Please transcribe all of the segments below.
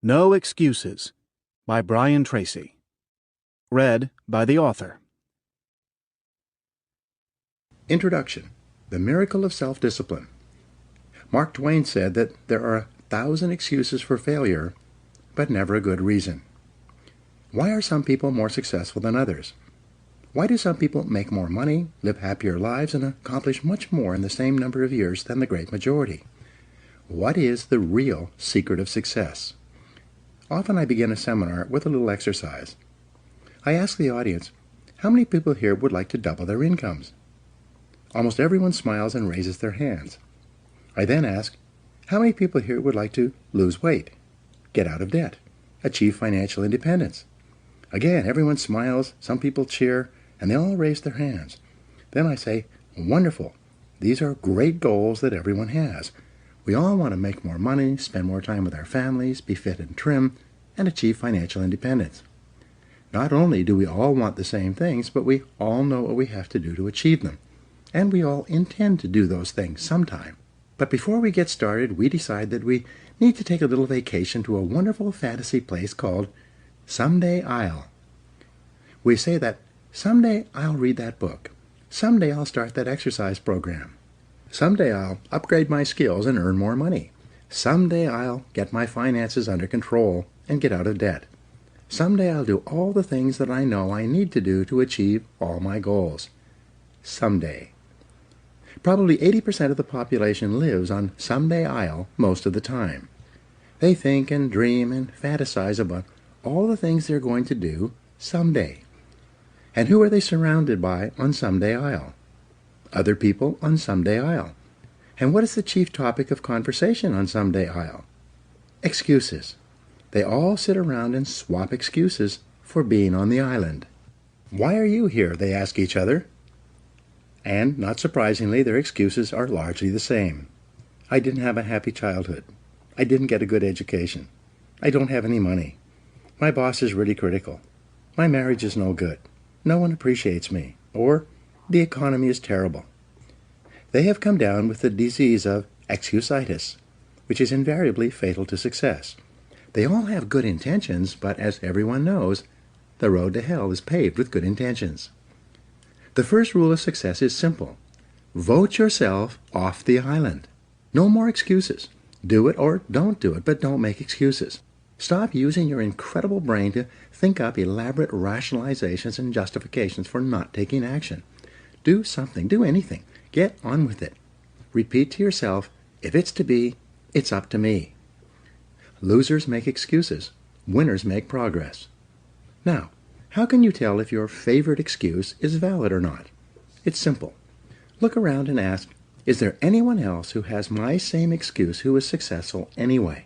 No Excuses by Brian Tracy. Read by the author. Introduction: The Miracle of Self-Discipline. Mark Twain said that there are 1,000 excuses for failure, but never a good reason. Why are some people more successful than others? Why do some people make more money, live happier lives, and accomplish much more in the same number of years than the great majority? What is the real secret of success? Often I begin a seminar with a little exercise. I ask the audience, how many people here would like to double their incomes? Almost everyone smiles and raises their hands. I then ask, how many people here would like to lose weight, get out of debt, achieve financial independence? Again, everyone smiles, some people cheer, and they all raise their hands. Then I say, wonderful, these are great goals that everyone has. We all want to make more money, spend more time with our families, be fit and trim, and achieve financial independence. Not only do we all want the same things, but we all know what we have to do to achieve them. And we all intend to do those things sometime. But before we get started, we decide that we need to take a little vacation to a wonderful fantasy place called Someday I'll. We say that, someday I'll read that book. Someday I'll start that exercise program. Someday I'll upgrade my skills and earn more money. Someday I'll get my finances under control and get out of debt. Someday I'll do all the things that I know I need to do to achieve all my goals. Someday. Probably 80% of the population lives on Someday I'll most of the time. They think and dream and fantasize about all the things they're going to do someday. And who are they surrounded by on Someday I'll? Other people on Someday I'll. And what is the chief topic of conversation on Someday I'll? Excuses. They all sit around and swap excuses for being on the island. Why are you here? They ask each other. And, not surprisingly, their excuses are largely the same. I didn't have a happy childhood. I didn't get a good education. I don't have any money. My boss is really critical. My marriage is no good. No one appreciates me. Or, the economy is terrible. They have come down with the disease of excusitis, which is invariably fatal to success. They all have good intentions, but as everyone knows, the road to hell is paved with good intentions. The first rule of success is simple. Vote yourself off the island. No more excuses. Do it or don't do it, but don't make excuses. Stop using your incredible brain to think up elaborate rationalizations and justifications for not taking action. Do something. Do anything. Get on with it. Repeat to yourself, if it's to be, it's up to me. Losers make excuses. Winners make progress. Now, how can you tell if your favorite excuse is valid or not? It's simple. Look around and ask, is there anyone else who has my same excuse who is successful anyway?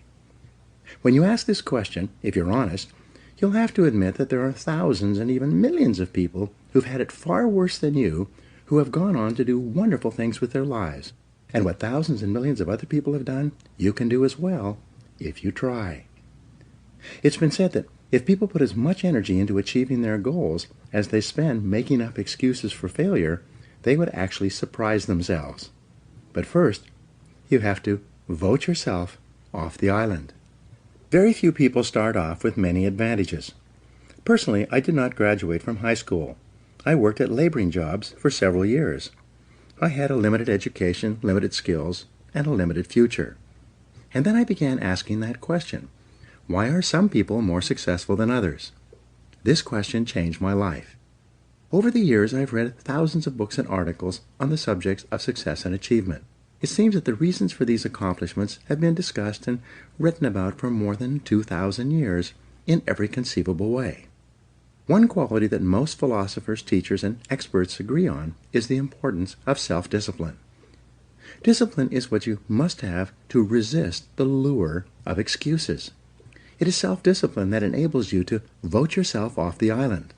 When you ask this question, if you're honest, you'll have to admit that there are thousands and even millions of people who've had it far worse than you, who have gone on to do wonderful things with their lives. And what thousands and millions of other people have done, you can do as well, if you try. It's been said that if people put as much energy into achieving their goals as they spend making up excuses for failure, they would actually surprise themselves. But first, you have to vote yourself off the island. Very few people start off with many advantages. Personally, I did not graduate from high school. I worked at laboring jobs for several years. I had a limited education, limited skills, and a limited future. And then I began asking that question. Why are some people more successful than others? This question changed my life. Over the years, I've read thousands of books and articles on the subjects of success and achievement. It seems that the reasons for these accomplishments have been discussed and written about for more than 2,000 years in every conceivable way. One quality that most philosophers, teachers, and experts agree on is the importance of self-discipline. Discipline is what you must have to resist the lure of excuses. It is self-discipline that enables you to vote yourself off the island.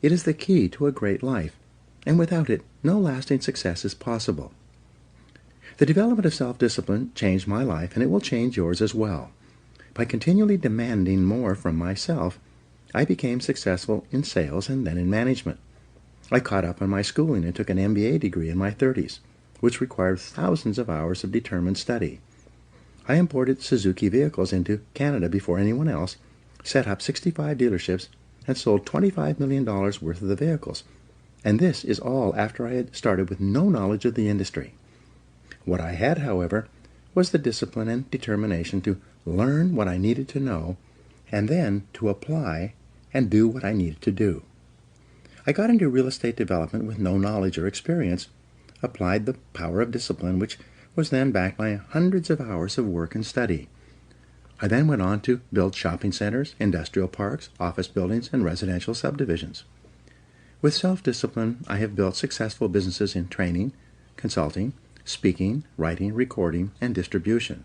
It is the key to a great life, and without it, no lasting success is possible. The development of self-discipline changed my life, and it will change yours as well. By continually demanding more from myself, I became successful in sales and then in management. I caught up on my schooling and took an MBA degree in my 30s, which required thousands of hours of determined study. I imported Suzuki vehicles into Canada before anyone else, set up 65 dealerships, and sold $25 million worth of the vehicles. And this is all after I had started with no knowledge of the industry. What I had, however, was the discipline and determination to learn what I needed to know, and then to apply and do what I needed to do. I got into real estate development with no knowledge or experience, applied the power of discipline, which was then backed by hundreds of hours of work and study. I then went on to build shopping centers, industrial parks, office buildings, and residential subdivisions. With self-discipline, I have built successful businesses in training, consulting, speaking, writing, recording, and distribution.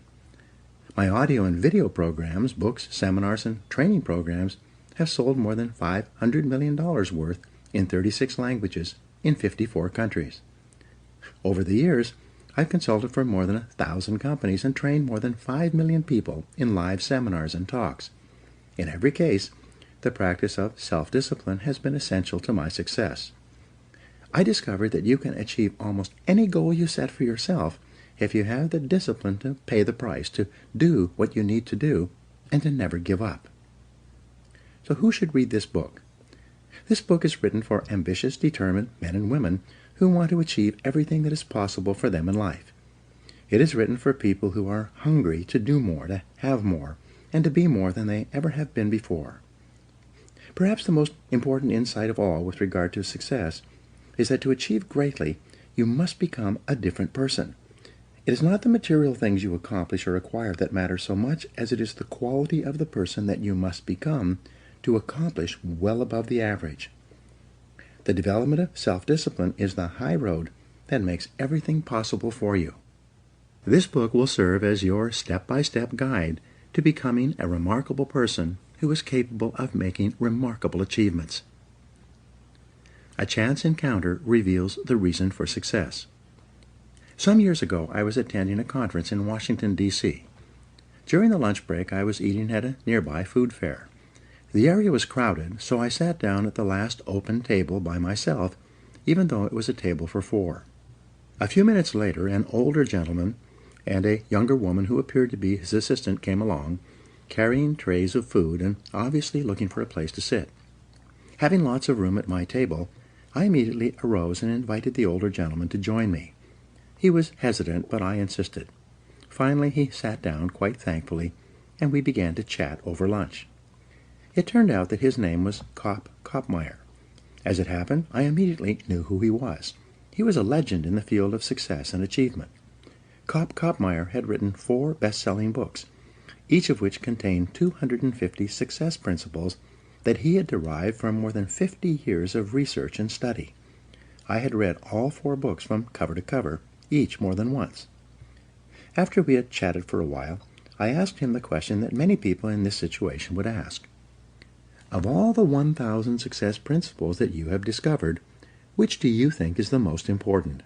My audio and video programs, books, seminars, and training programs have sold more than $500 million worth in 36 languages in 54 countries. Over the years, I've consulted for more than 1,000 companies and trained more than 5 million people in live seminars and talks. In every case, the practice of self-discipline has been essential to my success. I discovered that you can achieve almost any goal you set for yourself if you have the discipline to pay the price, to do what you need to do, and to never give up. So who should read this book? This book is written for ambitious, determined men and women who want to achieve everything that is possible for them in life. It is written for people who are hungry to do more, to have more, and to be more than they ever have been before. Perhaps the most important insight of all with regard to success is that to achieve greatly, you must become a different person. It is not the material things you accomplish or acquire that matter so much as it is the quality of the person that you must become to accomplish well above the average. The development of self-discipline is the high road that makes everything possible for you. This book will serve as your step-by-step guide to becoming a remarkable person who is capable of making remarkable achievements. A chance encounter reveals the reason for success. Some years ago, I was attending a conference in Washington, D.C. During the lunch break, I was eating at a nearby food fair. The area was crowded, so I sat down at the last open table by myself, even though it was a table for 4. A few minutes later, an older gentleman and a younger woman who appeared to be his assistant came along, carrying trays of food and obviously looking for a place to sit. Having lots of room at my table, I immediately arose and invited the older gentleman to join me. He was hesitant, but I insisted. Finally, he sat down quite thankfully, and we began to chat over lunch. It turned out that his name was Kopmeyer. As it happened, I immediately knew who he was. He was a legend in the field of success and achievement. Kopmeyer had written 4 best-selling books, each of which contained 250 success principles that he had derived from more than 50 years of research and study. I had read all 4 books from cover to cover, each more than once. After we had chatted for a while, I asked him the question that many people in this situation would ask. Of all the 1,000 success principles that you have discovered, which do you think is the most important?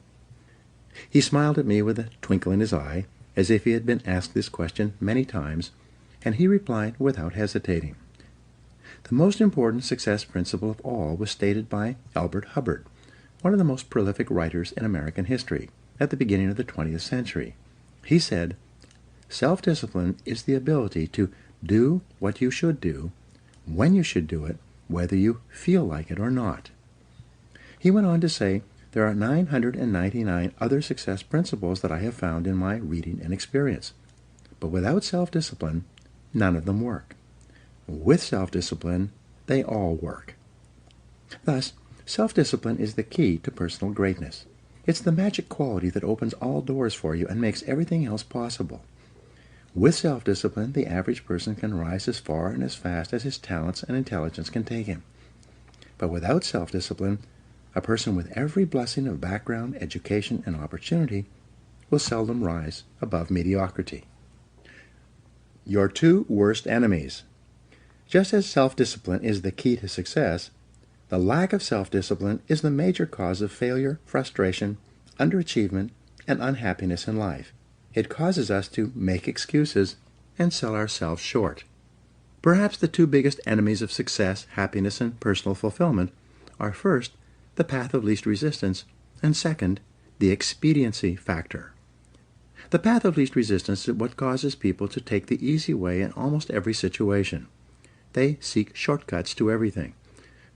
He smiled at me with a twinkle in his eye, as if he had been asked this question many times, and he replied without hesitating. The most important success principle of all was stated by Albert Hubbard, one of the most prolific writers in American history, at the beginning of the 20th century. He said, "Self-discipline is the ability to do what you should do, when you should do it, whether you feel like it or not." He went on to say, "There are 999 other success principles that I have found in my reading and experience. But without self-discipline, none of them work. With self-discipline, they all work." Thus, self-discipline is the key to personal greatness. It's the magic quality that opens all doors for you and makes everything else possible. With self-discipline, the average person can rise as far and as fast as his talents and intelligence can take him. But without self-discipline, a person with every blessing of background, education, and opportunity will seldom rise above mediocrity. Your 2 worst enemies. Just as self-discipline is the key to success, the lack of self-discipline is the major cause of failure, frustration, underachievement, and unhappiness in life. It causes us to make excuses and sell ourselves short. Perhaps the 2 biggest enemies of success, happiness, and personal fulfillment are first, the path of least resistance, and second, the expediency factor. The path of least resistance is what causes people to take the easy way in almost every situation. They seek shortcuts to everything.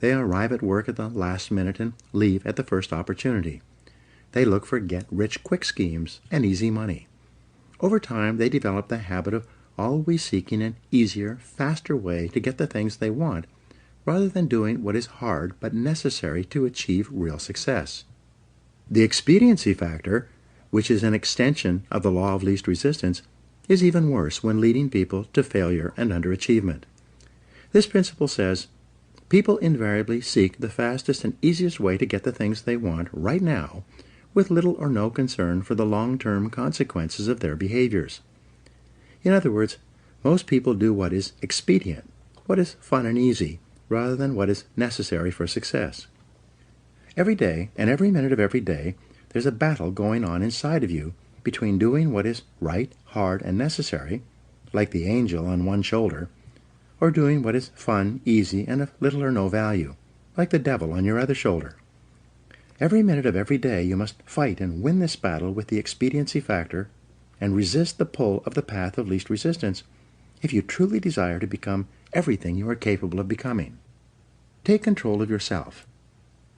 They arrive at work at the last minute and leave at the first opportunity. They look for get-rich-quick schemes and easy money. Over time, they develop the habit of always seeking an easier, faster way to get the things they want, rather than doing what is hard but necessary to achieve real success. The expediency factor, which is an extension of the law of least resistance, is even worse when leading people to failure and underachievement. This principle says, people invariably seek the fastest and easiest way to get the things they want right now, with little or no concern for the long-term consequences of their behaviors. In other words, most people do what is expedient, what is fun and easy, rather than what is necessary for success. Every day, and every minute of every day, there's a battle going on inside of you between doing what is right, hard, and necessary, like the angel on one shoulder, or doing what is fun, easy, and of little or no value, like the devil on your other shoulder. Every minute of every day you must fight and win this battle with the expediency factor and resist the pull of the path of least resistance if you truly desire to become everything you are capable of becoming. Take control of yourself.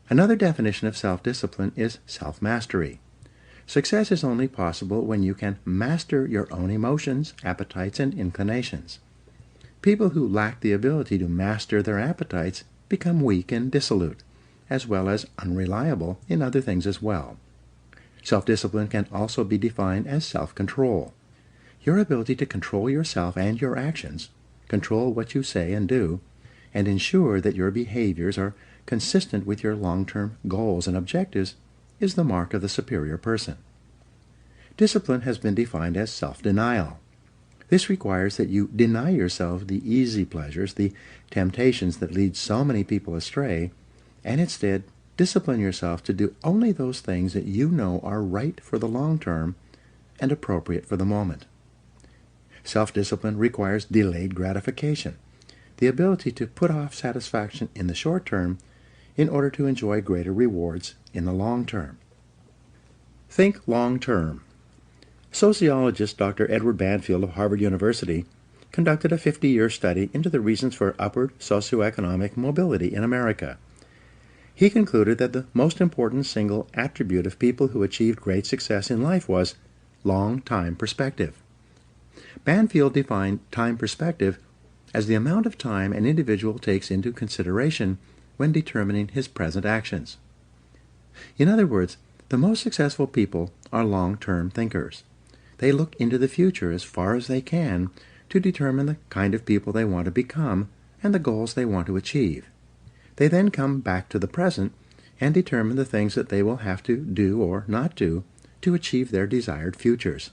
Another definition of self-discipline is self-mastery. Success is only possible when you can master your own emotions, appetites, and inclinations. People who lack the ability to master their appetites become weak and dissolute, as well as unreliable in other things as well. Self-discipline can also be defined as self-control. Your ability to control yourself and your actions, control what you say and do, and ensure that your behaviors are consistent with your long-term goals and objectives is the mark of the superior person. Discipline has been defined as self-denial. This requires that you deny yourself the easy pleasures, the temptations that lead so many people astray, and instead discipline yourself to do only those things that you know are right for the long term and appropriate for the moment. Self-discipline requires delayed gratification, the ability to put off satisfaction in the short term in order to enjoy greater rewards in the long term. Think long term. Sociologist Dr. Edward Banfield of Harvard University conducted a 50-year study into the reasons for upward socioeconomic mobility in America. He concluded that the most important single attribute of people who achieved great success in life was long-time perspective. Banfield defined time perspective as the amount of time an individual takes into consideration when determining his present actions. In other words, the most successful people are long-term thinkers. They look into the future as far as they can to determine the kind of people they want to become and the goals they want to achieve. They then come back to the present and determine the things that they will have to do or not do to achieve their desired futures.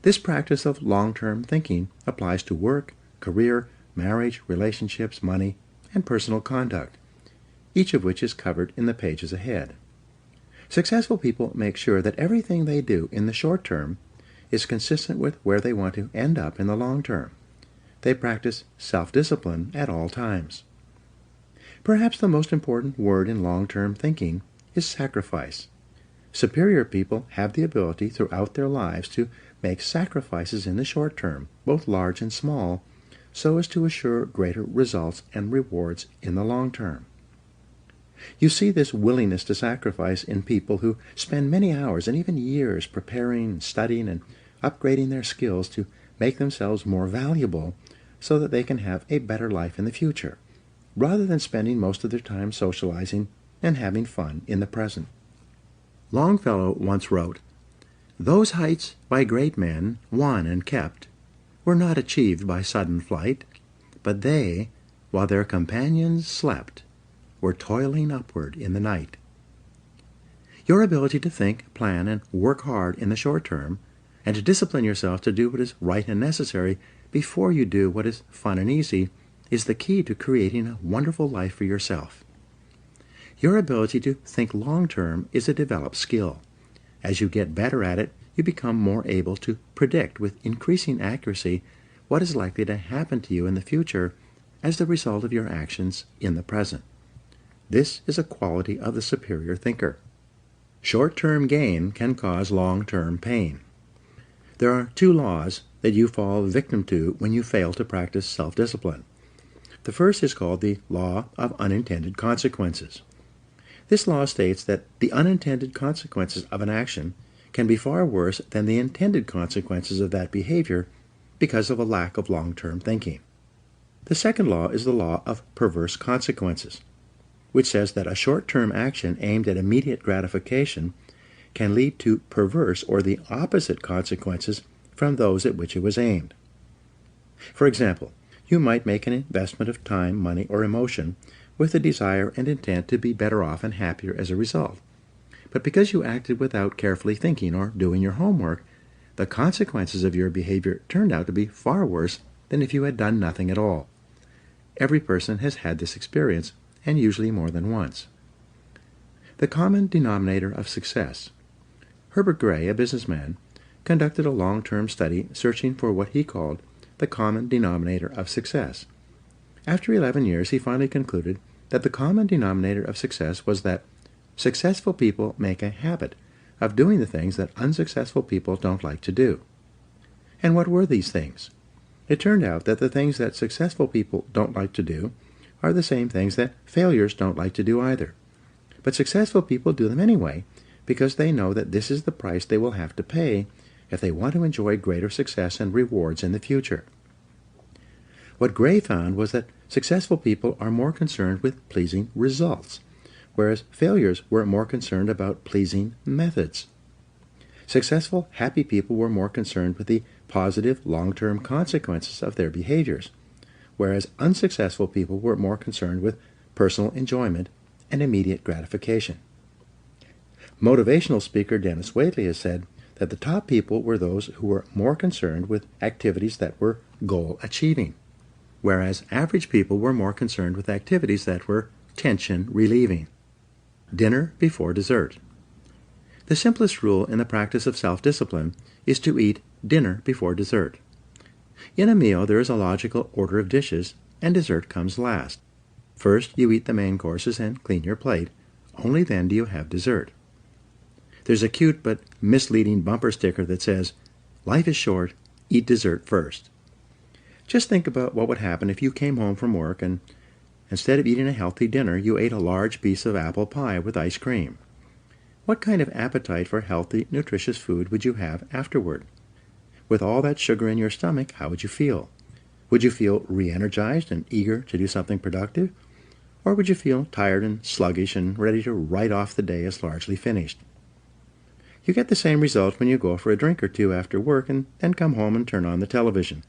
This practice of long-term thinking applies to work, career, marriage, relationships, money, and personal conduct, each of which is covered in the pages ahead. Successful people make sure that everything they do in the short term is consistent with where they want to end up in the long term. They practice self-discipline at all times. Perhaps the most important word in long-term thinking is sacrifice. Superior people have the ability throughout their lives to make sacrifices in the short term, both large and small, so as to assure greater results and rewards in the long term. You see this willingness to sacrifice in people who spend many hours and even years preparing, studying, and upgrading their skills to make themselves more valuable so that they can have a better life in the future, rather than spending most of their time socializing and having fun in the present. Longfellow once wrote, "Those heights by great men won and kept were not achieved by sudden flight, but they, while their companions slept, were toiling upward in the night." Your ability to think, plan, and work hard in the short term, and to discipline yourself to do what is right and necessary before you do what is fun and easy, is the key to creating a wonderful life for yourself. Your ability to think long-term is a developed skill. As you get better at it, you become more able to predict with increasing accuracy what is likely to happen to you in the future as the result of your actions in the present. This is a quality of the superior thinker. Short-term gain can cause long-term pain. There are two laws that you fall victim to when you fail to practice self-discipline. The first is called the law of unintended consequences. This law states that the unintended consequences of an action can be far worse than the intended consequences of that behavior because of a lack of long-term thinking. The second law is the law of perverse consequences, which says that a short-term action aimed at immediate gratification can lead to perverse or the opposite consequences from those at which it was aimed. For example, you might make an investment of time, money, or emotion with the desire and intent to be better off and happier as a result. But because you acted without carefully thinking or doing your homework, the consequences of your behavior turned out to be far worse than if you had done nothing at all. Every person has had this experience, and usually more than once. The common denominator of success. Herbert Gray, a businessman, conducted a long-term study searching for what he called the common denominator of success. After 11 years, he finally concluded that the common denominator of success was that successful people make a habit of doing the things that unsuccessful people don't like to do. And what were these things? It turned out that the things that successful people don't like to do are the same things that failures don't like to do either. But successful people do them anyway because they know that this is the price they will have to pay if they want to enjoy greater success and rewards in the future. What Gray found was that successful people are more concerned with pleasing results, whereas failures were more concerned about pleasing methods. Successful, happy people were more concerned with the positive, long-term consequences of their behaviors, whereas unsuccessful people were more concerned with personal enjoyment and immediate gratification. Motivational speaker Dennis Waitley has said that the top people were those who were more concerned with activities that were goal-achieving, whereas average people were more concerned with activities that were tension-relieving. Dinner before dessert. The simplest rule in the practice of self-discipline is to eat dinner before dessert. In a meal, there is a logical order of dishes, and dessert comes last. First, you eat the main courses and clean your plate. Only then do you have dessert. There's a cute but misleading bumper sticker that says, "Life is short, eat dessert first." Just think about what would happen if you came home from work and instead of eating a healthy dinner, you ate a large piece of apple pie with ice cream. What kind of appetite for healthy, nutritious food would you have afterward? With all that sugar in your stomach, how would you feel? Would you feel re-energized and eager to do something productive? Or would you feel tired and sluggish and ready to write off the day as largely finished? You get the same result when you go for a drink or two after work and then come home and turn on the television.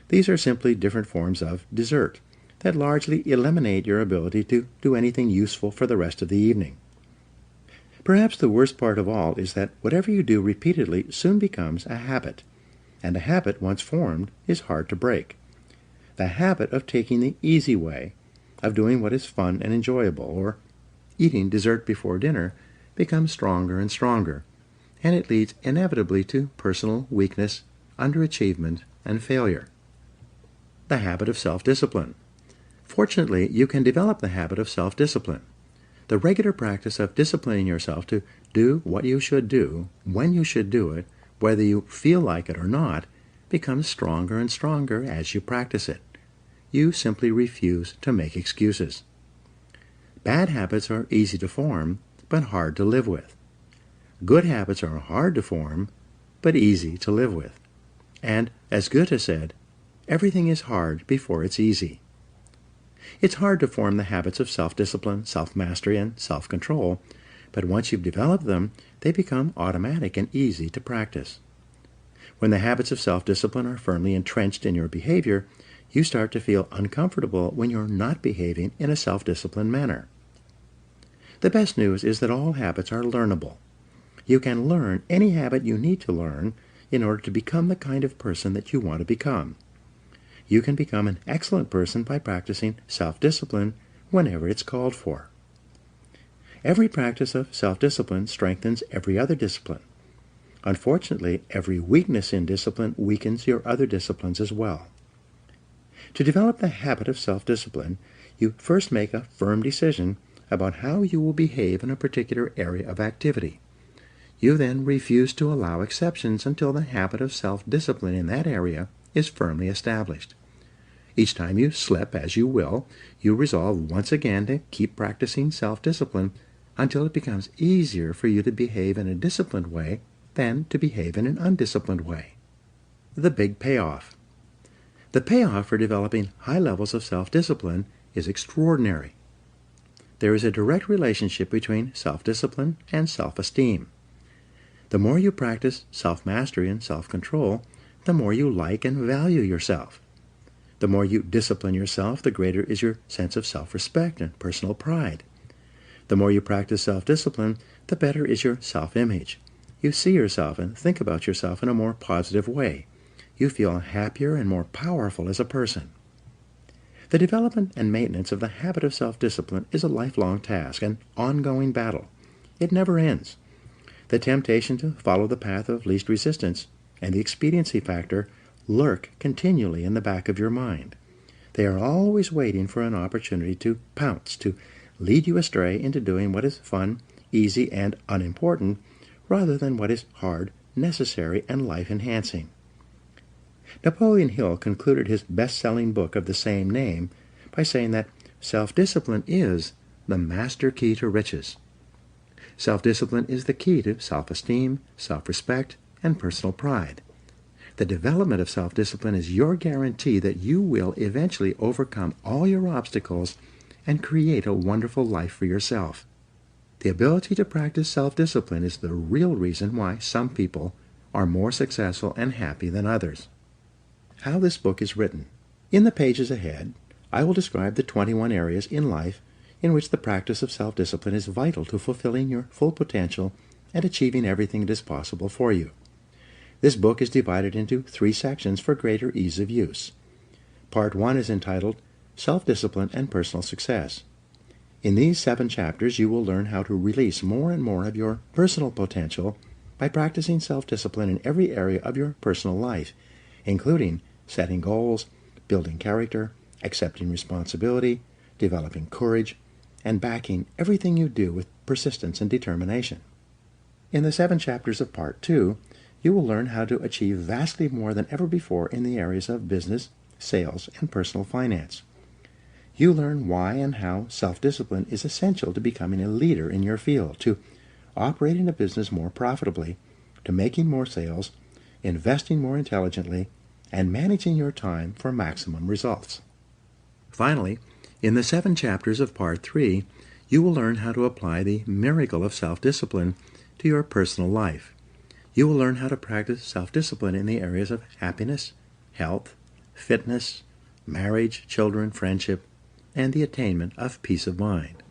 These are simply different forms of dessert that largely eliminate your ability to do anything useful for the rest of the evening. Perhaps the worst part of all is that whatever you do repeatedly soon becomes a habit, and a habit once formed is hard to break. The habit of taking the easy way, of doing what is fun and enjoyable, or eating dessert before dinner, becomes stronger and stronger, and it leads inevitably to personal weakness, underachievement, and failure. The habit of self-discipline. Fortunately, you can develop the habit of self-discipline. The regular practice of disciplining yourself to do what you should do, when you should do it, whether you feel like it or not, becomes stronger and stronger as you practice it. You simply refuse to make excuses. Bad habits are easy to form, but hard to live with. Good habits are hard to form, but easy to live with. And, as Goethe said, everything is hard before it's easy. It's hard to form the habits of self-discipline, self-mastery, and self-control, but once you've developed them, they become automatic and easy to practice. When the habits of self-discipline are firmly entrenched in your behavior, you start to feel uncomfortable when you're not behaving in a self-disciplined manner. The best news is that all habits are learnable. You can learn any habit you need to learn in order to become the kind of person that you want to become. You can become an excellent person by practicing self-discipline whenever it's called for. Every practice of self-discipline strengthens every other discipline. Unfortunately, every weakness in discipline weakens your other disciplines as well. To develop the habit of self-discipline, you first make a firm decision about how you will behave in a particular area of activity. You then refuse to allow exceptions until the habit of self-discipline in that area is firmly established. Each time you slip, as you will, you resolve once again to keep practicing self-discipline until it becomes easier for you to behave in a disciplined way than to behave in an undisciplined way. The big payoff. The payoff for developing high levels of self-discipline is extraordinary. There is a direct relationship between self-discipline and self-esteem. The more you practice self-mastery and self-control, the more you like and value yourself. The more you discipline yourself, the greater is your sense of self-respect and personal pride. The more you practice self-discipline, the better is your self-image. You see yourself and think about yourself in a more positive way. You feel happier and more powerful as a person. The development and maintenance of the habit of self-discipline is a lifelong task, an ongoing battle. It never ends. The temptation to follow the path of least resistance and the expediency factor lurk continually in the back of your mind. They are always waiting for an opportunity to pounce, to lead you astray into doing what is fun, easy, and unimportant, rather than what is hard, necessary, and life-enhancing. Napoleon Hill concluded his best-selling book of the same name by saying that self-discipline is the master key to riches. Self-discipline is the key to self-esteem, self-respect, and personal pride. The development of self-discipline is your guarantee that you will eventually overcome all your obstacles and create a wonderful life for yourself. The ability to practice self-discipline is the real reason why some people are more successful and happy than others. How this book is written. In the pages ahead, I will describe the 21 areas in life in which the practice of self-discipline is vital to fulfilling your full potential and achieving everything that is possible for you. This book is divided into 3 sections for greater ease of use. Part 1 is entitled Self-Discipline and Personal Success. In these 7 chapters, you will learn how to release more and more of your personal potential by practicing self-discipline in every area of your personal life, including setting goals, building character, accepting responsibility, developing courage, and backing everything you do with persistence and determination. In the 7 chapters of Part 2, you will learn how to achieve vastly more than ever before in the areas of business, sales, and personal finance. You learn why and how self-discipline is essential to becoming a leader in your field, to operating a business more profitably, to making more sales, investing more intelligently, and managing your time for maximum results. Finally, in the 7 chapters of Part 3, you will learn how to apply the miracle of self-discipline to your personal life. You will learn how to practice self-discipline in the areas of happiness, health, fitness, marriage, children, friendship, and the attainment of peace of mind.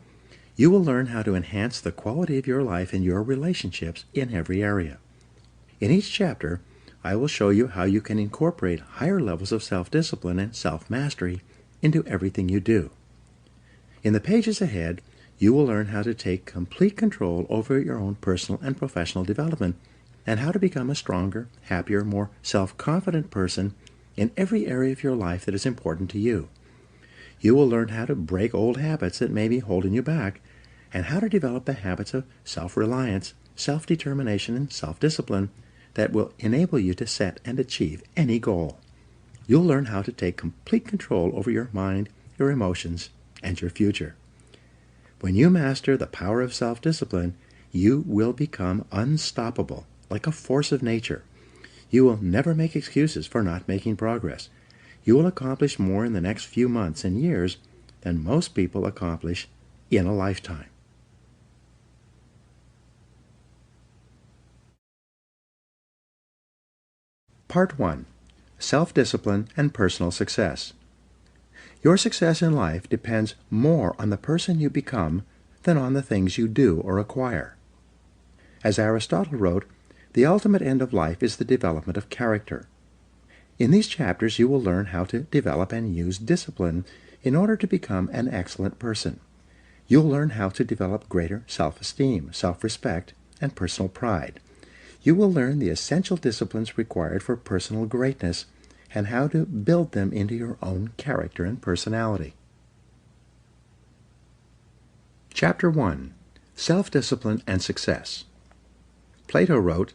You will learn how to enhance the quality of your life and your relationships in every area. In each chapter, I will show you how you can incorporate higher levels of self-discipline and self-mastery into everything you do. In the pages ahead, you will learn how to take complete control over your own personal and professional development and how to become a stronger, happier, more self-confident person in every area of your life that is important to you. You will learn how to break old habits that may be holding you back and how to develop the habits of self-reliance, self-determination, and self-discipline that will enable you to set and achieve any goal. You'll learn how to take complete control over your mind, your emotions, and your future. When you master the power of self-discipline, you will become unstoppable, like a force of nature. You will never make excuses for not making progress. You will accomplish more in the next few months and years than most people accomplish in a lifetime. Part 1. Self-Discipline and Personal Success. Your success in life depends more on the person you become than on the things you do or acquire. As Aristotle wrote, the ultimate end of life is the development of character. In these chapters, you will learn how to develop and use discipline in order to become an excellent person. You'll learn how to develop greater self-esteem, self-respect, and personal pride. You will learn the essential disciplines required for personal greatness and how to build them into your own character and personality. Chapter 1. Self-Discipline and Success. Plato wrote,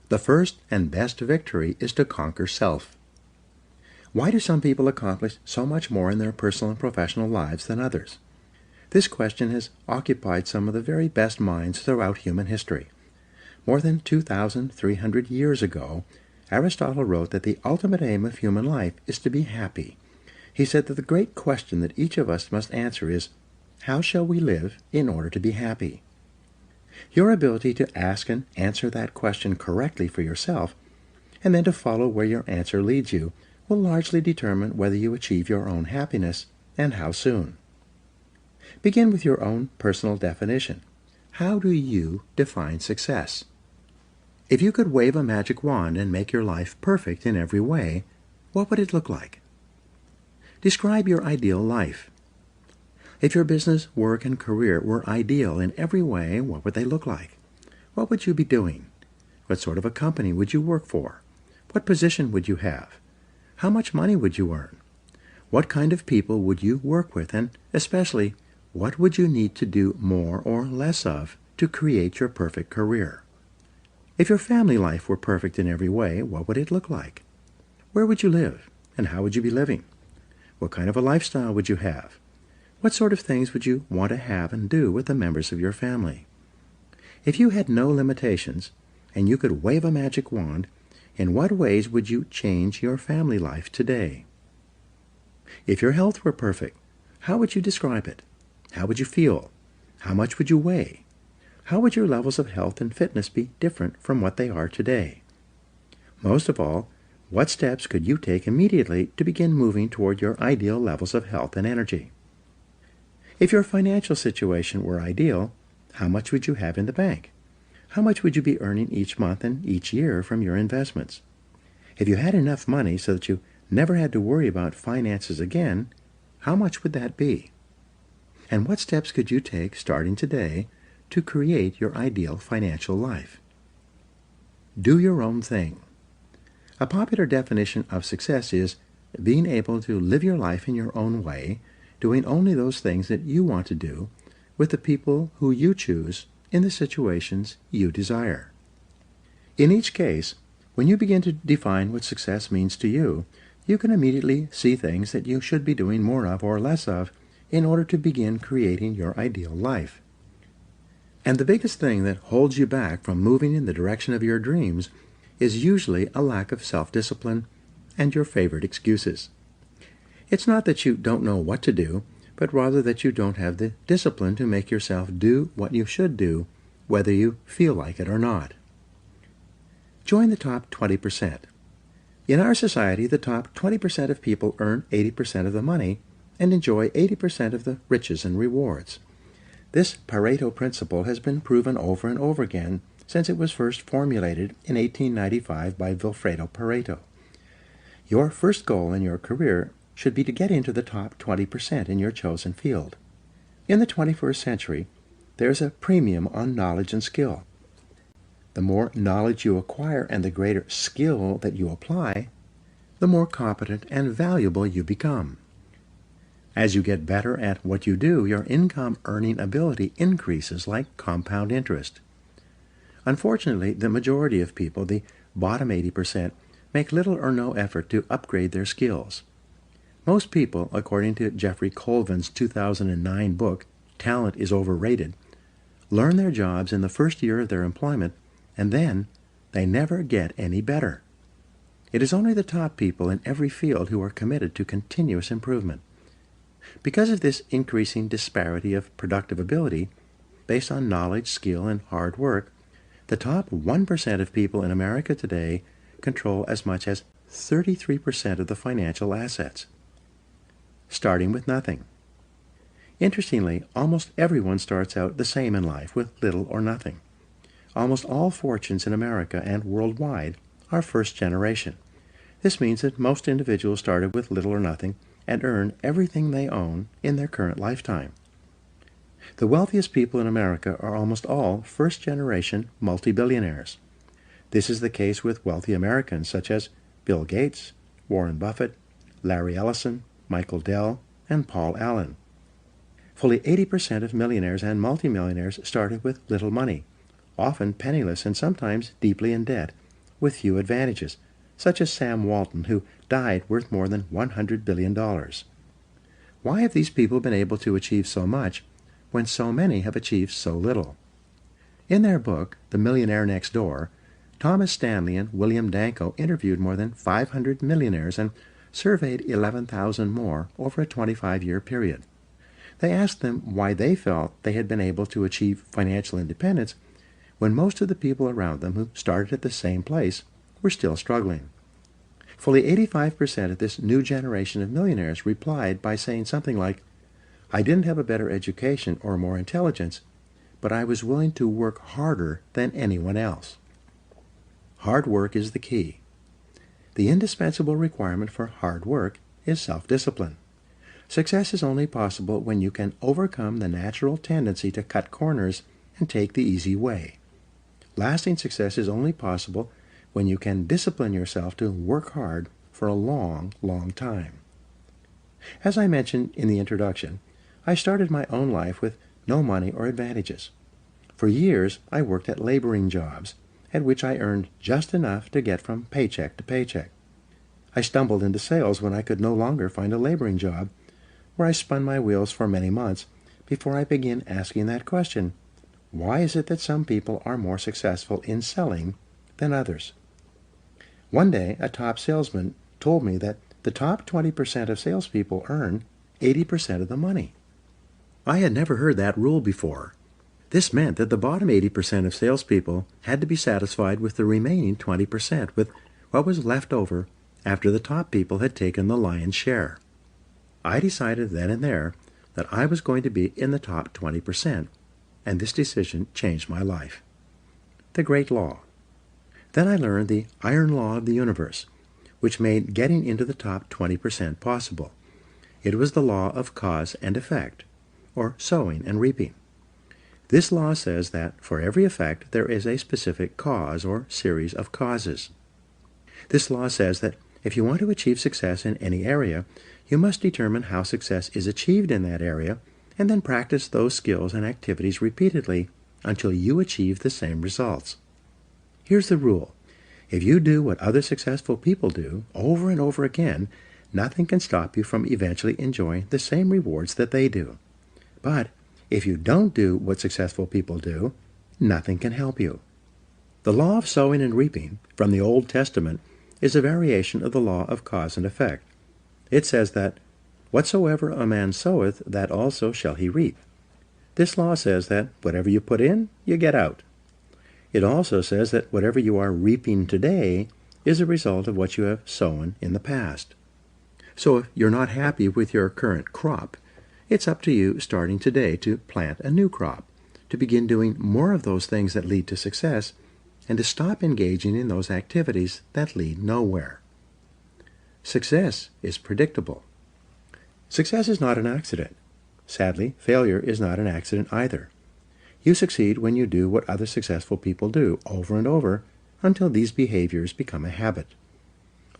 "The first and best victory is to conquer self." Why do some people accomplish so much more in their personal and professional lives than others? This question has occupied some of the very best minds throughout human history. More than 2,300 years ago, Aristotle wrote that the ultimate aim of human life is to be happy. He said that the great question that each of us must answer is, how shall we live in order to be happy? Your ability to ask and answer that question correctly for yourself, and then to follow where your answer leads you, will largely determine whether you achieve your own happiness and how soon. Begin with your own personal definition. How do you define success? If you could wave a magic wand and make your life perfect in every way, what would it look like? Describe your ideal life. If your business, work, and career were ideal in every way, what would they look like? What would you be doing? What sort of a company would you work for? What position would you have? How much money would you earn? What kind of people would you work with? And especially, what would you need to do more or less of to create your perfect career? If your family life were perfect in every way, what would it look like? Where would you live? And how would you be living? What kind of a lifestyle would you have? What sort of things would you want to have and do with the members of your family? If you had no limitations, and you could wave a magic wand, in what ways would you change your family life today? If your health were perfect, how would you describe it? How would you feel? How much would you weigh? How would your levels of health and fitness be different from what they are today? Most of all, what steps could you take immediately to begin moving toward your ideal levels of health and energy? If your financial situation were ideal, how much would you have in the bank? How much would you be earning each month and each year from your investments? If you had enough money so that you never had to worry about finances again, how much would that be? And what steps could you take starting today to create your ideal financial life? Do your own thing. A popular definition of success is being able to live your life in your own way, doing only those things that you want to do, with the people who you choose in the situations you desire. In each case, when you begin to define what success means to you, you can immediately see things that you should be doing more of or less of in order to begin creating your ideal life. And the biggest thing that holds you back from moving in the direction of your dreams is usually a lack of self-discipline and your favorite excuses. It's not that you don't know what to do, but rather that you don't have the discipline to make yourself do what you should do, whether you feel like it or not. Join the top 20%. In our society, the top 20% of people earn 80% of the money and enjoy 80% of the riches and rewards. This Pareto principle has been proven over and over again since it was first formulated in 1895 by Vilfredo Pareto. Your first goal in your career should be to get into the top 20% in your chosen field. In the 21st century, there's a premium on knowledge and skill. The more knowledge you acquire and the greater skill that you apply, the more competent and valuable you become. As you get better at what you do, your income earning ability increases like compound interest. Unfortunately, the majority of people, the bottom 80%, make little or no effort to upgrade their skills. Most people, according to Jeffrey Colvin's 2009 book, Talent is Overrated, learn their jobs in the first year of their employment, and then they never get any better. It is only the top people in every field who are committed to continuous improvement. Because of this increasing disparity of productive ability, based on knowledge, skill, and hard work, the top 1% of people in America today control as much as 33% of the financial assets, starting with nothing. Interestingly, almost everyone starts out the same in life with little or nothing. Almost all fortunes in America and worldwide are first generation. This means that most individuals started with little or nothing and earn everything they own in their current lifetime. The wealthiest people in America are almost all first-generation multi-billionaires. This is the case with wealthy Americans such as Bill Gates, Warren Buffett, Larry Ellison, Michael Dell, and Paul Allen. Fully 80% of millionaires and multimillionaires started with little money, often penniless and sometimes deeply in debt, with few advantages, such as Sam Walton, who died worth more than $100 billion. Why have these people been able to achieve so much when so many have achieved so little? In their book, The Millionaire Next Door, Thomas Stanley and William Danko interviewed more than 500 millionaires and surveyed 11,000 more over a 25-year period. They asked them why they felt they had been able to achieve financial independence when most of the people around them who started at the same place were still struggling. Fully 85% of this new generation of millionaires replied by saying something like, "I didn't have a better education or more intelligence, but I was willing to work harder than anyone else." Hard work is the key. The indispensable requirement for hard work is self-discipline. Success is only possible when you can overcome the natural tendency to cut corners and take the easy way. Lasting success is only possible when you can discipline yourself to work hard for a long, long time. As I mentioned in the introduction, I started my own life with no money or advantages. For years, I worked at laboring jobs, at which I earned just enough to get from paycheck to paycheck. I stumbled into sales when I could no longer find a laboring job, where I spun my wheels for many months before I began asking that question: why is it that some people are more successful in selling than others? One day, a top salesman told me that the top 20% of salespeople earn 80% of the money. I had never heard that rule before. This meant that the bottom 80% of salespeople had to be satisfied with the remaining 20%, with what was left over after the top people had taken the lion's share. I decided then and there that I was going to be in the top 20%, and this decision changed my life. The great law. Then I learned the iron law of the universe, which made getting into the top 20% possible. It was the law of cause and effect, or sowing and reaping. This law says that for every effect there is a specific cause or series of causes. This law says that if you want to achieve success in any area, you must determine how success is achieved in that area, and then practice those skills and activities repeatedly until you achieve the same results. Here's the rule. If you do what other successful people do over and over again, nothing can stop you from eventually enjoying the same rewards that they do. But if you don't do what successful people do, nothing can help you. The law of sowing and reaping from the Old Testament is a variation of the law of cause and effect. It says that, "Whatsoever a man soweth, that also shall he reap." This law says that whatever you put in, you get out. It also says that whatever you are reaping today is a result of what you have sown in the past. So if you're not happy with your current crop, it's up to you starting today to plant a new crop, to begin doing more of those things that lead to success, and to stop engaging in those activities that lead nowhere. Success is predictable. Success is not an accident. Sadly, failure is not an accident either. You succeed when you do what other successful people do over and over until these behaviors become a habit.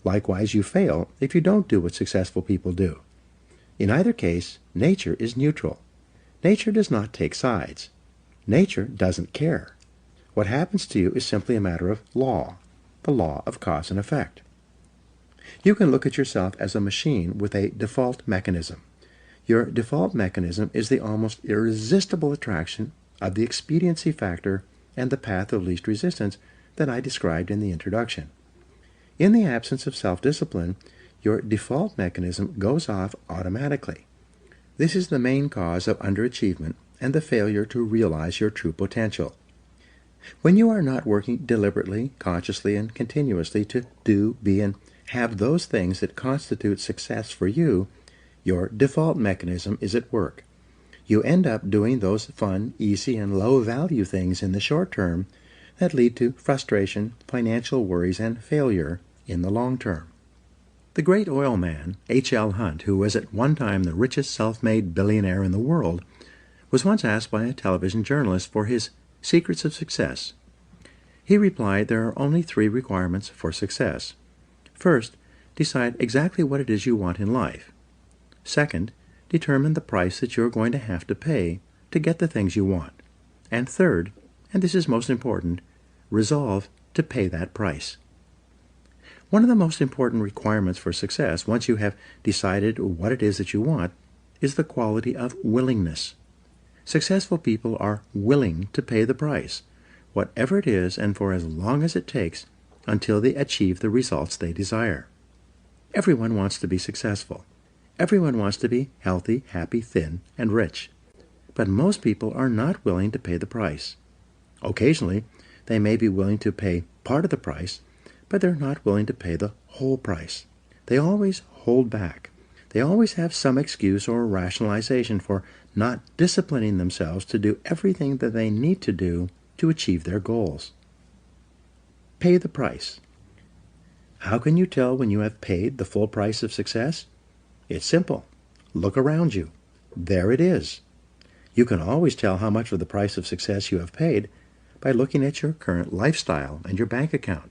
Likewise, you fail if you don't do what successful people do. In either case, nature is neutral. Nature does not take sides. Nature doesn't care. What happens to you is simply a matter of law, the law of cause and effect. You can look at yourself as a machine with a default mechanism. Your default mechanism is the almost irresistible attraction of the expediency factor and the path of least resistance that I described in the introduction. In the absence of self-discipline, your default mechanism goes off automatically. This is the main cause of underachievement and the failure to realize your true potential. When you are not working deliberately, consciously, and continuously to do, be, and have those things that constitute success for you, your default mechanism is at work. You end up doing those fun, easy, and low-value things in the short term that lead to frustration, financial worries, and failure in the long term. The great oil man, H.L. Hunt, who was at one time the richest self-made billionaire in the world, was once asked by a television journalist for his secrets of success. He replied there are only 3 requirements for success. First, decide exactly what it is you want in life. Second, determine the price that you're going to have to pay to get the things you want. And third, and this is most important, resolve to pay that price. One of the most important requirements for success, once you have decided what it is that you want, is the quality of willingness. Successful people are willing to pay the price, whatever it is and for as long as it takes, until they achieve the results they desire. Everyone wants to be successful. Everyone wants to be healthy, happy, thin, and rich. But most people are not willing to pay the price. Occasionally, they may be willing to pay part of the price, but they're not willing to pay the whole price. They always hold back. They always have some excuse or rationalization for not disciplining themselves to do everything that they need to do to achieve their goals. Pay the price. How can you tell when you have paid the full price of success? It's simple. Look around you. There it is. You can always tell how much of the price of success you have paid by looking at your current lifestyle and your bank account.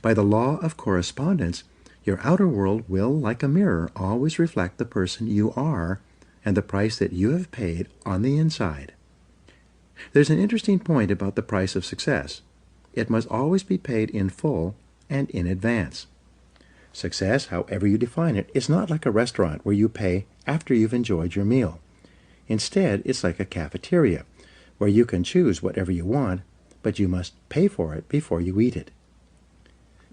By the law of correspondence, your outer world will, like a mirror, always reflect the person you are and the price that you have paid on the inside. There's an interesting point about the price of success. It must always be paid in full and in advance. Success, however you define it, is not like a restaurant where you pay after you've enjoyed your meal. Instead, it's like a cafeteria where you can choose whatever you want, but you must pay for it before you eat it.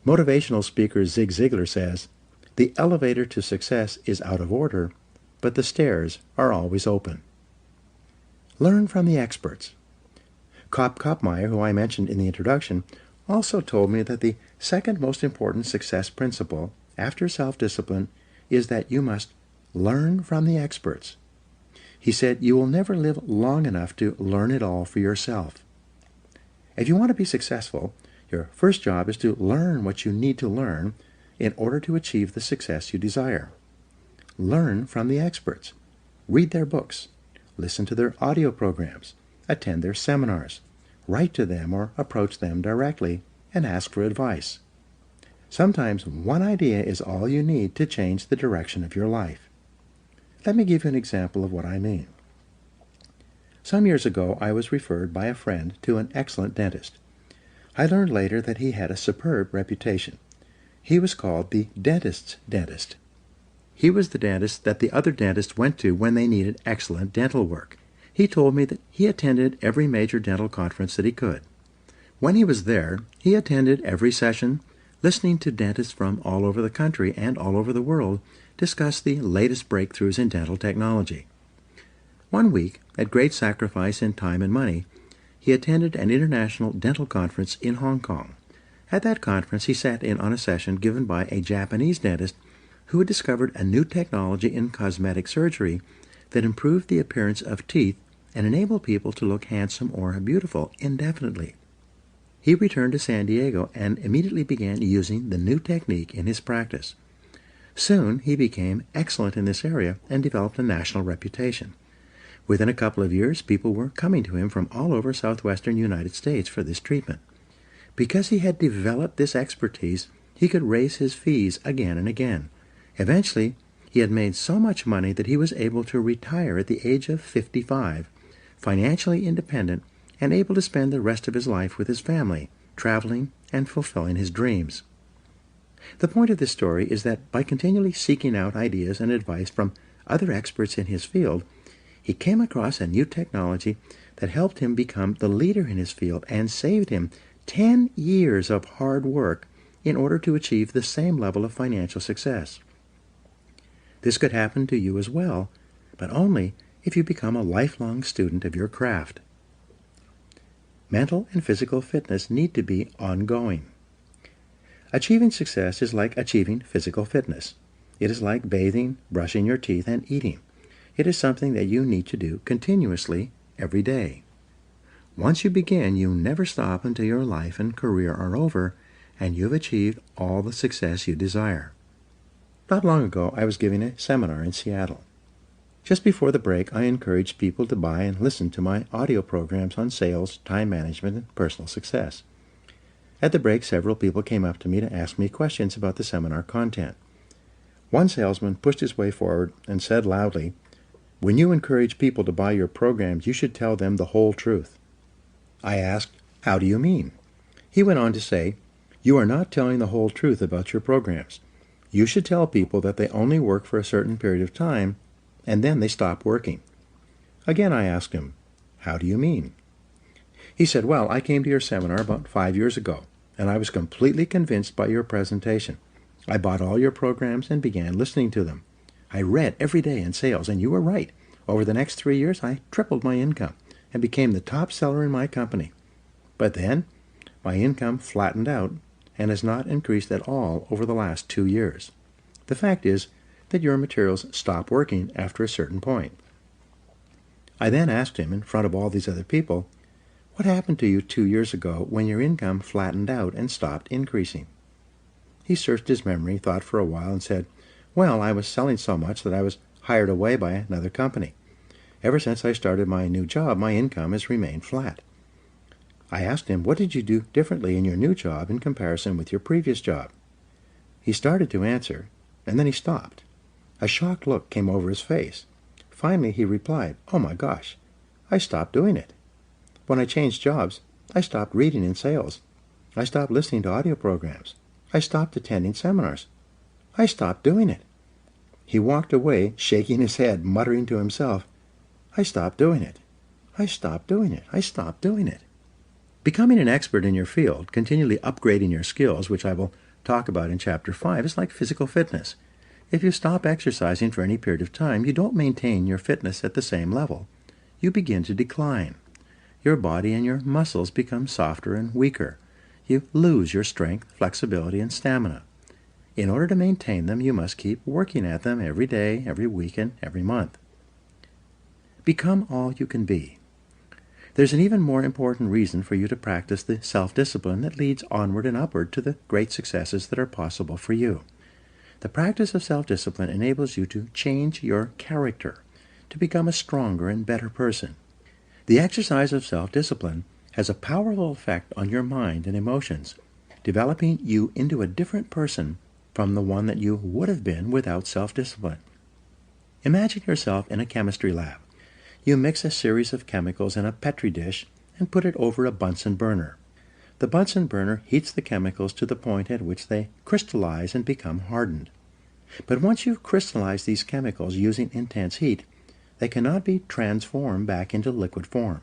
Motivational speaker Zig Ziglar says, "The elevator to success is out of order, but the stairs are always open." Learn from the experts. Kopp Koppmeyer, who I mentioned in the introduction, also told me that the second most important success principle after self-discipline is that you must learn from the experts. He said you will never live long enough to learn it all for yourself. If you want to be successful, your first job is to learn what you need to learn in order to achieve the success you desire. Learn from the experts. Read their books. Listen to their audio programs. Attend their seminars. Write to them or approach them directly and ask for advice. Sometimes one idea is all you need to change the direction of your life. Let me give you an example of what I mean. Some years ago, I was referred by a friend to an excellent dentist. I learned later that he had a superb reputation. He was called the dentist's dentist. He was the dentist that the other dentists went to when they needed excellent dental work. He told me that he attended every major dental conference that he could. When he was there, he attended every session, listening to dentists from all over the country and all over the world discuss the latest breakthroughs in dental technology. One week, at great sacrifice in time and money, he attended an international dental conference in Hong Kong. At that conference, he sat in on a session given by a Japanese dentist who had discovered a new technology in cosmetic surgery that improved the appearance of teeth and enabled people to look handsome or beautiful indefinitely. He returned to San Diego and immediately began using the new technique in his practice. Soon, he became excellent in this area and developed a national reputation. Within a couple of years, people were coming to him from all over southwestern United States for this treatment. Because he had developed this expertise, he could raise his fees again and again. Eventually, he had made so much money that he was able to retire at the age of 55, financially independent and able to spend the rest of his life with his family, traveling and fulfilling his dreams. The point of this story is that by continually seeking out ideas and advice from other experts in his field, he came across a new technology that helped him become the leader in his field and saved him 10 years of hard work in order to achieve the same level of financial success. This could happen to you as well, but only if you become a lifelong student of your craft. Mental and physical fitness need to be ongoing. Achieving success is like achieving physical fitness. It is like bathing, brushing your teeth, and eating. It is something that you need to do continuously every day. Once you begin, you never stop until your life and career are over and you've achieved all the success you desire. Not long ago, I was giving a seminar in Seattle. Just before the break, I encouraged people to buy and listen to my audio programs on sales, time management, and personal success. At the break, several people came up to me to ask me questions about the seminar content. One salesman pushed his way forward and said loudly, "When you encourage people to buy your programs, you should tell them the whole truth." I asked, "How do you mean?" He went on to say, "You are not telling the whole truth about your programs. You should tell people that they only work for a certain period of time, and then they stop working." Again I asked him, "How do you mean?" He said, "Well, I came to your seminar about 5 years ago, and I was completely convinced by your presentation. I bought all your programs and began listening to them. I read every day in sales, and you were right. Over the next 3 years, I tripled my income and became the top seller in my company. But then, my income flattened out and has not increased at all over the last 2 years. The fact is that your materials stop working after a certain point." I then asked him in front of all these other people, "What happened to you 2 years ago when your income flattened out and stopped increasing?" He searched his memory, thought for a while, and said, "Well, I was selling so much that I was hired away by another company. Ever since I started my new job, my income has remained flat." I asked him, "What did you do differently in your new job in comparison with your previous job?" He started to answer, and then he stopped. A shocked look came over his face. Finally, he replied, "Oh my gosh, I stopped doing it. When I changed jobs, I stopped reading in sales. I stopped listening to audio programs. I stopped attending seminars. I stopped doing it." He walked away, shaking his head, muttering to himself, "I stopped doing it. I stopped doing it. I stopped doing it." Becoming an expert in your field, continually upgrading your skills, which I will talk about in Chapter 5, is like physical fitness. If you stop exercising for any period of time, you don't maintain your fitness at the same level. You begin to decline. Your body and your muscles become softer and weaker. You lose your strength, flexibility, and stamina. In order to maintain them, you must keep working at them every day, every week, and every month. Become all you can be. There's an even more important reason for you to practice the self-discipline that leads onward and upward to the great successes that are possible for you. The practice of self-discipline enables you to change your character, to become a stronger and better person. The exercise of self-discipline has a powerful effect on your mind and emotions, developing you into a different person from the one that you would have been without self-discipline. Imagine yourself in a chemistry lab. You mix a series of chemicals in a Petri dish and put it over a Bunsen burner. The Bunsen burner heats the chemicals to the point at which they crystallize and become hardened. But once you've crystallized these chemicals using intense heat, they cannot be transformed back into liquid form.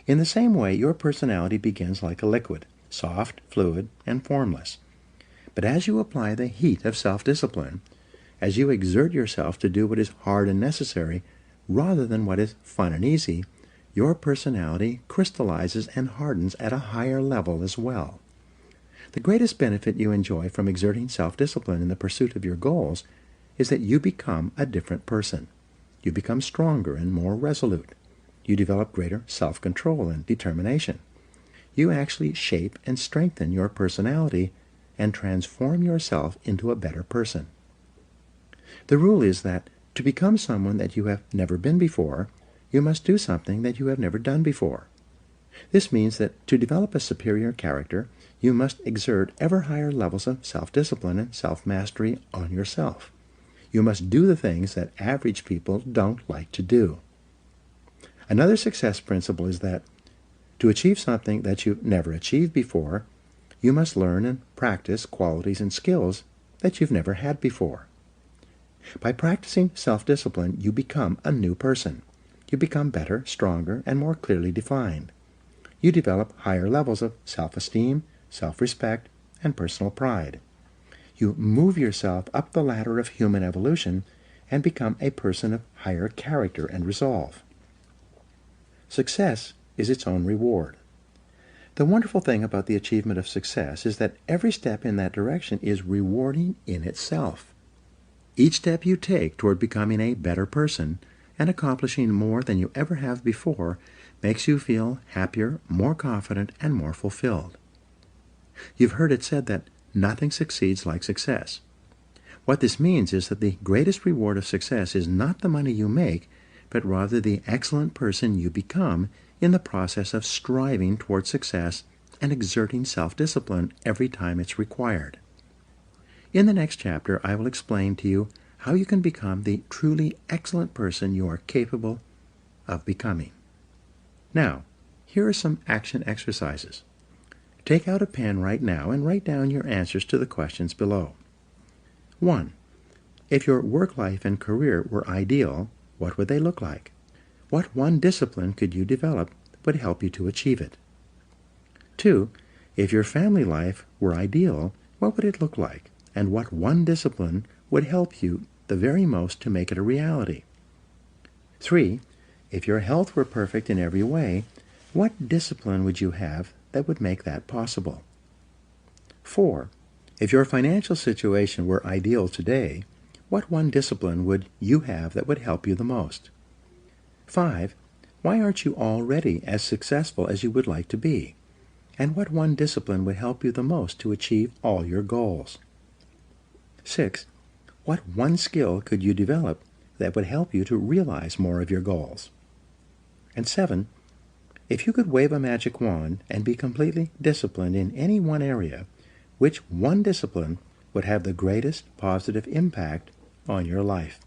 In the same way, your personality begins like a liquid, soft, fluid, and formless. But as you apply the heat of self-discipline, as you exert yourself to do what is hard and necessary rather than what is fun and easy, your personality crystallizes and hardens at a higher level as well. The greatest benefit you enjoy from exerting self-discipline in the pursuit of your goals is that you become a different person. You become stronger and more resolute. You develop greater self-control and determination. You actually shape and strengthen your personality and transform yourself into a better person. The rule is that to become someone that you have never been before, you must do something that you have never done before. This means that to develop a superior character, you must exert ever higher levels of self-discipline and self-mastery on yourself. You must do the things that average people don't like to do. Another success principle is that to achieve something that you've never achieved before, you must learn and practice qualities and skills that you've never had before. By practicing self-discipline, you become a new person. You become better, stronger, and more clearly defined. You develop higher levels of self-esteem, self-respect, and personal pride. You move yourself up the ladder of human evolution and become a person of higher character and resolve. Success is its own reward. The wonderful thing about the achievement of success is that every step in that direction is rewarding in itself. Each step you take toward becoming a better person and accomplishing more than you ever have before makes you feel happier, more confident, and more fulfilled. You've heard it said that nothing succeeds like success. What this means is that the greatest reward of success is not the money you make, but rather the excellent person you become in the process of striving toward success and exerting self-discipline every time it's required. In the next chapter, I will explain to you how you can become the truly excellent person you are capable of becoming. Now, Here are some action exercises. Take out a pen right now and write down your answers to the questions below. 1. If your work life and career were ideal, what would they look like? What one discipline could you develop that would help you to achieve it? 2. If your family life were ideal, what would it look like? And what one discipline would help you the very most to make it a reality? 3. If your health were perfect in every way, what discipline would you have that would make that possible? 4. If your financial situation were ideal today, what one discipline would you have that would help you the most? 5. Why aren't you already as successful as you would like to be? And what one discipline would help you the most to achieve all your goals? 6. What one skill could you develop that would help you to realize more of your goals? And 7. If you could wave a magic wand and be completely disciplined in any one area, which one discipline would have the greatest positive impact on your life?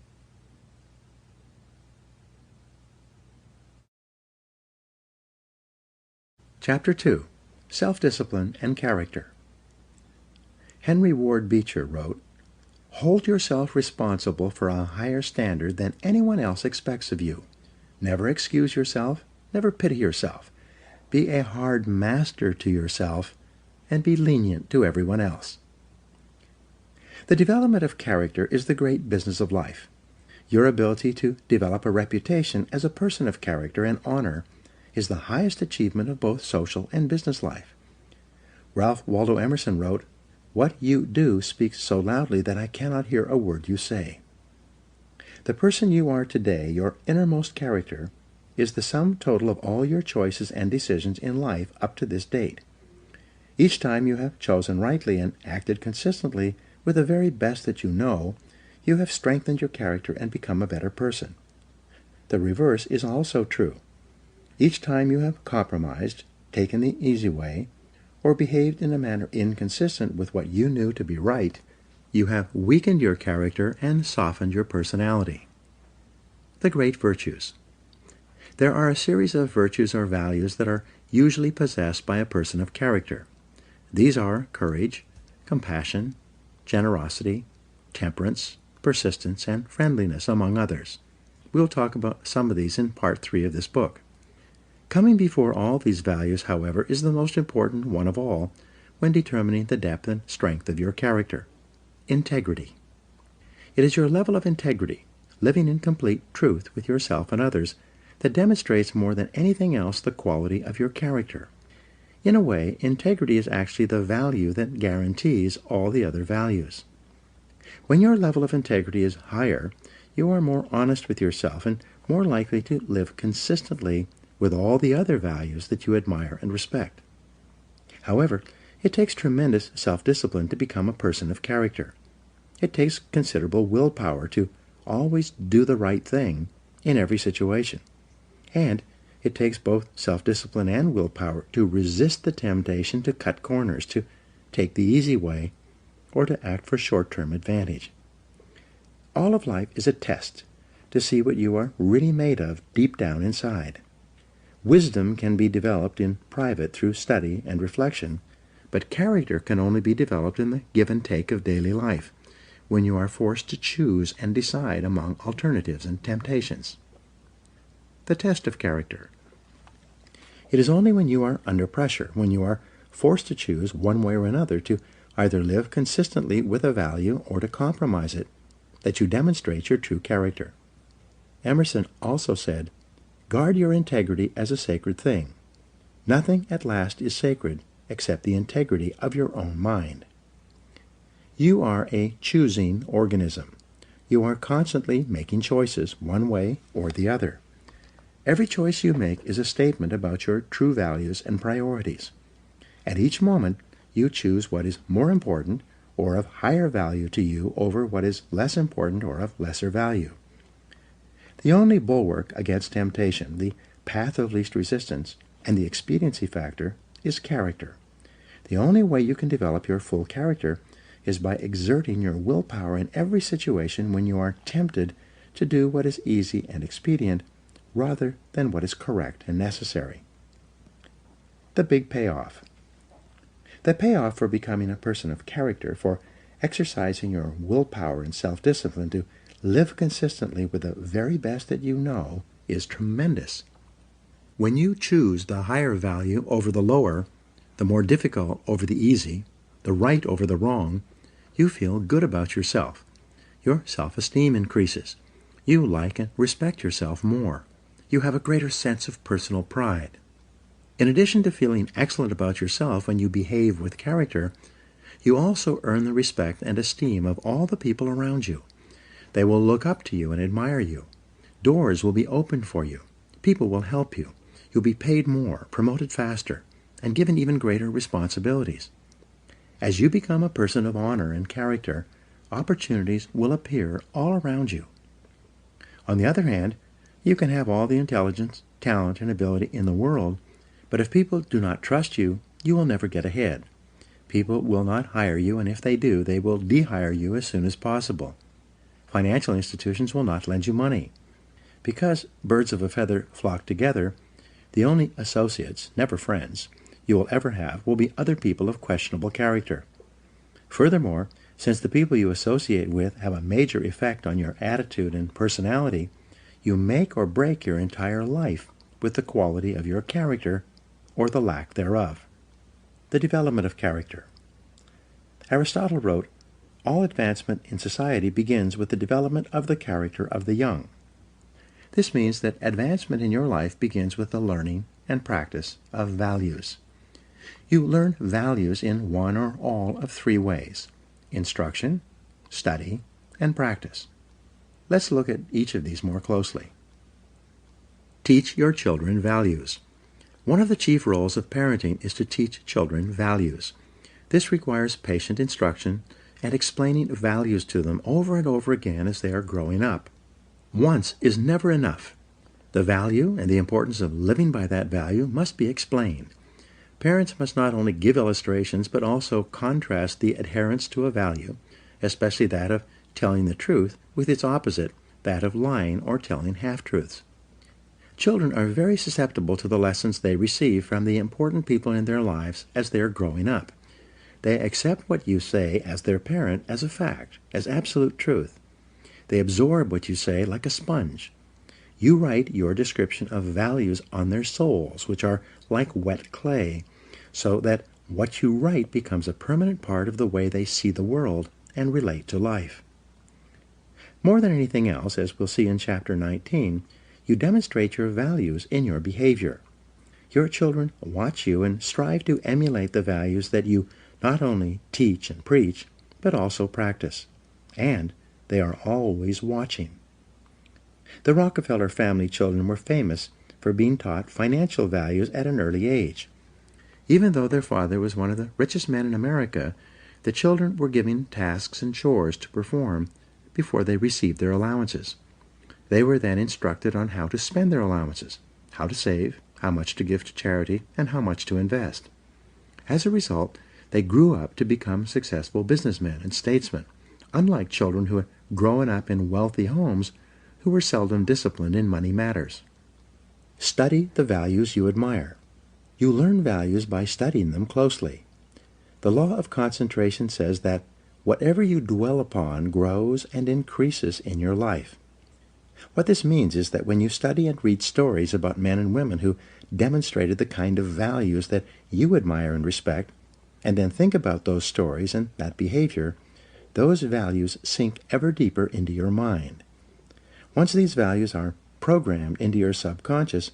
Chapter 2. Self-Discipline and Character. Henry Ward Beecher wrote, "Hold yourself responsible for a higher standard than anyone else expects of you. Never excuse yourself, never pity yourself. Be a hard master to yourself, and be lenient to everyone else." The development of character is the great business of life. Your ability to develop a reputation as a person of character and honor is the highest achievement of both social and business life. Ralph Waldo Emerson wrote, "What you do speaks so loudly that I cannot hear a word you say." The person you are today, your innermost character, is the sum total of all your choices and decisions in life up to this date. Each time you have chosen rightly and acted consistently with the very best that you know, you have strengthened your character and become a better person. The reverse is also true. Each time you have compromised, taken the easy way, or behaved in a manner inconsistent with what you knew to be right, you have weakened your character and softened your personality. The great virtues. There are a series of virtues or values that are usually possessed by a person of character. These are courage, compassion, generosity, temperance, persistence, and friendliness, among others. We'll talk about some of these in Part 3 of this book. Coming before all these values, however, is the most important one of all when determining the depth and strength of your character: integrity. It is your level of integrity, living in complete truth with yourself and others, that demonstrates more than anything else the quality of your character. In a way, integrity is actually the value that guarantees all the other values. When your level of integrity is higher, you are more honest with yourself and more likely to live consistently with all the other values that you admire and respect. However, it takes tremendous self-discipline to become a person of character. It takes considerable willpower to always do the right thing in every situation. And it takes both self-discipline and willpower to resist the temptation to cut corners, to take the easy way, or to act for short-term advantage. All of life is a test to see what you are really made of deep down inside. Wisdom can be developed in private through study and reflection, but character can only be developed in the give and take of daily life, when you are forced to choose and decide among alternatives and temptations. The test of character. It is only when you are under pressure, when you are forced to choose one way or another to either live consistently with a value or to compromise it, that you demonstrate your true character. Emerson also said, "Guard your integrity as a sacred thing. Nothing at last is sacred except the integrity of your own mind." You are a choosing organism. You are constantly making choices, one way or the other. Every choice you make is a statement about your true values and priorities. At each moment, you choose what is more important or of higher value to you over what is less important or of lesser value. The only bulwark against temptation, the path of least resistance, and the expediency factor is character. The only way you can develop your full character is by exerting your willpower in every situation when you are tempted to do what is easy and expedient rather than what is correct and necessary. the big payoff. The payoff for becoming a person of character, for exercising your willpower and self-discipline to live consistently with the very best that you know, is tremendous. When you choose the higher value over the lower, the more difficult over the easy, the right over the wrong, you feel good about yourself. Your self-esteem increases. You like and respect yourself more. You have a greater sense of personal pride. In addition to feeling excellent about yourself when you behave with character, you also earn the respect and esteem of all the people around you. They will look up to you and admire you. Doors will be opened for you. People will help you. You'll be paid more, promoted faster, and given even greater responsibilities. As you become a person of honor and character, opportunities will appear all around you. On the other hand, you can have all the intelligence, talent, and ability in the world, but if people do not trust you, you will never get ahead. People will not hire you, and if they do, they will de-hire you as soon as possible. Financial institutions will not lend you money. Because birds of a feather flock together, the only associates, never friends, you will ever have will be other people of questionable character. Furthermore, since the people you associate with have a major effect on your attitude and personality, you make or break your entire life with the quality of your character or the lack thereof. The development of character. Aristotle wrote, "All advancement in society begins with the development of the character of the young." This means that advancement in your life begins with the learning and practice of values. You learn values in one or all of three ways: instruction, study, and practice. Let's look at each of these more closely. Teach your children values. One of the chief roles of parenting is to teach children values. This requires patient instruction and explaining values to them over and over again as they are growing up. Once is never enough. The value and the importance of living by that value must be explained. Parents must not only give illustrations, but also contrast the adherence to a value, especially that of telling the truth, with its opposite, that of lying or telling half-truths. Children are very susceptible to the lessons they receive from the important people in their lives as they are growing up. They accept what you say as their parent as a fact, as absolute truth. They absorb what you say like a sponge. You write your description of values on their souls, which are like wet clay, so that what you write becomes a permanent part of the way they see the world and relate to life. More than anything else, as we'll see in Chapter 19, you demonstrate your values in your behavior. Your children watch you and strive to emulate the values that you not only teach and preach, but also practice. And they are always watching. The Rockefeller family children were famous for being taught financial values at an early age. Even though their father was one of the richest men in America, the children were given tasks and chores to perform before they received their allowances. They were then instructed on how to spend their allowances, how to save, how much to give to charity, and how much to invest. As a result, they grew up to become successful businessmen and statesmen, unlike children who had grown up in wealthy homes who were seldom disciplined in money matters. Study the values you admire. You learn values by studying them closely. The law of concentration says that whatever you dwell upon grows and increases in your life. What this means is that when you study and read stories about men and women who demonstrated the kind of values that you admire and respect, and then think about those stories and that behavior, those values sink ever deeper into your mind. Once these values are programmed into your subconscious,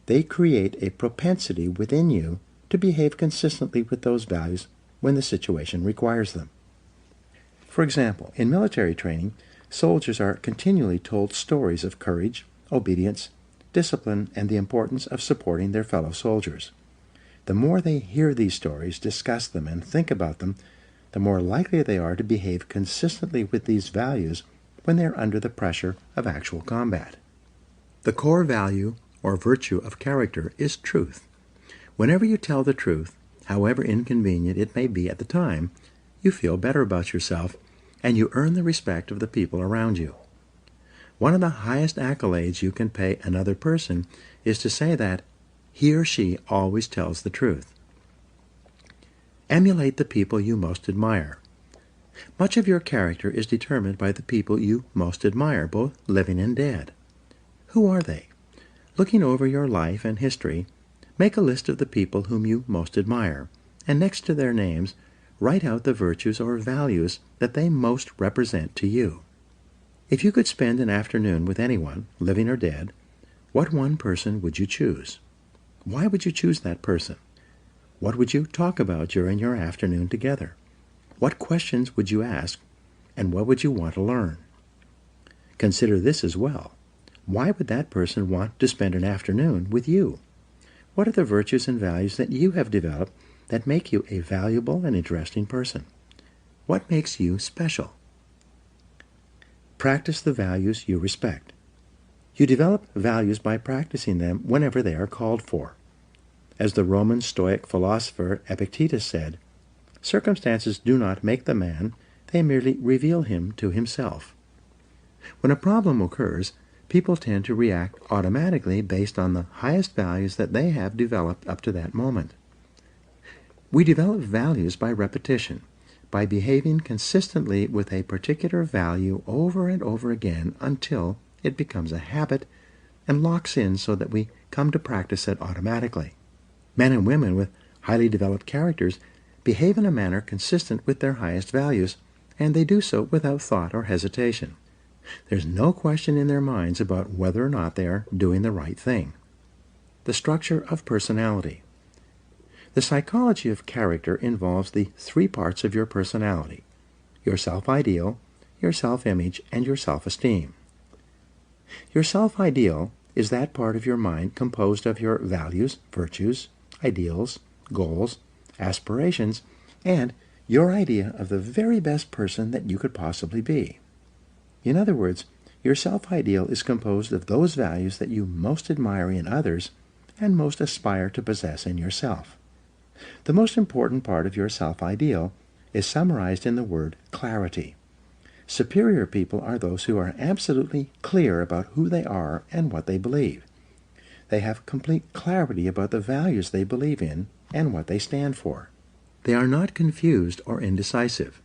they create a propensity within you to behave consistently with those values when the situation requires them. For example, in military training, soldiers are continually told stories of courage, obedience, discipline, and the importance of supporting their fellow soldiers. The more they hear these stories, discuss them, and think about them, the more likely they are to behave consistently with these values when they are under the pressure of actual combat. The core value or virtue of character is truth. Whenever you tell the truth, however inconvenient it may be at the time, you feel better about yourself and you earn the respect of the people around you. One of the highest accolades you can pay another person is to say that he or she always tells the truth. Emulate the people you most admire. Much of your character is determined by the people you most admire, both living and dead. Who are they? Looking over your life and history, make a list of the people whom you most admire, and next to their names, write out the virtues or values that they most represent to you. If you could spend an afternoon with anyone, living or dead, what one person would you choose? Why would you choose that person? What would you talk about during your afternoon together? What questions would you ask, and what would you want to learn? Consider this as well. Why would that person want to spend an afternoon with you? What are the virtues and values that you have developed that make you a valuable and interesting person? What makes you special? Practice the values you respect. You develop values by practicing them whenever they are called for. As the Roman Stoic philosopher Epictetus said, "Circumstances do not make the man, they merely reveal him to himself." When a problem occurs, people tend to react automatically based on the highest values that they have developed up to that moment. We develop values by repetition, by behaving consistently with a particular value over and over again until it becomes a habit and locks in so that we come to practice it automatically. Men and women with highly developed characters behave in a manner consistent with their highest values, and they do so without thought or hesitation. There's no question in their minds about whether or not they are doing the right thing. The structure of personality. The psychology of character involves the three parts of your personality: your self-ideal, your self-image, and your self-esteem. Your self-ideal is that part of your mind composed of your values, virtues, ideals, goals, aspirations, and your idea of the very best person that you could possibly be. In other words, your self-ideal is composed of those values that you most admire in others and most aspire to possess in yourself. The most important part of your self-ideal is summarized in the word clarity. Superior people are those who are absolutely clear about who they are and what they believe. They have complete clarity about the values they believe in and what they stand for. They are not confused or indecisive.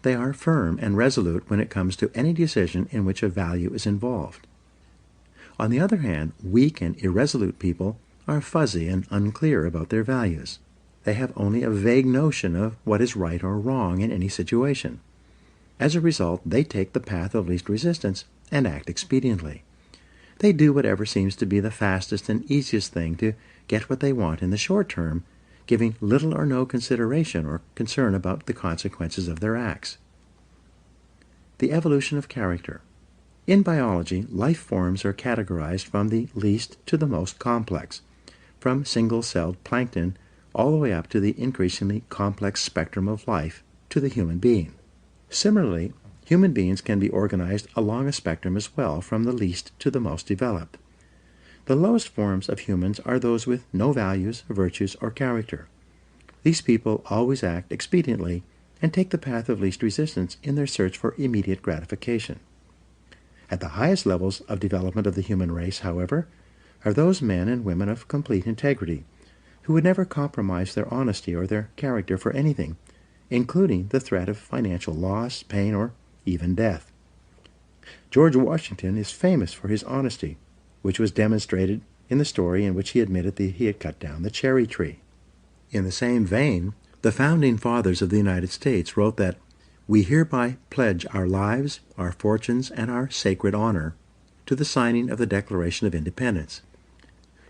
They are firm and resolute when it comes to any decision in which a value is involved. On the other hand, weak and irresolute people are fuzzy and unclear about their values. They have only a vague notion of what is right or wrong in any situation. As a result, they take the path of least resistance and act expediently. They do whatever seems to be the fastest and easiest thing to get what they want in the short term, giving little or no consideration or concern about the consequences of their acts. The evolution of character. In biology, life forms are categorized from the least to the most complex, from single-celled plankton all the way up to the increasingly complex spectrum of life to the human being. Similarly, human beings can be organized along a spectrum as well, from the least to the most developed. The lowest forms of humans are those with no values, virtues, or character. These people always act expediently and take the path of least resistance in their search for immediate gratification. At the highest levels of development of the human race, however, are those men and women of complete integrity, who would never compromise their honesty or their character for anything, including the threat of financial loss, pain, or even death. George Washington is famous for his honesty, which was demonstrated in the story in which he admitted that he had cut down the cherry tree. In the same vein, the founding fathers of the United States wrote that, "We hereby pledge our lives, our fortunes, and our sacred honor to the signing of the Declaration of Independence."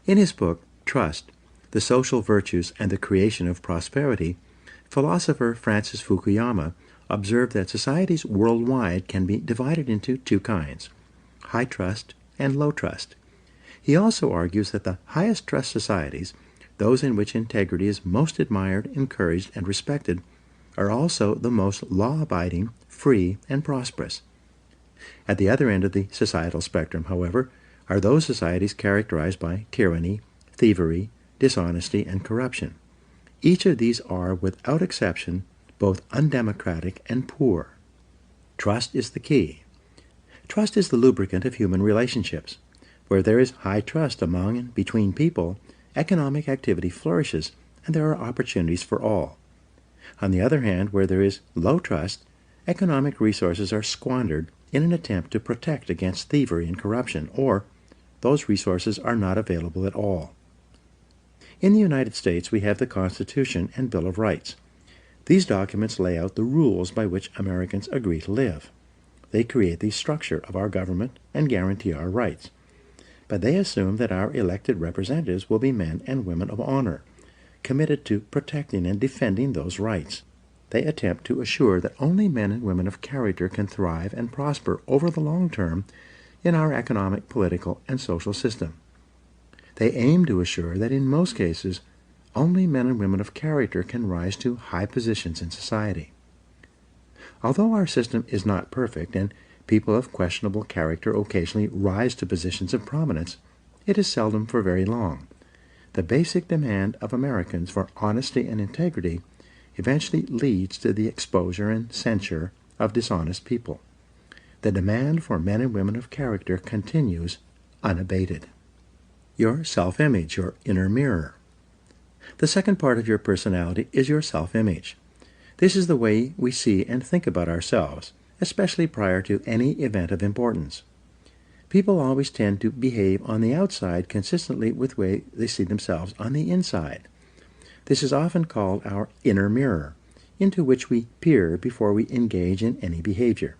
In his book, Trust, the Social Virtues and the Creation of Prosperity, philosopher Francis Fukuyama observed that societies worldwide can be divided into two kinds: high trust and low trust. He also argues that the highest trust societies, those in which integrity is most admired, encouraged, and respected, are also the most law-abiding, free, and prosperous. At the other end of the societal spectrum, however, are those societies characterized by tyranny, thievery, dishonesty, and corruption. Each of these are, without exception, both undemocratic and poor. Trust is the key. Trust is the lubricant of human relationships. Where there is high trust among and between people, economic activity flourishes and there are opportunities for all. On the other hand, where there is low trust, economic resources are squandered in an attempt to protect against thievery and corruption, or those resources are not available at all. In the United States, we have the Constitution and Bill of Rights. These documents lay out the rules by which Americans agree to live. They create the structure of our government and guarantee our rights. But they assume that our elected representatives will be men and women of honor, committed to protecting and defending those rights. They attempt to assure that only men and women of character can thrive and prosper over the long term in our economic, political, and social system. They aim to assure that in most cases, only men and women of character can rise to high positions in society. Although our system is not perfect and people of questionable character occasionally rise to positions of prominence, it is seldom for very long. The basic demand of Americans for honesty and integrity eventually leads to the exposure and censure of dishonest people. The demand for men and women of character continues unabated. Your self-image, your inner mirror. The second part of your personality is your self-image. This is the way we see and think about ourselves, especially prior to any event of importance. People always tend to behave on the outside consistently with the way they see themselves on the inside. This is often called our inner mirror, into which we peer before we engage in any behavior.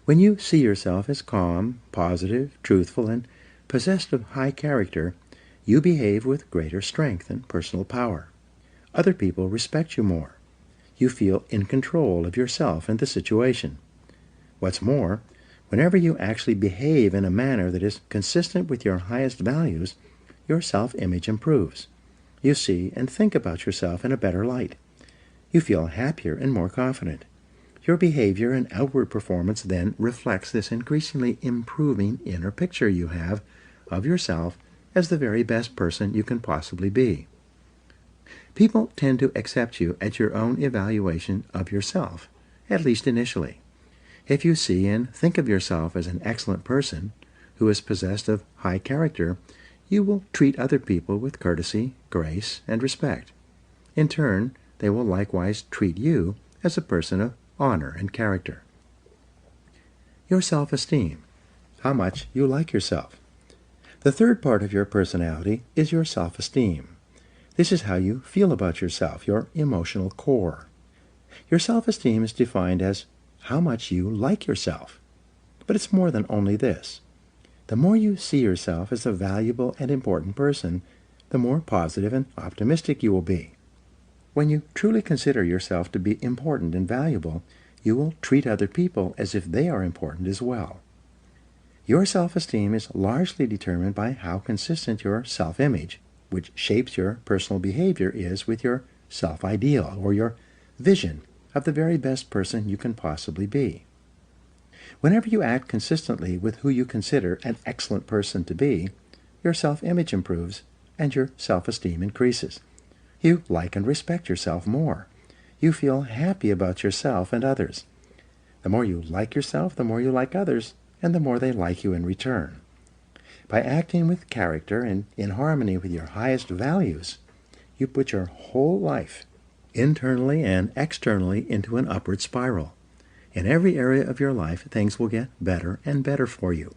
When you see yourself as calm, positive, truthful, and possessed of high character, you behave with greater strength and personal power. Other people respect you more. You feel in control of yourself and the situation. What's more, whenever you actually behave in a manner that is consistent with your highest values, your self-image improves. You see and think about yourself in a better light. You feel happier and more confident. Your behavior and outward performance then reflects this increasingly improving inner picture you have of yourself as the very best person you can possibly be. People tend to accept you at your own evaluation of yourself, at least initially. If you see and think of yourself as an excellent person who is possessed of high character, you will treat other people with courtesy, grace, and respect. In turn, they will likewise treat you as a person of honor and character. Your self-esteem, how much you like yourself. The third part of your personality is your self-esteem. This is how you feel about yourself, your emotional core. Your self-esteem is defined as how much you like yourself. But it's more than only this. The more you see yourself as a valuable and important person, the more positive and optimistic you will be. When you truly consider yourself to be important and valuable, you will treat other people as if they are important as well. Your self-esteem is largely determined by how consistent your self-image, which shapes your personal behavior, is with your self-ideal or your vision of the very best person you can possibly be. Whenever you act consistently with who you consider an excellent person to be, your self-image improves and your self-esteem increases. You like and respect yourself more. You feel happy about yourself and others. The more you like yourself, the more you like others, and the more they like you in return. By acting with character and in harmony with your highest values, you put your whole life, internally and externally, into an upward spiral. In every area of your life, things will get better and better for you.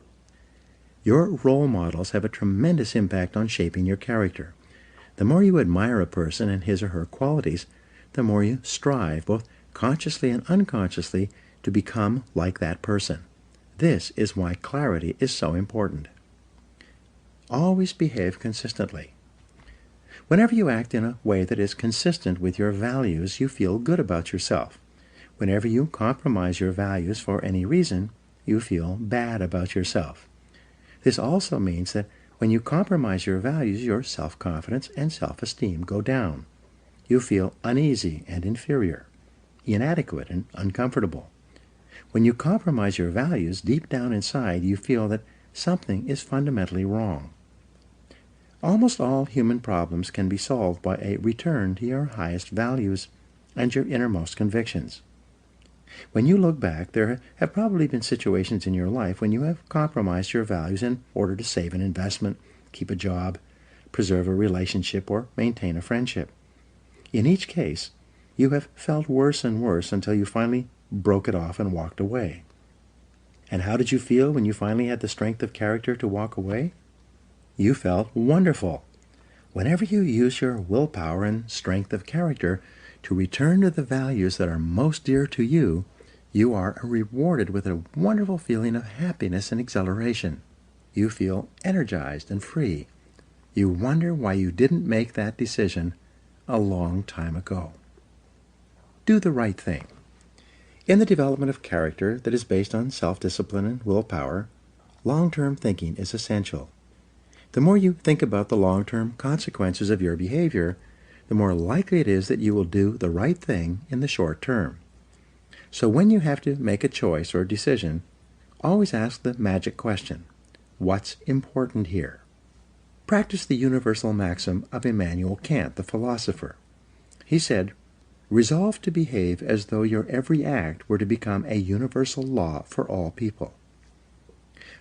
Your role models have a tremendous impact on shaping your character. The more you admire a person and his or her qualities, the more you strive, both consciously and unconsciously, to become like that person. This is why clarity is so important. Always behave consistently. Whenever you act in a way that is consistent with your values, you feel good about yourself. Whenever you compromise your values for any reason, you feel bad about yourself. This also means that when you compromise your values, your self-confidence and self-esteem go down. You feel uneasy and inferior, inadequate and uncomfortable. When you compromise your values, deep down inside you feel that something is fundamentally wrong. Almost all human problems can be solved by a return to your highest values and your innermost convictions. When you look back, there have probably been situations in your life when you have compromised your values in order to save an investment, keep a job, preserve a relationship or maintain a friendship. In each case, you have felt worse and worse until you finally broke it off and walked away. And how did you feel when you finally had the strength of character to walk away? You felt wonderful. Whenever you use your willpower and strength of character to return to the values that are most dear to you, you are rewarded with a wonderful feeling of happiness and exhilaration. You feel energized and free. You wonder why you didn't make that decision a long time ago. Do the right thing. In the development of character that is based on self-discipline and willpower, long-term thinking is essential. The more you think about the long-term consequences of your behavior, the more likely it is that you will do the right thing in the short term. So when you have to make a choice or decision, always ask the magic question, what's important here? Practice the universal maxim of Immanuel Kant, the philosopher. He said, resolve to behave as though your every act were to become a universal law for all people.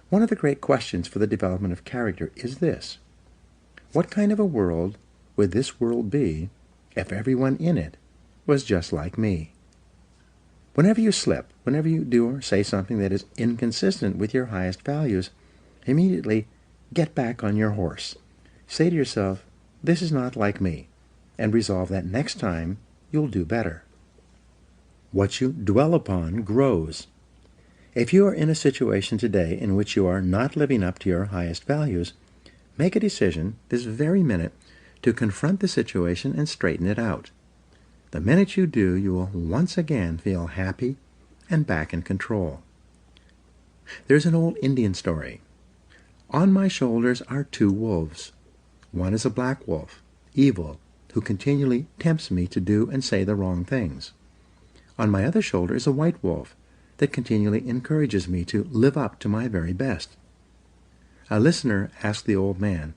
One of the great questions for the development of character is this: what kind of a world would this world be if everyone in it was just like me? Whenever you slip, whenever you do or say something that is inconsistent with your highest values, immediately get back on your horse. Say to yourself, this is not like me, and resolve that next time you'll do better. What you dwell upon grows. If you are in a situation today in which you are not living up to your highest values, make a decision this very minute to confront the situation and straighten it out. The minute you do, you will once again feel happy and back in control. There's an old Indian story. On my shoulders are two wolves. One is a black wolf, evil, who continually tempts me to do and say the wrong things. On my other shoulder is a white wolf that continually encourages me to live up to my very best. A listener asked the old man,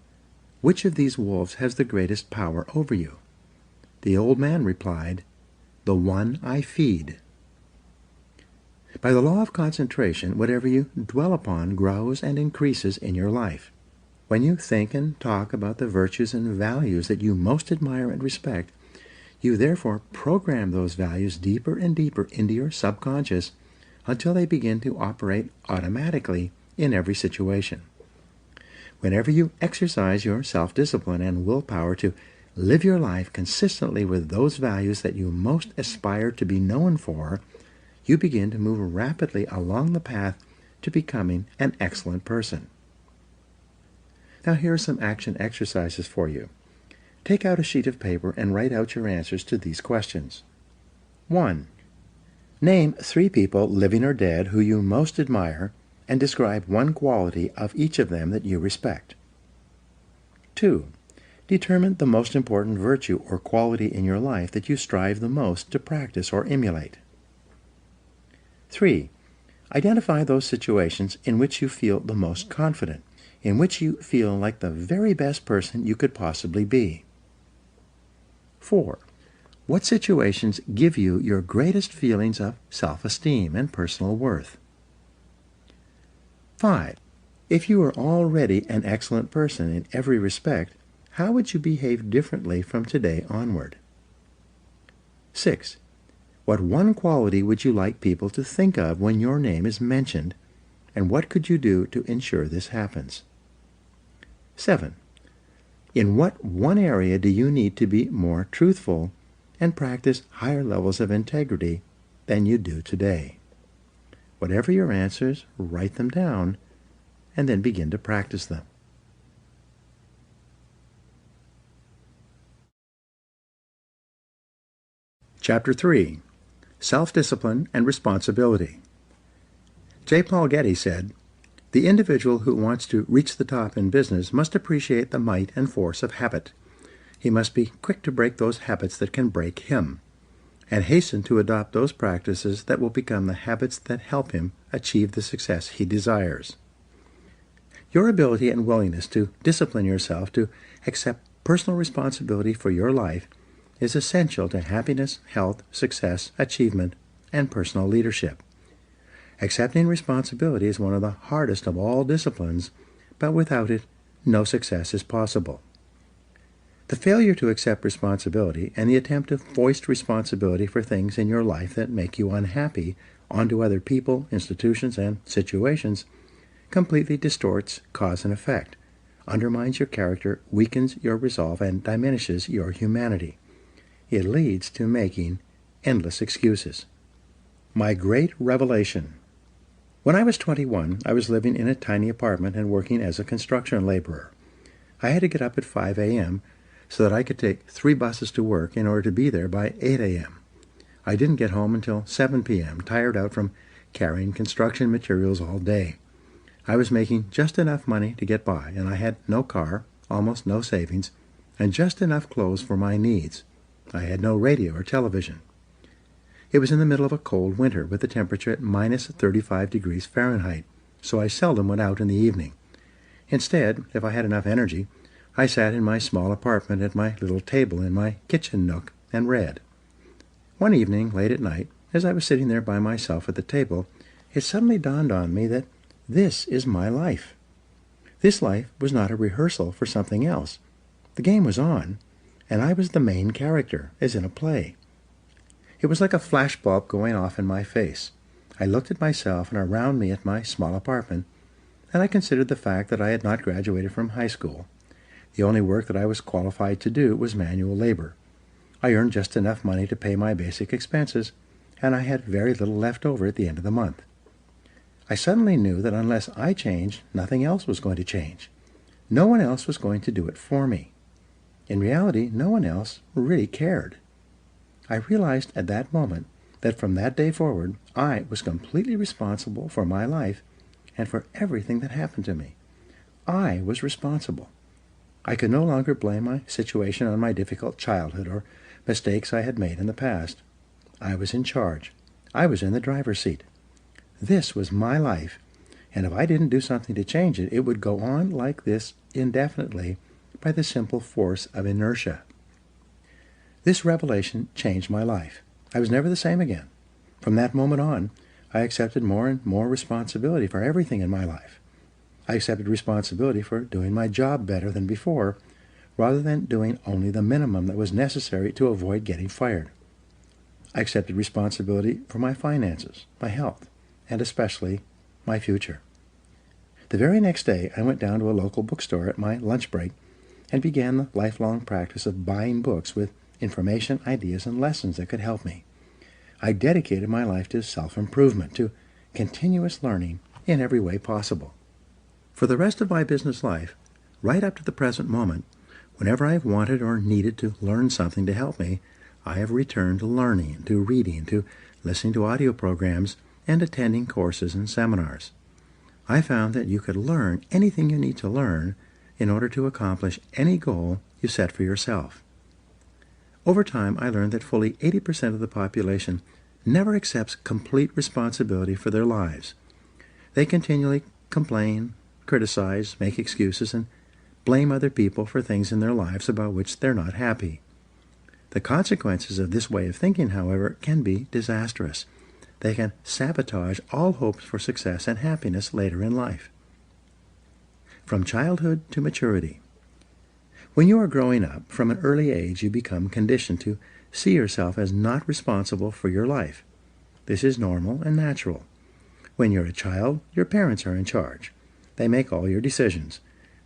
which of these wolves has the greatest power over you? The old man replied, the one I feed. By the law of concentration, whatever you dwell upon grows and increases in your life. When you think and talk about the virtues and values that you most admire and respect, you therefore program those values deeper and deeper into your subconscious until they begin to operate automatically in every situation. Whenever you exercise your self-discipline and willpower to live your life consistently with those values that you most aspire to be known for, you begin to move rapidly along the path to becoming an excellent person. Now here are some action exercises for you. Take out a sheet of paper and write out your answers to these questions. 1. Name 3 people, living or dead, who you most admire, and describe one quality of each of them that you respect. 2. Determine the most important virtue or quality in your life that you strive the most to practice or emulate. 3. Identify those situations in which you feel the most confident, in which you feel like the very best person you could possibly be. 4. What situations give you your greatest feelings of self-esteem and personal worth? 5. If you are already an excellent person in every respect, how would you behave differently from today onward? 6. What one quality would you like people to think of when your name is mentioned, and what could you do to ensure this happens? 7. In what one area do you need to be more truthful and practice higher levels of integrity than you do today? Whatever your answers, write them down, and then begin to practice them. Chapter 3. Self-Discipline and Responsibility. J. Paul Getty said, the individual who wants to reach the top in business must appreciate the might and force of habit. He must be quick to break those habits that can break him, and hasten to adopt those practices that will become the habits that help him achieve the success he desires. Your ability and willingness to discipline yourself to accept personal responsibility for your life is essential to happiness, health, success, achievement, and personal leadership. Accepting responsibility is one of the hardest of all disciplines, but without it, no success is possible. The failure to accept responsibility and the attempt to foist responsibility for things in your life that make you unhappy onto other people, institutions, and situations completely distorts cause and effect, undermines your character, weakens your resolve, and diminishes your humanity. It leads to making endless excuses. My great revelation. When I was 21, I was living in a tiny apartment and working as a construction laborer. I had to get up at 5 a.m. so that I could take 3 buses to work in order to be there by 8 a.m. I didn't get home until 7 p.m., tired out from carrying construction materials all day. I was making just enough money to get by, and I had no car, almost no savings, and just enough clothes for my needs. I had no radio or television. It was in the middle of a cold winter with the temperature at minus 35 degrees Fahrenheit, so I seldom went out in the evening. Instead, if I had enough energy, I sat in my small apartment at my little table in my kitchen nook and read. One evening, late at night, as I was sitting there by myself at the table, it suddenly dawned on me that this is my life. This life was not a rehearsal for something else. The game was on, and I was the main character, as in a play. It was like a flashbulb going off in my face. I looked at myself and around me at my small apartment, and I considered the fact that I had not graduated from high school. The only work that I was qualified to do was manual labor. I earned just enough money to pay my basic expenses, and I had very little left over at the end of the month. I suddenly knew that unless I changed, nothing else was going to change. No one else was going to do it for me. In reality, no one else really cared. I realized at that moment that from that day forward, I was completely responsible for my life and for everything that happened to me. I was responsible. I could no longer blame my situation on my difficult childhood or mistakes I had made in the past. I was in charge. I was in the driver's seat. This was my life, and if I didn't do something to change it, it would go on like this indefinitely by the simple force of inertia. This revelation changed my life. I was never the same again. From that moment on, I accepted more and more responsibility for everything in my life. I accepted responsibility for doing my job better than before, rather than doing only the minimum that was necessary to avoid getting fired. I accepted responsibility for my finances, my health, and especially my future. The very next day, I went down to a local bookstore at my lunch break and began the lifelong practice of buying books with information, ideas, and lessons that could help me. I dedicated my life to self-improvement, to continuous learning in every way possible. For the rest of my business life, right up to the present moment, whenever I have wanted or needed to learn something to help me, I have returned to learning, to reading, to listening to audio programs, and attending courses and seminars. I found that you could learn anything you need to learn in order to accomplish any goal you set for yourself. Over time, I learned that fully 80% of the population never accepts complete responsibility for their lives. They continually complain, criticize, make excuses, and blame other people for things in their lives about which they're not happy. The consequences of this way of thinking, however, can be disastrous. They can sabotage all hopes for success and happiness later in life. From childhood to maturity. When you are growing up, from an early age you become conditioned to see yourself as not responsible for your life. This is normal and natural. When you're a child, your parents are in charge. They make all your decisions.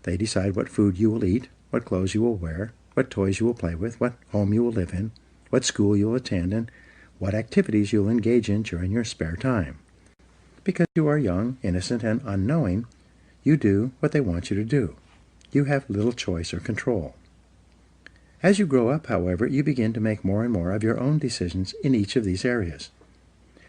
They decide what food you will eat, what clothes you will wear, what toys you will play with, what home you will live in, what school you will attend, and what activities you will engage in during your spare time. Because you are young, innocent, and unknowing, you do what they want you to do. You have little choice or control. As you grow up, however, you begin to make more and more of your own decisions in each of these areas.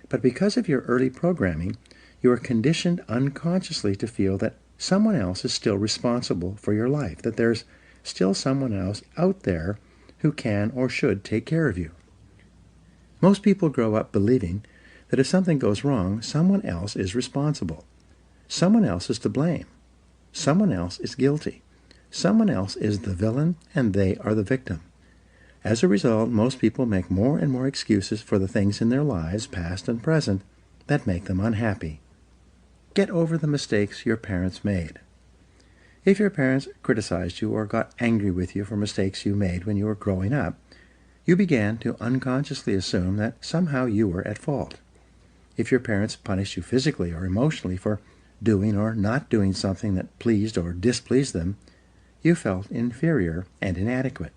But because of your early programming, you are conditioned unconsciously to feel that someone else is still responsible for your life, that there's still someone else out there who can or should take care of you. Most people grow up believing that if something goes wrong, someone else is responsible. Someone else is to blame. Someone else is guilty. Someone else is the villain, and they are the victim. As a result, most people make more and more excuses for the things in their lives, past and present, that make them unhappy. Get over the mistakes your parents made. If your parents criticized you or got angry with you for mistakes you made when you were growing up, you began to unconsciously assume that somehow you were at fault. If your parents punished you physically or emotionally for doing or not doing something that pleased or displeased them, you felt inferior and inadequate.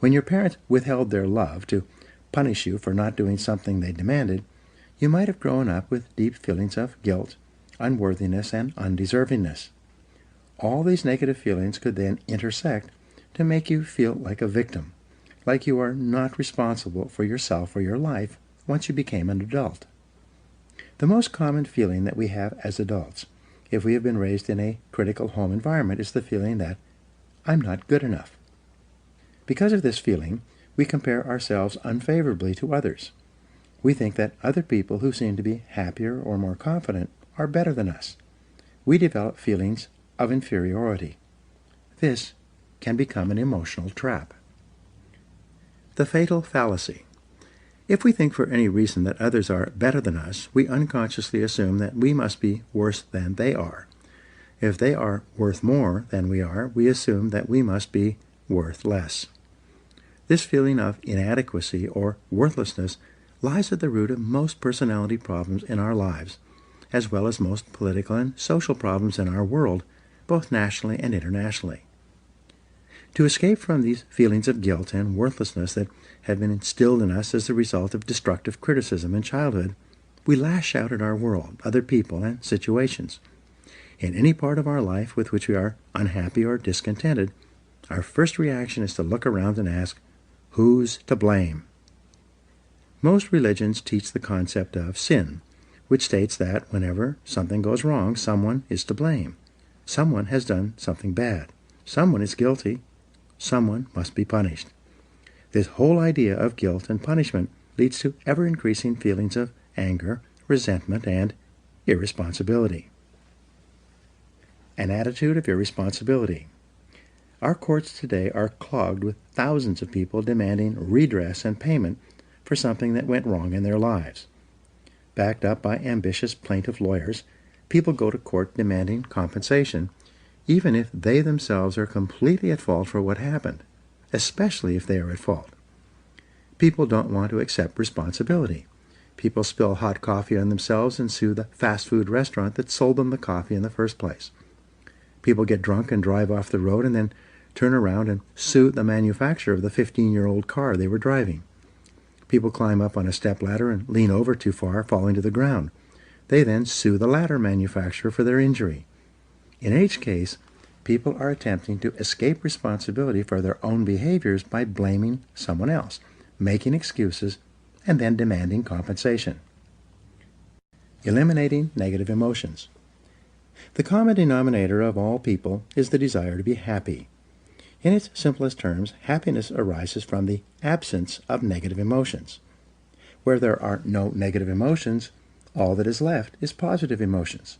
When your parents withheld their love to punish you for not doing something they demanded, you might have grown up with deep feelings of guilt, unworthiness, and undeservingness. All these negative feelings could then intersect to make you feel like a victim, like you are not responsible for yourself or your life once you became an adult. The most common feeling that we have as adults, if we have been raised in a critical home environment, is the feeling that I'm not good enough. Because of this feeling, we compare ourselves unfavorably to others. We think that other people who seem to be happier or more confident are better than us. We develop feelings of inferiority. This can become an emotional trap. The fatal fallacy. If we think for any reason that others are better than us, we unconsciously assume that we must be worse than they are. If they are worth more than we are, we assume that we must be worth less. This feeling of inadequacy or worthlessness lies at the root of most personality problems in our lives, as well as most political and social problems in our world, both nationally and internationally. To escape from these feelings of guilt and worthlessness that have been instilled in us as the result of destructive criticism in childhood, we lash out at our world, other people, and situations. In any part of our life with which we are unhappy or discontented, our first reaction is to look around and ask, who's to blame? Most religions teach the concept of sin, which states that whenever something goes wrong, someone is to blame. Someone has done something bad. Someone is guilty. Someone must be punished. This whole idea of guilt and punishment leads to ever-increasing feelings of anger, resentment, and irresponsibility. An attitude of irresponsibility. Our courts today are clogged with thousands of people demanding redress and payment for something that went wrong in their lives. Backed up by ambitious plaintiff lawyers, people go to court demanding compensation, even if they themselves are completely at fault for what happened, especially if they are at fault. People don't want to accept responsibility. People spill hot coffee on themselves and sue the fast food restaurant that sold them the coffee in the first place. People get drunk and drive off the road and then turn around and sue the manufacturer of the 15-year-old car they were driving. People climb up on a stepladder and lean over too far, falling to the ground. They then sue the ladder manufacturer for their injury. In each case, people are attempting to escape responsibility for their own behaviors by blaming someone else, making excuses, and then demanding compensation. Eliminating negative emotions. The common denominator of all people is the desire to be happy. In its simplest terms, happiness arises from the absence of negative emotions. Where there are no negative emotions, all that is left is positive emotions.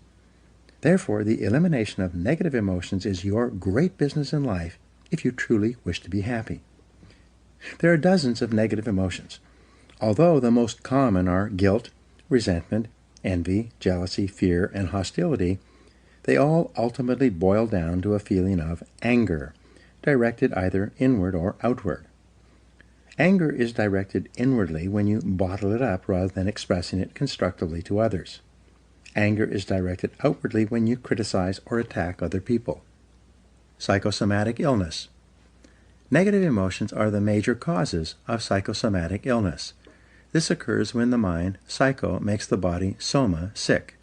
Therefore, the elimination of negative emotions is your great business in life if you truly wish to be happy. There are dozens of negative emotions. Although the most common are guilt, resentment, envy, jealousy, fear, and hostility, they all ultimately boil down to a feeling of anger, directed either inward or outward. Anger is directed inwardly when you bottle it up rather than expressing it constructively to others. Anger is directed outwardly when you criticize or attack other people. Psychosomatic illness. Negative emotions are the major causes of psychosomatic illness. This occurs when the mind, psycho, makes the body, soma, sick.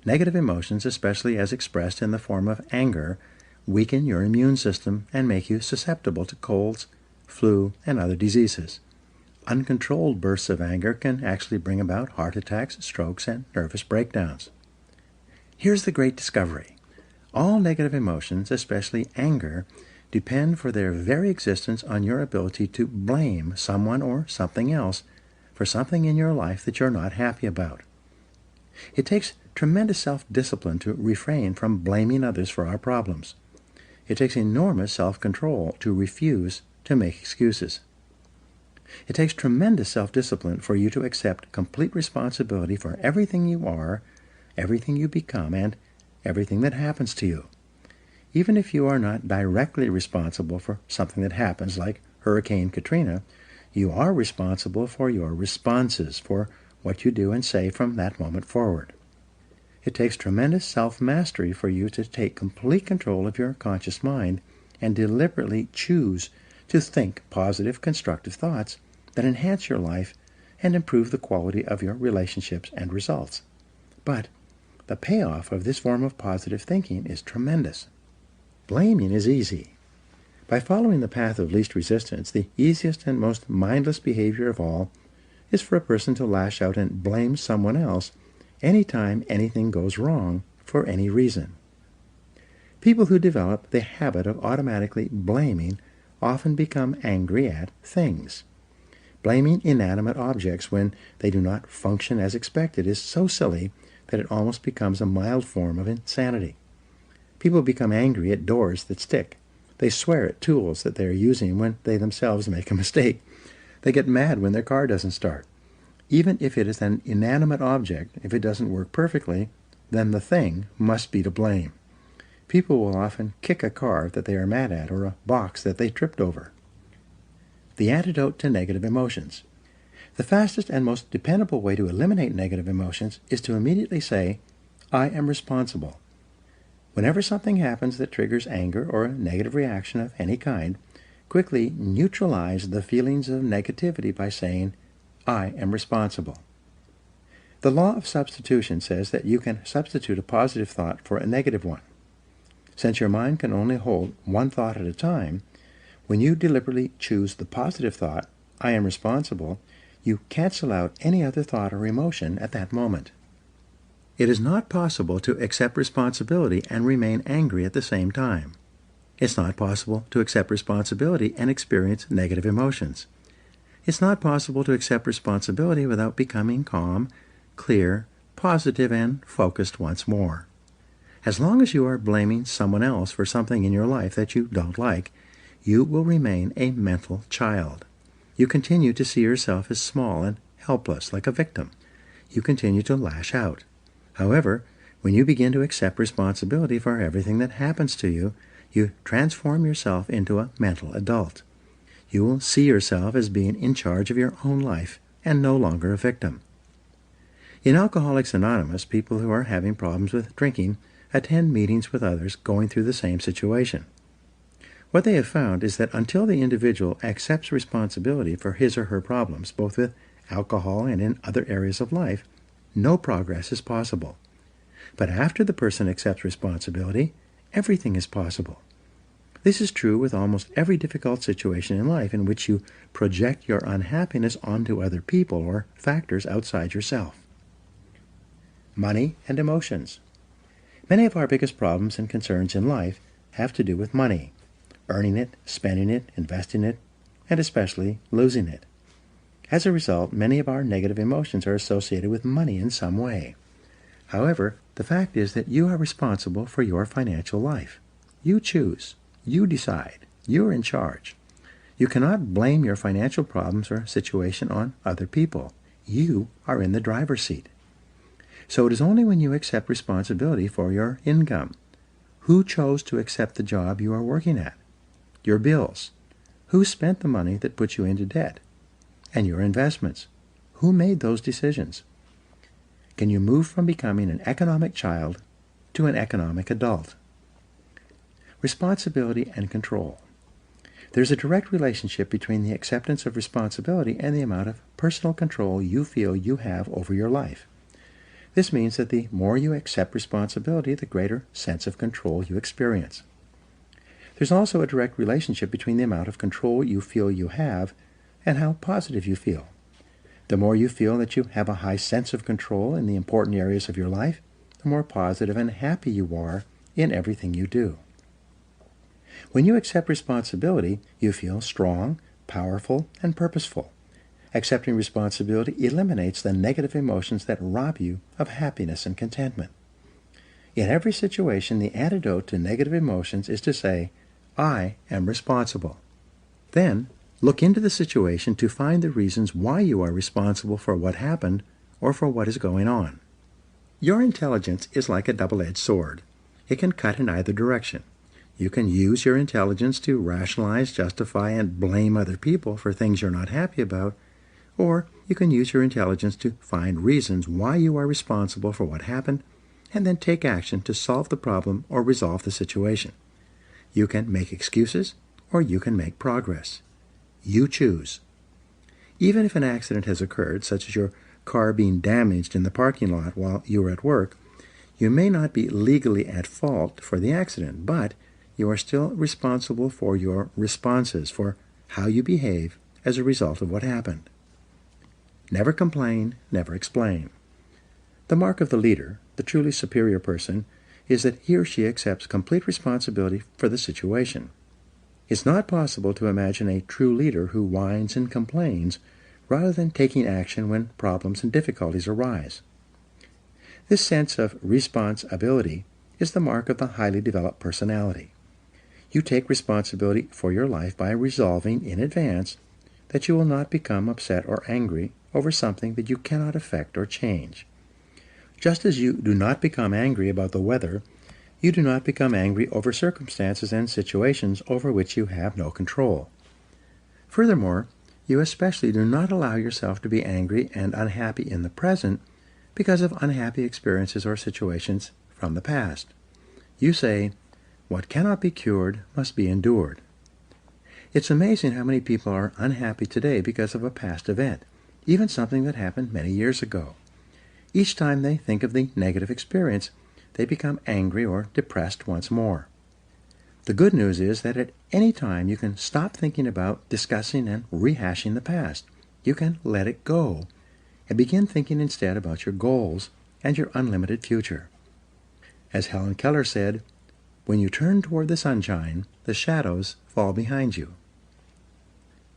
Negative emotions, especially as expressed in the form of anger, weaken your immune system and make you susceptible to colds, flu, and other diseases. Uncontrolled bursts of anger can actually bring about heart attacks, strokes, and nervous breakdowns. Here's the great discovery. All negative emotions, especially anger, depend for their very existence on your ability to blame someone or something else for something in your life that you're not happy about. It takes tremendous self-discipline to refrain from blaming others for our problems. It takes enormous self-control to refuse to make excuses. It takes tremendous self-discipline for you to accept complete responsibility for everything you are, everything you become, and everything that happens to you. Even if you are not directly responsible for something that happens, like Hurricane Katrina, you are responsible for your responses, for what you do and say from that moment forward. It takes tremendous self-mastery for you to take complete control of your conscious mind and deliberately choose to think positive, constructive thoughts that enhance your life and improve the quality of your relationships and results. But the payoff of this form of positive thinking is tremendous. Blaming is easy. By following the path of least resistance, the easiest and most mindless behavior of all is for a person to lash out and blame someone else anytime anything goes wrong for any reason. People who develop the habit of automatically blaming often become angry at things. Blaming inanimate objects when they do not function as expected is so silly that it almost becomes a mild form of insanity. People become angry at doors that stick. They swear at tools that they are using when they themselves make a mistake. They get mad when their car doesn't start. Even if it is an inanimate object, if it doesn't work perfectly, then the thing must be to blame. People will often kick a car that they are mad at or a box that they tripped over. The antidote to negative emotions. The fastest and most dependable way to eliminate negative emotions is to immediately say, I am responsible. Whenever something happens that triggers anger or a negative reaction of any kind, quickly neutralize the feelings of negativity by saying, I am responsible. The law of substitution says that you can substitute a positive thought for a negative one. Since your mind can only hold one thought at a time, when you deliberately choose the positive thought, I am responsible, you cancel out any other thought or emotion at that moment. It is not possible to accept responsibility and remain angry at the same time. It's not possible to accept responsibility and experience negative emotions. It's not possible to accept responsibility without becoming calm, clear, positive, and focused once more. As long as you are blaming someone else for something in your life that you don't like, you will remain a mental child. You continue to see yourself as small and helpless, like a victim. You continue to lash out. However, when you begin to accept responsibility for everything that happens to you, you transform yourself into a mental adult. You will see yourself as being in charge of your own life and no longer a victim. In Alcoholics Anonymous, people who are having problems with drinking attend meetings with others going through the same situation. What they have found is that until the individual accepts responsibility for his or her problems, both with alcohol and in other areas of life, no progress is possible. But after the person accepts responsibility, everything is possible. This is true with almost every difficult situation in life in which you project your unhappiness onto other people or factors outside yourself. Money and emotions. Many of our biggest problems and concerns in life have to do with money, earning it, spending it, investing it, and especially losing it. As a result, many of our negative emotions are associated with money in some way. However, the fact is that you are responsible for your financial life. You choose. You decide. You are in charge. You cannot blame your financial problems or situation on other people. You are in the driver's seat. So it is only when you accept responsibility for your income. Who chose to accept the job you are working at? Your bills. Who spent the money that put you into debt? And your investments. Who made those decisions? Can you move from becoming an economic child to an economic adult? Responsibility and control. There's a direct relationship between the acceptance of responsibility and the amount of personal control you feel you have over your life. This means that the more you accept responsibility, the greater sense of control you experience. There's also a direct relationship between the amount of control you feel you have and how positive you feel. The more you feel that you have a high sense of control in the important areas of your life, the more positive and happy you are in everything you do. When you accept responsibility, you feel strong, powerful, and purposeful. Accepting responsibility eliminates the negative emotions that rob you of happiness and contentment. In every situation, the antidote to negative emotions is to say, I am responsible. Then, look into the situation to find the reasons why you are responsible for what happened or for what is going on. Your intelligence is like a double-edged sword. It can cut in either direction. You can use your intelligence to rationalize, justify, and blame other people for things you're not happy about, or you can use your intelligence to find reasons why you are responsible for what happened, and then take action to solve the problem or resolve the situation. You can make excuses, or you can make progress. You choose. Even if an accident has occurred, such as your car being damaged in the parking lot while you were at work, you may not be legally at fault for the accident, but you are still responsible for your responses, for how you behave as a result of what happened. Never complain, never explain. The mark of the leader, the truly superior person, is that he or she accepts complete responsibility for the situation. It's not possible to imagine a true leader who whines and complains rather than taking action when problems and difficulties arise. This sense of responsibility is the mark of the highly developed personality. You take responsibility for your life by resolving in advance that you will not become upset or angry over something that you cannot affect or change. Just as you do not become angry about the weather, you do not become angry over circumstances and situations over which you have no control. Furthermore, you especially do not allow yourself to be angry and unhappy in the present because of unhappy experiences or situations from the past. You say, "What cannot be cured must be endured." It's amazing how many people are unhappy today because of a past event, even something that happened many years ago. Each time they think of the negative experience, they become angry or depressed once more. The good news is that at any time you can stop thinking about discussing and rehashing the past. You can let it go and begin thinking instead about your goals and your unlimited future. As Helen Keller said, "When you turn toward the sunshine, the shadows fall behind you."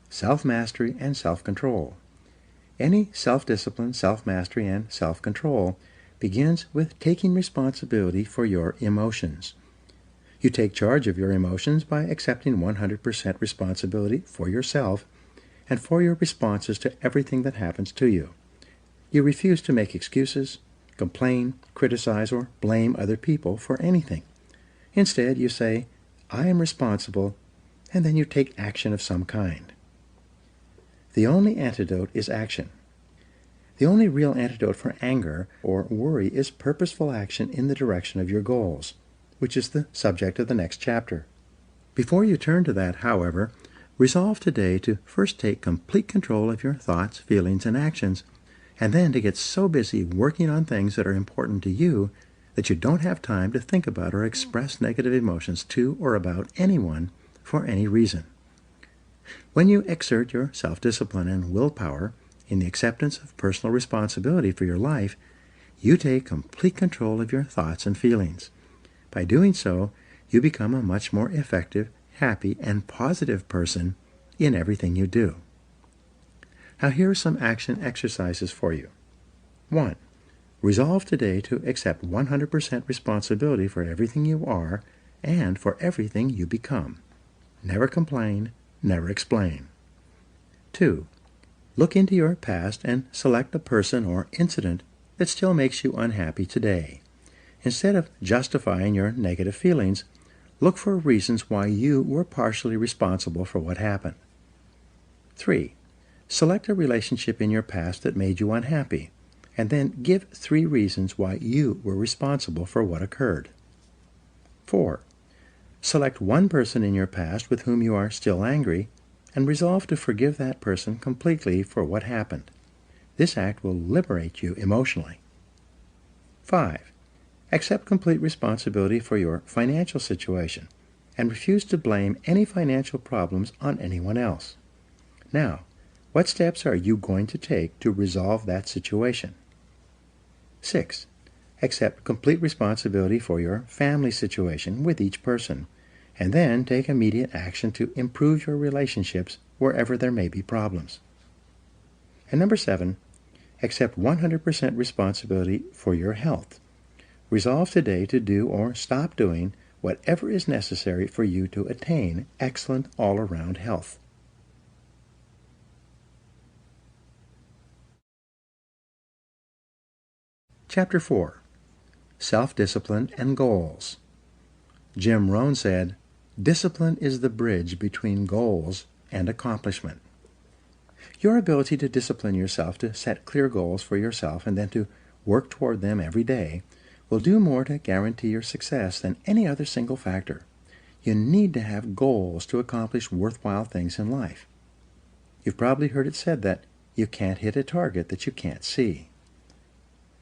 Self-mastery and self-control. Any self-discipline, self-mastery, and self-control begins with taking responsibility for your emotions. You take charge of your emotions by accepting 100% responsibility for yourself and for your responses to everything that happens to you. You refuse to make excuses, complain, criticize, or blame other people for anything. Instead, you say, "I am responsible," and then you take action of some kind. The only antidote is action. The only real antidote for anger or worry is purposeful action in the direction of your goals, which is the subject of the next chapter. Before you turn to that, however, resolve today to first take complete control of your thoughts, feelings, and actions, and then to get so busy working on things that are important to you that you don't have time to think about or express negative emotions to or about anyone for any reason. When you exert your self-discipline and willpower in the acceptance of personal responsibility for your life, you take complete control of your thoughts and feelings. By doing so, you become a much more effective, happy, and positive person in everything you do. Now here are some action exercises for you. 1. Resolve today to accept 100% responsibility for everything you are and for everything you become. Never complain, never explain. 2. Look into your past and select a person or incident that still makes you unhappy today. Instead of justifying your negative feelings, look for reasons why you were partially responsible for what happened. 3. Select a relationship in your past that made you unhappy, and then give 3 reasons why you were responsible for what occurred. 4. Select one person in your past with whom you are still angry, and resolve to forgive that person completely for what happened. This act will liberate you emotionally. 5. Accept complete responsibility for your financial situation, and refuse to blame any financial problems on anyone else. Now, what steps are you going to take to resolve that situation? 6. Accept complete responsibility for your family situation with each person, and then take immediate action to improve your relationships wherever there may be problems. And number 7, accept 100% responsibility for your health. Resolve today to do or stop doing whatever is necessary for you to attain excellent all-around health. Chapter 4. Self-Discipline and Goals. Jim Rohn said, Discipline is the bridge between goals and accomplishment. Your ability to discipline yourself to set clear goals for yourself and then to work toward them every day will do more to guarantee your success than any other single factor. You need to have goals to accomplish worthwhile things in life. You've probably heard it said that you can't hit a target that you can't see.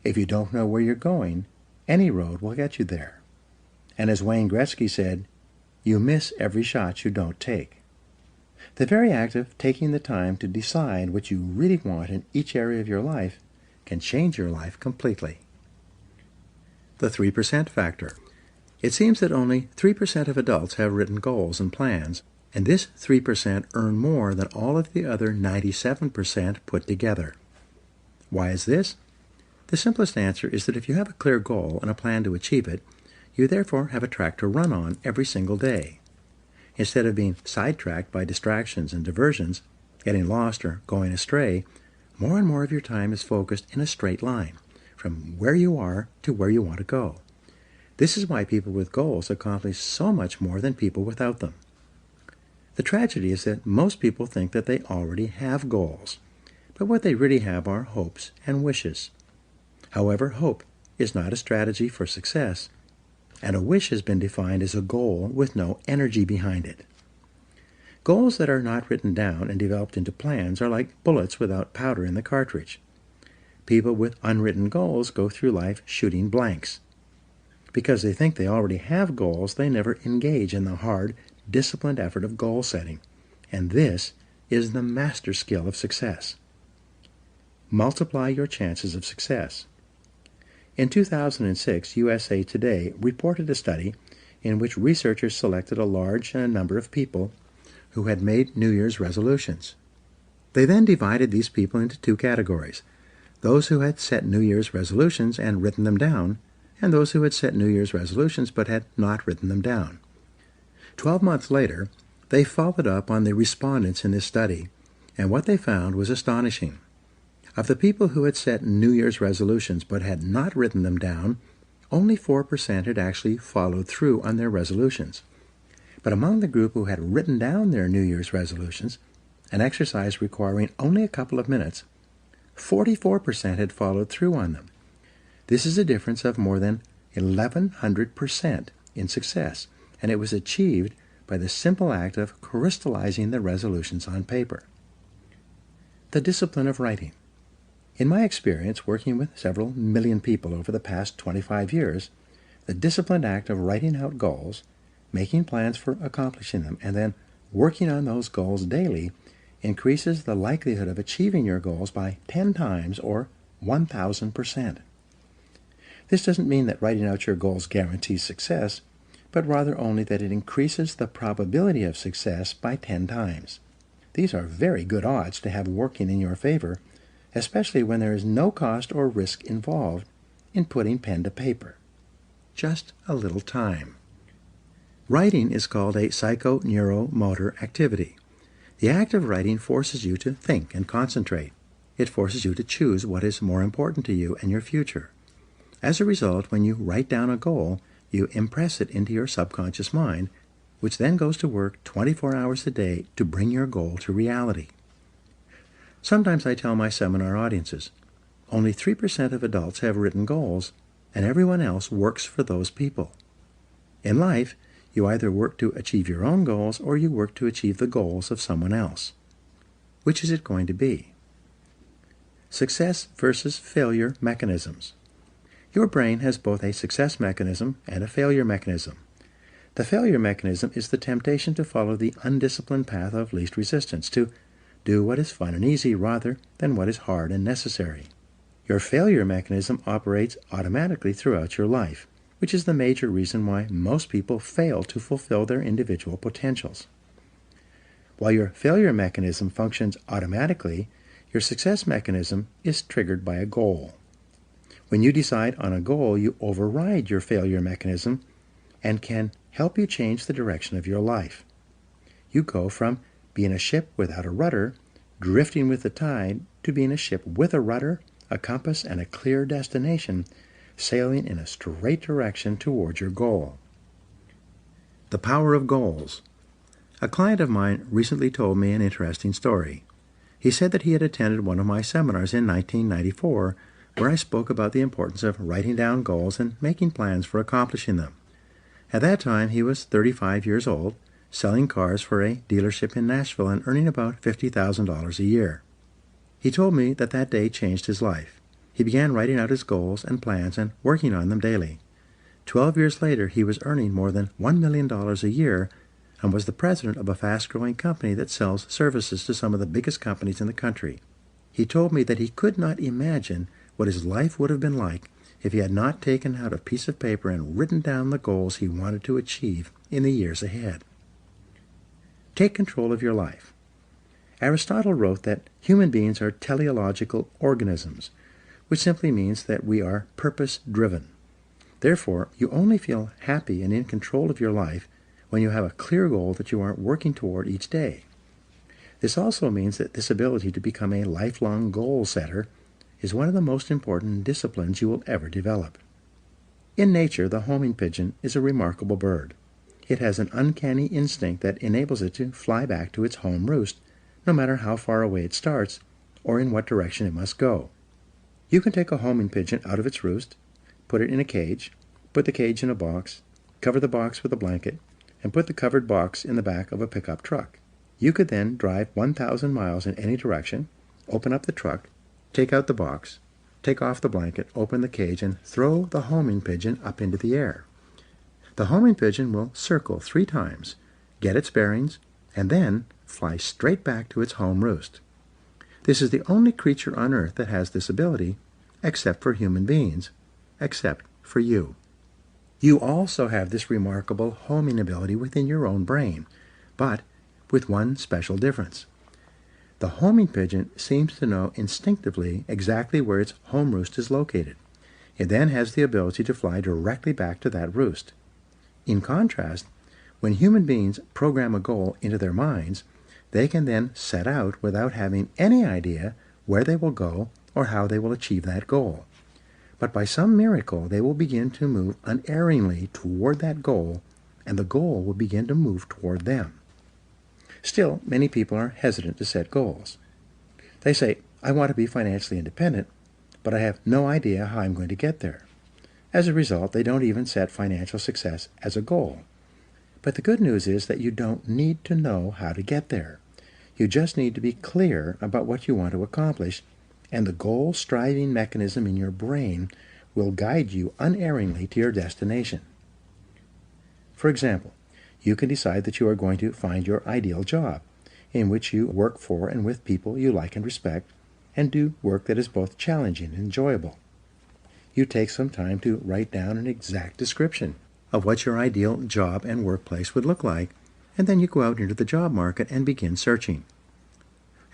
If you don't know where you're going, any road will get you there. And as Wayne Gretzky said, you miss every shot you don't take. The very act of taking the time to decide what you really want in each area of your life can change your life completely. The 3% factor. It seems that only 3% of adults have written goals and plans, and this 3% earn more than all of the other 97% put together. Why is this? The simplest answer is that if you have a clear goal and a plan to achieve it, you therefore have a track to run on every single day. Instead of being sidetracked by distractions and diversions, getting lost or going astray, more and more of your time is focused in a straight line, from where you are to where you want to go. This is why people with goals accomplish so much more than people without them. The tragedy is that most people think that they already have goals, but what they really have are hopes and wishes. However, hope is not a strategy for success, and a wish has been defined as a goal with no energy behind it. Goals that are not written down and developed into plans are like bullets without powder in the cartridge. People with unwritten goals go through life shooting blanks. Because they think they already have goals, they never engage in the hard, disciplined effort of goal setting. And this is the master skill of success. Multiply your chances of success. In 2006, USA Today reported a study in which researchers selected a large number of people who had made New Year's resolutions. They then divided these people into two categories: those who had set New Year's resolutions and written them down, and those who had set New Year's resolutions but had not written them down. 12 months later, they followed up on the respondents in this study, and what they found was astonishing. Of the people who had set New Year's resolutions but had not written them down, only 4% had actually followed through on their resolutions. But among the group who had written down their New Year's resolutions, an exercise requiring only a couple of minutes, 44% had followed through on them. This is a difference of more than 1,100% in success, and it was achieved by the simple act of crystallizing the resolutions on paper. The discipline of writing. In my experience working with several million people over the past 25 years, the disciplined act of writing out goals, making plans for accomplishing them, and then working on those goals daily increases the likelihood of achieving your goals by 10 times or 1,000%. This doesn't mean that writing out your goals guarantees success, but rather only that it increases the probability of success by 10 times. These are very good odds to have working in your favor, especially when there is no cost or risk involved in putting pen to paper. Just a little time. Writing is called a psychoneuromotor activity. The act of writing forces you to think and concentrate. It forces you to choose what is more important to you and your future. As a result, when you write down a goal, you impress it into your subconscious mind, which then goes to work 24 hours a day to bring your goal to reality. Sometimes I tell my seminar audiences, only 3% of adults have written goals, and everyone else works for those people. In life, you either work to achieve your own goals or you work to achieve the goals of someone else. Which is it going to be? Success versus failure mechanisms. Your brain has both a success mechanism and a failure mechanism. The failure mechanism is the temptation to follow the undisciplined path of least resistance, to do what is fun and easy rather than what is hard and necessary. Your failure mechanism operates automatically throughout your life, which is the major reason why most people fail to fulfill their individual potentials. While your failure mechanism functions automatically, your success mechanism is triggered by a goal. When you decide on a goal, you override your failure mechanism and can help you change the direction of your life. You go from being a ship without a rudder, drifting with the tide, to being a ship with a rudder, a compass, and a clear destination, sailing in a straight direction toward your goal. The power of goals. A client of mine recently told me an interesting story. He said that he had attended one of my seminars in 1994 where I spoke about the importance of writing down goals and making plans for accomplishing them. At that time, he was 35 years old, selling cars for a dealership in Nashville and earning about $50,000 a year. He told me that that day changed his life. He began writing out his goals and plans and working on them daily. 12 years later, he was earning more than $1 million a year and was the president of a fast-growing company that sells services to some of the biggest companies in the country. He told me that he could not imagine what his life would have been like if he had not taken out a piece of paper and written down the goals he wanted to achieve in the years ahead. Take control of your life. Aristotle wrote that human beings are teleological organisms, which simply means that we are purpose-driven. Therefore, you only feel happy and in control of your life when you have a clear goal that you are working toward each day. This also means that this ability to become a lifelong goal setter is one of the most important disciplines you will ever develop. In nature, the homing pigeon is a remarkable bird. It has an uncanny instinct that enables it to fly back to its home roost, no matter how far away it starts or in what direction it must go. You can take a homing pigeon out of its roost, put it in a cage, put the cage in a box, cover the box with a blanket, and put the covered box in the back of a pickup truck. You could then drive 1,000 miles in any direction, open up the truck, take out the box, take off the blanket, open the cage, and throw the homing pigeon up into the air. The homing pigeon will circle 3 times, get its bearings, and then fly straight back to its home roost. This is the only creature on Earth that has this ability, except for human beings, except for you. You also have this remarkable homing ability within your own brain, but with one special difference. The homing pigeon seems to know instinctively exactly where its home roost is located. It then has the ability to fly directly back to that roost. In contrast, when human beings program a goal into their minds, they can then set out without having any idea where they will go or how they will achieve that goal. But by some miracle, they will begin to move unerringly toward that goal, and the goal will begin to move toward them. Still, many people are hesitant to set goals. They say, I want to be financially independent, but I have no idea how I'm going to get there. As a result, they don't even set financial success as a goal. But the good news is that you don't need to know how to get there. You just need to be clear about what you want to accomplish, and the goal-striving mechanism in your brain will guide you unerringly to your destination. For example, you can decide that you are going to find your ideal job, in which you work for and with people you like and respect, and do work that is both challenging and enjoyable. You take some time to write down an exact description of what your ideal job and workplace would look like, and then you go out into the job market and begin searching.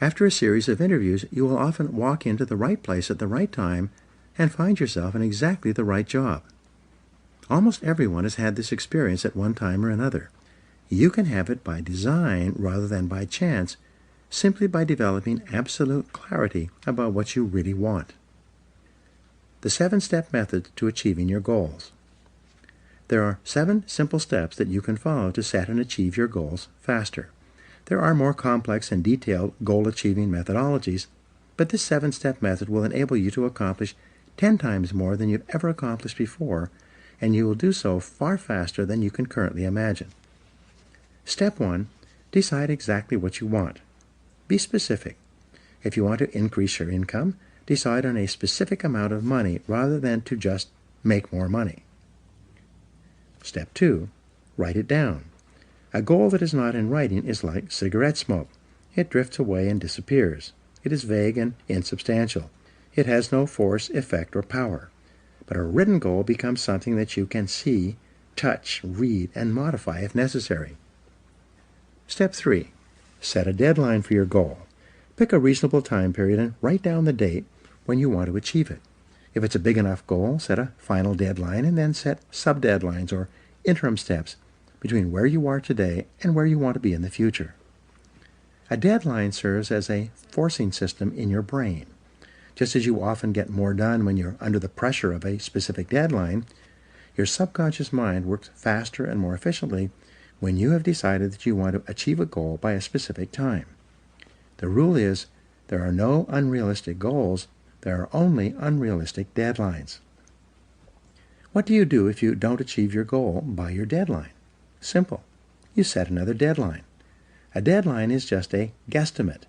After a series of interviews, you will often walk into the right place at the right time and find yourself in exactly the right job. Almost everyone has had this experience at one time or another. You can have it by design rather than by chance, simply by developing absolute clarity about what you really want. The 7-step method to achieving your goals. There are 7 simple steps that you can follow to set and achieve your goals faster. There are more complex and detailed goal-achieving methodologies, but this 7-step method will enable you to accomplish 10 times more than you've ever accomplished before, and you will do so far faster than you can currently imagine. Step 1. Decide exactly what you want. Be specific. If you want to increase your income, decide on a specific amount of money rather than to just make more money. Step 2. Write it down. A goal that is not in writing is like cigarette smoke. It drifts away and disappears. It is vague and insubstantial. It has no force, effect, or power. But a written goal becomes something that you can see, touch, read, and modify if necessary. Step 3. Set a deadline for your goal. Pick a reasonable time period and write down the date when you want to achieve it. If it's a big enough goal, set a final deadline and then set sub-deadlines or interim steps between where you are today and where you want to be in the future. A deadline serves as a forcing system in your brain. Just as you often get more done when you're under the pressure of a specific deadline, your subconscious mind works faster and more efficiently when you have decided that you want to achieve a goal by a specific time. The rule is, there are no unrealistic goals, there are only unrealistic deadlines. What do you do if you don't achieve your goal by your deadline? Simple. You set another deadline. A deadline is just a guesstimate.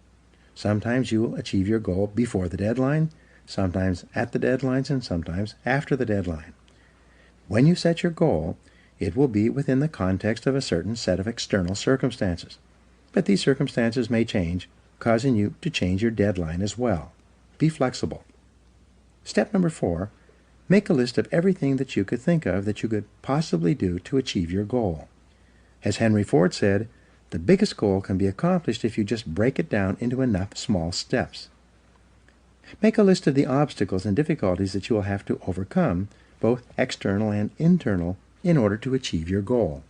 Sometimes you will achieve your goal before the deadline, sometimes at the deadlines, and sometimes after the deadline. When you set your goal, it will be within the context of a certain set of external circumstances. But these circumstances may change, causing you to change your deadline as well. Be flexible. Step number 4, make a list of everything that you could think of that you could possibly do to achieve your goal. As Henry Ford said, the biggest goal can be accomplished if you just break it down into enough small steps. Make a list of the obstacles and difficulties that you will have to overcome, both external and internal, in order to achieve your goal.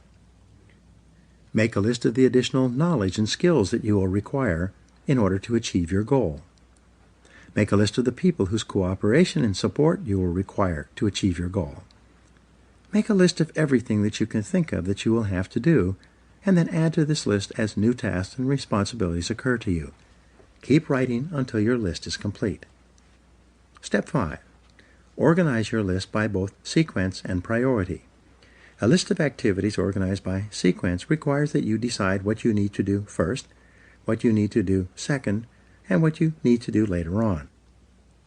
Make a list of the additional knowledge and skills that you will require in order to achieve your goal. Make a list of the people whose cooperation and support you will require to achieve your goal. Make a list of everything that you can think of that you will have to do, and then add to this list as new tasks and responsibilities occur to you. Keep writing until your list is complete. Step 5. Organize your list by both sequence and priority. A list of activities organized by sequence requires that you decide what you need to do first, what you need to do second, and what you need to do later on.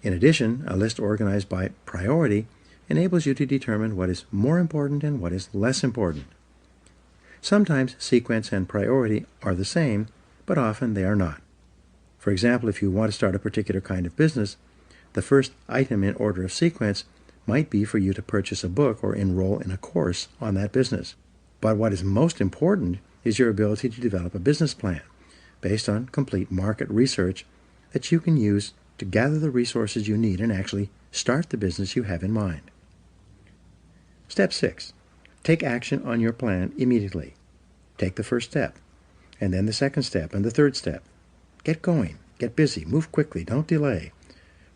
In addition, a list organized by priority enables you to determine what is more important and what is less important. Sometimes sequence and priority are the same, but often they are not. For example, if you want to start a particular kind of business, the first item in order of sequence might be for you to purchase a book or enroll in a course on that business. But what is most important is your ability to develop a business plan based on complete market research that you can use to gather the resources you need and actually start the business you have in mind. Step 6. Take action on your plan immediately. Take the first step, and then the second step, and the third step. Get going. Get busy. Move quickly. Don't delay.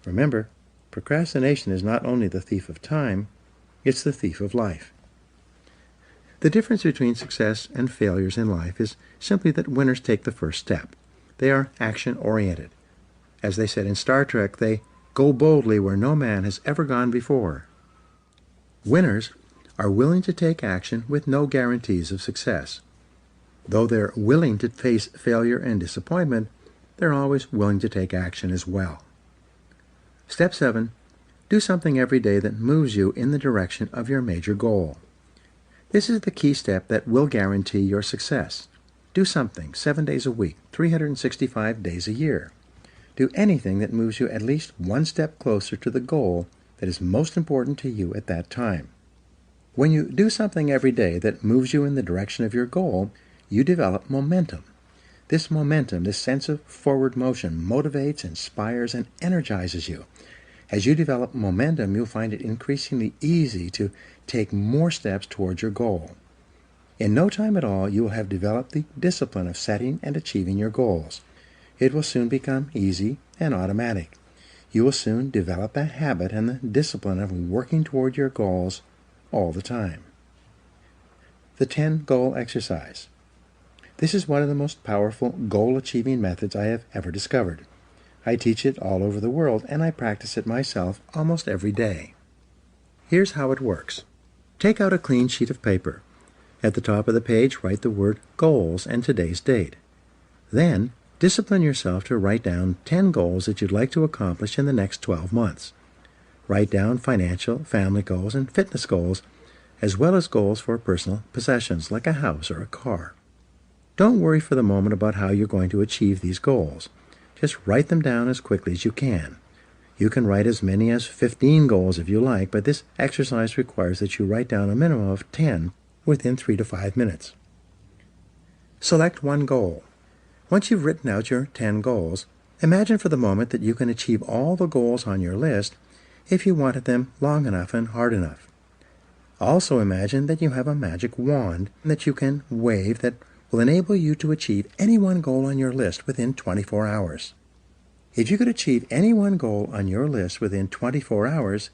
Remember, procrastination is not only the thief of time, it's the thief of life. The difference between success and failures in life is simply that winners take the first step. They are action-oriented. As they said in Star Trek, they go boldly where no man has ever gone before. Winners are willing to take action with no guarantees of success. Though they're willing to face failure and disappointment, they're always willing to take action as well. Step 7. Do something every day that moves you in the direction of your major goal. This is the key step that will guarantee your success. Do something 7 days a week, 365 days a year. Do anything that moves you at least one step closer to the goal that is most important to you at that time. When you do something every day that moves you in the direction of your goal, you develop momentum. This momentum, this sense of forward motion, motivates, inspires, and energizes you. As you develop momentum, you'll find it increasingly easy to take more steps towards your goal. In no time at all, you will have developed the discipline of setting and achieving your goals. It will soon become easy and automatic. You will soon develop a habit and the discipline of working toward your goals all the time. The 10-goal exercise. This is one of the most powerful goal-achieving methods I have ever discovered. I teach it all over the world, and I practice it myself almost every day. Here's how it works. Take out a clean sheet of paper. At the top of the page, write the word goals and today's date. Then, discipline yourself to write down 10 goals that you'd like to accomplish in the next 12 months. Write down financial, family goals, and fitness goals, as well as goals for personal possessions like a house or a car. Don't worry for the moment about how you're going to achieve these goals. Just write them down as quickly as you can. You can write as many as 15 goals if you like, but this exercise requires that you write down a minimum of 10 within 3 to 5 minutes. Select one goal. Once you've written out your 10 goals, imagine for the moment that you can achieve all the goals on your list if you wanted them long enough and hard enough. Also imagine that you have a magic wand that you can wave that will enable you to achieve any one goal on your list within 24 hours. If you could achieve any one goal on your list within 24 hours,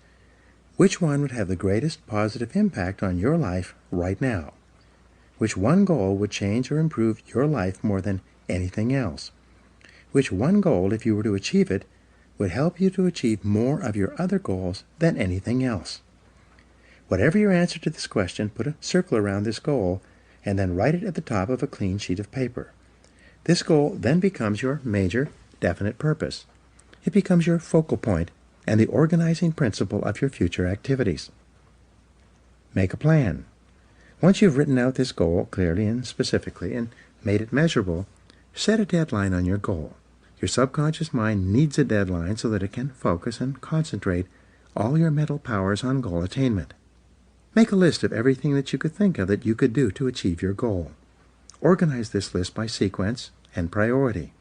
which one would have the greatest positive impact on your life right now? Which one goal would change or improve your life more than anything else? Which one goal, if you were to achieve it, would help you to achieve more of your other goals than anything else? Whatever your answer to this question, put a circle around this goal and then write it at the top of a clean sheet of paper. This goal then becomes your major, definite purpose. It becomes your focal point and the organizing principle of your future activities. Make a plan. Once you've written out this goal clearly and specifically and made it measurable, set a deadline on your goal. Your subconscious mind needs a deadline so that it can focus and concentrate all your mental powers on goal attainment. Make a list of everything that you could think of that you could do to achieve your goal. Organize this list by sequence and priority.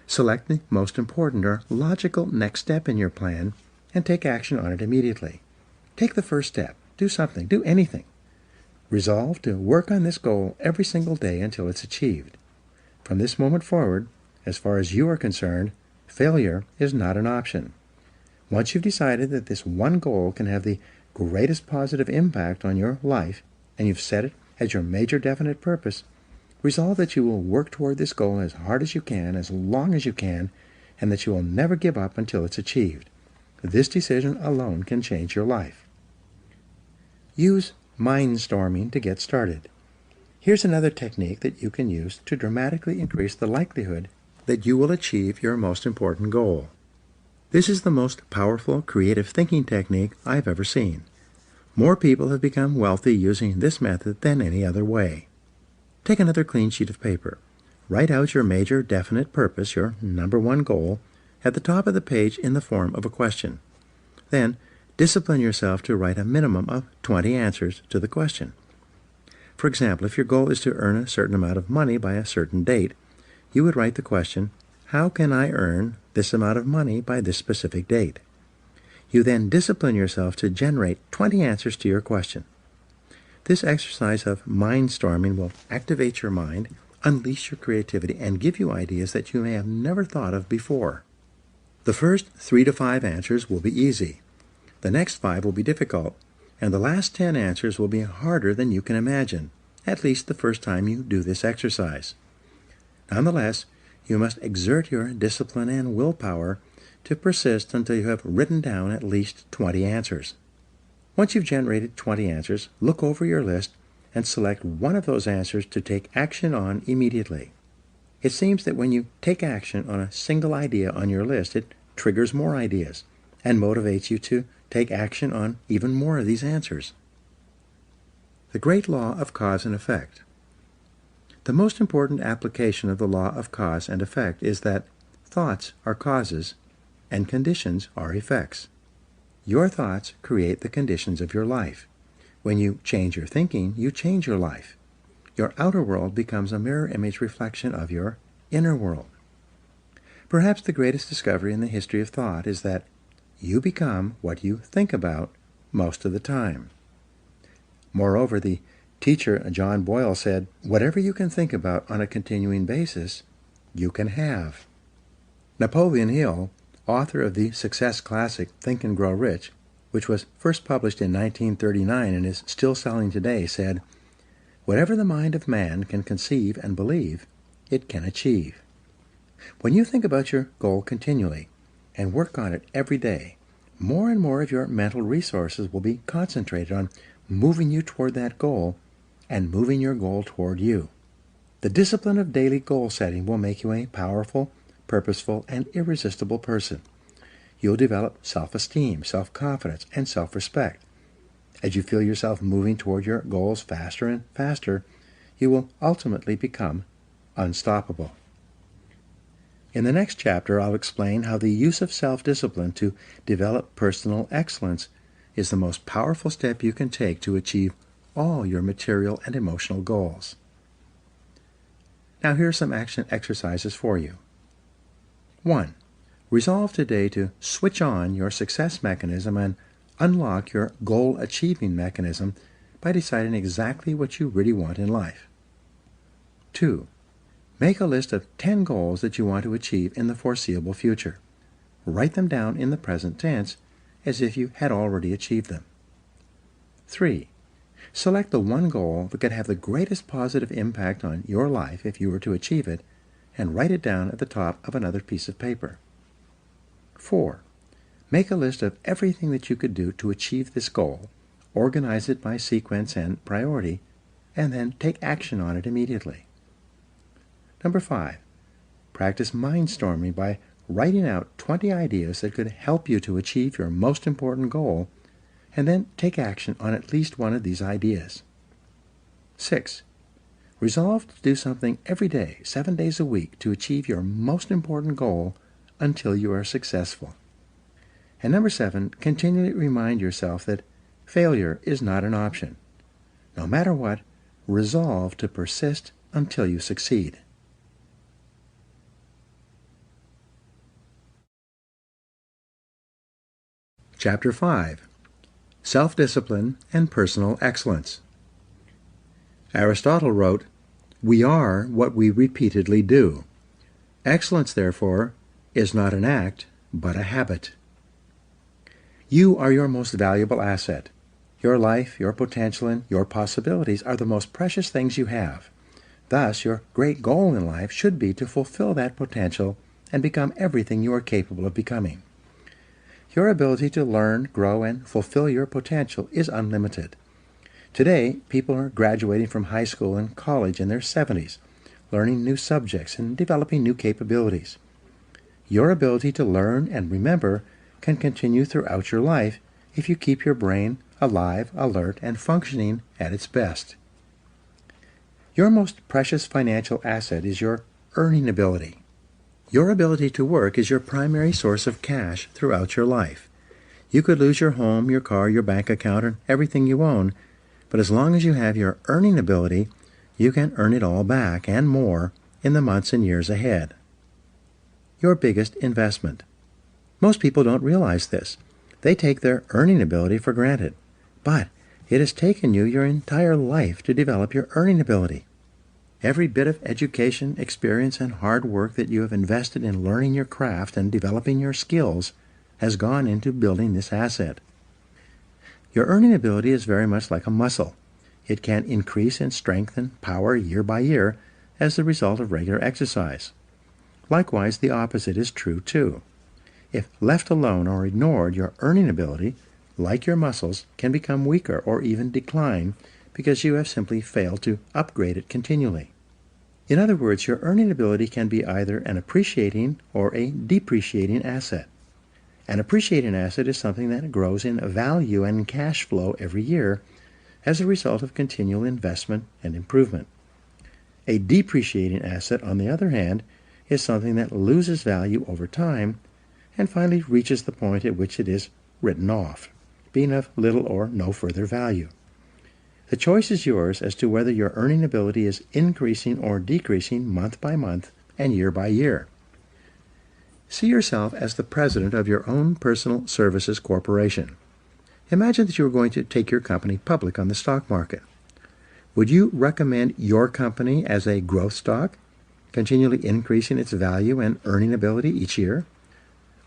Select the most important or logical next step in your plan and take action on it immediately. Take the first step. Do something. Do anything. Resolve to work on this goal every single day until it's achieved. From this moment forward, as far as you are concerned, failure is not an option. Once you've decided that this one goal can have the greatest positive impact on your life, and you've set it as your major definite purpose, resolve that you will work toward this goal as hard as you can, as long as you can, and that you will never give up until it's achieved. This decision alone can change your life. Use mindstorming to get started. Here's another technique that you can use to dramatically increase the likelihood that you will achieve your most important goal. This is the most powerful creative thinking technique I've ever seen. More people have become wealthy using this method than any other way. Take another clean sheet of paper. Write out your major definite purpose, your number one goal, at the top of the page in the form of a question. Then, discipline yourself to write a minimum of 20 answers to the question. For example, if your goal is to earn a certain amount of money by a certain date, you would write the question, how can I earn this amount of money by this specific date? You then discipline yourself to generate 20 answers to your question. This exercise of mindstorming will activate your mind, unleash your creativity, and give you ideas that you may have never thought of before. The first 3 to 5 answers will be easy. The next 5 will be difficult, and the last 10 answers will be harder than you can imagine, at least the first time you do this exercise. Nonetheless, you must exert your discipline and willpower to persist until you have written down at least 20 answers. Once you've generated 20 answers, look over your list and select one of those answers to take action on immediately. It seems that when you take action on a single idea on your list, it triggers more ideas and motivates you to take action on even more of these answers. The great law of cause and effect. The most important application of the law of cause and effect is that thoughts are causes and conditions are effects. Your thoughts create the conditions of your life. When you change your thinking, you change your life. Your outer world becomes a mirror image reflection of your inner world. Perhaps the greatest discovery in the history of thought is that you become what you think about most of the time. Moreover, the teacher John Boyle said, whatever you can think about on a continuing basis, you can have. Napoleon Hill, author of the success classic Think and Grow Rich, which was first published in 1939 and is still selling today, said, whatever the mind of man can conceive and believe, it can achieve. When you think about your goal continually and work on it every day, more and more of your mental resources will be concentrated on moving you toward that goal and moving your goal toward you. The discipline of daily goal setting will make you a powerful, purposeful, and irresistible person. You'll develop self-esteem, self-confidence, and self-respect. As you feel yourself moving toward your goals faster and faster, you will ultimately become unstoppable. In the next chapter, I'll explain how the use of self-discipline to develop personal excellence is the most powerful step you can take to achieve all your material and emotional goals. Now here are some action exercises for you. 1. Resolve today to switch on your success mechanism and unlock your goal-achieving mechanism by deciding exactly what you really want in life. 2. Make a list of 10 goals that you want to achieve in the foreseeable future. Write them down in the present tense as if you had already achieved them. 3. Select the one goal that could have the greatest positive impact on your life if you were to achieve it, and write it down at the top of another piece of paper. 4. Make a list of everything that you could do to achieve this goal, organize it by sequence and priority, and then take action on it immediately. Number 5. Practice mindstorming by writing out 20 ideas that could help you to achieve your most important goal, and then take action on at least one of these ideas. 6. Resolve to do something every day, 7 days a week, to achieve your most important goal until you are successful. And number 7, continually remind yourself that failure is not an option. No matter what, resolve to persist until you succeed. Chapter 5. Self-Discipline and Personal Excellence. Aristotle wrote, "We are what we repeatedly do. Excellence, therefore, is not an act, but a habit." You are your most valuable asset. Your life, your potential, and your possibilities are the most precious things you have. Thus, your great goal in life should be to fulfill that potential and become everything you are capable of becoming. Your ability to learn, grow, and fulfill your potential is unlimited. Today, people are graduating from high school and college in their 70s, learning new subjects and developing new capabilities. Your ability to learn and remember can continue throughout your life if you keep your brain alive, alert, and functioning at its best. Your most precious financial asset is your earning ability. Your ability to work is your primary source of cash throughout your life. You could lose your home, your car, your bank account, and everything you own, but as long as you have your earning ability, you can earn it all back and more in the months and years ahead. Your biggest investment. Most people don't realize this. They take their earning ability for granted, but it has taken you your entire life to develop your earning ability. Every bit of education, experience, and hard work that you have invested in learning your craft and developing your skills has gone into building this asset. Your earning ability is very much like a muscle. It can increase in strength and power year by year as the result of regular exercise. Likewise, the opposite is true too. If left alone or ignored, your earning ability, like your muscles, can become weaker or even decline because you have simply failed to upgrade it continually. In other words, your earning ability can be either an appreciating or a depreciating asset. An appreciating asset is something that grows in value and cash flow every year as a result of continual investment and improvement. A depreciating asset, on the other hand, is something that loses value over time and finally reaches the point at which it is written off, being of little or no further value. The choice is yours as to whether your earning ability is increasing or decreasing month by month and year by year. See yourself as the president of your own personal services corporation. Imagine that you were going to take your company public on the stock market. Would you recommend your company as a growth stock, continually increasing its value and earning ability each year?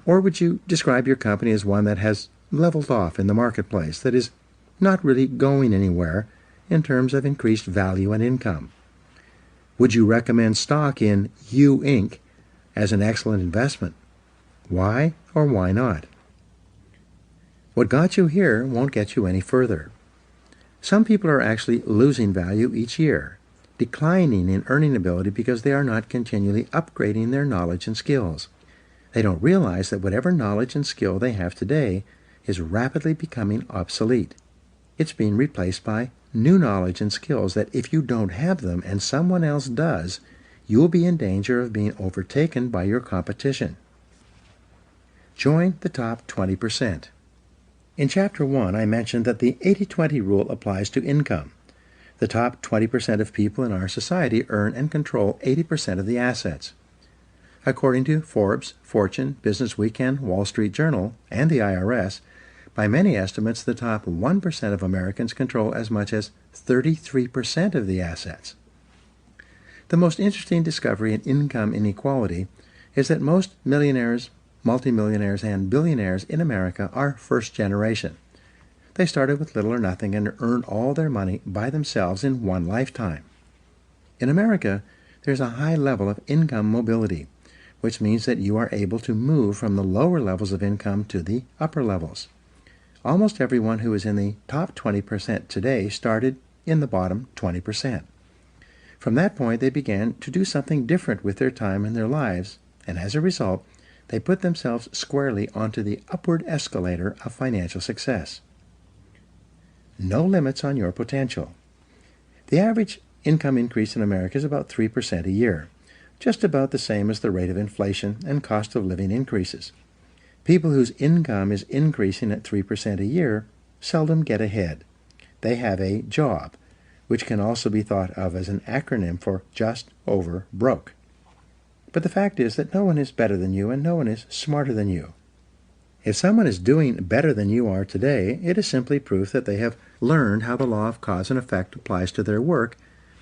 Or would you describe your company as one that has leveled off in the marketplace, that is not really going anywhere in terms of increased value and income? Would you recommend stock in U Inc. as an excellent investment? Why or why not? What got you here won't get you any further. Some people are actually losing value each year, declining in earning ability because they are not continually upgrading their knowledge and skills. They don't realize that whatever knowledge and skill they have today is rapidly becoming obsolete. It's being replaced by new knowledge and skills that if you don't have them and someone else does, you will be in danger of being overtaken by your competition. Join the top 20%. In Chapter 1, I mentioned that the 80-20 rule applies to income. The top 20% of people in our society earn and control 80% of the assets. According to Forbes, Fortune, Business Weekend, Wall Street Journal, and the IRS, by many estimates, the top 1% of Americans control as much as 33% of the assets. The most interesting discovery in income inequality is that most millionaires, multimillionaires, and billionaires in America are first generation. They started with little or nothing and earned all their money by themselves in one lifetime. In America, there's a high level of income mobility, which means that you are able to move from the lower levels of income to the upper levels. Almost everyone who is in the top 20% today started in the bottom 20%. From that point, they began to do something different with their time and their lives, and as a result, they put themselves squarely onto the upward escalator of financial success. No limits on your potential. The average income increase in America is about 3% a year, just about the same as the rate of inflation and cost of living increases. People whose income is increasing at 3% a year seldom get ahead. They have a job, which can also be thought of as an acronym for just over broke. But the fact is that no one is better than you and no one is smarter than you. If someone is doing better than you are today, it is simply proof that they have learned how the law of cause and effect applies to their work,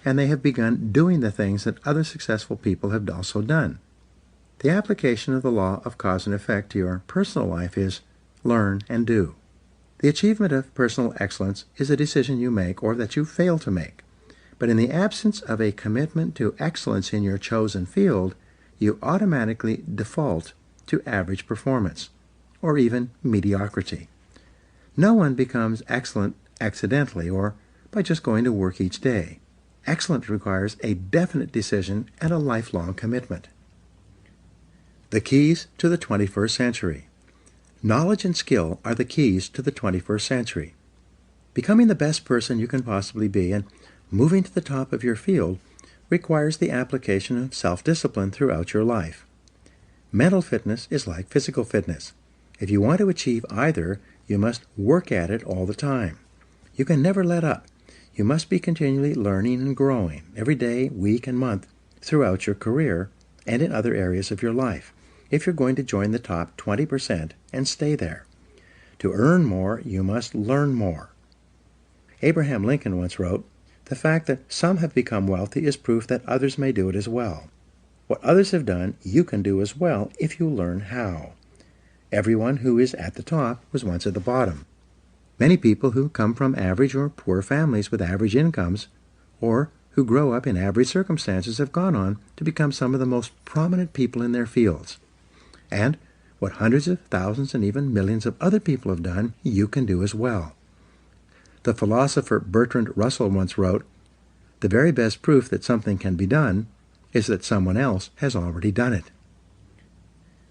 and they have begun doing the things that other successful people have also done. The application of the law of cause and effect to your personal life is learn and do. The achievement of personal excellence is a decision you make or that you fail to make. But in the absence of a commitment to excellence in your chosen field, you automatically default to average performance, or even mediocrity. No one becomes excellent accidentally or by just going to work each day. Excellence requires a definite decision and a lifelong commitment. The keys to the 21st century. Knowledge and skill are the keys to the 21st century. Becoming the best person you can possibly be and moving to the top of your field requires the application of self-discipline throughout your life. Mental fitness is like physical fitness. If you want to achieve either, you must work at it all the time. You can never let up. You must be continually learning and growing every day, week, and month throughout your career and in other areas of your life if you're going to join the top 20% and stay there. To earn more, you must learn more. Abraham Lincoln once wrote, "The fact that some have become wealthy is proof that others may do it as well. What others have done, you can do as well if you learn how." Everyone who is at the top was once at the bottom. Many people who come from average or poor families with average incomes, or who grow up in average circumstances, have gone on to become some of the most prominent people in their fields. And what hundreds of thousands and even millions of other people have done, you can do as well. The philosopher Bertrand Russell once wrote, "The very best proof that something can be done is that someone else has already done it."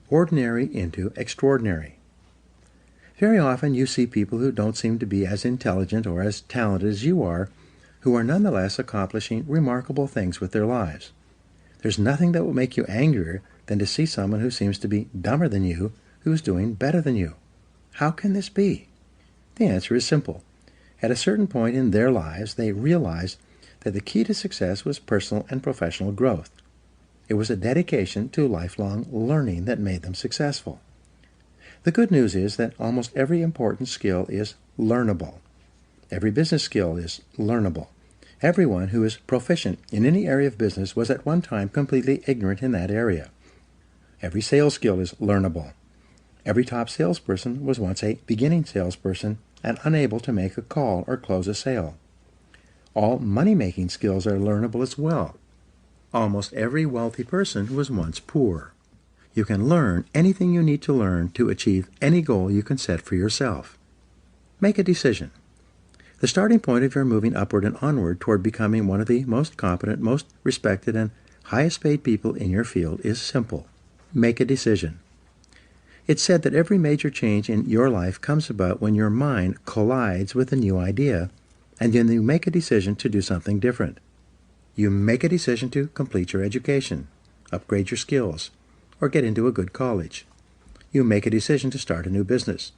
Ordinary into extraordinary. Very often you see people who don't seem to be as intelligent or as talented as you are, who are nonetheless accomplishing remarkable things with their lives. There's nothing that will make you angrier than to see someone who seems to be dumber than you, who is doing better than you. How can this be? The answer is simple. At a certain point in their lives, they realized that the key to success was personal and professional growth. It was a dedication to lifelong learning that made them successful. The good news is that almost every important skill is learnable. Every business skill is learnable. Everyone who is proficient in any area of business was at one time completely ignorant in that area. Every sales skill is learnable. Every top salesperson was once a beginning salesperson and unable to make a call or close a sale. All money-making skills are learnable as well. Almost every wealthy person was once poor. You can learn anything you need to learn to achieve any goal you can set for yourself. Make a decision. The starting point of your moving upward and onward toward becoming one of the most competent, most respected, and highest paid people in your field is simple. Make a decision. It's said that every major change in your life comes about when your mind collides with a new idea, and then you make a decision to do something different. You make a decision to complete your education, upgrade your skills, or get into a good college. You make a decision to start a new business.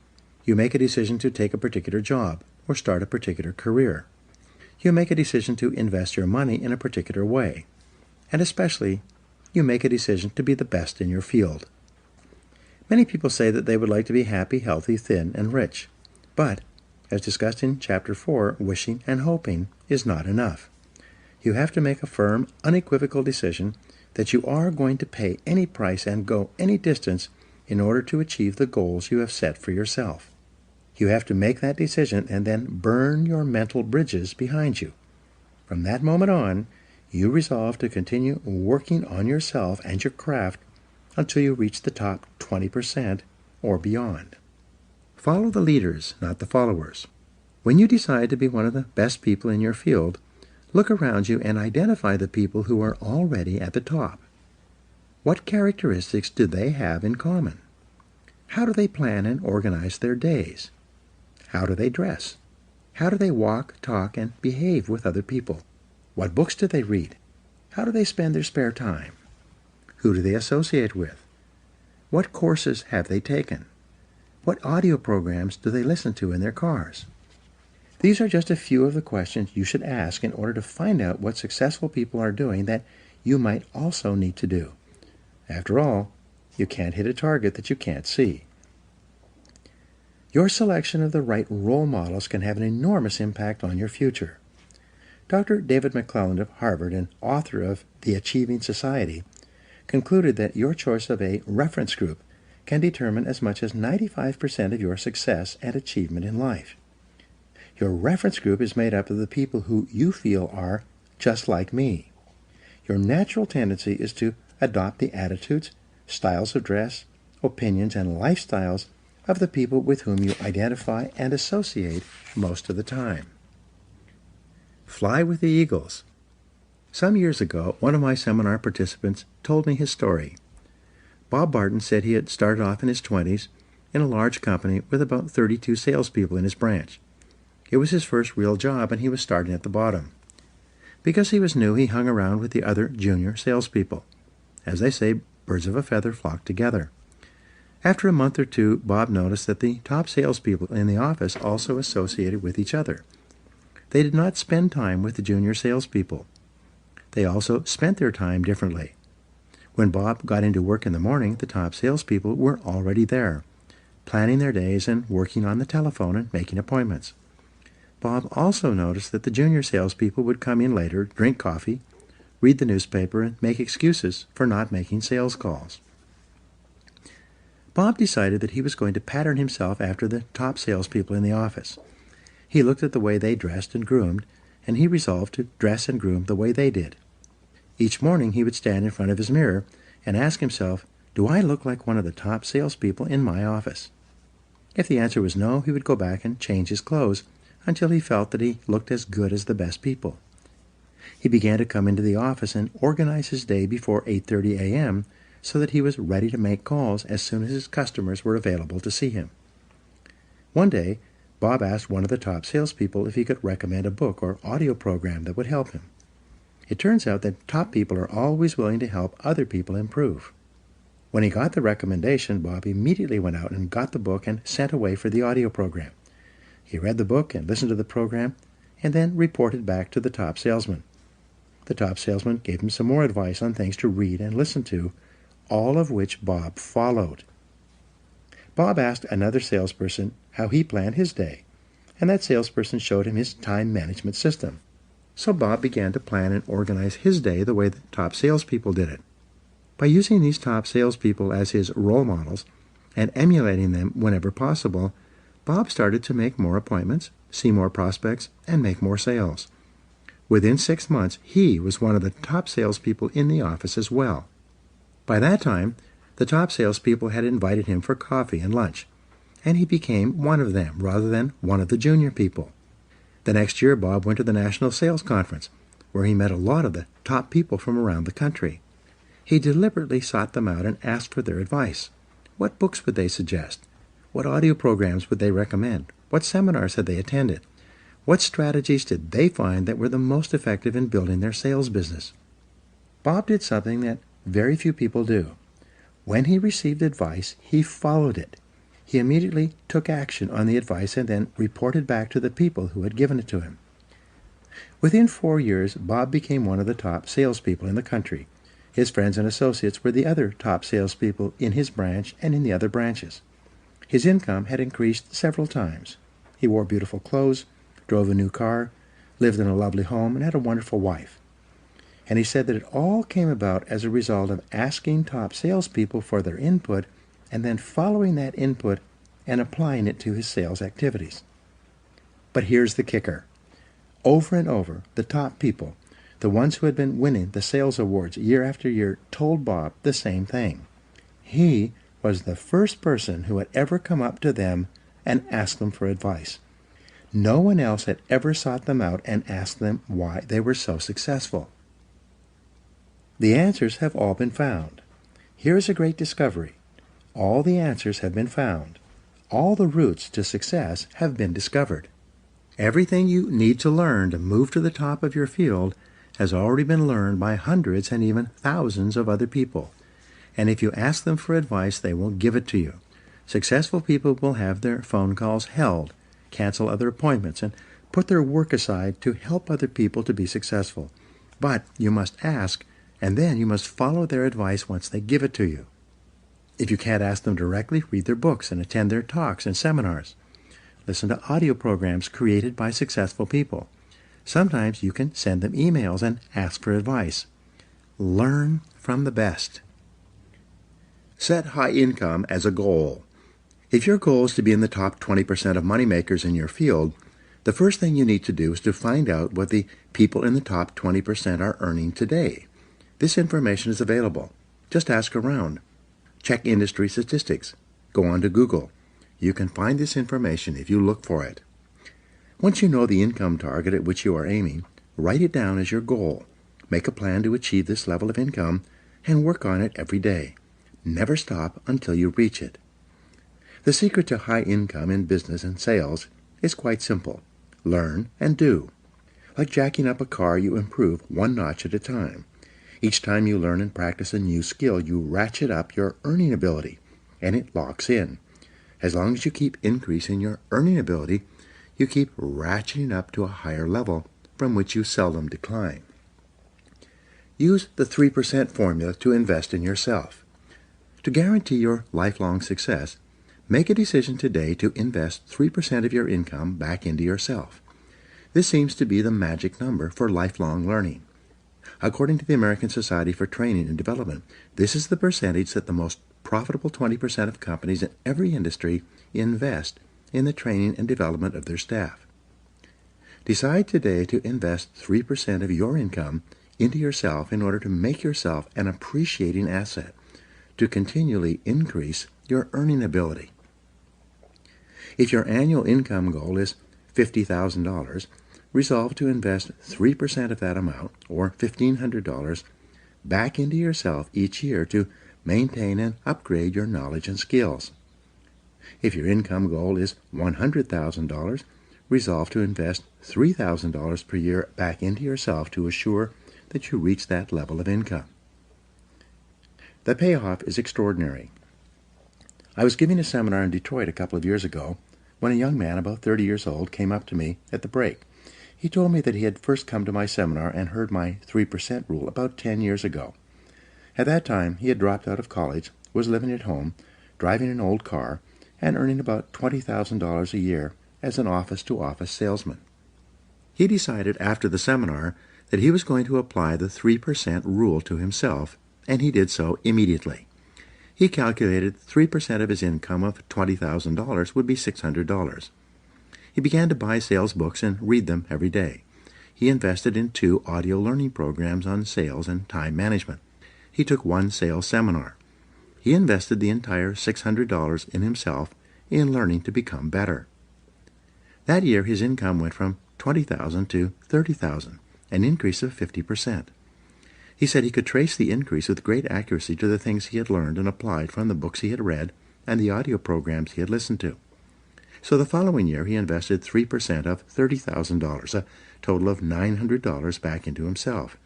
You make a decision to take a particular job or start a particular career. You make a decision to invest your money in a particular way. And especially, you make a decision to be the best in your field. Many people say that they would like to be happy, healthy, thin, and rich. But, as discussed in Chapter 4, wishing and hoping is not enough. You have to make a firm, unequivocal decision that you are going to pay any price and go any distance in order to achieve the goals you have set for yourself. You have to make that decision and then burn your mental bridges behind you. From that moment on, you resolve to continue working on yourself and your craft until you reach the top 20% or beyond. Follow the leaders, not the followers. When you decide to be one of the best people in your field, look around you and identify the people who are already at the top. What characteristics do they have in common? How do they plan and organize their days? How do they dress? How do they walk, talk, and behave with other people? What books do they read? How do they spend their spare time? Who do they associate with? What courses have they taken? What audio programs do they listen to in their cars? These are just a few of the questions you should ask in order to find out what successful people are doing that you might also need to do. After all, you can't hit a target that you can't see. Your selection of the right role models can have an enormous impact on your future. Dr. David McClelland of Harvard, and author of The Achieving Society, concluded that your choice of a reference group can determine as much as 95% of your success and achievement in life. Your reference group is made up of the people who you feel are just like me. Your natural tendency is to adopt the attitudes, styles of dress, opinions, and lifestyles of the people with whom you identify and associate most of the time. Fly with the eagles. Some years ago, one of my seminar participants told me his story. Bob Barton said he had started off in his 20s in a large company with about 32 salespeople in his branch. It was his first real job, and he was starting at the bottom. Because he was new, he hung around with the other junior salespeople. As they say, birds of a feather flock together. After a month or two, Bob noticed that the top salespeople in the office also associated with each other. They did not spend time with the junior salespeople. They also spent their time differently. When Bob got into work in the morning, the top salespeople were already there, planning their days and working on the telephone and making appointments. Bob also noticed that the junior salespeople would come in later, drink coffee, read the newspaper, and make excuses for not making sales calls. Bob decided that he was going to pattern himself after the top salespeople in the office. He looked at the way they dressed and groomed, and he resolved to dress and groom the way they did. Each morning he would stand in front of his mirror and ask himself, "Do I look like one of the top salespeople in my office?" If the answer was no, he would go back and change his clothes until he felt that he looked as good as the best people. He began to come into the office and organize his day before 8:30 a.m. so that he was ready to make calls as soon as his customers were available to see him. One day, Bob asked one of the top salespeople if he could recommend a book or audio program that would help him. It turns out that top people are always willing to help other people improve. When he got the recommendation, Bob immediately went out and got the book and sent away for the audio program. He read the book and listened to the program, and then reported back to the top salesman. The top salesman gave him some more advice on things to read and listen to, all of which Bob followed. Bob asked another salesperson how he planned his day, and that salesperson showed him his time management system. So Bob began to plan and organize his day the way the top salespeople did it. By using these top salespeople as his role models and emulating them whenever possible, Bob started to make more appointments, see more prospects, and make more sales. Within 6 months, he was one of the top salespeople in the office as well. By that time, the top salespeople had invited him for coffee and lunch, and he became one of them rather than one of the junior people. The next year, Bob went to the National Sales Conference, where he met a lot of the top people from around the country. He deliberately sought them out and asked for their advice. What books would they suggest? What audio programs would they recommend? What seminars had they attended? What strategies did they find that were the most effective in building their sales business? Bob did something that very few people do. When he received advice, he followed it. He immediately took action on the advice and then reported back to the people who had given it to him. Within 4 years, Bob became one of the top salespeople in the country. His friends and associates were the other top salespeople in his branch and in the other branches. His income had increased several times. He wore beautiful clothes, drove a new car, lived in a lovely home, and had a wonderful wife. And he said that it all came about as a result of asking top salespeople for their input and then following that input and applying it to his sales activities. But here's the kicker. Over and over, the top people, the ones who had been winning the sales awards year after year, told Bob the same thing. He was the first person who had ever come up to them and asked them for advice. No one else had ever sought them out and asked them why they were so successful. The answers have all been found. Here is a great discovery. All the answers have been found. All the routes to success have been discovered. Everything you need to learn to move to the top of your field has already been learned by hundreds and even thousands of other people. And if you ask them for advice, they will give it to you. Successful people will have their phone calls held, cancel other appointments, and put their work aside to help other people to be successful. But you must ask, and then you must follow their advice once they give it to you. If you can't ask them directly, read their books and attend their talks and seminars. Listen to audio programs created by successful people. Sometimes you can send them emails and ask for advice. Learn from the best. Set high income as a goal. If your goal is to be in the top 20% of moneymakers in your field, the first thing you need to do is to find out what the people in the top 20% are earning today. This information is available. Just ask around. Check industry statistics. Go on to Google. You can find this information if you look for it. Once you know the income target at which you are aiming, write it down as your goal. Make a plan to achieve this level of income and work on it every day. Never stop until you reach it. The secret to high income in business and sales is quite simple. Learn and do. Like jacking up a car, you improve one notch at a time. Each time you learn and practice a new skill, you ratchet up your earning ability, and it locks in. As long as you keep increasing your earning ability, you keep ratcheting up to a higher level from which you seldom decline. Use the 3% formula to invest in yourself. To guarantee your lifelong success, make a decision today to invest 3% of your income back into yourself. This seems to be the magic number for lifelong learning. According to the American Society for Training and Development, this is the percentage that the most profitable 20% of companies in every industry invest in the training and development of their staff. Decide today to invest 3% of your income into yourself in order to make yourself an appreciating asset, to continually increase your earning ability. If your annual income goal is $50,000, resolve to invest 3% of that amount, or $1,500, back into yourself each year to maintain and upgrade your knowledge and skills. If your income goal is $100,000, resolve to invest $3,000 per year back into yourself to assure that you reach that level of income. The payoff is extraordinary. I was giving a seminar in Detroit a couple of years ago when a young man about 30 years old came up to me at the break. He told me that he had first come to my seminar and heard my 3% rule about 10 years ago. At that time, he had dropped out of college, was living at home, driving an old car, and earning about $20,000 a year as an office-to-office salesman. He decided after the seminar that he was going to apply the 3% rule to himself, and he did so immediately. He calculated 3% of his income of $20,000 would be $600. He began to buy sales books and read them every day. He invested in 2 audio learning programs on sales and time management. He took 1 sales seminar. He invested the entire $600 in himself in learning to become better. That year his income went from $20,000 to $30,000, an increase of 50%. He said he could trace the increase with great accuracy to the things he had learned and applied from the books he had read and the audio programs he had listened to. So the following year he invested 3% of $30,000, a total of $900 back into himself.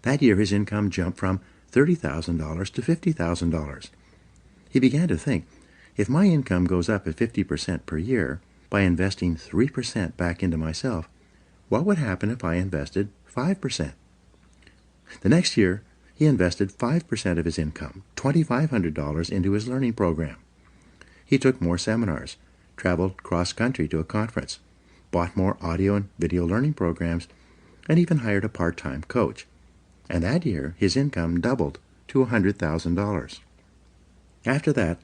That year his income jumped from $30,000 to $50,000. He began to think, if my income goes up at 50% per year by investing 3% back into myself, what would happen if I invested 5%? The next year, he invested 5% of his income, $2,500, into his learning program. He took more seminars, traveled cross-country to a conference, bought more audio and video learning programs, and even hired a part-time coach. And that year, his income doubled to $100,000. After that,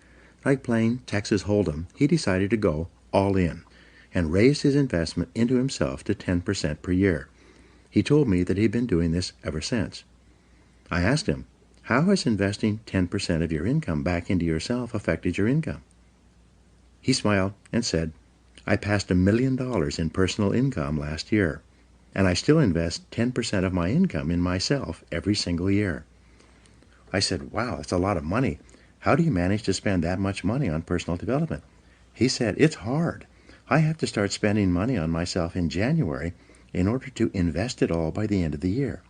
Like playing Texas Hold'em, he decided to go all in and raised his investment into himself to 10% per year. He told me that he'd been doing this ever since. I asked him, how has investing 10% of your income back into yourself affected your income? He smiled and said, I passed $1 million in personal income last year, and I still invest 10% of my income in myself every single year. I said, wow, that's a lot of money. How do you manage to spend that much money on personal development? He said, it's hard. I have to start spending money on myself in January in order to invest it all by the end of the year.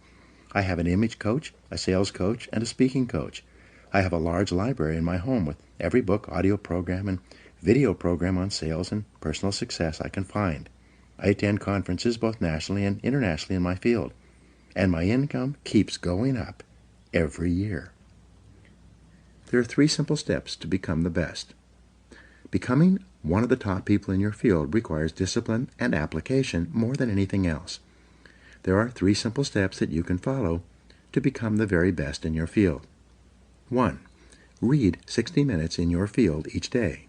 I have an image coach, a sales coach, and a speaking coach. I have a large library in my home with every book, audio program, and video program on sales and personal success I can find. I attend conferences both nationally and internationally in my field, and my income keeps going up every year. There are 3 simple steps to become the best. Becoming one of the top people in your field requires discipline and application more than anything else. There are 3 simple steps that you can follow to become the very best in your field. 1. Read 60 minutes in your field each day.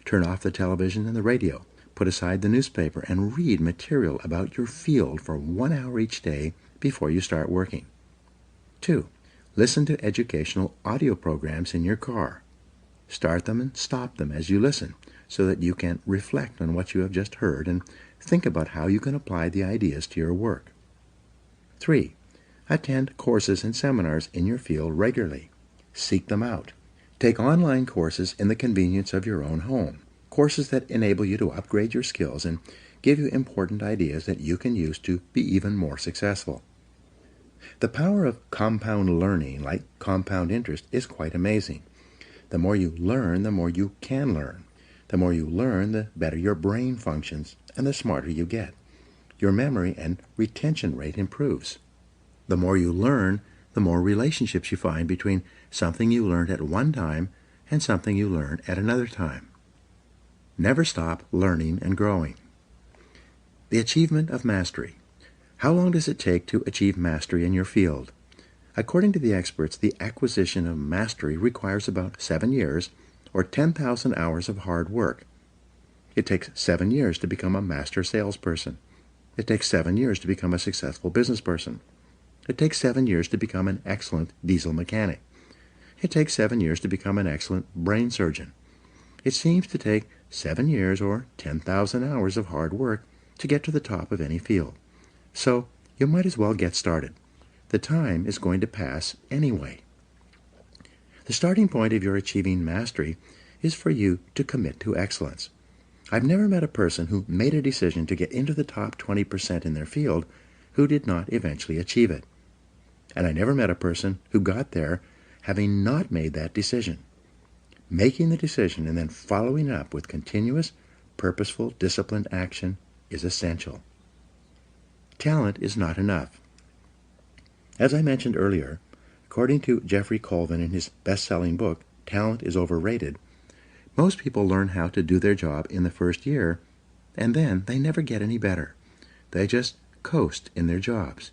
Turn off the television and the radio. Put aside the newspaper and read material about your field for 1 hour each day before you start working. 2. Listen to educational audio programs in your car. Start them and stop them as you listen so that you can reflect on what you have just heard and think about how you can apply the ideas to your work. 3. Attend courses and seminars in your field regularly. Seek them out. Take online courses in the convenience of your own home, courses that enable you to upgrade your skills and give you important ideas that you can use to be even more successful. The power of compound learning, like compound interest, is quite amazing. The more you learn, the more you can learn. The more you learn, the better your brain functions and the smarter you get. Your memory and retention rate improves. The more you learn, the more relationships you find between something you learned at one time and something you learned at another time. Never stop learning and growing. The achievement of mastery. How long does it take to achieve mastery in your field? According to the experts, the acquisition of mastery requires about 7 years or 10,000 hours of hard work. It takes 7 years to become a master salesperson. It takes 7 years to become a successful business person. It takes 7 years to become an excellent diesel mechanic. It takes 7 years to become an excellent brain surgeon. It seems to take 7 years or 10,000 hours of hard work to get to the top of any field. So you might as well get started. The time is going to pass anyway. The starting point of your achieving mastery is for you to commit to excellence. I've never met a person who made a decision to get into the top 20% in their field who did not eventually achieve it. And I never met a person who got there having not made that decision. Making the decision and then following up with continuous, purposeful, disciplined action is essential. Talent is not enough. As I mentioned earlier, according to Jeffrey Colvin in his best-selling book, Talent is Overrated, most people learn how to do their job in the first year, and then they never get any better. They just coast in their jobs.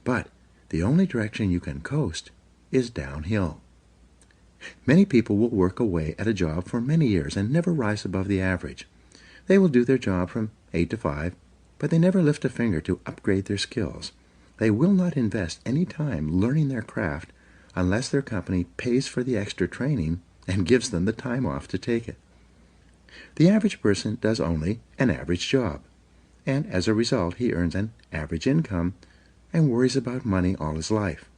But the only direction you can coast is downhill. Many people will work away at a job for many years and never rise above the average. They will do their job from 8 to 5, but they never lift a finger to upgrade their skills. They will not invest any time learning their craft unless their company pays for the extra training and gives them the time off to take it. The average person does only an average job, and as a result he earns an average income and worries about money all his life.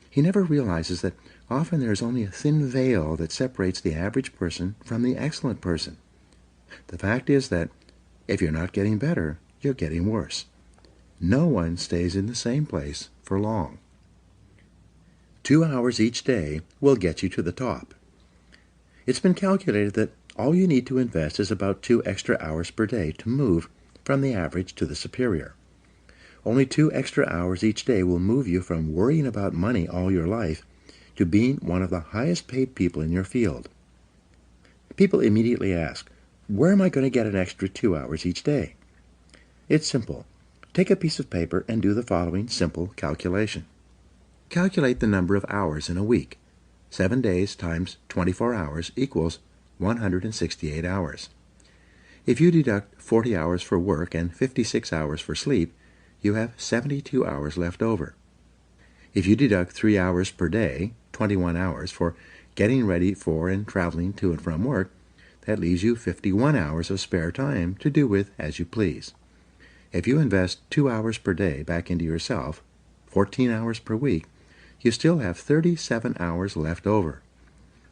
He never realizes that often there is only a thin veil that separates the average person from the excellent person. The fact is that if you're not getting better, you're getting worse. No one stays in the same place for long. 2 hours each day will get you to the top. It's been calculated that all you need to invest is about 2 extra hours per day to move from the average to the superior. Only 2 extra hours each day will move you from worrying about money all your life to being one of the highest paid people in your field. People immediately ask, where am I going to get an extra 2 hours each day? It's simple. Take a piece of paper and do the following simple calculation. Calculate the number of hours in a week. 7 days times 24 hours equals 168 hours. If you deduct 40 hours for work and 56 hours for sleep, you have 72 hours left over. If you deduct 3 hours per day, 21 hours, for getting ready for and traveling to and from work, that leaves you 51 hours of spare time to do with as you please. If you invest 2 hours per day back into yourself, 14 hours per week, you still have 37 hours left over.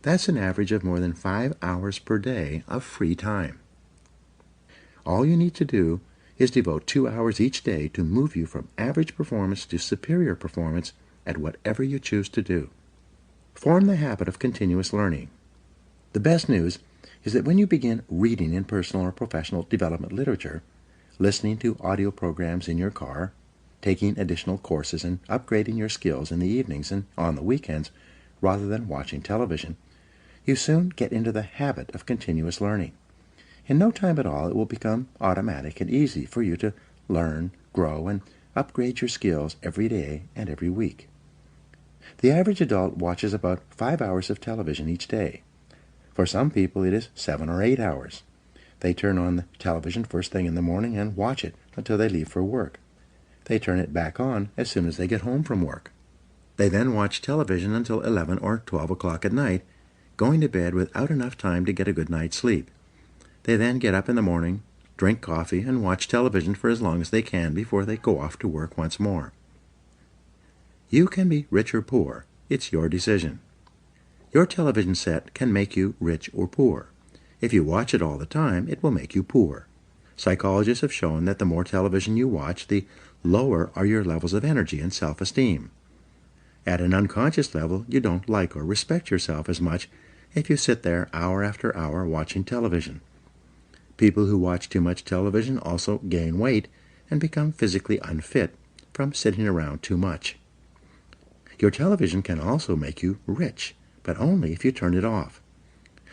That's an average of more than 5 hours per day of free time. All you need to do is devote 2 hours each day to move you from average performance to superior performance at whatever you choose to do. Form the habit of continuous learning. The best news is that when you begin reading in personal or professional development literature, listening to audio programs in your car, taking additional courses, and upgrading your skills in the evenings and on the weekends rather than watching television, you soon get into the habit of continuous learning. In no time at all, it will become automatic and easy for you to learn, grow, and upgrade your skills every day and every week. The average adult watches about 5 hours of television each day. For some people, it is 7 or 8 hours. They turn on the television first thing in the morning and watch it until they leave for work. They turn it back on as soon as they get home from work. They then watch television until 11 or 12 o'clock at night, going to bed without enough time to get a good night's sleep. They then get up in the morning, drink coffee, and watch television for as long as they can before they go off to work once more. You can be rich or poor. It's your decision. Your television set can make you rich or poor. If you watch it all the time, it will make you poor. Psychologists have shown that the more television you watch, the lower are your levels of energy and self-esteem. At an unconscious level, you don't like or respect yourself as much if you sit there hour after hour watching television. People who watch too much television also gain weight and become physically unfit from sitting around too much. Your television can also make you rich, but only if you turn it off.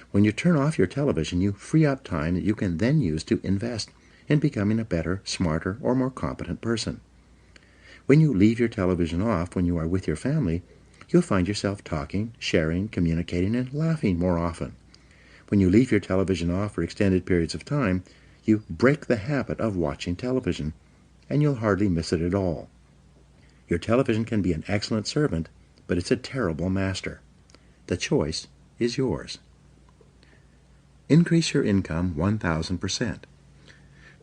When you turn off your television, you free up time that you can then use to invest in becoming a better, smarter, or more competent person. When you leave your television off when you are with your family, you'll find yourself talking, sharing, communicating, and laughing more often. When you leave your television off for extended periods of time, you break the habit of watching television, and you'll hardly miss it at all. Your television can be an excellent servant, but it's a terrible master. The choice is yours. Increase your income 1,000%.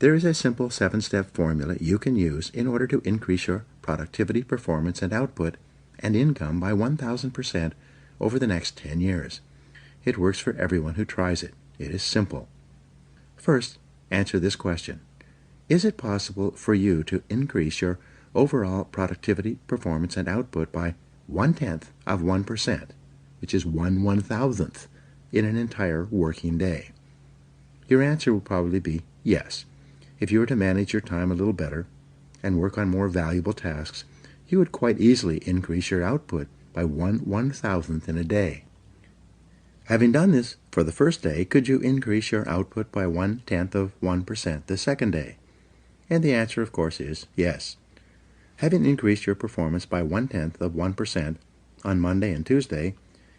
There is a simple 7-step formula you can use in order to increase your productivity, performance, and output and income by 1,000% over the next 10 years. It works for everyone who tries it. It is simple. First, answer this question. Is it possible for you to increase your overall productivity, performance, and output by 0.1%, which is 1/1000th, in an entire working day? Your answer will probably be yes. If you were to manage your time a little better and work on more valuable tasks, you would quite easily increase your output by 1/1000th in a day. Having done this for the first day, could you increase your output by 0.1% the second day? And the answer, of course, is yes. Having increased your performance by 0.1% on Monday and Tuesday,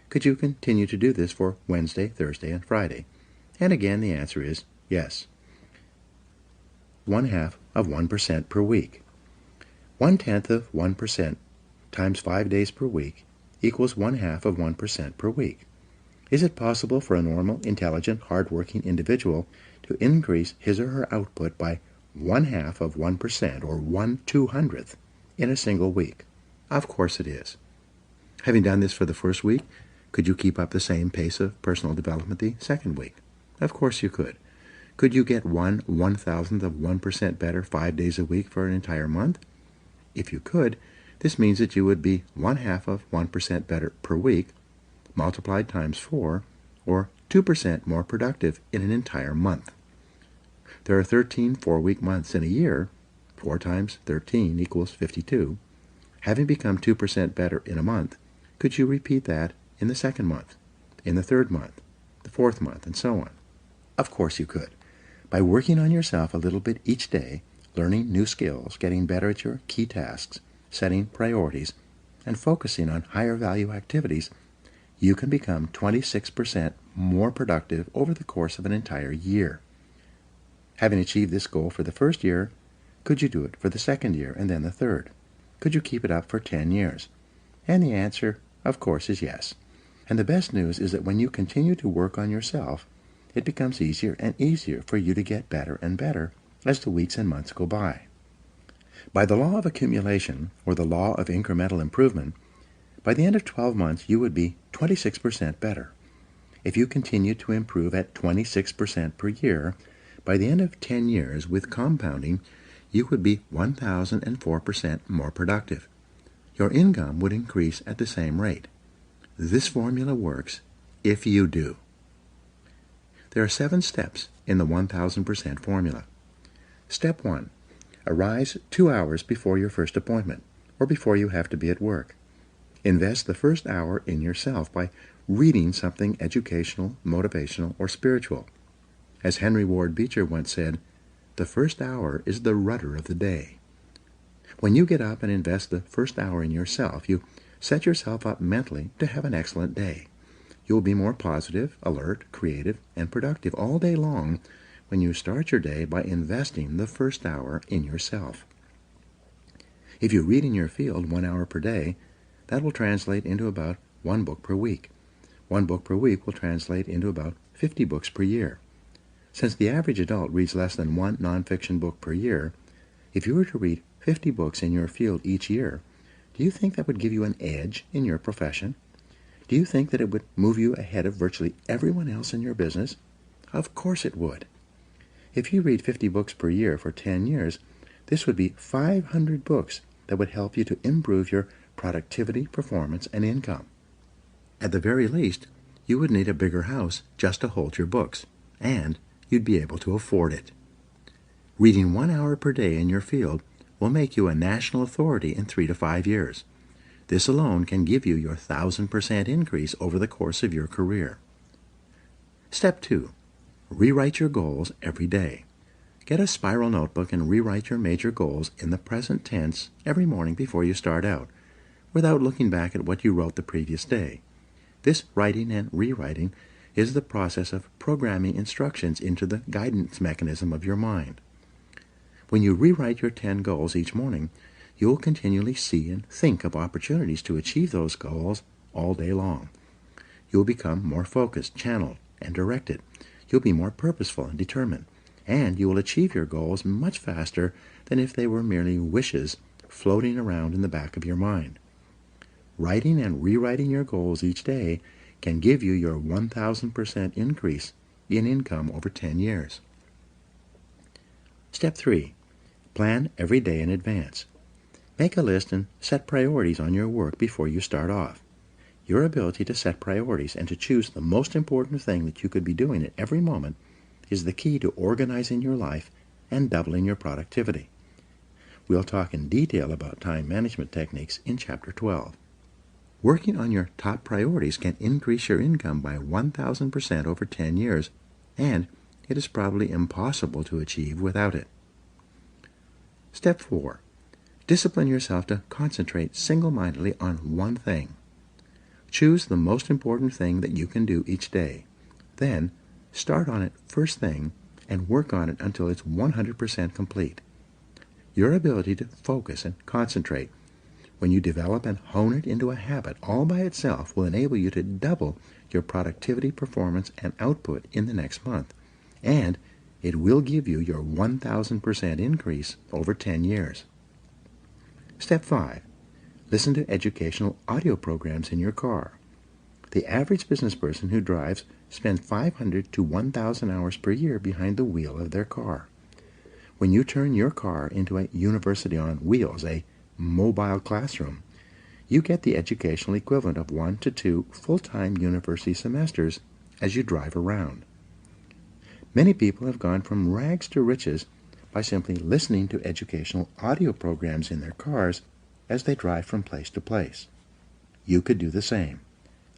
could you continue to do this for Wednesday, Thursday, and Friday? And again, the answer is yes. 0.1% per week. 0.1% times 5 days per week equals 0.1% per week. Is it possible for a normal, intelligent, hard-working individual to increase his or her output by 0.1% or 1/200th in a single week? Of course it is. Having done this for the first week, could you keep up the same pace of personal development the second week? Of course you could. Could you get 1/1000th of 1% better 5 days a week for an entire month? If you could, this means that you would be 0.5% better per week, multiplied times 4, or 2% more productive in an entire month. There are 13 4-week months in a year. 4 times 13 equals 52. Having become 2% better in a month, could you repeat that in the second month, in the third month, the fourth month, and so on? Of course you could. By working on yourself a little bit each day, learning new skills, getting better at your key tasks, setting priorities, and focusing on higher value activities, you can become 26% more productive over the course of an entire year. Having achieved this goal for the first year, could you do it for the second year and then the third? Could you keep it up for 10 years? And the answer, of course, is yes. And the best news is that when you continue to work on yourself, it becomes easier and easier for you to get better and better as the weeks and months go by. By the law of accumulation, or the law of incremental improvement, by the end of 12 months you would be 26% better. If you continue to improve at 26% per year, by the end of 10 years with compounding, you would be 1,004% more productive. Your income would increase at the same rate. This formula works if you do. There are 7 steps in the 1,000% formula. Step 1. Arise 2 hours before your first appointment, or before you have to be at work. Invest the first hour in yourself by reading something educational, motivational, or spiritual. As Henry Ward Beecher once said, the first hour is the rudder of the day. When you get up and invest the first hour in yourself, you set yourself up mentally to have an excellent day. You'll be more positive, alert, creative, and productive all day long when you start your day by investing the first hour in yourself. If you read in your field 1 hour per day, that will translate into about 1 book per week. 1 book per week will translate into about 50 books per year. Since the average adult reads less than 1 nonfiction book per year, if you were to read 50 books in your field each year, do you think that would give you an edge in your profession? Do you think that it would move you ahead of virtually everyone else in your business? Of course it would. If you read 50 books per year for 10 years, this would be 500 books that would help you to improve your productivity, performance, and income. At the very least, you would need a bigger house just to hold your books, and you'd be able to afford it. Reading 1 hour per day in your field will make you a national authority in 3 to 5 years. This alone can give you your 1,000% increase over the course of your career. Step 2. Rewrite your goals every day. Get a spiral notebook and rewrite your major goals in the present tense every morning before you start out, without looking back at what you wrote the previous day. This writing and rewriting is the process of programming instructions into the guidance mechanism of your mind. When you rewrite your 10 goals each morning, you will continually see and think of opportunities to achieve those goals all day long. You will become more focused, channeled, and directed. You'll be more purposeful and determined, and you will achieve your goals much faster than if they were merely wishes floating around in the back of your mind. Writing and rewriting your goals each day can give you your 1,000% increase in income over 10 years. Step 3. Plan every day in advance. Make a list and set priorities on your work before you start off. Your ability to set priorities and to choose the most important thing that you could be doing at every moment is the key to organizing your life and doubling your productivity. We'll talk in detail about time management techniques in Chapter 12. Working on your top priorities can increase your income by 1,000% over 10 years, and it is probably impossible to achieve without it. Step 4. Discipline yourself to concentrate single-mindedly on one thing. Choose the most important thing that you can do each day. Then, start on it first thing and work on it until it's 100% complete. Your ability to focus and concentrate, when you develop and hone it into a habit all by itself, will enable you to double your productivity, performance, and output in the next month. And it will give you your 1,000% increase over 10 years. Step 5. Listen to educational audio programs in your car. The average business person who drives spends 500 to 1,000 hours per year behind the wheel of their car. When you turn your car into a university on wheels, a mobile classroom, you get the educational equivalent of 1 to 2 full-time university semesters as you drive around. Many people have gone from rags to riches by simply listening to educational audio programs in their cars as they drive from place to place. You could do the same.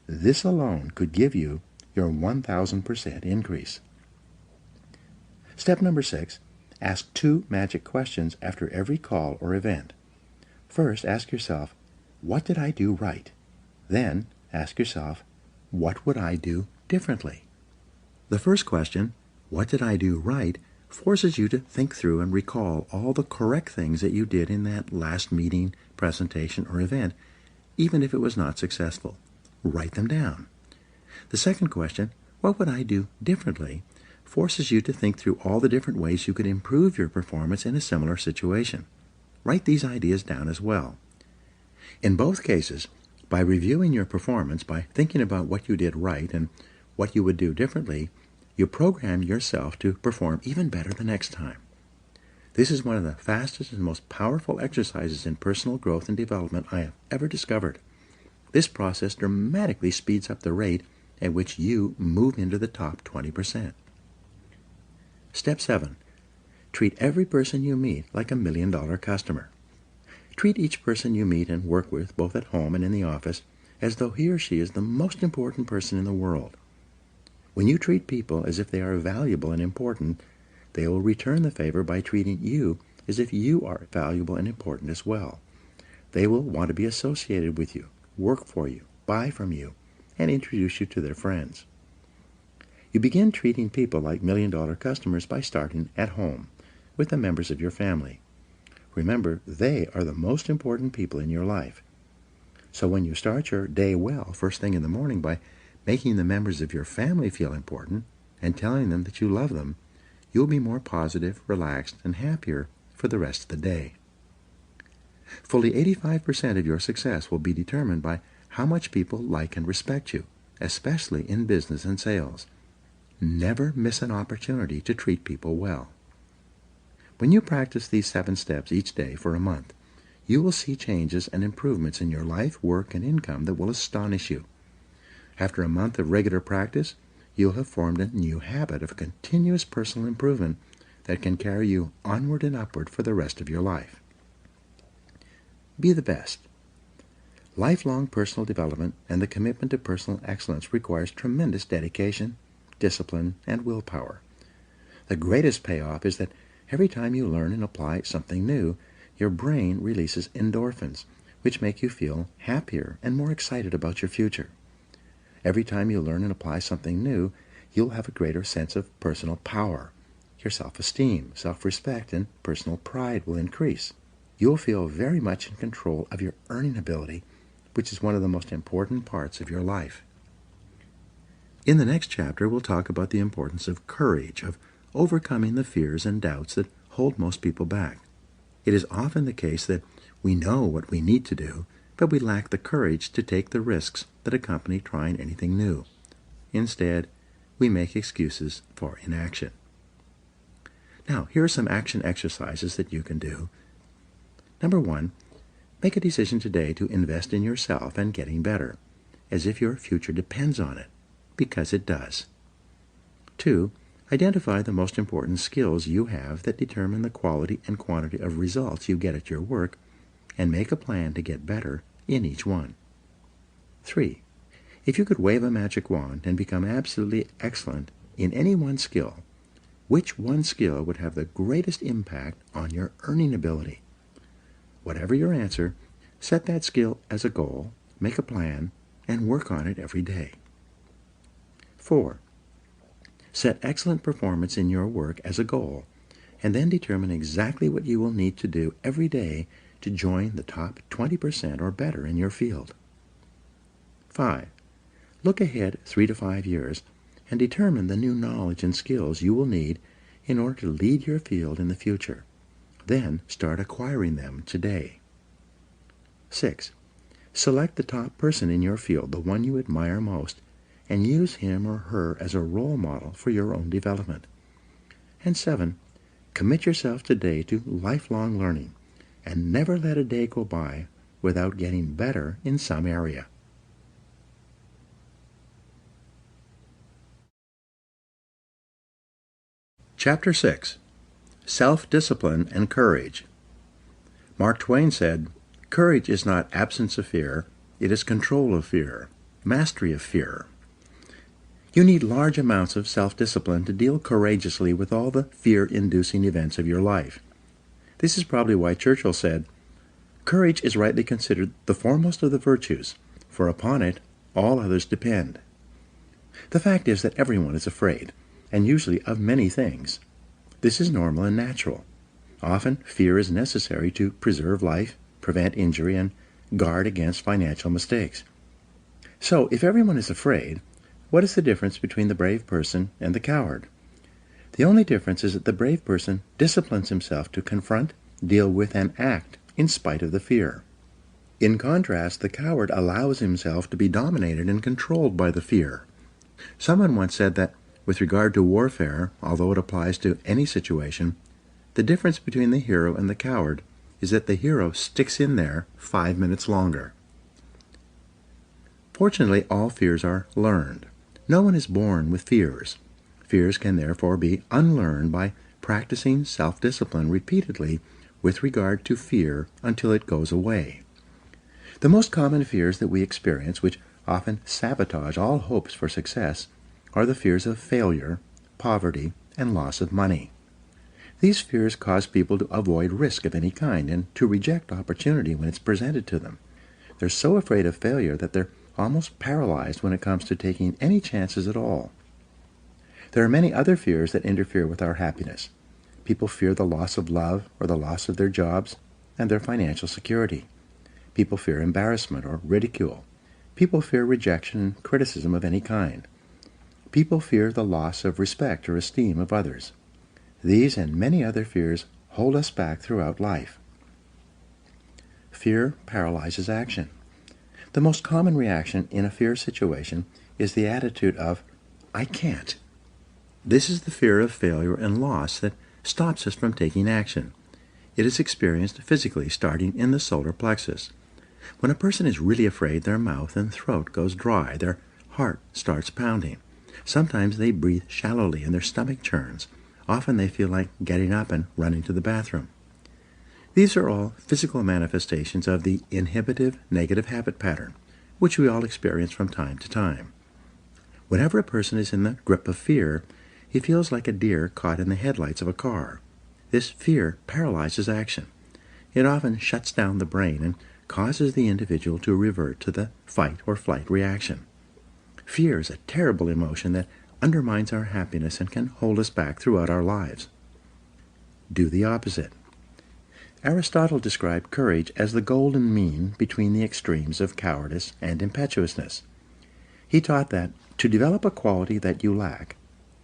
This alone could give you your 1,000% increase. Step number 6. Ask 2 magic questions after every call or event. First, ask yourself, what did I do right? Then, ask yourself, what would I do differently? The first question, what did I do right, forces you to think through and recall all the correct things that you did in that last meeting, presentation, or event, even if it was not successful. Write them down. The second question, what would I do differently, forces you to think through all the different ways you could improve your performance in a similar situation. Write these ideas down as well. In both cases, by reviewing your performance, by thinking about what you did right and what you would do differently, you program yourself to perform even better the next time. This is one of the fastest and most powerful exercises in personal growth and development I have ever discovered. This process dramatically speeds up the rate at which you move into the top 20%. Step 7. Treat every person you meet like a $1 million customer. Treat each person you meet and work with, both at home and in the office, as though he or she is the most important person in the world. When you treat people as if they are valuable and important, they will return the favor by treating you as if you are valuable and important as well. They will want to be associated with you, work for you, buy from you, and introduce you to their friends. You begin treating people like $1 million customers by starting at home, with the members of your family. Remember, they are the most important people in your life. So when you start your day well, first thing in the morning, by making the members of your family feel important and telling them that you love them, you'll be more positive, relaxed, and happier for the rest of the day. Fully 85% of your success will be determined by how much people like and respect you, especially in business and sales. Never miss an opportunity to treat people well. When you practice these 7 steps each day for a month, you will see changes and improvements in your life, work, and income that will astonish you. After a month of regular practice, you'll have formed a new habit of continuous personal improvement that can carry you onward and upward for the rest of your life. Be the best. Lifelong personal development and the commitment to personal excellence requires tremendous dedication, discipline, and willpower. The greatest payoff is that every time you learn and apply something new, your brain releases endorphins, which make you feel happier and more excited about your future. Every time you learn and apply something new, you'll have a greater sense of personal power. Your self-esteem, self-respect, and personal pride will increase. You'll feel very much in control of your earning ability, which is one of the most important parts of your life. In the next chapter, we'll talk about the importance of courage, of overcoming the fears and doubts that hold most people back. It is often the case that we know what we need to do, but we lack the courage to take the risks that accompany trying anything new. Instead, we make excuses for inaction. Now, here are some action exercises that you can do. Number 1, make a decision today to invest in yourself and getting better, as if your future depends on it, because it does. 2, identify the most important skills you have that determine the quality and quantity of results you get at your work, and make a plan to get better in each one. 3, if you could wave a magic wand and become absolutely excellent in any one skill, which one skill would have the greatest impact on your earning ability? Whatever your answer, set that skill as a goal, make a plan, and work on it every day. 4, set excellent performance in your work as a goal, and then determine exactly what you will need to do every day to join the top 20% or better in your field. 5, look ahead 3 to 5 years and determine the new knowledge and skills you will need in order to lead your field in the future. Then start acquiring them today. 6, select the top person in your field, the one you admire most, and use him or her as a role model for your own development. And 7, commit yourself today to lifelong learning, and never let a day go by without getting better in some area. Chapter 6. Self-Discipline and Courage. Mark Twain said, "Courage is not absence of fear, it is control of fear, mastery of fear." You need large amounts of self-discipline to deal courageously with all the fear-inducing events of your life. This is probably why Churchill said, "Courage is rightly considered the foremost of the virtues, for upon it all others depend." The fact is that everyone is afraid, and usually of many things. This is normal and natural. Often, fear is necessary to preserve life, prevent injury, and guard against financial mistakes. So, if everyone is afraid, what is the difference between the brave person and the coward? The only difference is that the brave person disciplines himself to confront, deal with, and act in spite of the fear. In contrast, the coward allows himself to be dominated and controlled by the fear. Someone once said that, with regard to warfare, although it applies to any situation, the difference between the hero and the coward is that the hero sticks in there 5 minutes longer. Fortunately, all fears are learned. No one is born with fears. Fears can therefore be unlearned by practicing self-discipline repeatedly with regard to fear until it goes away. The most common fears that we experience, which often sabotage all hopes for success, are the fears of failure, poverty, and loss of money. These fears cause people to avoid risk of any kind and to reject opportunity when it's presented to them. They're so afraid of failure that they're almost paralyzed when it comes to taking any chances at all. There are many other fears that interfere with our happiness. People fear the loss of love or the loss of their jobs and their financial security. People fear embarrassment or ridicule. People fear rejection and criticism of any kind. People fear the loss of respect or esteem of others. These and many other fears hold us back throughout life. Fear paralyzes action. The most common reaction in a fear situation is the attitude of, "I can't." This is the fear of failure and loss that stops us from taking action. It is experienced physically, starting in the solar plexus. When a person is really afraid, their mouth and throat goes dry, their heart starts pounding. Sometimes they breathe shallowly and their stomach churns. Often they feel like getting up and running to the bathroom. These are all physical manifestations of the inhibitive negative habit pattern, which we all experience from time to time. Whenever a person is in the grip of fear, he feels like a deer caught in the headlights of a car. This fear paralyzes action. It often shuts down the brain and causes the individual to revert to the fight or flight reaction. Fear is a terrible emotion that undermines our happiness and can hold us back throughout our lives. Do the opposite. Aristotle described courage as the golden mean between the extremes of cowardice and impetuousness. He taught that to develop a quality that you lack,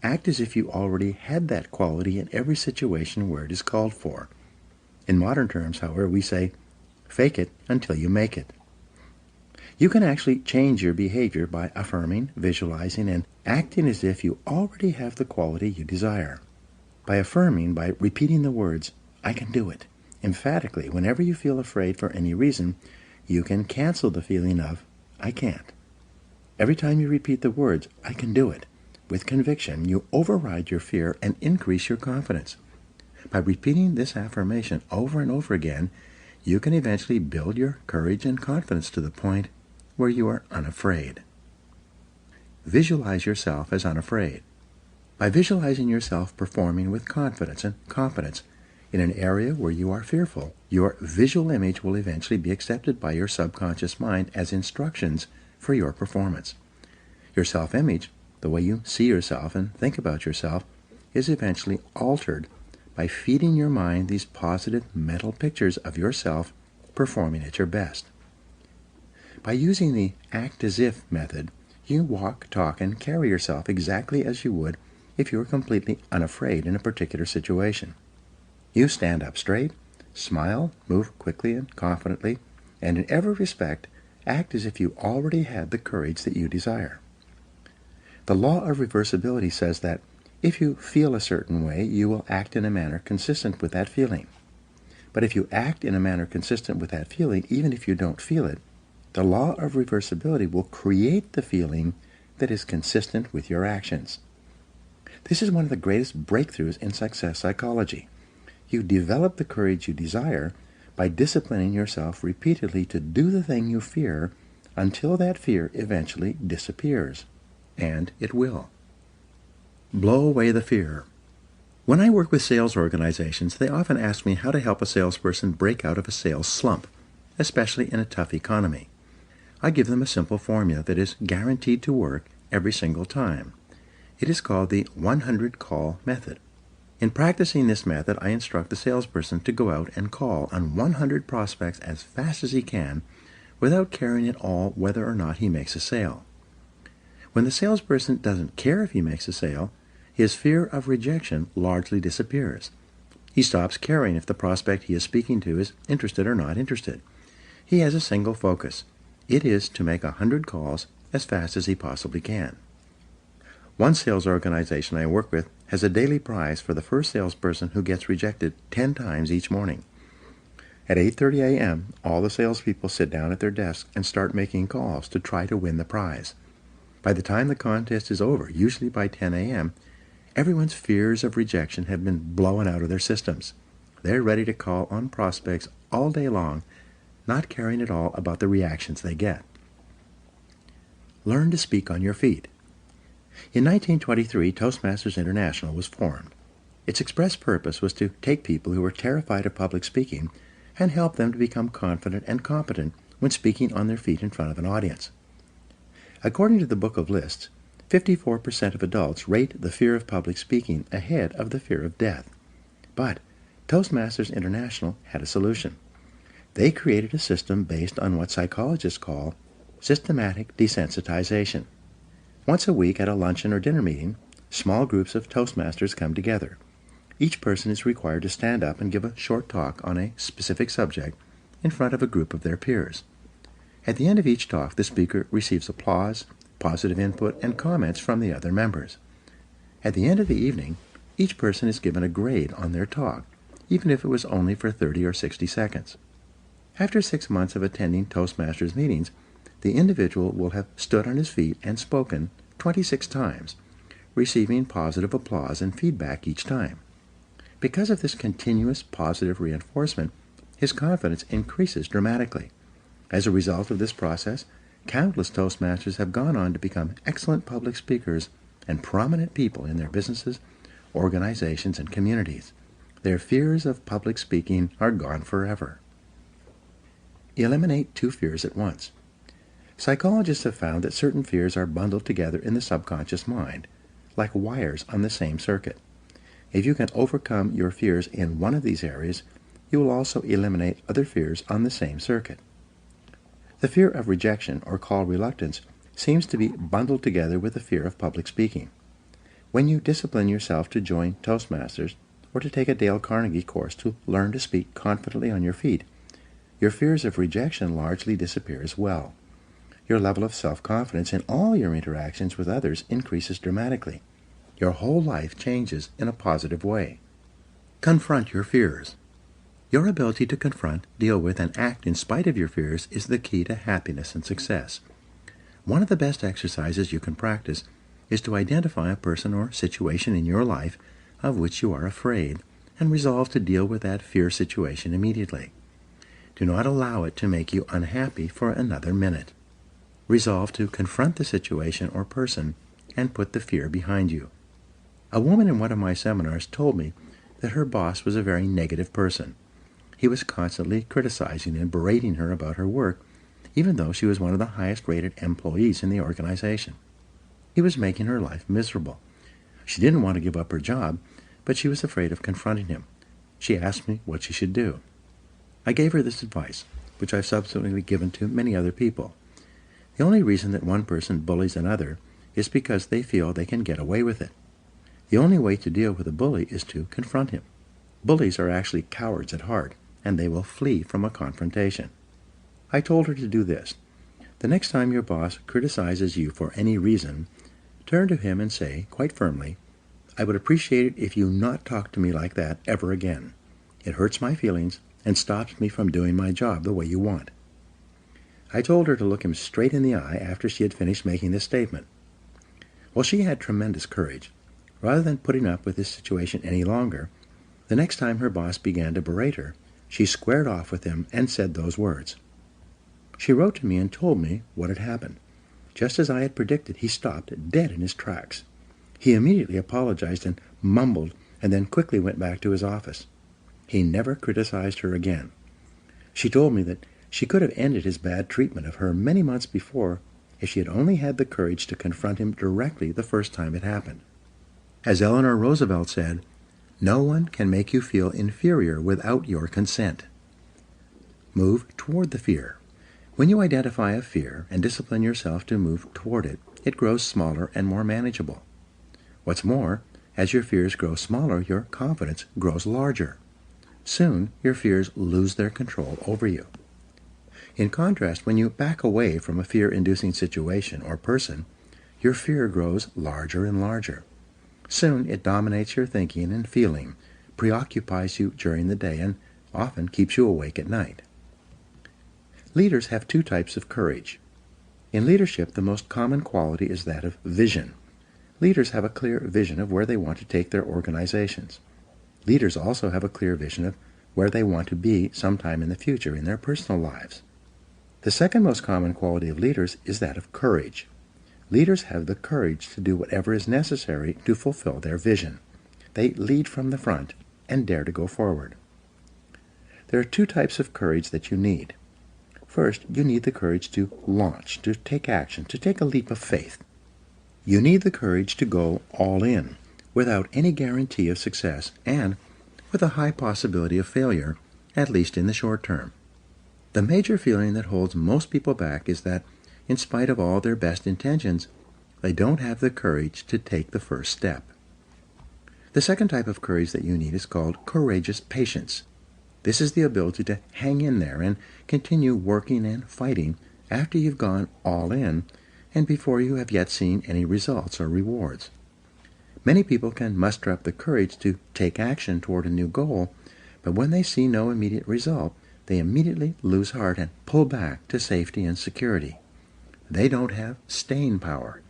act as if you already had that quality in every situation where it is called for. In modern terms, however, we say, fake it until you make it. You can actually change your behavior by affirming, visualizing, and acting as if you already have the quality you desire. By affirming, by repeating the words, "I can do it," emphatically, whenever you feel afraid for any reason, you can cancel the feeling of, "I can't." Every time you repeat the words, "I can do it," with conviction, you override your fear and increase your confidence. By repeating this affirmation over and over again, you can eventually build your courage and confidence to the point where you are unafraid. Visualize yourself as unafraid. By visualizing yourself performing with confidence and competence in an area where you are fearful, your visual image will eventually be accepted by your subconscious mind as instructions for your performance. Your self-image, the way you see yourself and think about yourself, is eventually altered by feeding your mind these positive mental pictures of yourself performing at your best. By using the act-as-if method, you walk, talk, and carry yourself exactly as you would if you were completely unafraid in a particular situation. You stand up straight, smile, move quickly and confidently, and in every respect, act as if you already had the courage that you desire. The law of reversibility says that if you feel a certain way, you will act in a manner consistent with that feeling. But if you act in a manner consistent with that feeling, even if you don't feel it, the law of reversibility will create the feeling that is consistent with your actions. This is one of the greatest breakthroughs in success psychology. You develop the courage you desire by disciplining yourself repeatedly to do the thing you fear until that fear eventually disappears. And it will. Blow away the fear. When I work with sales organizations, they often ask me how to help a salesperson break out of a sales slump, especially in a tough economy. I give them a simple formula that is guaranteed to work every single time. It is called the 100 call method. In practicing this method, I instruct the salesperson to go out and call on 100 prospects as fast as he can without caring at all whether or not he makes a sale. When the salesperson doesn't care if he makes a sale, his fear of rejection largely disappears. He stops caring if the prospect he is speaking to is interested or not interested. He has a single focus. It is to make 100 calls as fast as he possibly can. One sales organization I work with has a daily prize for the first salesperson who gets rejected 10 times each morning. At 8:30 a.m., all the salespeople sit down at their desks and start making calls to try to win the prize. By the time the contest is over, usually by 10 a.m., everyone's fears of rejection have been blown out of their systems. They're ready to call on prospects all day long, not caring at all about the reactions they get. Learn to speak on your feet. In 1923, Toastmasters International was formed. Its express purpose was to take people who were terrified of public speaking and help them to become confident and competent when speaking on their feet in front of an audience. According to the Book of Lists, 54% of adults rate the fear of public speaking ahead of the fear of death. But Toastmasters International had a solution. They created a system based on what psychologists call systematic desensitization. Once a week at a luncheon or dinner meeting, small groups of Toastmasters come together. Each person is required to stand up and give a short talk on a specific subject in front of a group of their peers. At the end of each talk, the speaker receives applause, positive input, and comments from the other members. At the end of the evening, each person is given a grade on their talk, even if it was only for 30 or 60 seconds. After 6 months of attending Toastmasters meetings, the individual will have stood on his feet and spoken 26 times, receiving positive applause and feedback each time. Because of this continuous positive reinforcement, his confidence increases dramatically. As a result of this process, countless Toastmasters have gone on to become excellent public speakers and prominent people in their businesses, organizations, and communities. Their fears of public speaking are gone forever. Eliminate 2 fears at once. Psychologists have found that certain fears are bundled together in the subconscious mind, like wires on the same circuit. If you can overcome your fears in one of these areas, you will also eliminate other fears on the same circuit. The fear of rejection or call reluctance seems to be bundled together with the fear of public speaking. When you discipline yourself to join Toastmasters or to take a Dale Carnegie course to learn to speak confidently on your feet, your fears of rejection largely disappear as well. Your level of self-confidence in all your interactions with others increases dramatically. Your whole life changes in a positive way. Confront your fears. Your ability to confront, deal with, and act in spite of your fears is the key to happiness and success. One of the best exercises you can practice is to identify a person or situation in your life of which you are afraid and resolve to deal with that fear situation immediately. Do not allow it to make you unhappy for another minute. Resolve to confront the situation or person and put the fear behind you. A woman in one of my seminars told me that her boss was a very negative person. He was constantly criticizing and berating her about her work, even though she was one of the highest-rated employees in the organization. He was making her life miserable. She didn't want to give up her job, but she was afraid of confronting him. She asked me what she should do. I gave her this advice, which I've subsequently given to many other people. The only reason that one person bullies another is because they feel they can get away with it. The only way to deal with a bully is to confront him. Bullies are actually cowards at heart, and they will flee from a confrontation. I told her to do this. The next time your boss criticizes you for any reason, turn to him and say, quite firmly, "I would appreciate it if you not talk to me like that ever again. It hurts my feelings and stops me from doing my job the way you want." I told her to look him straight in the eye after she had finished making this statement. Well, she had tremendous courage. Rather than putting up with this situation any longer, the next time her boss began to berate her, she squared off with him and said those words. She wrote to me and told me what had happened. Just as I had predicted, he stopped dead in his tracks. He immediately apologized and mumbled, and then quickly went back to his office. He never criticized her again. She told me that she could have ended his bad treatment of her many months before if she had only had the courage to confront him directly the first time it happened. As Eleanor Roosevelt said, "No one can make you feel inferior without your consent." Move toward the fear. When you identify a fear and discipline yourself to move toward it, it grows smaller and more manageable. What's more, as your fears grow smaller, your confidence grows larger. Soon, your fears lose their control over you. In contrast, when you back away from a fear-inducing situation or person, your fear grows larger and larger. Soon, it dominates your thinking and feeling, preoccupies you during the day, and often keeps you awake at night. Leaders have two types of courage. In leadership, the most common quality is that of vision. Leaders have a clear vision of where they want to take their organizations. Leaders also have a clear vision of where they want to be sometime in the future in their personal lives. The second most common quality of leaders is that of courage. Leaders have the courage to do whatever is necessary to fulfill their vision. They lead from the front and dare to go forward. There are two types of courage that you need. First, you need the courage to launch, to take action, to take a leap of faith. You need the courage to go all in, without any guarantee of success and with a high possibility of failure, at least in the short term. The major feeling that holds most people back is that, in spite of all their best intentions, they don't have the courage to take the first step. The second type of courage that you need is called courageous patience. This is the ability to hang in there and continue working and fighting after you've gone all in and before you have yet seen any results or rewards. Many people can muster up the courage to take action toward a new goal, but when they see no immediate result, they immediately lose heart and pull back to safety and security. They don't have staying power.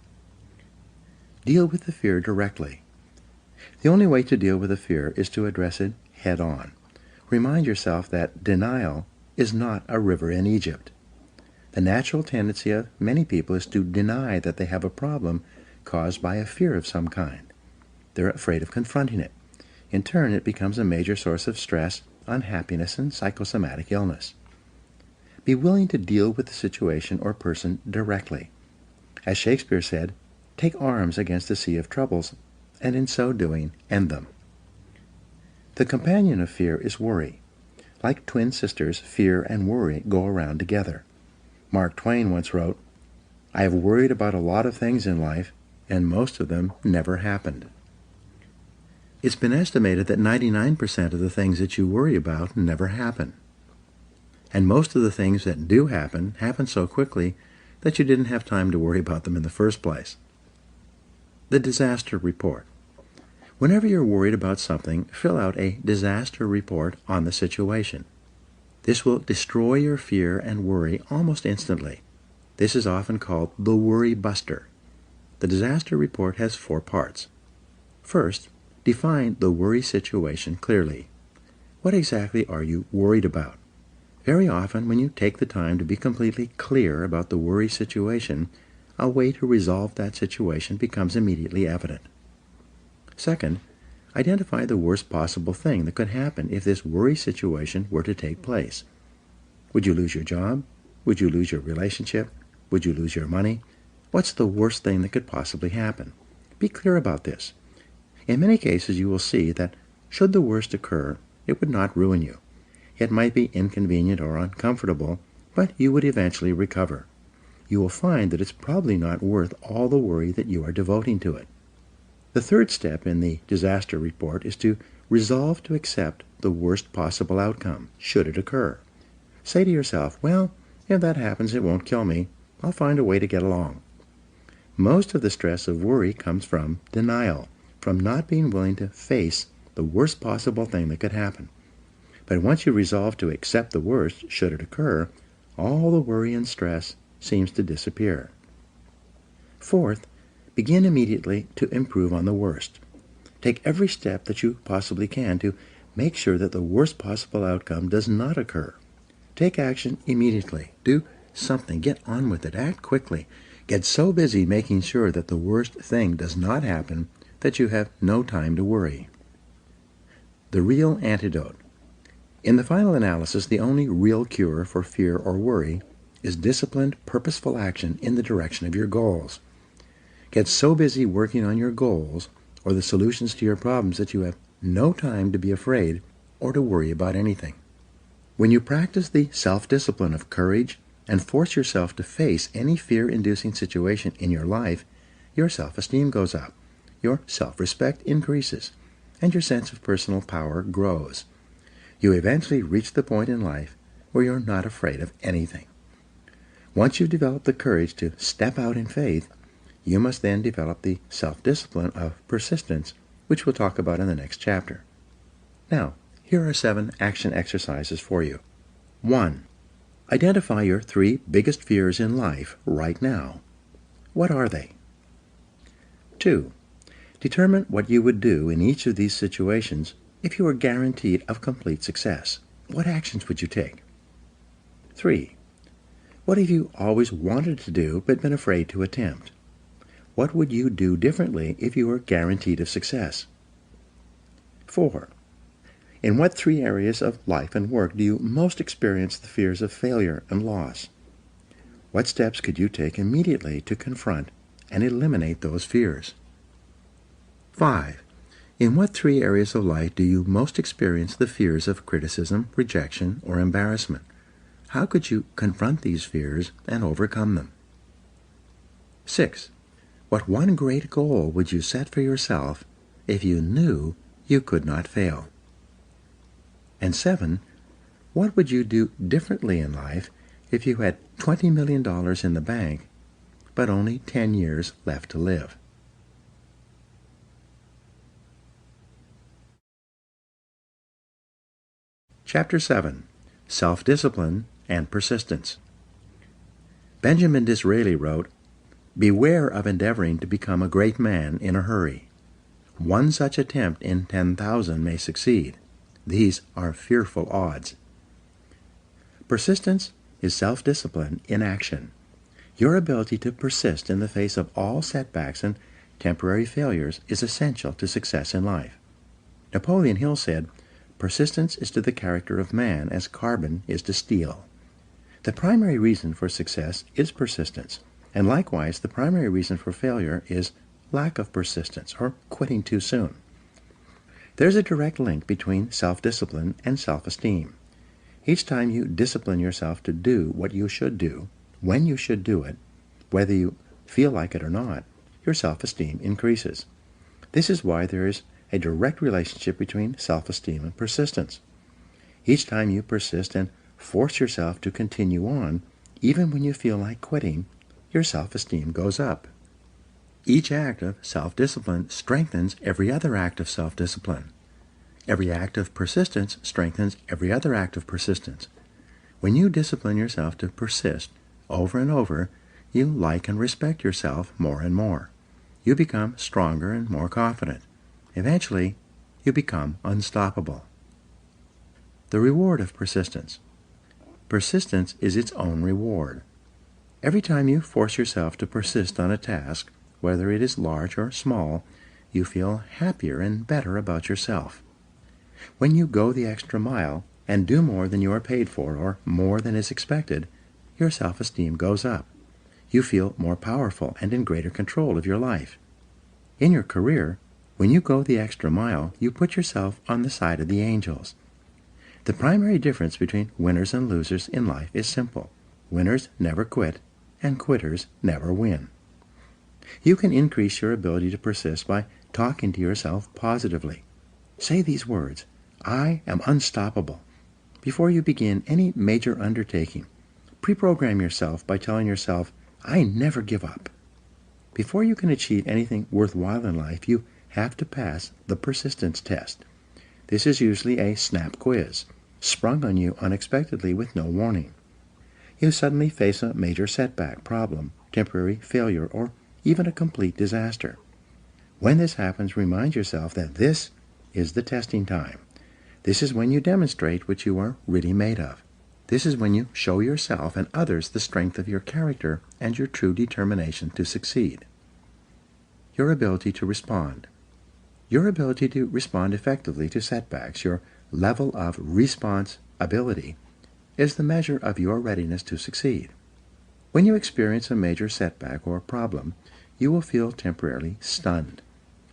Deal with the fear directly. The only way to deal with a fear is to address it head on. Remind yourself that denial is not a river in Egypt. The natural tendency of many people is to deny that they have a problem caused by a fear of some kind. They're afraid of confronting it. In turn, it becomes a major source of stress, unhappiness, and psychosomatic illness. Be willing to deal with the situation or person directly. As Shakespeare said, "Take arms against a sea of troubles, and in so doing, end them." The companion of fear is worry. Like twin sisters, fear and worry go around together. Mark Twain once wrote, "I have worried about a lot of things in life, and most of them never happened." It's been estimated that 99% of the things that you worry about never happen. And most of the things that do happen so quickly that you didn't have time to worry about them in the first place. The disaster report. Whenever you're worried about something, fill out a disaster report on the situation. This will destroy your fear and worry almost instantly. This is often called the worry buster. The disaster report has 4 parts. First, define the worry situation clearly. What exactly are you worried about? Very often, when you take the time to be completely clear about the worry situation, a way to resolve that situation becomes immediately evident. Second, identify the worst possible thing that could happen if this worry situation were to take place. Would you lose your job? Would you lose your relationship? Would you lose your money? What's the worst thing that could possibly happen? Be clear about this. In many cases, you will see that should the worst occur, it would not ruin you. It might be inconvenient or uncomfortable, but you would eventually recover. You will find that it's probably not worth all the worry that you are devoting to it. The third step in the disaster report is to resolve to accept the worst possible outcome, should it occur. Say to yourself, well, if that happens, it won't kill me. I'll find a way to get along. Most of the stress of worry comes from denial, from not being willing to face the worst possible thing that could happen. But once you resolve to accept the worst, should it occur, all the worry and stress seems to disappear. Fourth, begin immediately to improve on the worst. Take every step that you possibly can to make sure that the worst possible outcome does not occur. Take action immediately. Do something. Get on with it. Act quickly. Get so busy making sure that the worst thing does not happen that you have no time to worry. The real antidote. In the final analysis, the only real cure for fear or worry is disciplined, purposeful action in the direction of your goals. Get so busy working on your goals or the solutions to your problems that you have no time to be afraid or to worry about anything. When you practice the self-discipline of courage and force yourself to face any fear-inducing situation in your life, your self-esteem goes up, your self-respect increases, and your sense of personal power grows. You eventually reach the point in life where you're not afraid of anything. Once you've developed the courage to step out in faith, you must then develop the self-discipline of persistence, which we'll talk about in the next chapter. Now, here are 7 action exercises for you. 1. Identify your 3 biggest fears in life right now. What are they? 2. Determine what you would do in each of these situations if you were guaranteed of complete success. What actions would you take? 3. What have you always wanted to do but been afraid to attempt? What would you do differently if you were guaranteed of success? 4. In what 3 areas of life and work do you most experience the fears of failure and loss? What steps could you take immediately to confront and eliminate those fears? 5. In what 3 areas of life do you most experience the fears of criticism, rejection, or embarrassment? How could you confront these fears and overcome them? 6. What one great goal would you set for yourself if you knew you could not fail? And 7. What would you do differently in life if you had $20 million in the bank, but only 10 years left to live? Chapter 7. Self-Discipline and Persistence. Benjamin Disraeli wrote, "Beware of endeavoring to become a great man in a hurry. One such attempt in 10,000 may succeed. These are fearful odds." Persistence is self-discipline in action. Your ability to persist in the face of all setbacks and temporary failures is essential to success in life. Napoleon Hill said, "Persistence is to the character of man as carbon is to steel." The primary reason for success is persistence, and likewise the primary reason for failure is lack of persistence or quitting too soon. There's a direct link between self-discipline and self-esteem. Each time you discipline yourself to do what you should do, when you should do it, whether you feel like it or not, your self-esteem increases. This is why there is a direct relationship between self-esteem and persistence. Each time you persist and force yourself to continue on, even when you feel like quitting, your self-esteem goes up. Each act of self-discipline strengthens every other act of self-discipline. Every act of persistence strengthens every other act of persistence. When you discipline yourself to persist over and over, you like and respect yourself more and more. You become stronger and more confident. Eventually, you become unstoppable. The reward of persistence. Persistence is its own reward. Every time you force yourself to persist on a task, whether it is large or small, you feel happier and better about yourself. When you go the extra mile and do more than you are paid for or more than is expected, your self-esteem goes up. You feel more powerful and in greater control of your life. In your career, when you go the extra mile, you put yourself on the side of the angels. The primary difference between winners and losers in life is simple. Winners never quit, and quitters never win. You can increase your ability to persist by talking to yourself positively. Say these words, "I am unstoppable." Before you begin any major undertaking, pre-program yourself by telling yourself, "I never give up." Before you can achieve anything worthwhile in life, you have to pass the persistence test. This is usually a snap quiz, sprung on you unexpectedly with no warning. You suddenly face a major setback, problem, temporary failure, or even a complete disaster. When this happens, remind yourself that this is the testing time. This is when you demonstrate what you are really made of. This is when you show yourself and others the strength of your character and your true determination to succeed. Your ability to respond. Your ability to respond effectively to setbacks, your level of response ability, is the measure of your readiness to succeed. When you experience a major setback or problem, you will feel temporarily stunned.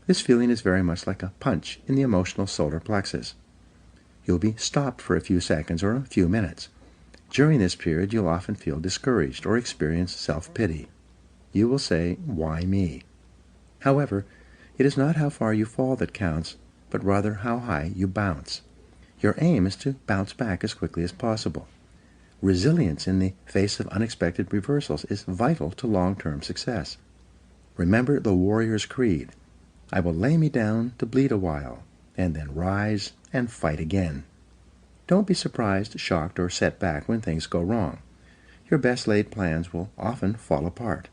This feeling is very much like a punch in the emotional solar plexus. You'll be stopped for a few seconds or a few minutes. During this period, you'll often feel discouraged or experience self-pity. You will say, "Why me?" However, it is not how far you fall that counts, but rather how high you bounce. Your aim is to bounce back as quickly as possible. Resilience in the face of unexpected reversals is vital to long-term success. Remember the warrior's creed: I will lay me down to bleed a while, and then rise and fight again. Don't be surprised, shocked, or set back when things go wrong. Your best-laid plans will often fall apart.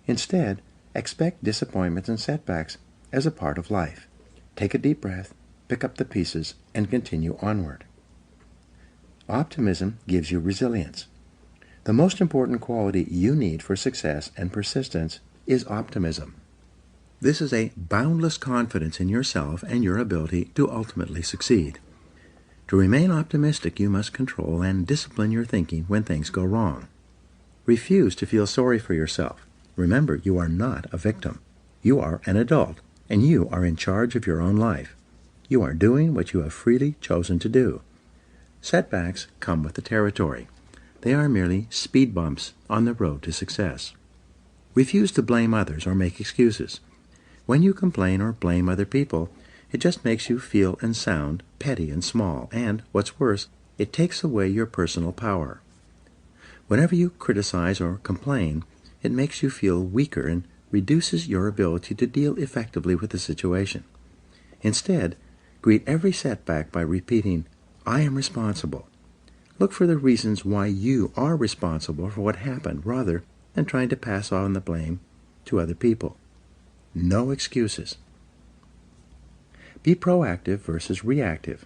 Instead, expect disappointments and setbacks as a part of life. Take a deep breath, pick up the pieces, and continue onward. Optimism gives you resilience. The most important quality you need for success and persistence is optimism. This is a boundless confidence in yourself and your ability to ultimately succeed. To remain optimistic, you must control and discipline your thinking when things go wrong. Refuse to feel sorry for yourself. Remember, you are not a victim. You are an adult, and you are in charge of your own life. You are doing what you have freely chosen to do. Setbacks come with the territory. They are merely speed bumps on the road to success. Refuse to blame others or make excuses. When you complain or blame other people, it just makes you feel and sound petty and small, and, what's worse, it takes away your personal power. Whenever you criticize or complain, it makes you feel weaker and reduces your ability to deal effectively with the situation. Instead, greet every setback by repeating, "I am responsible." Look for the reasons why you are responsible for what happened rather than trying to pass on the blame to other people. No excuses. Be proactive versus reactive.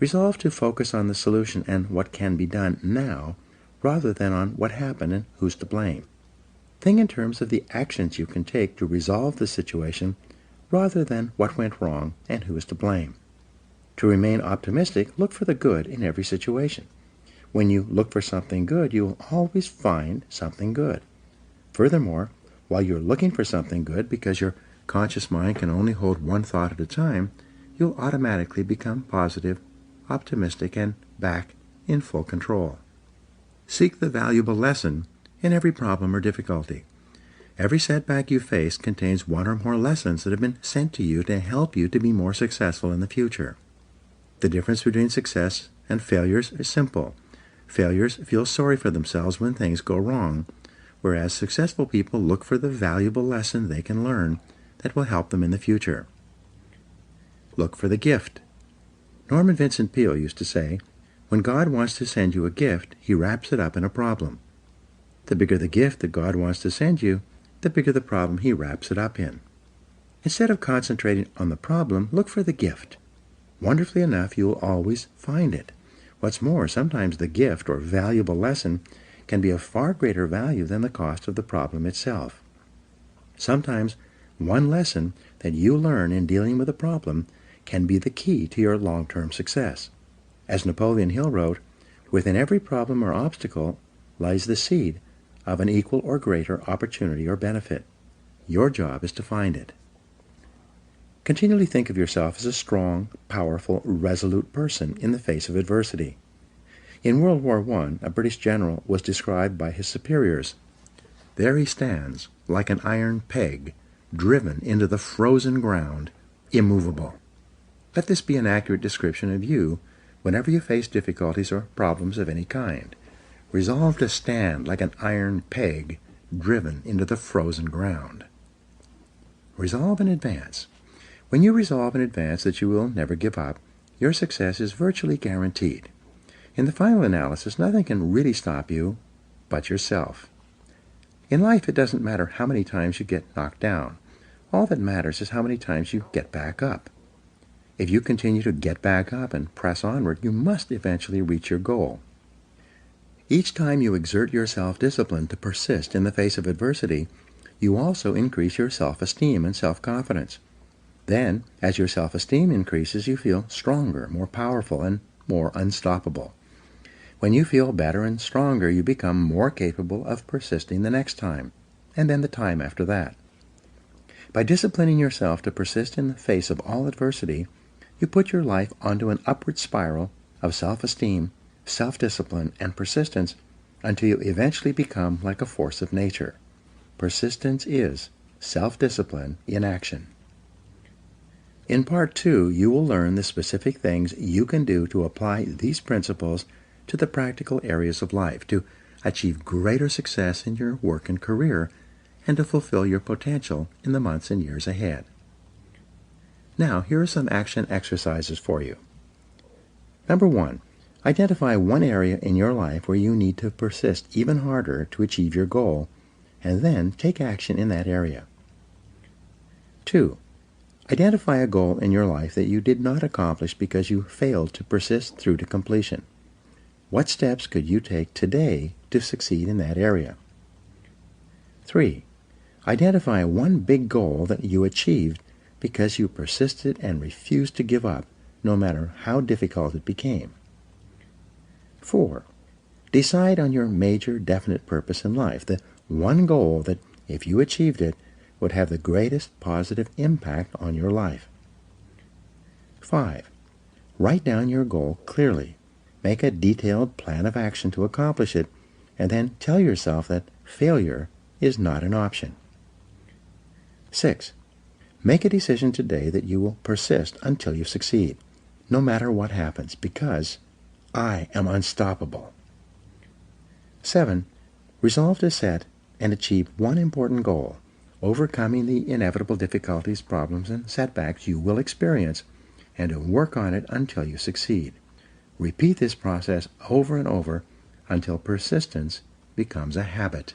Resolve to focus on the solution and what can be done now rather than on what happened and who's to blame. Think in terms of the actions you can take to resolve the situation rather than what went wrong and who is to blame. To remain optimistic, look for the good in every situation. When you look for something good, you will always find something good. Furthermore, while you're looking for something good, because your conscious mind can only hold one thought at a time, you'll automatically become positive, optimistic, and back in full control. Seek the valuable lesson in every problem or difficulty. Every setback you face contains one or more lessons that have been sent to you to help you to be more successful in the future. The difference between success and failures is simple. Failures feel sorry for themselves when things go wrong, whereas successful people look for the valuable lesson they can learn that will help them in the future. Look for the gift. Norman Vincent Peale used to say, "When God wants to send you a gift, he wraps it up in a problem." The bigger the gift that God wants to send you, the bigger the problem he wraps it up in. Instead of concentrating on the problem, look for the gift. Wonderfully enough, you will always find it. What's more, sometimes the gift or valuable lesson can be of far greater value than the cost of the problem itself. Sometimes one lesson that you learn in dealing with a problem can be the key to your long-term success. As Napoleon Hill wrote, "Within every problem or obstacle lies the seed of an equal or greater opportunity or benefit. Your job is to find it." Continually think of yourself as a strong, powerful, resolute person in the face of adversity. In World War I, a British general was described by his superiors. "There he stands, like an iron peg, driven into the frozen ground, immovable." Let this be an accurate description of you whenever you face difficulties or problems of any kind. Resolve to stand like an iron peg, driven into the frozen ground. Resolve in advance. When you resolve in advance that you will never give up, your success is virtually guaranteed. In the final analysis, nothing can really stop you but yourself. In life, it doesn't matter how many times you get knocked down. All that matters is how many times you get back up. If you continue to get back up and press onward, you must eventually reach your goal. Each time you exert your self-discipline to persist in the face of adversity, you also increase your self-esteem and self-confidence. Then, as your self-esteem increases, you feel stronger, more powerful, and more unstoppable. When you feel better and stronger, you become more capable of persisting the next time, and then the time after that. By disciplining yourself to persist in the face of all adversity, you put your life onto an upward spiral of self-esteem, self-discipline, and persistence until you eventually become like a force of nature. Persistence is self-discipline in action. In Part 2, you will learn the specific things you can do to apply these principles to the practical areas of life, to achieve greater success in your work and career, and to fulfill your potential in the months and years ahead. Now, here are some action exercises for you. Number 1, identify one area in your life where you need to persist even harder to achieve your goal, and then take action in that area. 2, identify a goal in your life that you did not accomplish because you failed to persist through to completion. What steps could you take today to succeed in that area? 3, identify one big goal that you achieved because you persisted and refused to give up, no matter how difficult it became. 4, decide on your major definite purpose in life, the one goal that, if you achieved it, would have the greatest positive impact on your life. 5, write down your goal clearly. Make a detailed plan of action to accomplish it, and then tell yourself that failure is not an option. 6, make a decision today that you will persist until you succeed, no matter what happens, because I am unstoppable. 7, resolve to set and achieve one important goal, overcoming the inevitable difficulties, problems, and setbacks you will experience, and to work on it until you succeed. Repeat this process over and over until persistence becomes a habit.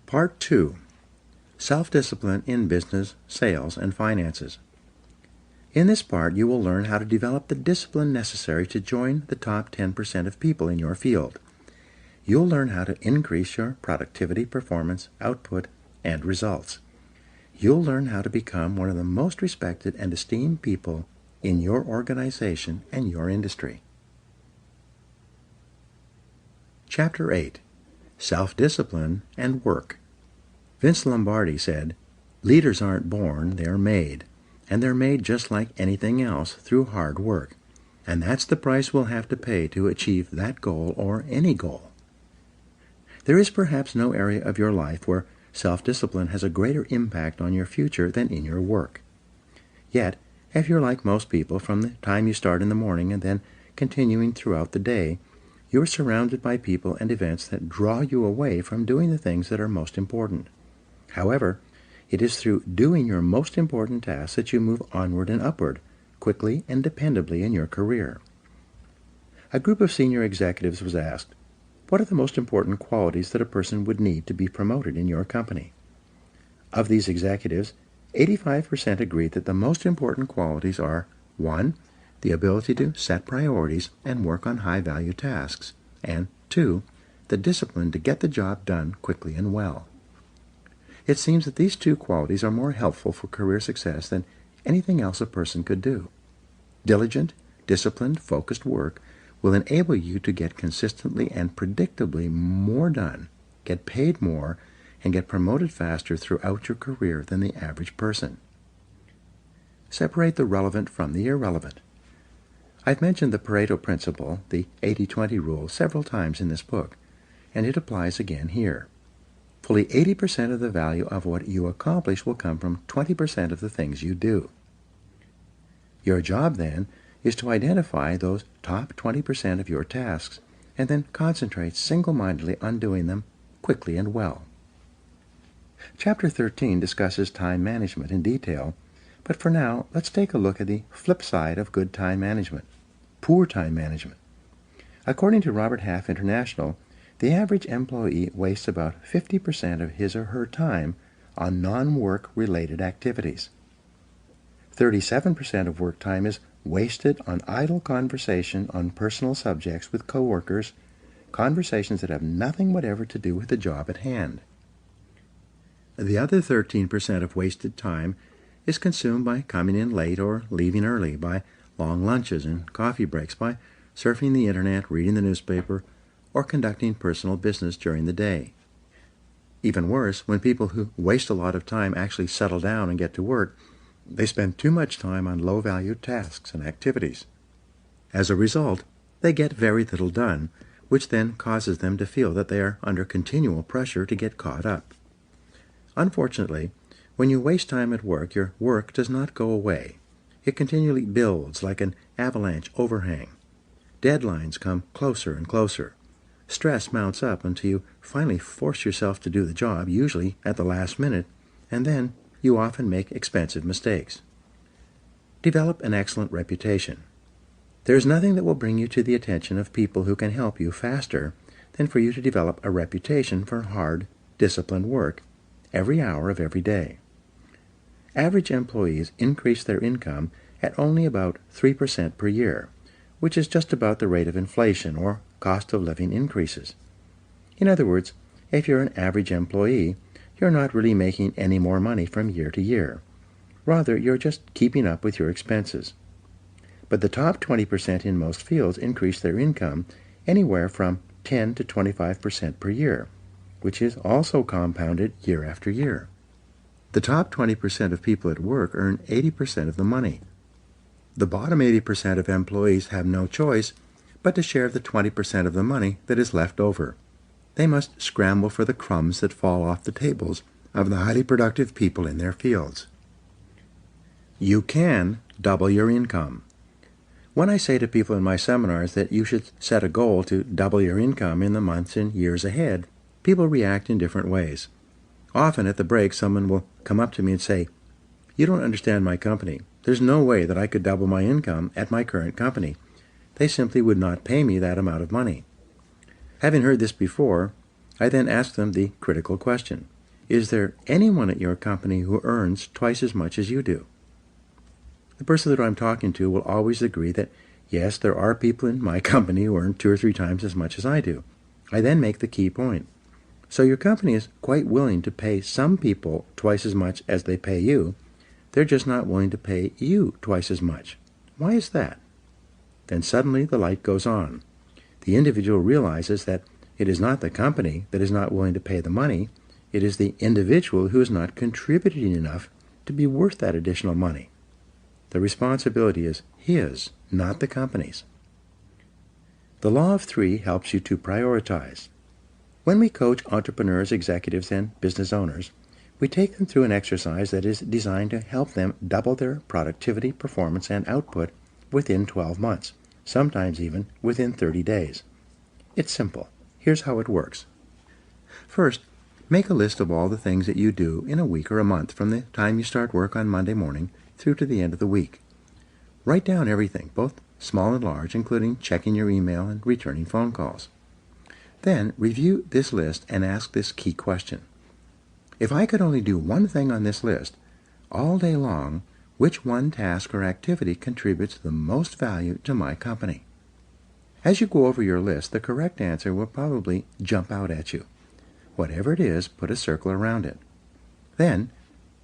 Part 2. Self-discipline in business, sales, and finances. In this part, you will learn how to develop the discipline necessary to join the top 10% of people in your field. You'll learn how to increase your productivity, performance, output, and results. You'll learn how to become one of the most respected and esteemed people in your organization and your industry. Chapter 8. Self-discipline and work. Vince Lombardi said, "Leaders aren't born, they're made. And they're made just like anything else, through hard work. And that's the price we'll have to pay to achieve that goal or any goal." There is perhaps no area of your life where self-discipline has a greater impact on your future than in your work. Yet, if you're like most people, from the time you start in the morning and then continuing throughout the day, you're surrounded by people and events that draw you away from doing the things that are most important. However, it is through doing your most important tasks that you move onward and upward, quickly and dependably in your career. A group of senior executives was asked, "What are the most important qualities that a person would need to be promoted in your company?" Of these executives, 85% agreed that the most important qualities are 1. The ability to set priorities and work on high-value tasks, and 2. The discipline to get the job done quickly and well. It seems that these two qualities are more helpful for career success than anything else a person could do. Diligent, disciplined, focused work will enable you to get consistently and predictably more done, get paid more, and get promoted faster throughout your career than the average person. Separate the relevant from the irrelevant. I've mentioned the Pareto principle, the 80-20 rule, several times in this book, and it applies again here. Fully 80% of the value of what you accomplish will come from 20% of the things you do. Your job, then, is to identify those top 20% of your tasks and then concentrate single-mindedly on doing them quickly and well. Chapter 13 discusses time management in detail, but for now, let's take a look at the flip side of good time management, poor time management. According to Robert Half International, the average employee wastes about 50% of his or her time on non-work related activities. 37% of work time is wasted on idle conversation on personal subjects with coworkers, conversations that have nothing whatever to do with the job at hand. The other 13% of wasted time is consumed by coming in late or leaving early, by long lunches and coffee breaks, by surfing the internet, reading the newspaper, or conducting personal business during the day. Even worse, when people who waste a lot of time actually settle down and get to work, they spend too much time on low-value tasks and activities. As a result, they get very little done, which then causes them to feel that they are under continual pressure to get caught up. Unfortunately, when you waste time at work, your work does not go away. It continually builds like an avalanche overhang. Deadlines come closer and closer. Stress mounts up until you finally force yourself to do the job, usually at the last minute, and then you often make expensive mistakes. Develop an excellent reputation. There is nothing that will bring you to the attention of people who can help you faster than for you to develop a reputation for hard, disciplined work every hour of every day. Average employees increase their income at only about 3% per year, which is just about the rate of inflation or cost of living increases. In other words, if you're an average employee, you're not really making any more money from year to year. Rather, you're just keeping up with your expenses. But the top 20% in most fields increase their income anywhere from 10 to 25% per year, which is also compounded year after year. The top 20% of people at work earn 80% of the money. The bottom 80% of employees have no choice but to share the 20% of the money that is left over. They must scramble for the crumbs that fall off the tables of the highly productive people in their fields. You can double your income. When I say to people in my seminars that you should set a goal to double your income in the months and years ahead, people react in different ways. Often at the break, someone will come up to me and say, "You don't understand my company. There's no way that I could double my income at my current company. They simply would not pay me that amount of money." Having heard this before, I then ask them the critical question: is there anyone at your company who earns twice as much as you do? The person that I'm talking to will always agree that, yes, there are people in my company who earn 2 or 3 times as much as I do. I then make the key point. So your company is quite willing to pay some people twice as much as they pay you. They're just not willing to pay you twice as much. Why is that? Then suddenly the light goes on. The individual realizes that it is not the company that is not willing to pay the money. It is the individual who is not contributing enough to be worth that additional money. The responsibility is his, not the company's. The law of 3 helps you to prioritize. When we coach entrepreneurs, executives, and business owners, we take them through an exercise that is designed to help them double their productivity, performance, and output within 12 months, sometimes even within 30 days. It's simple. Here's how it works. First, make a list of all the things that you do in a week or a month from the time you start work on Monday morning through to the end of the week. Write down everything, both small and large, including checking your email and returning phone calls. Then review this list and ask this key question. If I could only do one thing on this list all day long, which one task or activity contributes the most value to my company? As you go over your list, the correct answer will probably jump out at you. Whatever it is, put a circle around it. Then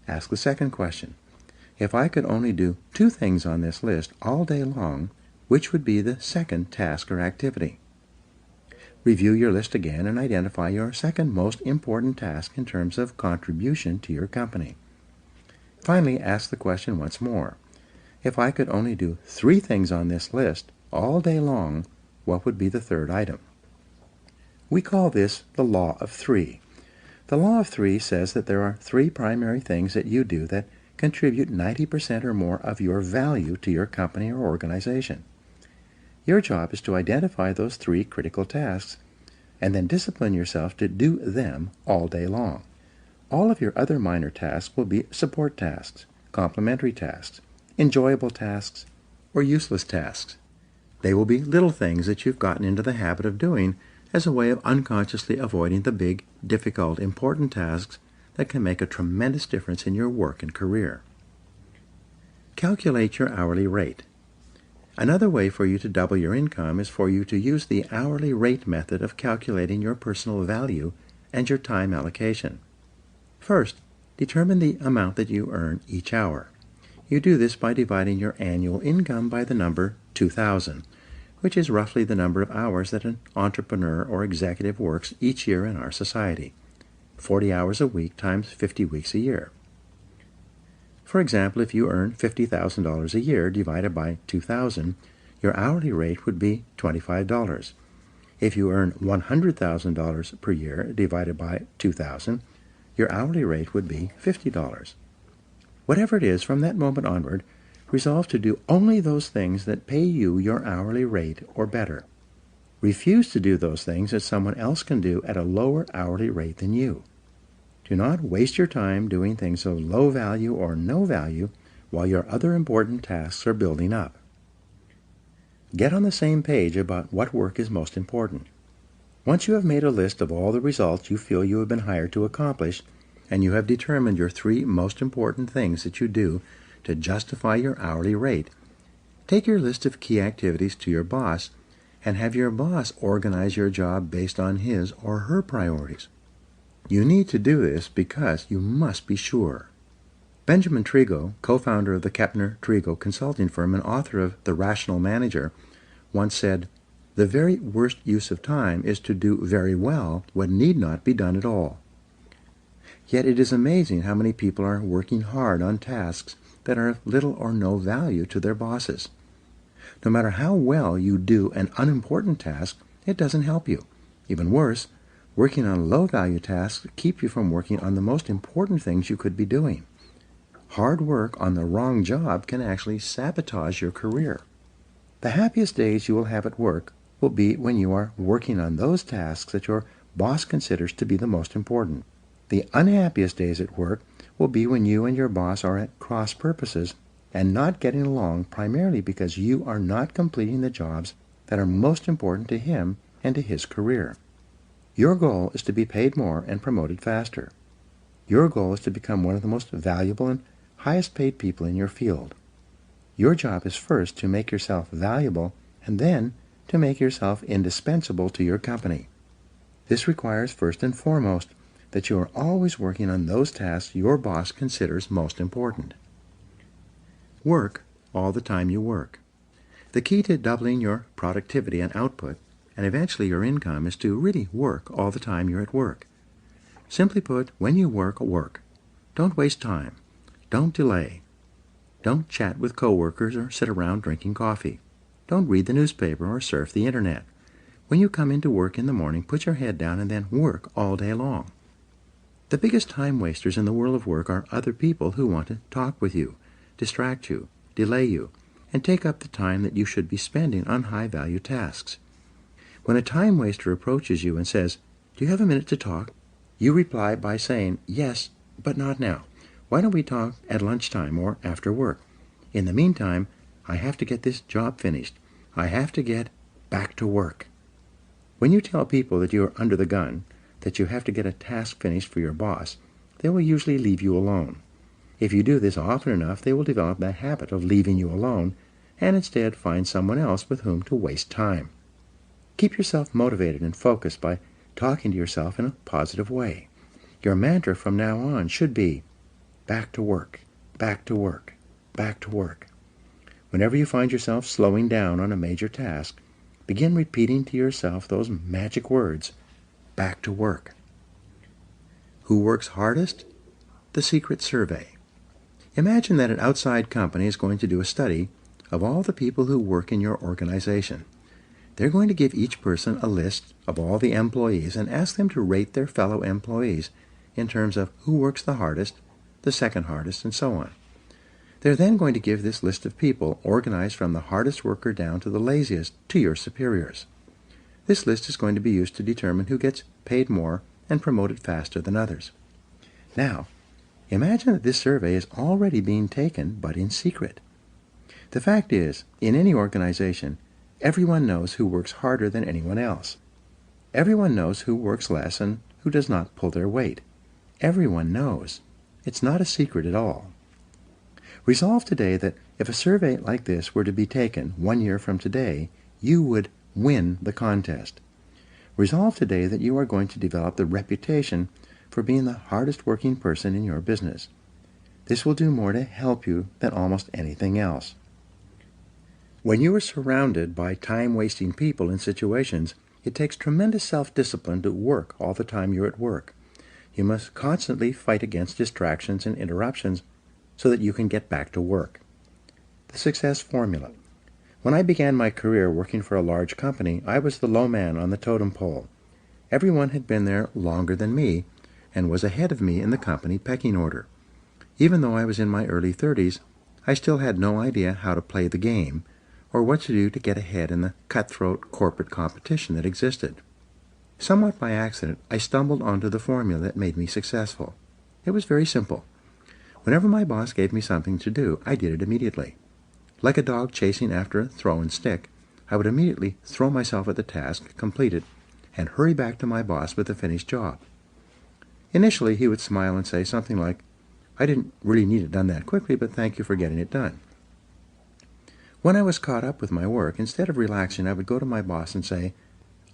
ask the second question. If I could only do 2 things on this list all day long, which would be the second task or activity? Review your list again and identify your second most important task in terms of contribution to your company. Finally, ask the question once more. If I could only do 3 things on this list all day long, what would be the third item? We call this the law of 3. The law of 3 says that there are 3 primary things that you do that contribute 90% or more of your value to your company or organization. Your job is to identify those 3 critical tasks and then discipline yourself to do them all day long. All of your other minor tasks will be support tasks, complementary tasks, enjoyable tasks, or useless tasks. They will be little things that you've gotten into the habit of doing as a way of unconsciously avoiding the big, difficult, important tasks that can make a tremendous difference in your work and career. Calculate your hourly rate. Another way for you to double your income is for you to use the hourly rate method of calculating your personal value and your time allocation. First, determine the amount that you earn each hour. You do this by dividing your annual income by the number 2,000, which is roughly the number of hours that an entrepreneur or executive works each year in our society. 40 hours a week times 50 weeks a year. For example, if you earn $50,000 a year divided by 2,000, your hourly rate would be $25. If you earn $100,000 per year divided by 2,000, your hourly rate would be $50. Whatever it is, from that moment onward, resolve to do only those things that pay you your hourly rate or better. Refuse to do those things that someone else can do at a lower hourly rate than you. Do not waste your time doing things of low value or no value while your other important tasks are building up. Get on the same page about what work is most important. Once you have made a list of all the results you feel you have been hired to accomplish, and you have determined your 3 most important things that you do to justify your hourly rate, take your list of key activities to your boss and have your boss organize your job based on his or her priorities. You need to do this because you must be sure. Benjamin Trigo, co-founder of the Kepner-Trigo consulting firm and author of The Rational Manager, once said, "The very worst use of time is to do very well what need not be done at all." Yet it is amazing how many people are working hard on tasks that are of little or no value to their bosses. No matter how well you do an unimportant task, it doesn't help you. Even worse, working on low-value tasks keep you from working on the most important things you could be doing. Hard work on the wrong job can actually sabotage your career. The happiest days you will have at work will be when you are working on those tasks that your boss considers to be the most important. The unhappiest days at work will be when you and your boss are at cross purposes and not getting along, primarily because you are not completing the jobs that are most important to him and to his career. Your goal is to be paid more and promoted faster. Your goal is to become one of the most valuable and highest paid people in your field. Your job is first to make yourself valuable and then to make yourself indispensable to your company. This requires first and foremost that you are always working on those tasks your boss considers most important. Work all the time you work. The key to doubling your productivity and output, and eventually your income, is to really work all the time you're at work. Simply put, when you work, work. Don't waste time. Don't delay. Don't chat with coworkers or sit around drinking coffee. Don't read the newspaper or surf the internet. When you come into work in the morning, put your head down and then work all day long. The biggest time wasters in the world of work are other people who want to talk with you, distract you, delay you, and take up the time that you should be spending on high-value tasks. When a time waster approaches you and says, "Do you have a minute to talk?" you reply by saying, "Yes, but not now. Why don't we talk at lunchtime or after work? In the meantime, I have to get this job finished. I have to get back to work." When you tell people that you are under the gun, that you have to get a task finished for your boss, they will usually leave you alone. If you do this often enough, they will develop that habit of leaving you alone and instead find someone else with whom to waste time. Keep yourself motivated and focused by talking to yourself in a positive way. Your mantra from now on should be, back to work, back to work, back to work. Whenever you find yourself slowing down on a major task, begin repeating to yourself those magic words, back to work. Who works hardest? The Secret Survey. Imagine that an outside company is going to do a study of all the people who work in your organization. They're going to give each person a list of all the employees and ask them to rate their fellow employees in terms of who works the hardest, the second hardest, and so on. They're then going to give this list of people, organized from the hardest worker down to the laziest, to your superiors. This list is going to be used to determine who gets paid more and promoted faster than others. Now, imagine that this survey is already being taken, but in secret. The fact is, in any organization, everyone knows who works harder than anyone else. Everyone knows who works less and who does not pull their weight. Everyone knows. It's not a secret at all. Resolve today that if a survey like this were to be taken 1 year from today, you would win the contest. Resolve today that you are going to develop the reputation for being the hardest working person in your business. This will do more to help you than almost anything else. When you are surrounded by time-wasting people and situations, it takes tremendous self-discipline to work all the time you're at work. You must constantly fight against distractions and interruptions so that you can get back to work. The success formula. When I began my career working for a large company, I was the low man on the totem pole. Everyone had been there longer than me and was ahead of me in the company pecking order. Even though I was in my early 30s, I still had no idea how to play the game or what to do to get ahead in the cutthroat corporate competition that existed. Somewhat by accident, I stumbled onto the formula that made me successful. It was very simple. Whenever my boss gave me something to do, I did it immediately. Like a dog chasing after a thrown stick, I would immediately throw myself at the task, complete it, and hurry back to my boss with the finished job. Initially, he would smile and say something like, "I didn't really need it done that quickly, but thank you for getting it done." When I was caught up with my work, instead of relaxing, I would go to my boss and say,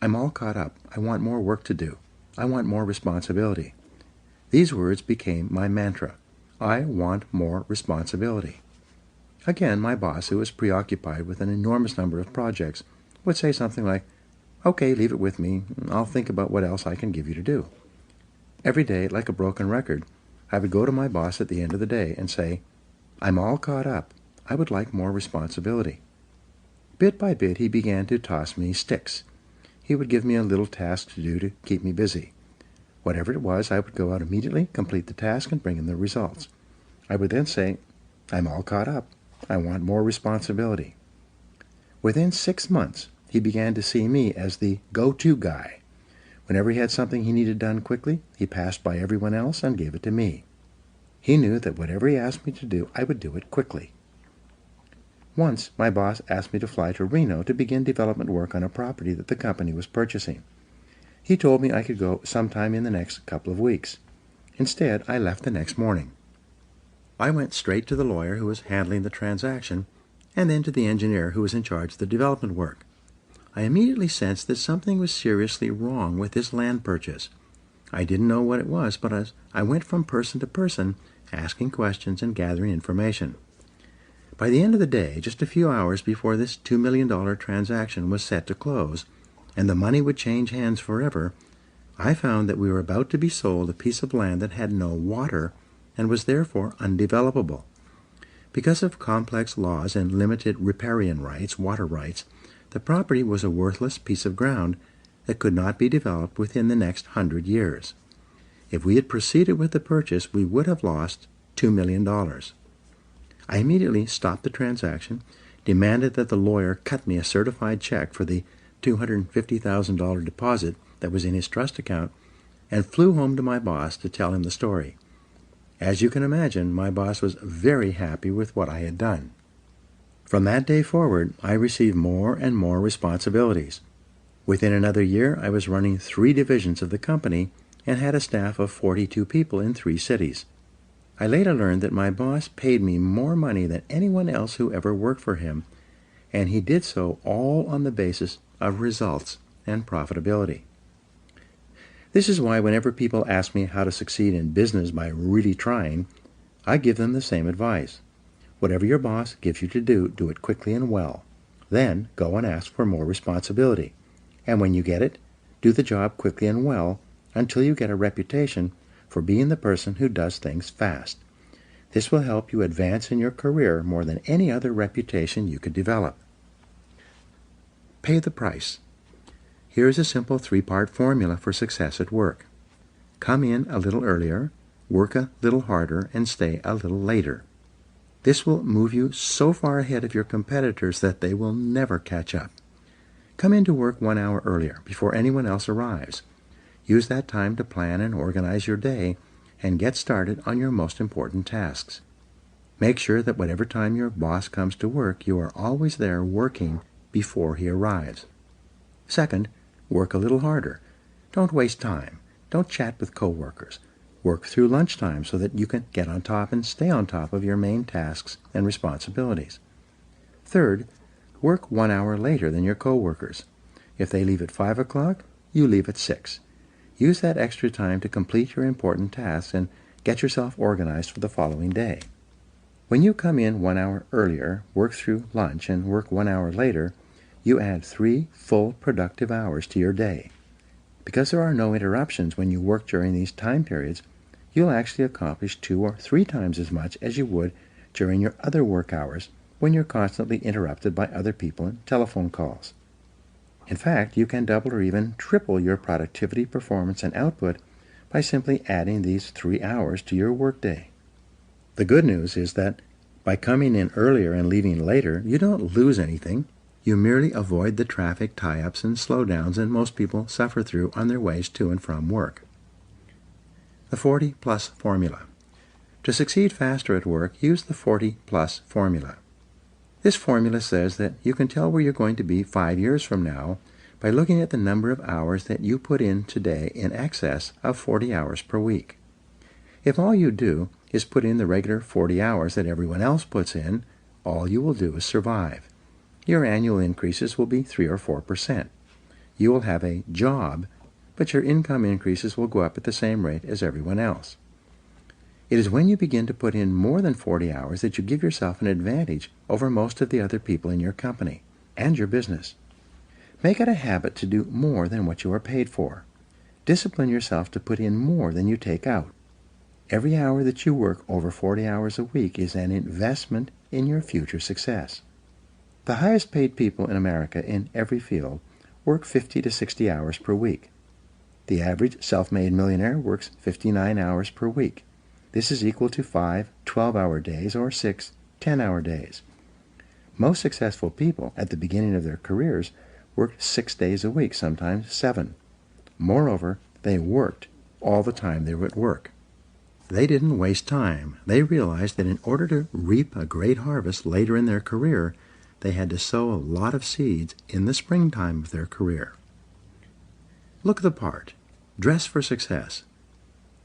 "I'm all caught up. I want more work to do. I want more responsibility." These words became my mantra. I want more responsibility. Again, my boss, who was preoccupied with an enormous number of projects, would say something like, "Okay, leave it with me. I'll think about what else I can give you to do." Every day, like a broken record, I would go to my boss at the end of the day and say, "I'm all caught up. I would like more responsibility." Bit by bit, he began to toss me sticks. He would give me a little task to do to keep me busy. Whatever it was, I would go out immediately, complete the task, and bring him the results. I would then say, "I'm all caught up. I want more responsibility." Within 6 months, he began to see me as the go-to guy. Whenever he had something he needed done quickly, he passed by everyone else and gave it to me. He knew that whatever he asked me to do, I would do it quickly. Once, my boss asked me to fly to Reno to begin development work on a property that the company was purchasing. He told me I could go sometime in the next couple of weeks. Instead, I left the next morning. I went straight to the lawyer who was handling the transaction, and then to the engineer who was in charge of the development work. I immediately sensed that something was seriously wrong with this land purchase. I didn't know what it was, but as I went from person to person, asking questions and gathering information. By the end of the day, just a few hours before this $2 million transaction was set to close, and the money would change hands forever, I found that we were about to be sold a piece of land that had no water and was therefore undevelopable. Because of complex laws and limited riparian rights, water rights, the property was a worthless piece of ground that could not be developed within the next 100 years. If we had proceeded with the purchase, we would have lost $2 million. I immediately stopped the transaction, demanded that the lawyer cut me a certified check for the $250,000 deposit that was in his trust account, and flew home to my boss to tell him the story. As you can imagine, my boss was very happy with what I had done. From that day forward, I received more and more responsibilities. Within another year, I was running 3 divisions of the company and had a staff of 42 people in 3 cities. I later learned that my boss paid me more money than anyone else who ever worked for him, and he did so all on the basis of results and profitability. This is why whenever people ask me how to succeed in business by really trying, I give them the same advice. Whatever your boss gives you to do, do it quickly and well. Then go and ask for more responsibility. And when you get it, do the job quickly and well until you get a reputation for being the person who does things fast. This will help you advance in your career more than any other reputation you could develop. Pay the price. Here is a simple 3-part formula for success at work. Come in a little earlier, work a little harder, and stay a little later. This will move you so far ahead of your competitors that they will never catch up. Come into work 1 hour earlier, before anyone else arrives. Use that time to plan and organize your day and get started on your most important tasks. Make sure that whatever time your boss comes to work, you are always there working before he arrives. Second, work a little harder. Don't waste time. Don't chat with coworkers. Work through lunchtime so that you can get on top and stay on top of your main tasks and responsibilities. Third, work 1 hour later than your coworkers. If they leave at 5 o'clock, you leave at 6. Use that extra time to complete your important tasks and get yourself organized for the following day. When you come in 1 hour earlier, work through lunch, and work 1 hour later, you add 3 full productive hours to your day. Because there are no interruptions when you work during these time periods, you'll actually accomplish 2 or 3 times as much as you would during your other work hours when you're constantly interrupted by other people and telephone calls. In fact, you can double or even triple your productivity, performance, and output by simply adding these 3 hours to your workday. The good news is that by coming in earlier and leaving later, you don't lose anything. You merely avoid the traffic tie-ups and slowdowns that most people suffer through on their ways to and from work. The 40-plus formula. To succeed faster at work, use the 40-plus formula. This formula says that you can tell where you're going to be 5 years from now by looking at the number of hours that you put in today in excess of 40 hours per week. If all you do is put in the regular 40 hours that everyone else puts in, all you will do is survive. Your annual increases will be 3 or 4%. You will have a job, but your income increases will go up at the same rate as everyone else. It is when you begin to put in more than 40 hours that you give yourself an advantage over most of the other people in your company and your business. Make it a habit to do more than what you are paid for. Discipline yourself to put in more than you take out. Every hour that you work over 40 hours a week is an investment in your future success. The highest paid people in America in every field work 50 to 60 hours per week. The average self-made millionaire works 59 hours per week. This is equal to 5 12-hour days or 6 10-hour days. Most successful people at the beginning of their careers worked 6 days a week, sometimes 7. Moreover, they worked all the time they were at work. They didn't waste time. They realized that in order to reap a great harvest later in their career, they had to sow a lot of seeds in the springtime of their career. Look the part. Dress for success.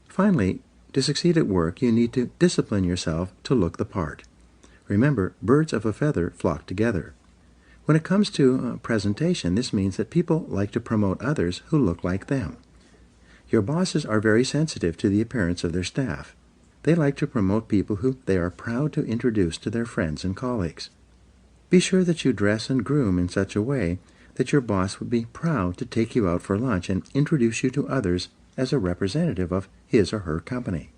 Finally, to succeed at work, you need to discipline yourself to look the part. Remember, birds of a feather flock together. When it comes to presentation, this means that people like to promote others who look like them. Your bosses are very sensitive to the appearance of their staff. They like to promote people who they are proud to introduce to their friends and colleagues. Be sure that you dress and groom in such a way that your boss would be proud to take you out for lunch and introduce you to others as a representative of his or her company.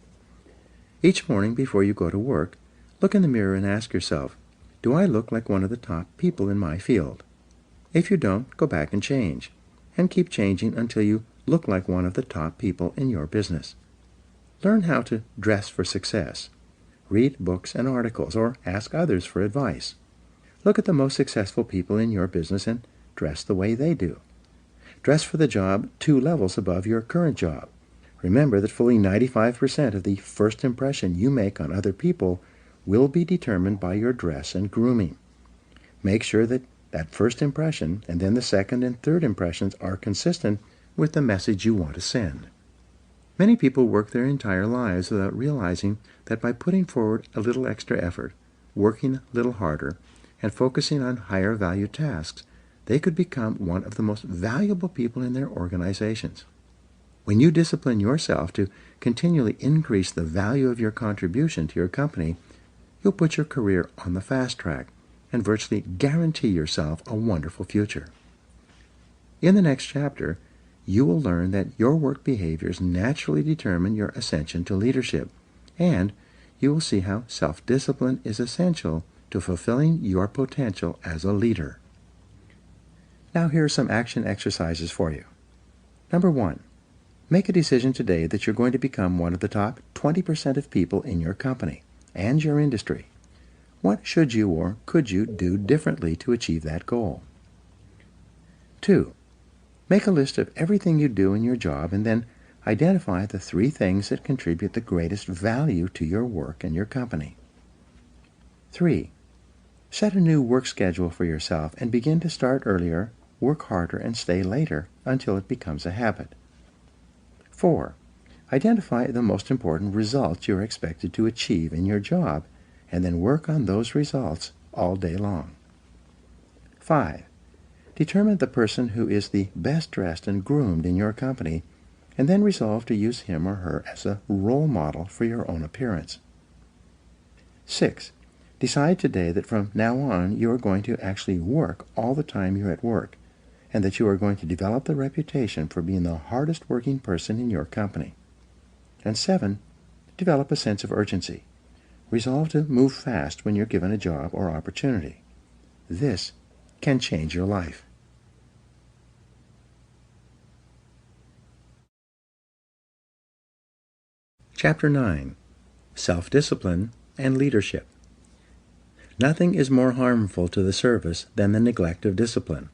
Each morning before you go to work, look in the mirror and ask yourself, do I look like one of the top people in my field? If you don't, go back and change, and keep changing until you look like one of the top people in your business. Learn how to dress for success. Read books and articles, or ask others for advice. Look at the most successful people in your business and dress the way they do. Dress for the job 2 levels above your current job. Remember that fully 95% of the first impression you make on other people will be determined by your dress and grooming. Make sure that first impression and then the second and third impressions are consistent with the message you want to send. Many people work their entire lives without realizing that by putting forward a little extra effort, working a little harder, and focusing on higher value tasks, they could become one of the most valuable people in their organizations. When you discipline yourself to continually increase the value of your contribution to your company, you'll put your career on the fast track and virtually guarantee yourself a wonderful future. In the next chapter, you will learn that your work behaviors naturally determine your ascension to leadership, and you will see how self-discipline is essential to fulfilling your potential as a leader. Now here are some action exercises for you. Number 1, make a decision today that you're going to become one of the top 20% of people in your company and your industry. What should you or could you do differently to achieve that goal? 2, make a list of everything you do in your job and then identify the 3 things that contribute the greatest value to your work and your company. 3, set a new work schedule for yourself and begin to start earlier, work harder, and stay later until it becomes a habit. 4, identify the most important results you're expected to achieve in your job and then work on those results all day long. 5, determine the person who is the best dressed and groomed in your company and then resolve to use him or her as a role model for your own appearance. 6. Decide today that from now on you are going to actually work all the time you're at work, and that you are going to develop the reputation for being the hardest working person in your company. And 7. Develop a sense of urgency. Resolve to move fast when you're given a job or opportunity. This can change your life. Chapter 9. Self-Discipline and Leadership. Nothing is more harmful to the service than the neglect of discipline,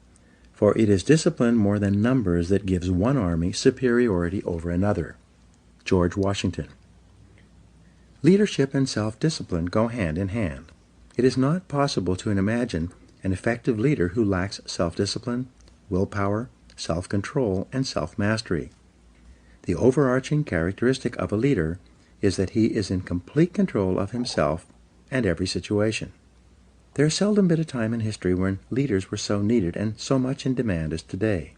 for it is discipline more than numbers that gives one army superiority over another. George Washington. Leadership and self-discipline go hand in hand. It is not possible to imagine an effective leader who lacks self-discipline, willpower, self-control, and self-mastery. The overarching characteristic of a leader is that he is in complete control of himself and every situation. There has seldom been a time in history when leaders were so needed and so much in demand as today.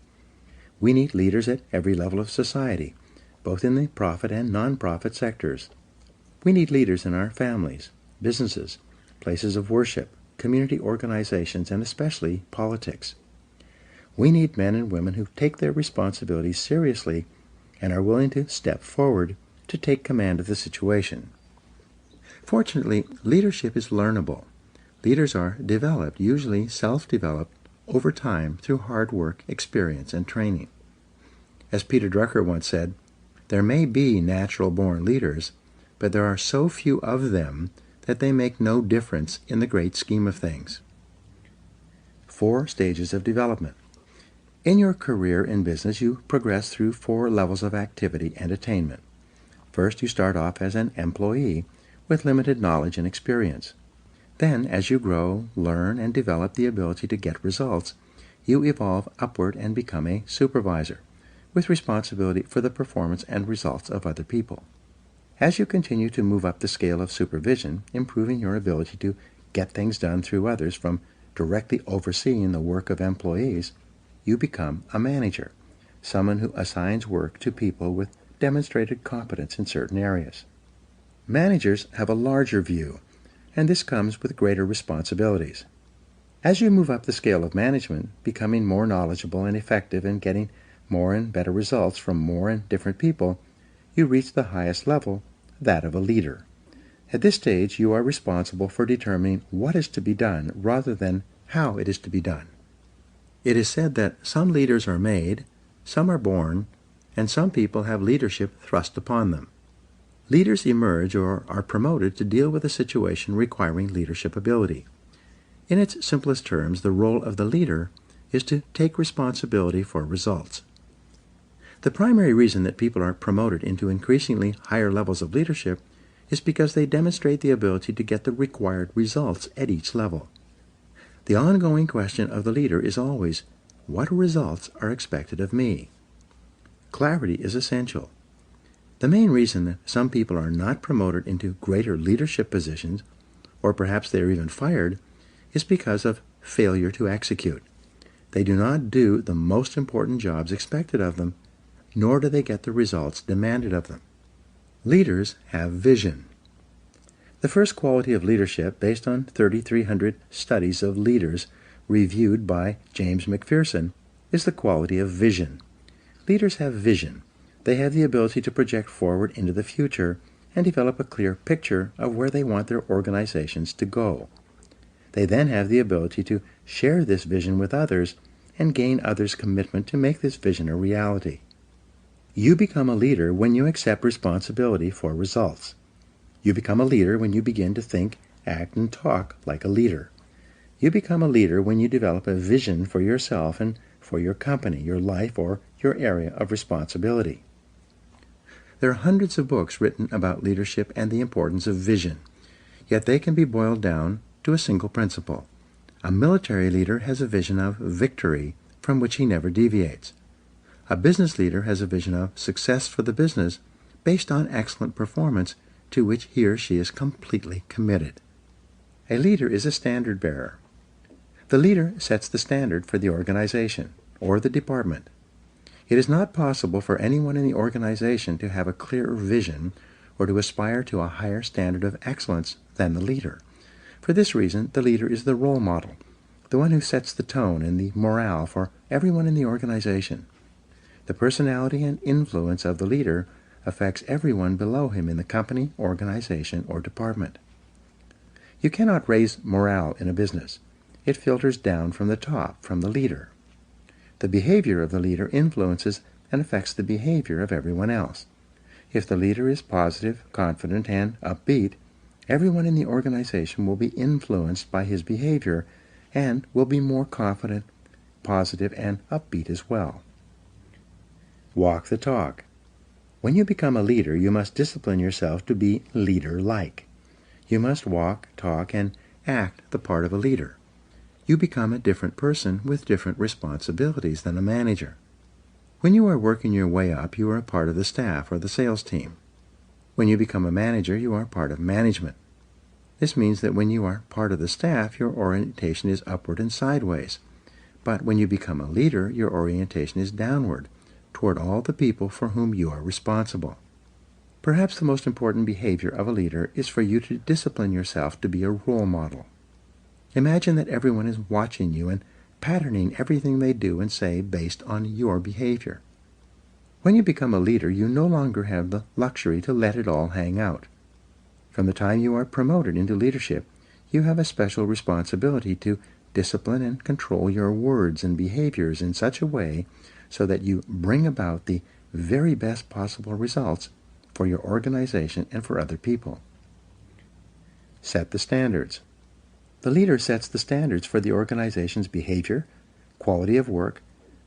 We need leaders at every level of society, both in the profit and non-profit sectors. We need leaders in our families, businesses, places of worship, community organizations, and especially politics. We need men and women who take their responsibilities seriously and are willing to step forward to take command of the situation. Fortunately, leadership is learnable. Leaders are developed, usually self-developed, over time through hard work, experience, and training. As Peter Drucker once said, there may be natural-born leaders, but there are so few of them that they make no difference in the great scheme of things. 4 stages of development. In your career in business, you progress through 4 levels of activity and attainment. First, you start off as an employee with limited knowledge and experience. Then, as you grow, learn, and develop the ability to get results, you evolve upward and become a supervisor, with responsibility for the performance and results of other people. As you continue to move up the scale of supervision, improving your ability to get things done through others from directly overseeing the work of employees, you become a manager, someone who assigns work to people with demonstrated competence in certain areas. Managers have a larger view, and this comes with greater responsibilities. As you move up the scale of management, becoming more knowledgeable and effective and getting more and better results from more and different people, you reach the highest level, that of a leader. At this stage, you are responsible for determining what is to be done rather than how it is to be done. It is said that some leaders are made, some are born, and some people have leadership thrust upon them. Leaders emerge or are promoted to deal with a situation requiring leadership ability. In its simplest terms, the role of the leader is to take responsibility for results. The primary reason that people are promoted into increasingly higher levels of leadership is because they demonstrate the ability to get the required results at each level. The ongoing question of the leader is always, what results are expected of me? Clarity is essential. The main reason that some people are not promoted into greater leadership positions, or perhaps they are even fired, is because of failure to execute. They do not do the most important jobs expected of them, nor do they get the results demanded of them. Leaders have vision. The first quality of leadership, based on 3,300 studies of leaders reviewed by James McPherson, is the quality of vision. Leaders have vision. They have the ability to project forward into the future and develop a clear picture of where they want their organizations to go. They then have the ability to share this vision with others and gain others' commitment to make this vision a reality. You become a leader when you accept responsibility for results. You become a leader when you begin to think, act, and talk like a leader. You become a leader when you develop a vision for yourself and for your company, your life, or your area of responsibility. There are hundreds of books written about leadership and the importance of vision, yet they can be boiled down to a single principle. A military leader has a vision of victory from which he never deviates. A business leader has a vision of success for the business based on excellent performance to which he or she is completely committed. A leader is a standard bearer. The leader sets the standard for the organization or the department. It is not possible for anyone in the organization to have a clearer vision or to aspire to a higher standard of excellence than the leader. For this reason, the leader is the role model, the one who sets the tone and the morale for everyone in the organization. The personality and influence of the leader affects everyone below him in the company, organization, or department. You cannot raise morale in a business. It filters down from the top, from the leader. The behavior of the leader influences and affects the behavior of everyone else. If the leader is positive, confident, and upbeat, everyone in the organization will be influenced by his behavior and will be more confident, positive, and upbeat as well. Walk the talk. When you become a leader, you must discipline yourself to be leader-like. You must walk, talk, and act the part of a leader. You become a different person with different responsibilities than a manager. When you are working your way up, you are a part of the staff or the sales team. When you become a manager, you are part of management. This means that when you are part of the staff, your orientation is upward and sideways. But when you become a leader, your orientation is downward, toward all the people for whom you are responsible. Perhaps the most important behavior of a leader is for you to discipline yourself to be a role model. Imagine that everyone is watching you and patterning everything they do and say based on your behavior. When you become a leader, you no longer have the luxury to let it all hang out. From the time you are promoted into leadership, you have a special responsibility to discipline and control your words and behaviors in such a way so that you bring about the very best possible results for your organization and for other people. Set the standards. The leader sets the standards for the organization's behavior, quality of work,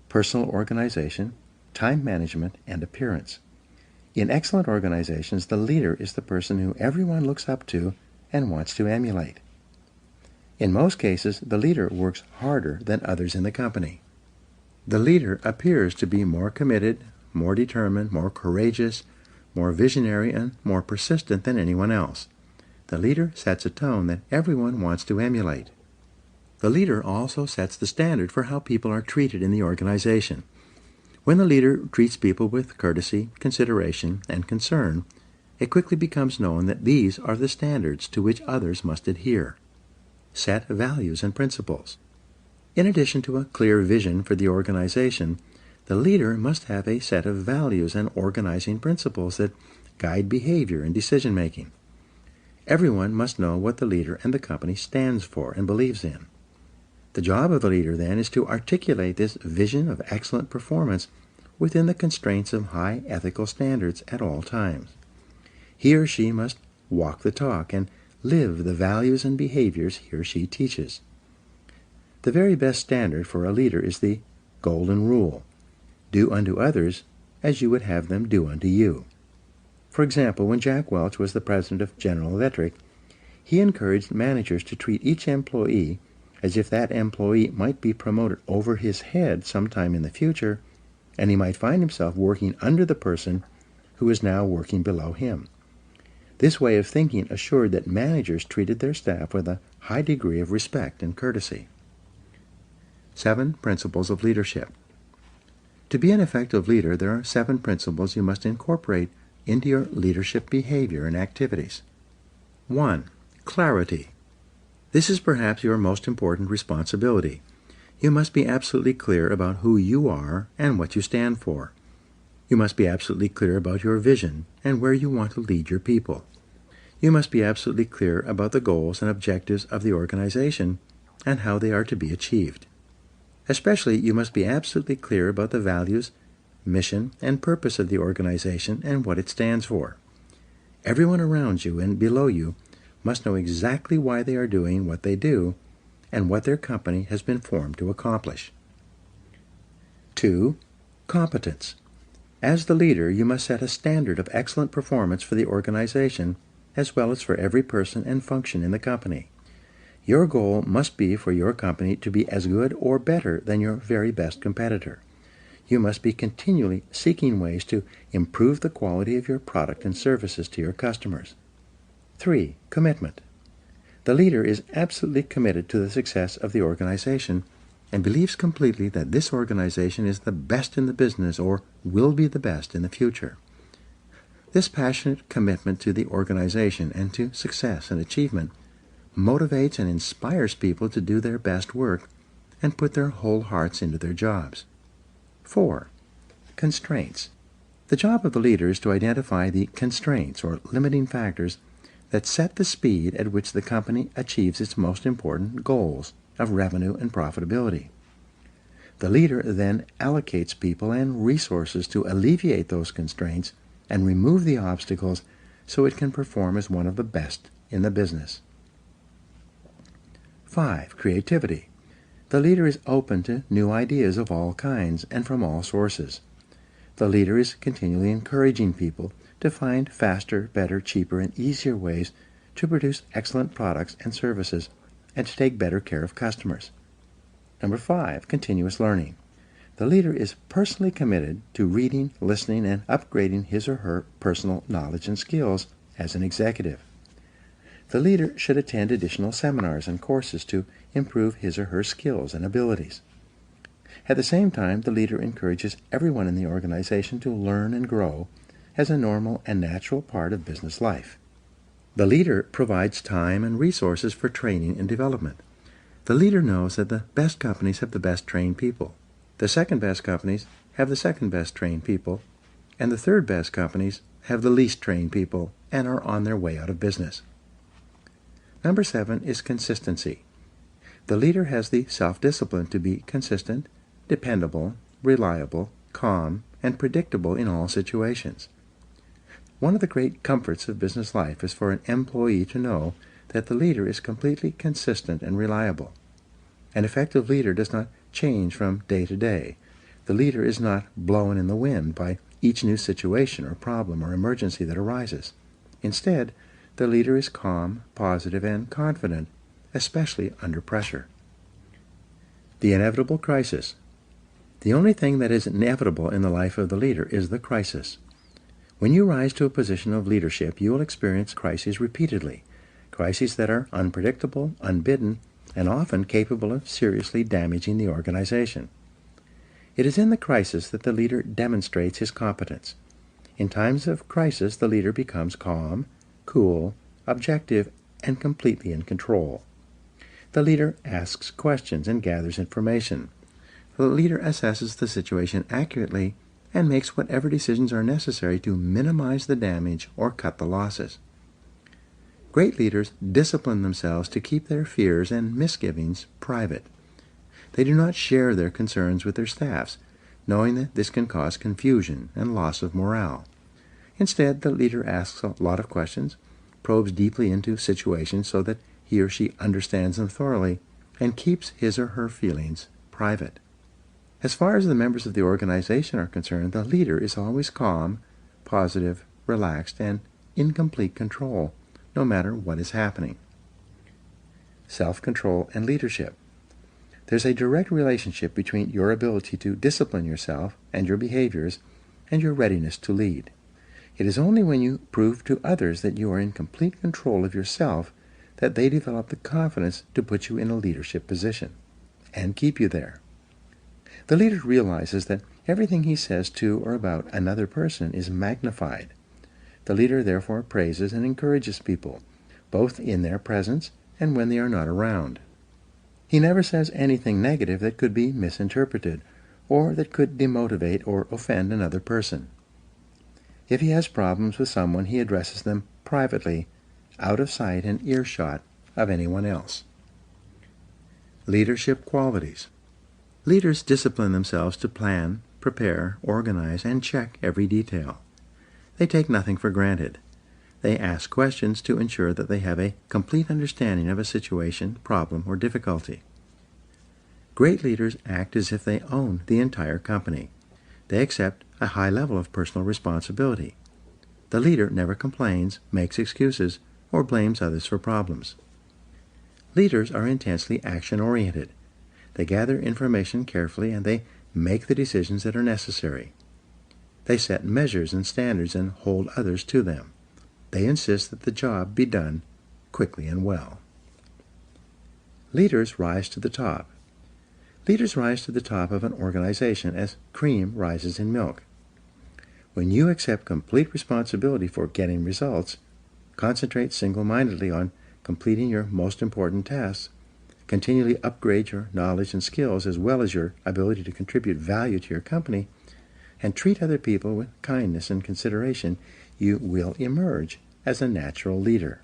personal organization, time management, and appearance. In excellent organizations, the leader is the person who everyone looks up to and wants to emulate. In most cases, the leader works harder than others in the company. The leader appears to be more committed, more determined, more courageous, more visionary, and more persistent than anyone else. The leader sets a tone that everyone wants to emulate. The leader also sets the standard for how people are treated in the organization. When the leader treats people with courtesy, consideration, and concern, it quickly becomes known that these are the standards to which others must adhere. Set values and principles. In addition to a clear vision for the organization, the leader must have a set of values and organizing principles that guide behavior and decision-making. Everyone must know what the leader and the company stands for and believes in. The job of the leader, then, is to articulate this vision of excellent performance within the constraints of high ethical standards at all times. He or she must walk the talk and live the values and behaviors he or she teaches. The very best standard for a leader is the golden rule: do unto others as you would have them do unto you. For example, when Jack Welch was the president of General Electric, he encouraged managers to treat each employee as if that employee might be promoted over his head sometime in the future, and he might find himself working under the person who is now working below him. This way of thinking assured that managers treated their staff with a high degree of respect and courtesy. 7 Principles of Leadership. To be an effective leader, there are 7 principles you must incorporate into your leadership behavior and activities. 1. Clarity. This is perhaps your most important responsibility. You must be absolutely clear about who you are and what you stand for. You must be absolutely clear about your vision and where you want to lead your people. You must be absolutely clear about the goals and objectives of the organization and how they are to be achieved. Especially, you must be absolutely clear about the values, mission, and purpose of the organization and what it stands for. Everyone around you and below you must know exactly why they are doing what they do and what their company has been formed to accomplish. 2. Competence. As the leader, you must set a standard of excellent performance for the organization as well as for every person and function in the company. Your goal must be for your company to be as good or better than your very best competitor. You must be continually seeking ways to improve the quality of your product and services to your customers. 3. Commitment. The leader is absolutely committed to the success of the organization and believes completely that this organization is the best in the business or will be the best in the future. This passionate commitment to the organization and to success and achievement motivates and inspires people to do their best work and put their whole hearts into their jobs. 4. Constraints. The job of the leader is to identify the constraints or limiting factors that set the speed at which the company achieves its most important goals of revenue and profitability. The leader then allocates people and resources to alleviate those constraints and remove the obstacles so it can perform as one of the best in the business. 5. Creativity. The leader is open to new ideas of all kinds and from all sources. The leader is continually encouraging people to find faster, better, cheaper, and easier ways to produce excellent products and services and to take better care of customers. Number 5. Continuous learning. The leader is personally committed to reading, listening, and upgrading his or her personal knowledge and skills as an executive. The leader should attend additional seminars and courses to improve his or her skills and abilities. At the same time, the leader encourages everyone in the organization to learn and grow as a normal and natural part of business life. The leader provides time and resources for training and development. The leader knows that the best companies have the best trained people. The second best companies have the second best trained people, and the third best companies have the least trained people and are on their way out of business. Number 7 is consistency. The leader has the self-discipline to be consistent, dependable, reliable, calm, and predictable in all situations. One of the great comforts of business life is for an employee to know that the leader is completely consistent and reliable. An effective leader does not change from day to day. The leader is not blown in the wind by each new situation or problem or emergency that arises. Instead, the leader is calm, positive, and confident, especially under pressure. The inevitable crisis. The only thing that is inevitable in the life of the leader is the crisis. When you rise to a position of leadership, you will experience crises repeatedly, crises that are unpredictable, unbidden, and often capable of seriously damaging the organization. It is in the crisis that the leader demonstrates his competence. In times of crisis, the leader becomes calm, cool, objective, and completely in control. The leader asks questions and gathers information. The leader assesses the situation accurately and makes whatever decisions are necessary to minimize the damage or cut the losses. Great leaders discipline themselves to keep their fears and misgivings private. They do not share their concerns with their staffs, knowing that this can cause confusion and loss of morale. Instead, the leader asks a lot of questions, probes deeply into situations so that he or she understands them thoroughly, and keeps his or her feelings private. As far as the members of the organization are concerned, the leader is always calm, positive, relaxed, and in complete control, no matter what is happening. Self-control and leadership. There's a direct relationship between your ability to discipline yourself and your behaviors and your readiness to lead. It is only when you prove to others that you are in complete control of yourself that they develop the confidence to put you in a leadership position and keep you there. The leader realizes that everything he says to or about another person is magnified. The leader therefore praises and encourages people, both in their presence and when they are not around. He never says anything negative that could be misinterpreted or that could demotivate or offend another person. If he has problems with someone, he addresses them privately, out of sight and earshot of anyone else. Leadership qualities. Leaders discipline themselves to plan, prepare, organize, and check every detail. They take nothing for granted. They ask questions to ensure that they have a complete understanding of a situation, problem, or difficulty. Great leaders act as if they own the entire company. They accept a high level of personal responsibility. The leader never complains, makes excuses, or blames others for problems. Leaders are intensely action-oriented. They gather information carefully and they make the decisions that are necessary. They set measures and standards and hold others to them. They insist that the job be done quickly and well. Leaders rise to the top. Leaders rise to the top of an organization as cream rises in milk. When you accept complete responsibility for getting results, concentrate single-mindedly on completing your most important tasks, continually upgrade your knowledge and skills as well as your ability to contribute value to your company, and treat other people with kindness and consideration, you will emerge as a natural leader.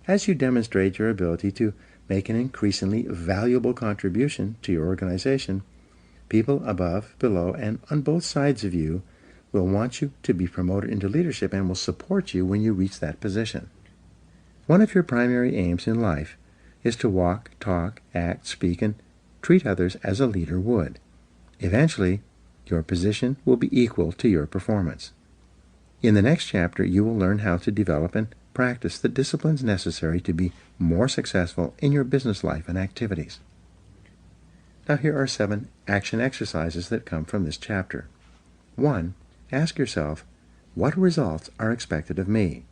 As you demonstrate your ability to make an increasingly valuable contribution to your organization, people above, below, and on both sides of you will want you to be promoted into leadership and will support you when you reach that position. One of your primary aims in life is to walk, talk, act, speak, and treat others as a leader would. Eventually, your position will be equal to your performance. In the next chapter, you will learn how to develop and practice the disciplines necessary to be more successful in your business life and activities. Now here are 7 action exercises that come from this chapter. 1. Ask yourself, what results are expected of me?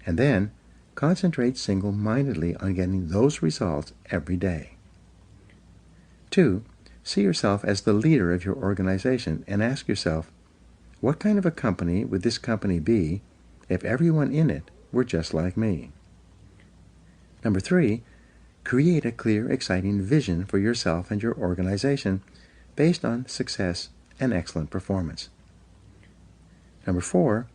And then, concentrate single-mindedly on getting those results every day. 2. See yourself as the leader of your organization and ask yourself, what kind of a company would this company be if everyone in it were just like me? 3. Create a clear, exciting vision for yourself and your organization based on success and excellent performance. 4.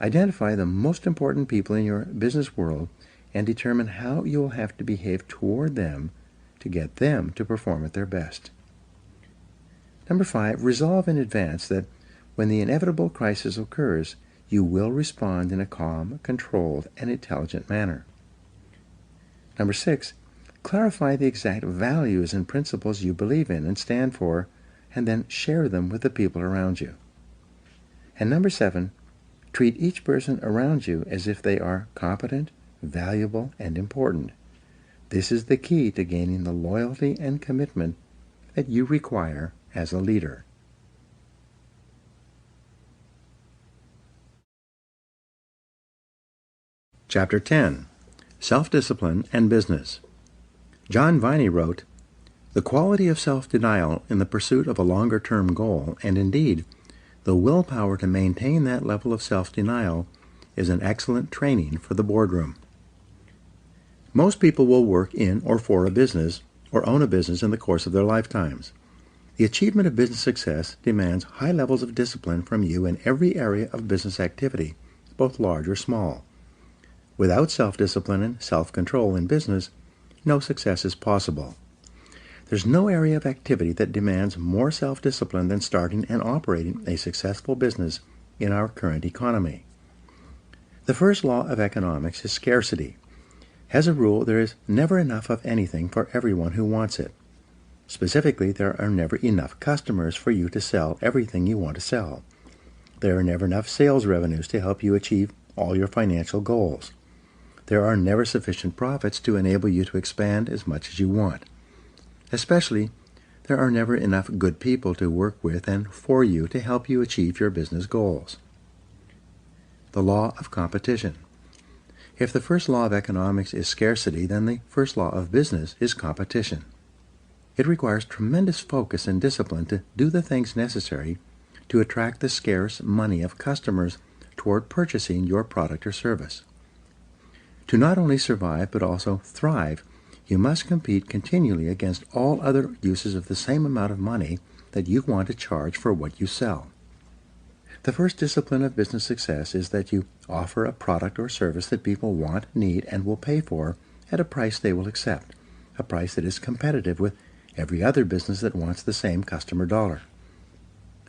Identify the most important people in your business world and determine how you will have to behave toward them to get them to perform at their best. 5. Resolve in advance that when the inevitable crisis occurs, you will respond in a calm, controlled, and intelligent manner. 6. Clarify the exact values and principles you believe in and stand for, and then share them with the people around you. And 7. Treat each person around you as if they are competent, valuable, and important. This is the key to gaining the loyalty and commitment that you require as a leader. Chapter 10. Self-Discipline and Business. John Viney wrote, "The quality of self-denial in the pursuit of a longer-term goal, and indeed, the willpower to maintain that level of self-denial, is an excellent training for the boardroom." Most people will work in or for a business or own a business in the course of their lifetimes. The achievement of business success demands high levels of discipline from you in every area of business activity, both large or small. Without self-discipline and self-control in business, no success is possible. There's no area of activity that demands more self-discipline than starting and operating a successful business in our current economy. The first law of economics is scarcity. As a rule, there is never enough of anything for everyone who wants it. Specifically, there are never enough customers for you to sell everything you want to sell. There are never enough sales revenues to help you achieve all your financial goals. There are never sufficient profits to enable you to expand as much as you want. Especially, there are never enough good people to work with and for you to help you achieve your business goals. The law of competition. If the first law of economics is scarcity, then the first law of business is competition. It requires tremendous focus and discipline to do the things necessary to attract the scarce money of customers toward purchasing your product or service. To not only survive but also thrive, you must compete continually against all other uses of the same amount of money that you want to charge for what you sell. The first discipline of business success is that you offer a product or service that people want, need, and will pay for at a price they will accept, a price that is competitive with every other business that wants the same customer dollar.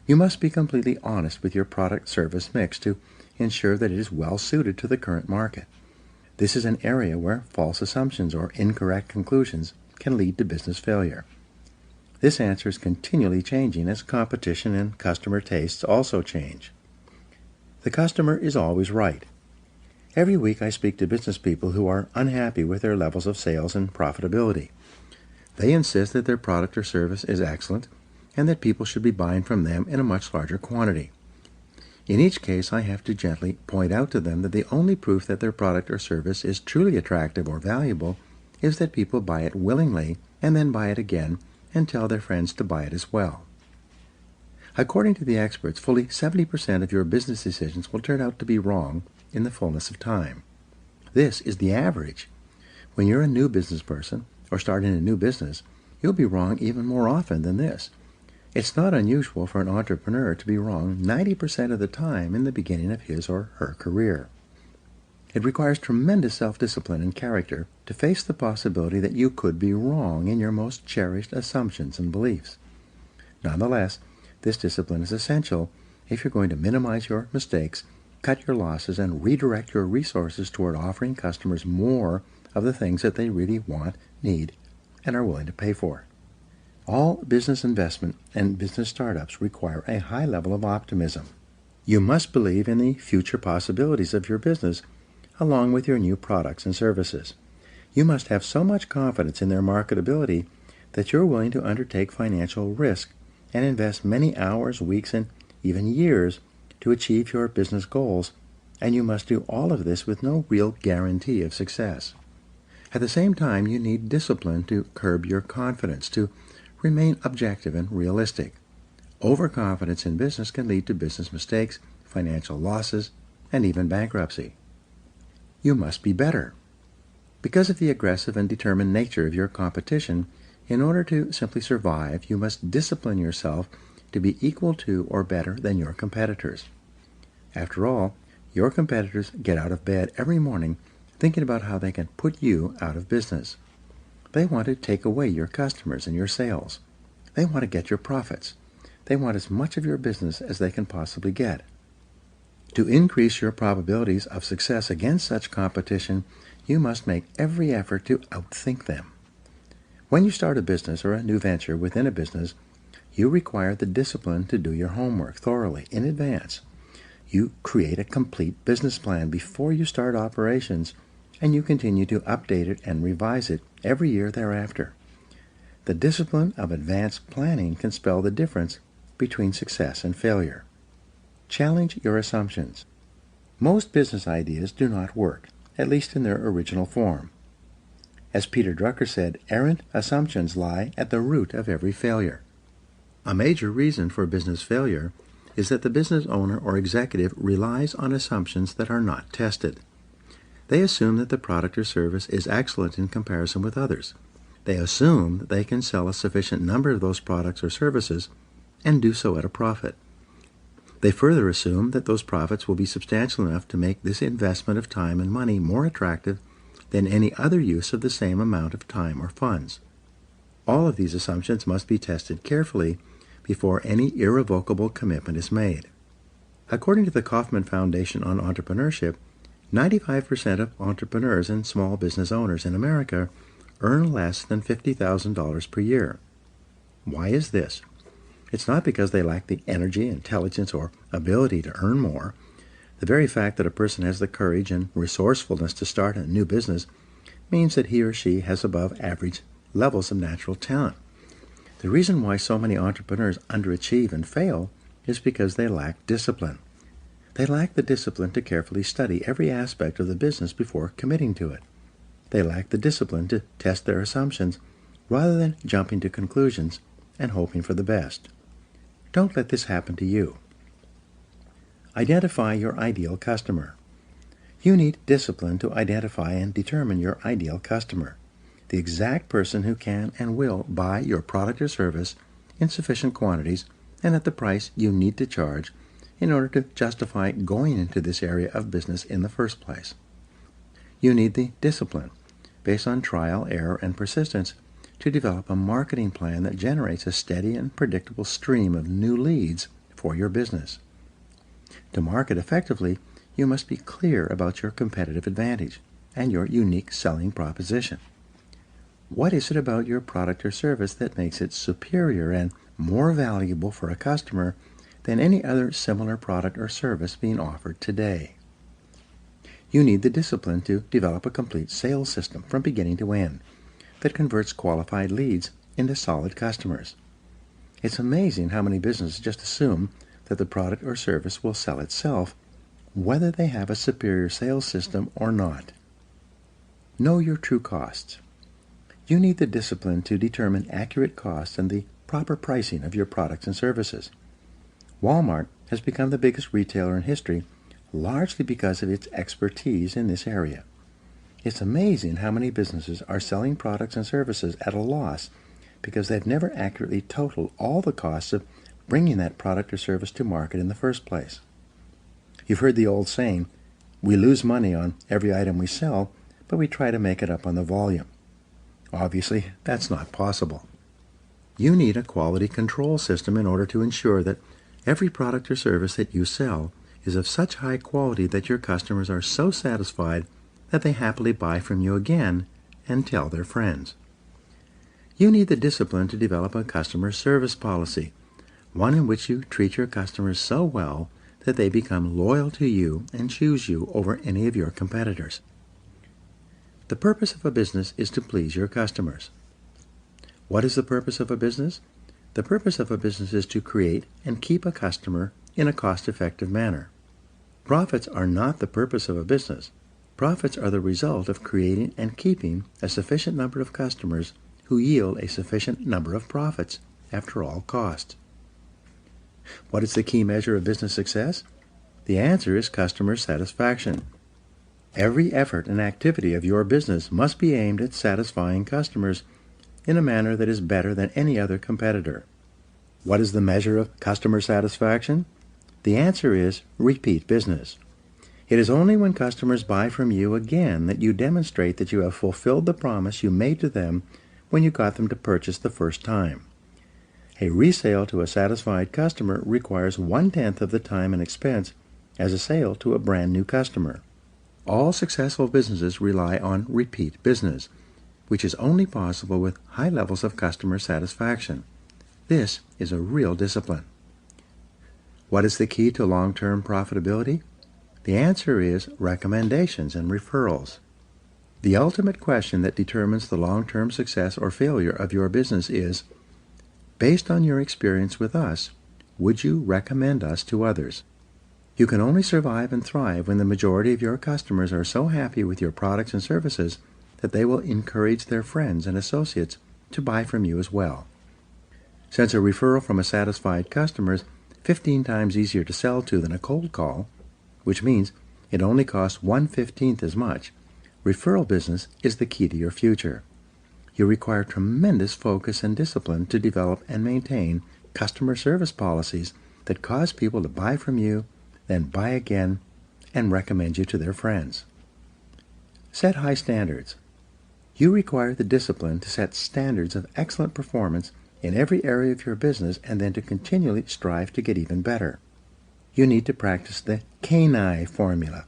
You must be completely honest with your product-service mix to ensure that it is well suited to the current market. This is an area where false assumptions or incorrect conclusions can lead to business failure. This answer is continually changing as competition and customer tastes also change. The customer is always right. Every week I speak to business people who are unhappy with their levels of sales and profitability. They insist that their product or service is excellent and that people should be buying from them in a much larger quantity. In each case, I have to gently point out to them that the only proof that their product or service is truly attractive or valuable is that people buy it willingly and then buy it again and tell their friends to buy it as well. According to the experts, fully 70% of your business decisions will turn out to be wrong in the fullness of time. This is the average. When you're a new business person or starting a new business, you'll be wrong even more often than this. It's not unusual for an entrepreneur to be wrong 90% of the time in the beginning of his or her career. It requires tremendous self-discipline and character to face the possibility that you could be wrong in your most cherished assumptions and beliefs. Nonetheless, this discipline is essential if you're going to minimize your mistakes, cut your losses, and redirect your resources toward offering customers more of the things that they really want, need, and are willing to pay for. All business investment and business startups require a high level of optimism. You must believe in the future possibilities of your business along with your new products and services. You must have so much confidence in their marketability that you're willing to undertake financial risk and invest many hours, weeks, and even years to achieve your business goals, and you must do all of this with no real guarantee of success. At the same time, you need discipline to curb your confidence, to remain objective and realistic. Overconfidence in business can lead to business mistakes, financial losses, and even bankruptcy. You must be better. Because of the aggressive and determined nature of your competition, in order to simply survive, you must discipline yourself to be equal to or better than your competitors. After all, your competitors get out of bed every morning thinking about how they can put you out of business. They want to take away your customers and your sales. They want to get your profits. They want as much of your business as they can possibly get. To increase your probabilities of success against such competition, you must make every effort to outthink them. When you start a business or a new venture within a business, you require the discipline to do your homework thoroughly in advance. You create a complete business plan before you start operations, and you continue to update it and revise it every year thereafter. The discipline of advanced planning can spell the difference between success and failure. Challenge your assumptions. Most business ideas do not work, at least in their original form. As Peter Drucker said, errant assumptions lie at the root of every failure. A major reason for business failure is that the business owner or executive relies on assumptions that are not tested. They assume that the product or service is excellent in comparison with others. They assume that they can sell a sufficient number of those products or services and do so at a profit. They further assume that those profits will be substantial enough to make this investment of time and money more attractive than any other use of the same amount of time or funds. All of these assumptions must be tested carefully before any irrevocable commitment is made. According to the Kauffman Foundation on Entrepreneurship, 95% of entrepreneurs and small business owners in America earn less than $50,000 per year. Why is this? It's not because they lack the energy, intelligence, or ability to earn more. The very fact that a person has the courage and resourcefulness to start a new business means that he or she has above average levels of natural talent. The reason why so many entrepreneurs underachieve and fail is because they lack discipline. They lack the discipline to carefully study every aspect of the business before committing to it. They lack the discipline to test their assumptions rather than jumping to conclusions and hoping for the best. Don't let this happen to you. Identify your ideal customer. You need discipline to identify and determine your ideal customer, the exact person who can and will buy your product or service in sufficient quantities and at the price you need to charge in order to justify going into this area of business in the first place. You need the discipline, based on trial, error, and persistence, to develop a marketing plan that generates a steady and predictable stream of new leads for your business. To market effectively, you must be clear about your competitive advantage and your unique selling proposition. What is it about your product or service that makes it superior and more valuable for a customer than any other similar product or service being offered today? You need the discipline to develop a complete sales system from beginning to end that converts qualified leads into solid customers. It's amazing how many businesses just assume that the product or service will sell itself, whether they have a superior sales system or not. Know your true costs. You need the discipline to determine accurate costs and the proper pricing of your products and services. Walmart has become the biggest retailer in history, largely because of its expertise in this area. It's amazing how many businesses are selling products and services at a loss because they've never accurately totaled all the costs of bringing that product or service to market in the first place. You've heard the old saying, we lose money on every item we sell, but we try to make it up on the volume. Obviously, that's not possible. You need a quality control system in order to ensure that every product or service that you sell is of such high quality that your customers are so satisfied that they happily buy from you again and tell their friends. You need the discipline to develop a customer service policy, one in which you treat your customers so well that they become loyal to you and choose you over any of your competitors. The purpose of a business is to please your customers. What is the purpose of a business? The purpose of a business is to create and keep a customer in a cost-effective manner. Profits are not the purpose of a business. Profits are the result of creating and keeping a sufficient number of customers who yield a sufficient number of profits after all costs. What is the key measure of business success? The answer is customer satisfaction. Every effort and activity of your business must be aimed at satisfying customers in a manner that is better than any other competitor. What is the measure of customer satisfaction? The answer is repeat business. It is only when customers buy from you again that you demonstrate that you have fulfilled the promise you made to them when you got them to purchase the first time. A resale to a satisfied customer requires 1/10 of the time and expense as a sale to a brand new customer. All successful businesses rely on repeat business, which is only possible with high levels of customer satisfaction. This is a real discipline. What is the key to long-term profitability? The answer is recommendations and referrals. The ultimate question that determines the long-term success or failure of your business is, based on your experience with us, would you recommend us to others? You can only survive and thrive when the majority of your customers are so happy with your products and services that they will encourage their friends and associates to buy from you as well. Since a referral from a satisfied customer is 15 times easier to sell to than a cold call, which means it only costs 1/15 as much, referral business is the key to your future. You require tremendous focus and discipline to develop and maintain customer service policies that cause people to buy from you, then buy again, and recommend you to their friends. Set high standards. You require the discipline to set standards of excellent performance in every area of your business and then to continually strive to get even better. You need to practice the CANI formula,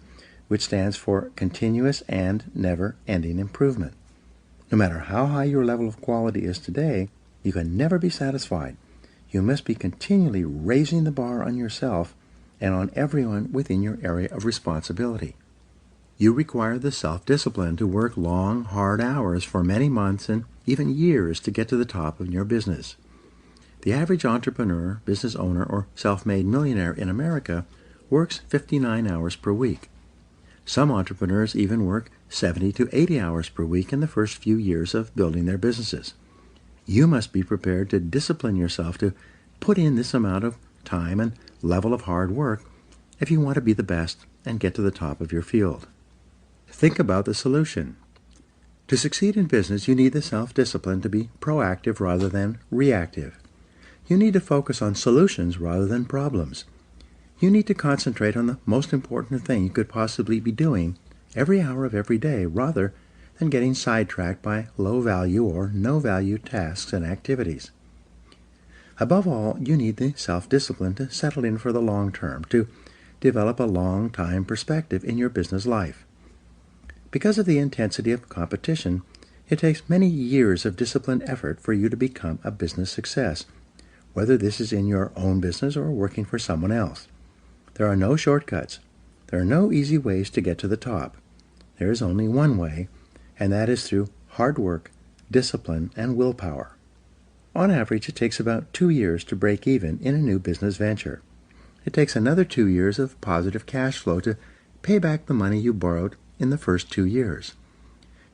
which stands for continuous and never-ending improvement. No matter how high your level of quality is today, you can never be satisfied. You must be continually raising the bar on yourself and on everyone within your area of responsibility. You require the self-discipline to work long, hard hours for many months and even years to get to the top of your business. The average entrepreneur, business owner, or self-made millionaire in America works 59 hours per week. Some entrepreneurs even work 70 to 80 hours per week in the first few years of building their businesses. You must be prepared to discipline yourself to put in this amount of time and level of hard work if you want to be the best and get to the top of your field. Think about the solution. To succeed in business, you need the self-discipline to be proactive rather than reactive. You need to focus on solutions rather than problems. You need to concentrate on the most important thing you could possibly be doing every hour of every day rather than getting sidetracked by low-value or no-value tasks and activities. Above all, you need the self-discipline to settle in for the long term, to develop a long-time perspective in your business life. Because of the intensity of competition, it takes many years of disciplined effort for you to become a business success, whether this is in your own business or working for someone else. There are no shortcuts. There are no easy ways to get to the top. There is only one way, and that is through hard work, discipline, and willpower. On average, it takes about 2 years to break even in a new business venture. It takes another 2 years of positive cash flow to pay back the money you borrowed in the first 2 years.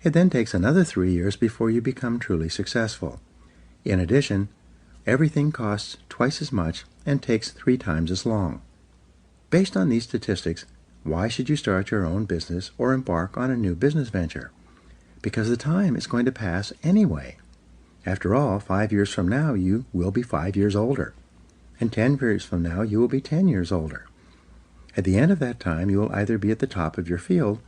It then takes another 3 years before you become truly successful. In addition, everything costs twice as much and takes 3 times as long. Based on these statistics, why should you start your own business or embark on a new business venture? Because the time is going to pass anyway. After all, 5 years from now you will be 5 years older, and 10 years from now you will be 10 years older. At the end of that time you will either be at the top of your field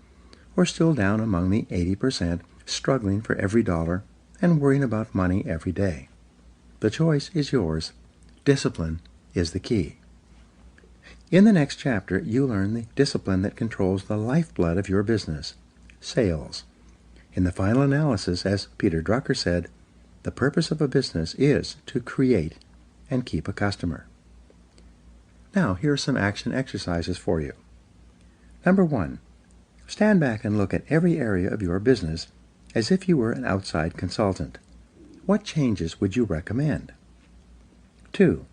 or still down among the 80%, struggling for every dollar and worrying about money every day. The choice is yours. Discipline is the key. In the next chapter, you learn the discipline that controls the lifeblood of your business, sales. In the final analysis, as Peter Drucker said, the purpose of a business is to create and keep a customer. Now, here are some action exercises for you. Number 1, stand back and look at every area of your business as if you were an outside consultant. What changes would you recommend? 2,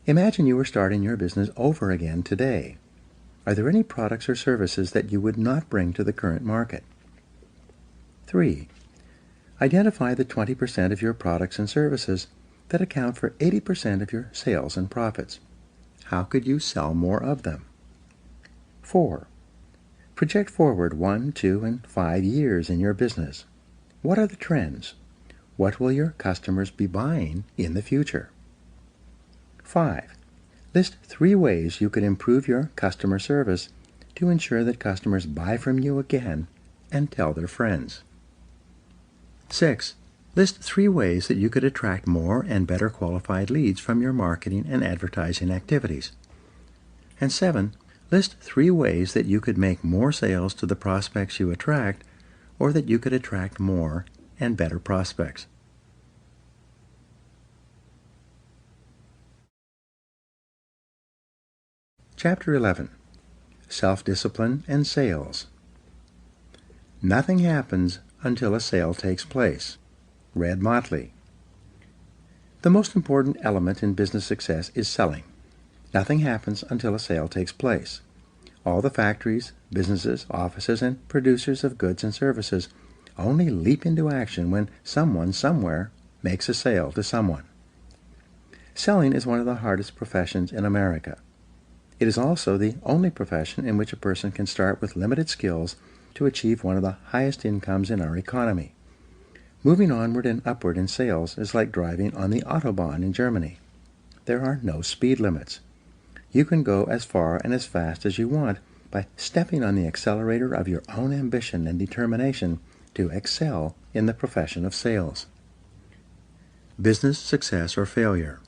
imagine you were starting your business over again today. Are there any products or services that you would not bring to the current market? 3, identify the 20% of your products and services that account for 80% of your sales and profits. How could you sell more of them? 4, project forward 1, 2, and 5 years in your business. What are the trends? What will your customers be buying in the future? 5, list 3 ways you could improve your customer service to ensure that customers buy from you again and tell their friends. 6, list 3 ways that you could attract more and better qualified leads from your marketing and advertising activities. And 7, list 3 ways that you could make more sales to the prospects you attract, or that you could attract more and better prospects. Chapter 11. Self-Discipline and Sales. Nothing happens until a sale takes place. Red Motley. The most important element in business success is selling. Nothing happens until a sale takes place. All the factories, businesses, offices, and producers of goods and services only leap into action when someone somewhere makes a sale to someone. Selling is one of the hardest professions in America. It is also the only profession in which a person can start with limited skills to achieve one of the highest incomes in our economy. Moving onward and upward in sales is like driving on the Autobahn in Germany. There are no speed limits. You can go as far and as fast as you want by stepping on the accelerator of your own ambition and determination to excel in the profession of sales. Business success or failure.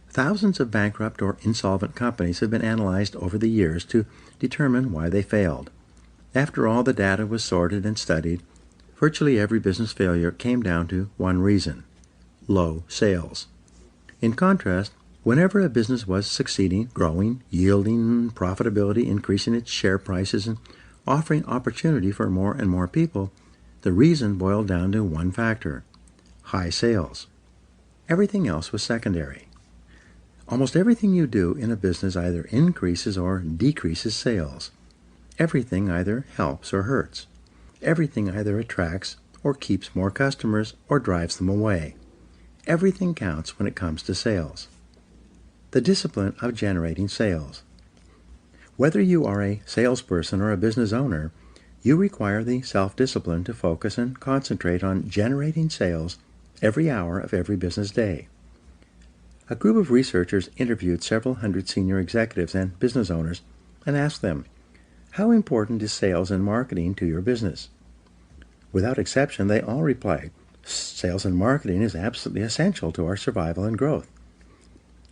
Thousands of bankrupt or insolvent companies have been analyzed over the years to determine why they failed. After all the data was sorted and studied, virtually every business failure came down to one reason: low sales. In contrast, whenever a business was succeeding, growing, yielding profitability, increasing its share prices, and offering opportunity for more and more people, the reason boiled down to one factor: high sales. Everything else was secondary. Almost everything you do in a business either increases or decreases sales. Everything either helps or hurts. Everything either attracts or keeps more customers or drives them away. Everything counts when it comes to sales. The discipline of generating sales. Whether you are a salesperson or a business owner, you require the self-discipline to focus and concentrate on generating sales every hour of every business day. A group of researchers interviewed several hundred senior executives and business owners and asked them, "How important is sales and marketing to your business?" Without exception, they all replied, "Sales and marketing is absolutely essential to our survival and growth."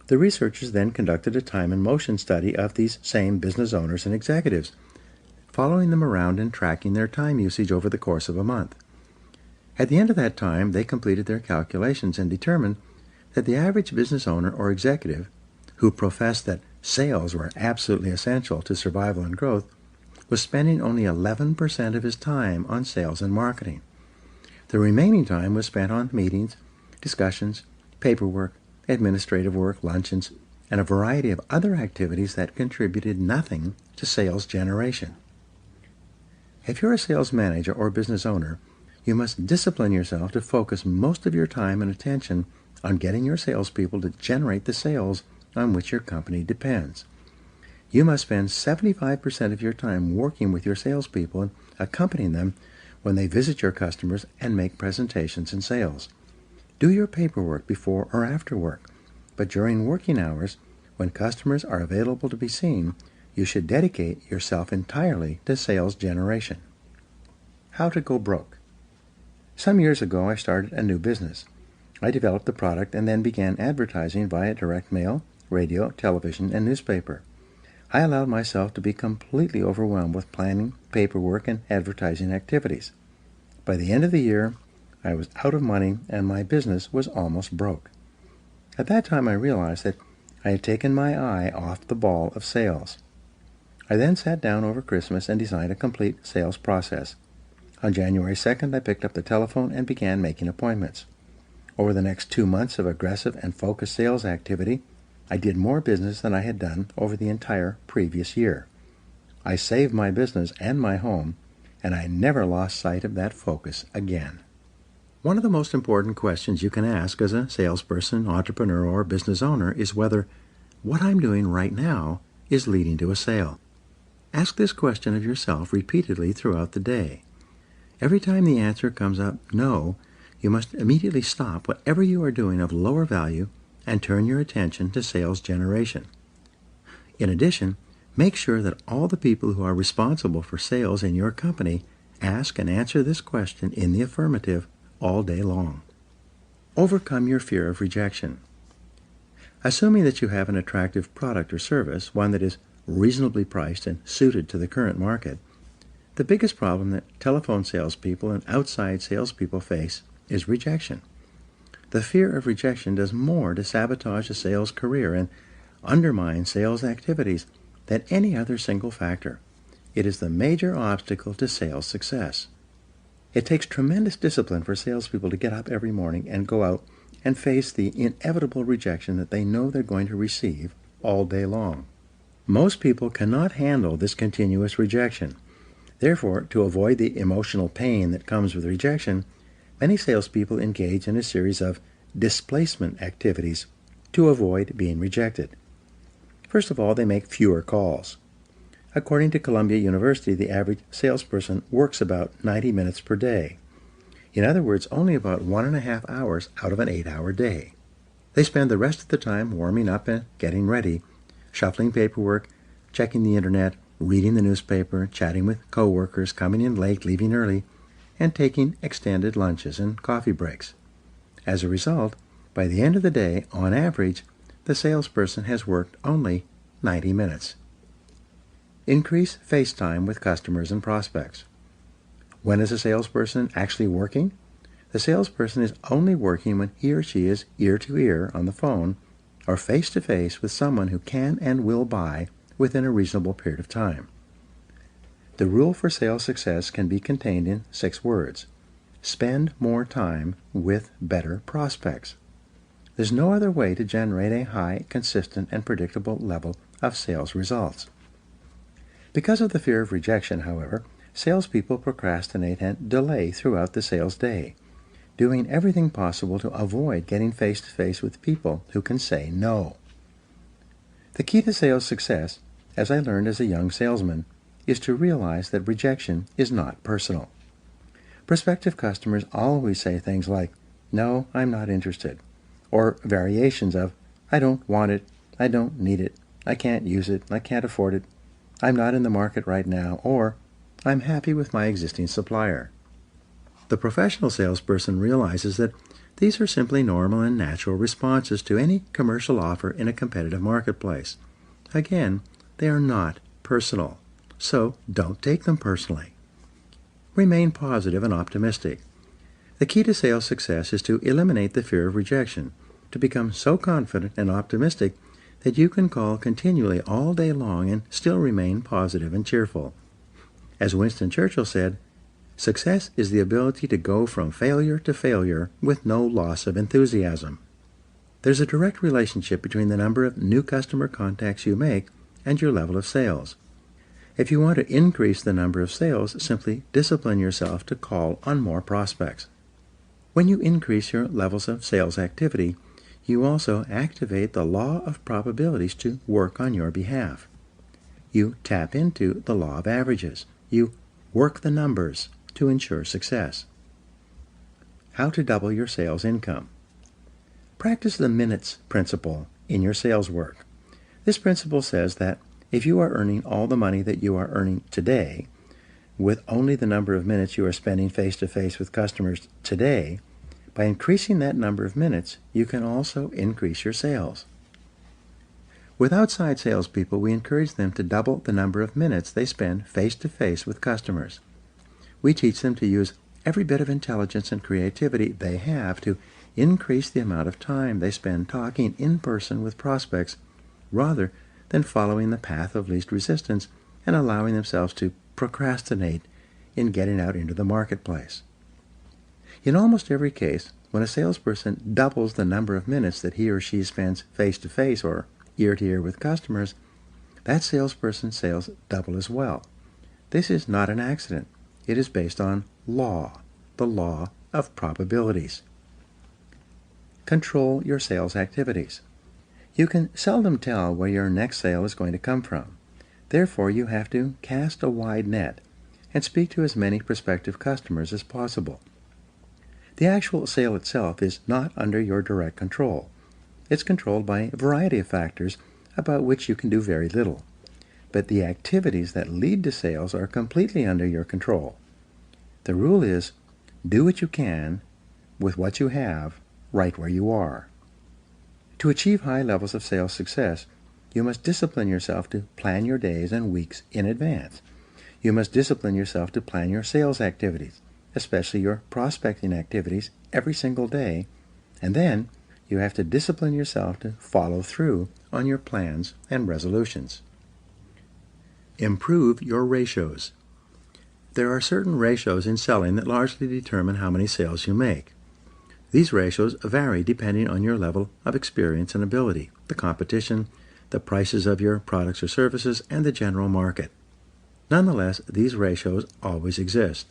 The researchers then conducted a time and motion study of these same business owners and executives, following them around and tracking their time usage over the course of a month. At the end of that time, they completed their calculations and determined that the average business owner or executive who professed that sales were absolutely essential to survival and growth was spending only 11% of his time on sales and marketing. The remaining time was spent on meetings, discussions, paperwork, administrative work, luncheons, and a variety of other activities that contributed nothing to sales generation. If you're a sales manager or business owner, you must discipline yourself to focus most of your time and attention on getting your salespeople to generate the sales on which your company depends. You must spend 75% of your time working with your salespeople and accompanying them when they visit your customers and make presentations and sales. Do your paperwork before or after work, but during working hours, when customers are available to be seen, you should dedicate yourself entirely to sales generation. How to go broke. Some years ago, I started a new business. I developed the product and then began advertising via direct mail, radio, television, and newspaper. I allowed myself to be completely overwhelmed with planning, paperwork, and advertising activities. By the end of the year, I was out of money and my business was almost broke. At that time, I realized that I had taken my eye off the ball of sales. I then sat down over Christmas and designed a complete sales process. On January 2nd, I picked up the telephone and began making appointments. Over the next 2 months of aggressive and focused sales activity, I did more business than I had done over the entire previous year. I saved my business and my home, and I never lost sight of that focus again. One of the most important questions you can ask as a salesperson, entrepreneur, or business owner is whether what I'm doing right now is leading to a sale. Ask this question of yourself repeatedly throughout the day. Every time the answer comes up no, you must immediately stop whatever you are doing of lower value and turn your attention to sales generation. In addition, make sure that all the people who are responsible for sales in your company ask and answer this question in the affirmative all day long. Overcome your fear of rejection. Assuming that you have an attractive product or service, one that is reasonably priced and suited to the current market, the biggest problem that telephone salespeople and outside salespeople face is rejection. The fear of rejection does more to sabotage a sales career and undermine sales activities than any other single factor. It is the major obstacle to sales success. It takes tremendous discipline for salespeople to get up every morning and go out and face the inevitable rejection that they know they're going to receive all day long. Most people cannot handle this continuous rejection. Therefore, to avoid the emotional pain that comes with rejection, many salespeople engage in a series of displacement activities to avoid being rejected. First of all, they make fewer calls. According to Columbia University, the average salesperson works about 90 minutes per day. In other words, only about 1.5 hours out of an 8-hour day. They spend the rest of the time warming up and getting ready, shuffling paperwork, checking the internet, reading the newspaper, chatting with coworkers, coming in late, leaving early, and taking extended lunches and coffee breaks. As a result, by the end of the day, on average, the salesperson has worked only 90 minutes. Increase face time with customers and prospects. When is a salesperson actually working? The salesperson is only working when he or she is ear to ear on the phone or face to face with someone who can and will buy within a reasonable period of time. The rule for sales success can be contained in 6 words. Spend more time with better prospects. There's no other way to generate a high, consistent, and predictable level of sales results. Because of the fear of rejection, however, salespeople procrastinate and delay throughout the sales day, doing everything possible to avoid getting face-to-face with people who can say no. The key to sales success, as I learned as a young salesman, is to realize that rejection is not personal. Prospective customers always say things like, "No, I'm not interested," or variations of, "I don't want it, I don't need it, I can't use it, I can't afford it, I'm not in the market right now," or "I'm happy with my existing supplier." The professional salesperson realizes that these are simply normal and natural responses to any commercial offer in a competitive marketplace. Again, they are not personal, so don't take them personally. Remain positive and optimistic. The key to sales success is to eliminate the fear of rejection, to become so confident and optimistic that you can call continually all day long and still remain positive and cheerful. As Winston Churchill said, "Success is the ability to go from failure to failure with no loss of enthusiasm." There's a direct relationship between the number of new customer contacts you make and your level of sales. If you want to increase the number of sales, simply discipline yourself to call on more prospects. When you increase your levels of sales activity, you also activate the law of probabilities to work on your behalf. You tap into the law of averages. You work the numbers to ensure success. How to double your sales income. Practice the minutes principle in your sales work. This principle says that if you are earning all the money that you are earning today, with only the number of minutes you are spending face-to-face with customers today, by increasing that number of minutes, you can also increase your sales. With outside salespeople, we encourage them to double the number of minutes they spend face-to-face with customers. We teach them to use every bit of intelligence and creativity they have to increase the amount of time they spend talking in person with prospects, rather than following the path of least resistance and allowing themselves to procrastinate in getting out into the marketplace. In almost every case, when a salesperson doubles the number of minutes that he or she spends face-to-face or ear-to-ear with customers, that salesperson's sales double as well. This is not an accident. It is based on law, the law of probabilities. Control your sales activities. You can seldom tell where your next sale is going to come from. Therefore, you have to cast a wide net and speak to as many prospective customers as possible. The actual sale itself is not under your direct control. It's controlled by a variety of factors about which you can do very little. But the activities that lead to sales are completely under your control. The rule is, do what you can with what you have right where you are. To achieve high levels of sales success, you must discipline yourself to plan your days and weeks in advance. You must discipline yourself to plan your sales activities, especially your prospecting activities, every single day, and then you have to discipline yourself to follow through on your plans and resolutions. Improve your ratios. There are certain ratios in selling that largely determine how many sales you make. These ratios vary depending on your level of experience and ability, the competition, the prices of your products or services, and the general market. Nonetheless, these ratios always exist.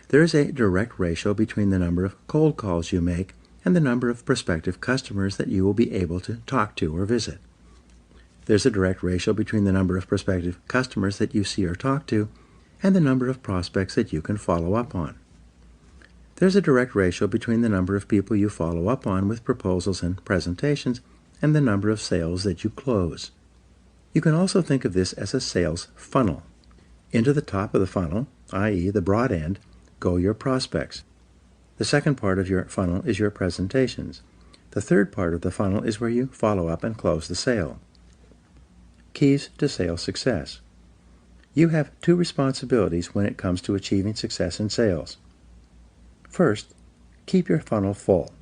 There is a direct ratio between the number of cold calls you make and the number of prospective customers that you will be able to talk to or visit. There's a direct ratio between the number of prospective customers that you see or talk to and the number of prospects that you can follow up on. There's a direct ratio between the number of people you follow up on with proposals and presentations and the number of sales that you close. You can also think of this as a sales funnel. Into the top of the funnel, i.e. the broad end, go your prospects. The second part of your funnel is your presentations. The third part of the funnel is where you follow up and close the sale. Keys to sales success. You have two responsibilities when it comes to achieving success in sales. First, keep your funnel full.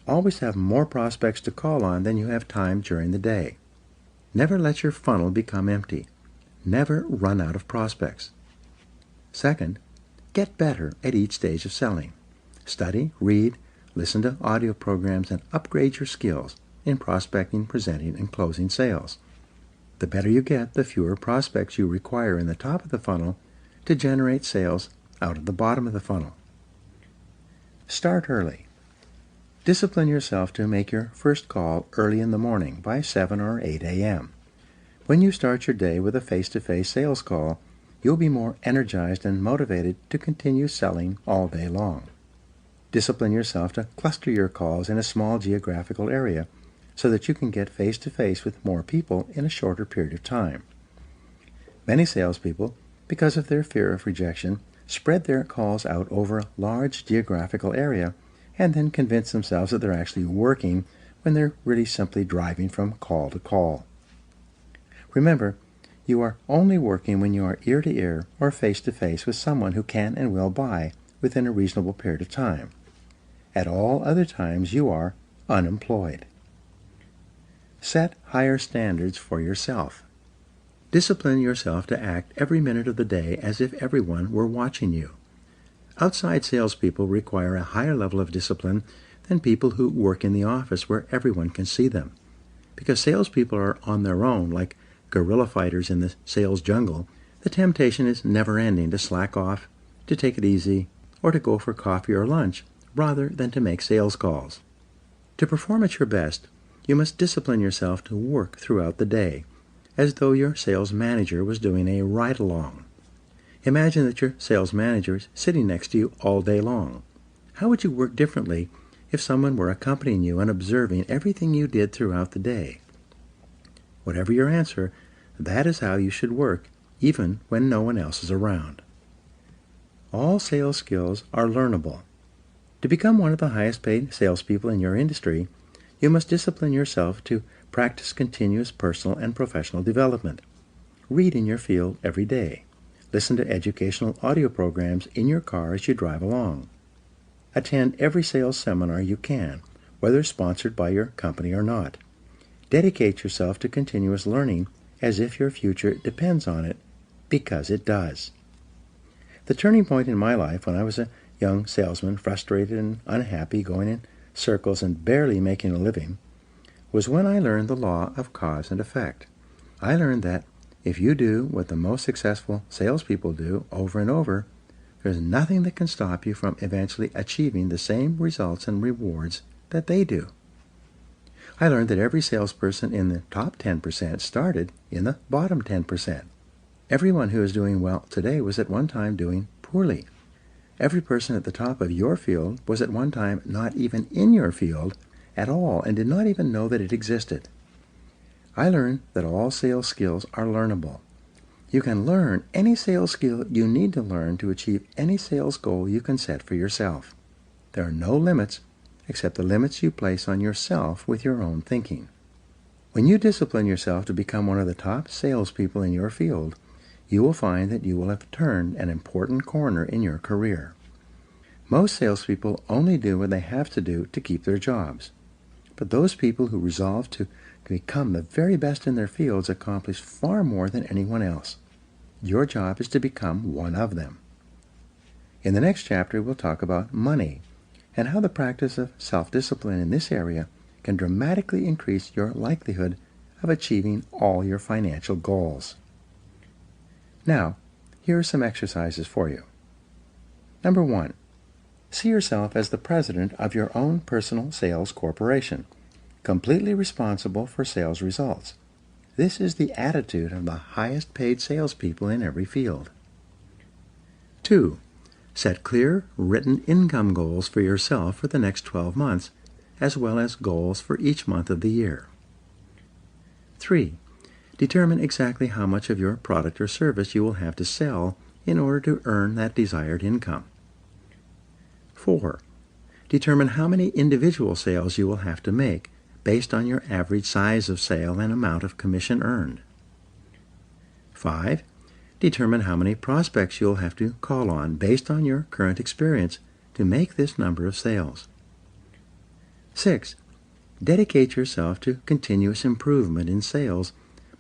Always have more prospects to call on than you have time during the day. Never let your funnel become empty. Never run out of prospects. Second, get better at each stage of selling. Study, read, listen to audio programs, and upgrade your skills in prospecting, presenting, and closing sales. The better you get, the fewer prospects you require in the top of the funnel to generate sales out of the bottom of the funnel. Start early. Discipline yourself to make your first call early in the morning by 7 or 8 a.m. When you start your day with a face-to-face sales call, you'll be more energized and motivated to continue selling all day long. Discipline yourself to cluster your calls in a small geographical area so that you can get face-to-face with more people in a shorter period of time. Many salespeople, because of their fear of rejection, spread their calls out over a large geographical area and then convince themselves that they're actually working when they're really simply driving from call to call. Remember, you are only working when you are ear-to-ear or face-to-face with someone who can and will buy within a reasonable period of time. At all other times, you are unemployed. Set higher standards for yourself. Discipline yourself to act every minute of the day as if everyone were watching you. Outside salespeople require a higher level of discipline than people who work in the office where everyone can see them. Because salespeople are on their own, like guerrilla fighters in the sales jungle, The temptation is never-ending to slack off, to take it easy, or to go for coffee or lunch, rather than to make sales calls. To perform at your best, you must discipline yourself to work throughout the day, as though your sales manager was doing a ride-along. Imagine that your sales manager is sitting next to you all day long. How would you work differently if someone were accompanying you and observing everything you did throughout the day? Whatever your answer, that is how you should work, even when no one else is around. All sales skills are learnable. To become one of the highest-paid salespeople in your industry, you must discipline yourself to practice continuous personal and professional development. Read in your field every day. Listen to educational audio programs in your car as you drive along. Attend every sales seminar you can, whether sponsored by your company or not. Dedicate yourself to continuous learning as if your future depends on it, because it does. The turning point in my life when I was a young salesman, frustrated and unhappy, going in circles and barely making a living, was when I learned the law of cause and effect. I learned that if you do what the most successful salespeople do over and over, there's nothing that can stop you from eventually achieving the same results and rewards that they do. I learned that every salesperson in the top 10% started in the bottom 10%. Everyone who is doing well today was at one time doing poorly. Every person at the top of your field was at one time not even in your field at all and did not even know that it existed. I learned that all sales skills are learnable. You can learn any sales skill you need to learn to achieve any sales goal you can set for yourself. There are no limits except the limits you place on yourself with your own thinking. When you discipline yourself to become one of the top salespeople in your field, you will find that you will have turned an important corner in your career. Most salespeople only do what they have to do to keep their jobs. But those people who resolve to become the very best in their fields accomplish far more than anyone else. Your job is to become one of them. In the next chapter, we'll talk about money and how the practice of self-discipline in this area can dramatically increase your likelihood of achieving all your financial goals. Now, here are some exercises for you. Number 1. See yourself as the president of your own personal sales corporation, completely responsible for sales results. This is the attitude of the highest paid salespeople in every field. 2. Set clear, written income goals for yourself for the next 12 months, as well as goals for each month of the year. 3. Determine exactly how much of your product or service you will have to sell in order to earn that desired income. 4. Determine how many individual sales you will have to make based on your average size of sale and amount of commission earned. 5. Determine how many prospects you'll have to call on based on your current experience to make this number of sales. 6. Dedicate yourself to continuous improvement in sales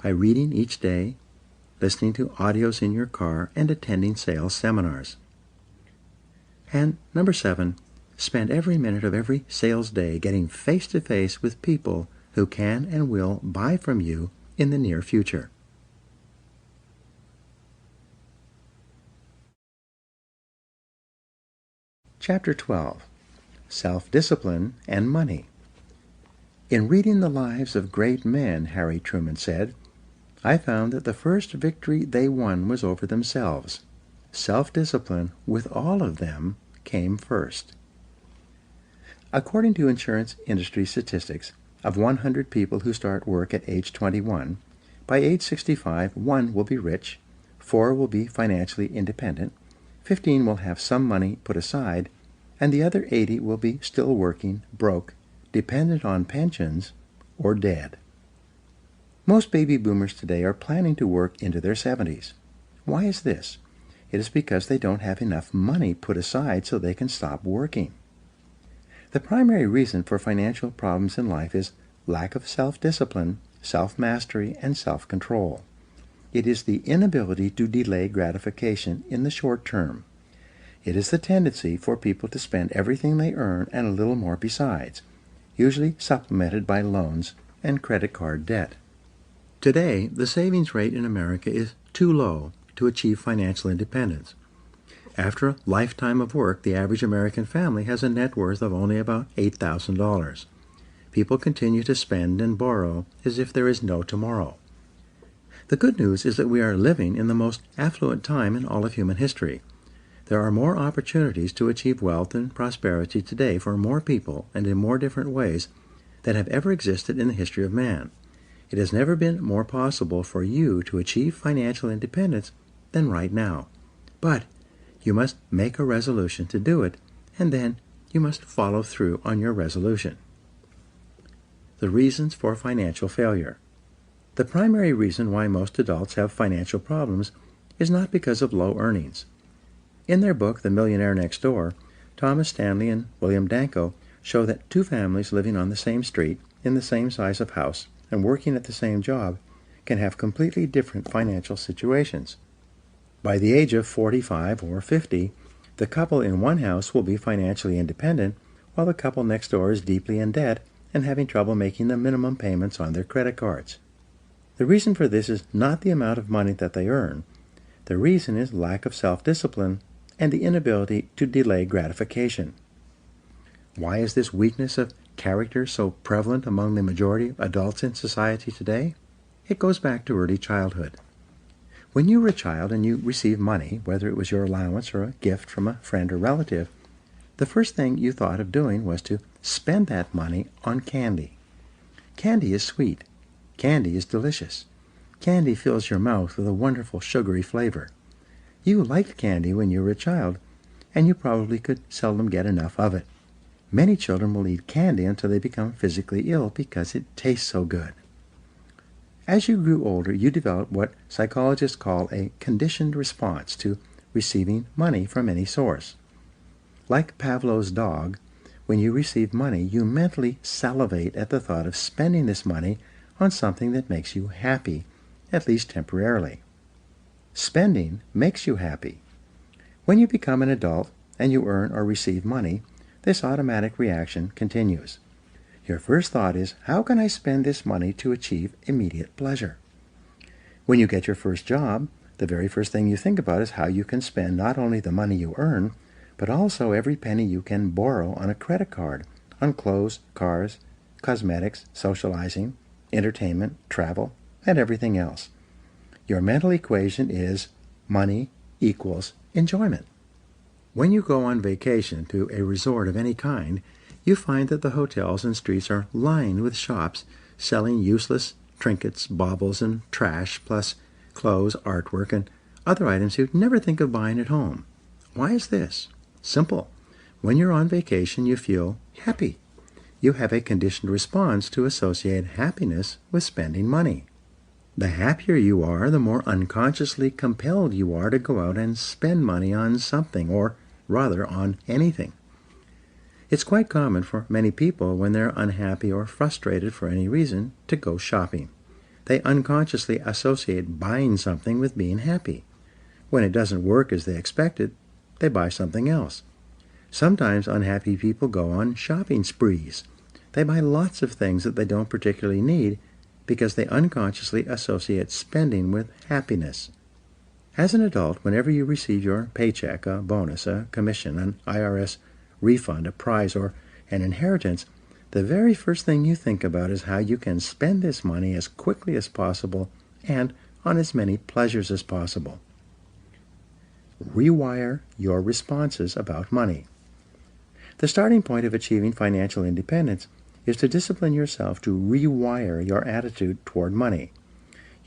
by reading each day, listening to audios in your car, and attending sales seminars. And number 7, spend every minute of every sales day getting face-to-face with people who can and will buy from you in the near future. Chapter 12. Self-Discipline and Money. In reading the lives of great men, Harry Truman said, I found that the first victory they won was over themselves. Self-discipline with all of them came first. According to insurance industry statistics, of 100 people who start work at age 21, by age 65, 1 will be rich, 4 will be financially independent, 15 will have some money put aside, and the other 80 will be still working, broke, dependent on pensions, or dead. Most baby boomers today are planning to work into their 70s. Why is this? It is because they don't have enough money put aside so they can stop working. The primary reason for financial problems in life is lack of self-discipline, self-mastery, and self-control. It is the inability to delay gratification in the short term. It is the tendency for people to spend everything they earn and a little more besides, usually supplemented by loans and credit card debt. Today, the savings rate in America is too low, to achieve financial independence. After a lifetime of work, the average American family has a net worth of only about $8,000. People continue to spend and borrow as if there is no tomorrow. The good news is that we are living in the most affluent time in all of human history. There are more opportunities to achieve wealth and prosperity today for more people and in more different ways than have ever existed in the history of man. It has never been more possible for you to achieve financial independence than right now. But you must make a resolution to do it, and then you must follow through on your resolution. The reasons for financial failure. The primary reason why most adults have financial problems is not because of low earnings. In their book, The Millionaire Next Door, Thomas Stanley and William Danko show that two families living on the same street, in the same size of house, and working at the same job can have completely different financial situations. By the age of 45 or 50, the couple in one house will be financially independent, while the couple next door is deeply in debt and having trouble making the minimum payments on their credit cards. The reason for this is not the amount of money that they earn. The reason is lack of self-discipline and the inability to delay gratification. Why is this weakness of character so prevalent among the majority of adults in society today? It goes back to early childhood. When you were a child and you received money, whether it was your allowance or a gift from a friend or relative, the first thing you thought of doing was to spend that money on candy. Candy is sweet. Candy is delicious. Candy fills your mouth with a wonderful sugary flavor. You liked candy when you were a child, and you probably could seldom get enough of it. Many children will eat candy until they become physically ill because it tastes so good. As you grew older, you developed what psychologists call a conditioned response to receiving money from any source. Like Pavlov's dog, when you receive money, you mentally salivate at the thought of spending this money on something that makes you happy, at least temporarily. Spending makes you happy. When you become an adult and you earn or receive money, this automatic reaction continues. Your first thought is, how can I spend this money to achieve immediate pleasure? When you get your first job, the very first thing you think about is how you can spend not only the money you earn, but also every penny you can borrow on a credit card, on clothes, cars, cosmetics, socializing, entertainment, travel, and everything else. Your mental equation is money equals enjoyment. When you go on vacation to a resort of any kind, you find that the hotels and streets are lined with shops selling useless trinkets, baubles, and trash, plus clothes, artwork, and other items you'd never think of buying at home. Why is this? Simple. When you're on vacation, you feel happy. You have a conditioned response to associate happiness with spending money. The happier you are, the more unconsciously compelled you are to go out and spend money on something, or rather on anything. It's quite common for many people, when they're unhappy or frustrated for any reason, to go shopping. They unconsciously associate buying something with being happy. When it doesn't work as they expected, they buy something else. Sometimes unhappy people go on shopping sprees. They buy lots of things that they don't particularly need because they unconsciously associate spending with happiness. As an adult, whenever you receive your paycheck, a bonus, a commission, an IRS refund, a prize, or an inheritance, the very first thing you think about is how you can spend this money as quickly as possible and on as many pleasures as possible. Rewire your responses about money. The starting point of achieving financial independence is to discipline yourself to rewire your attitude toward money.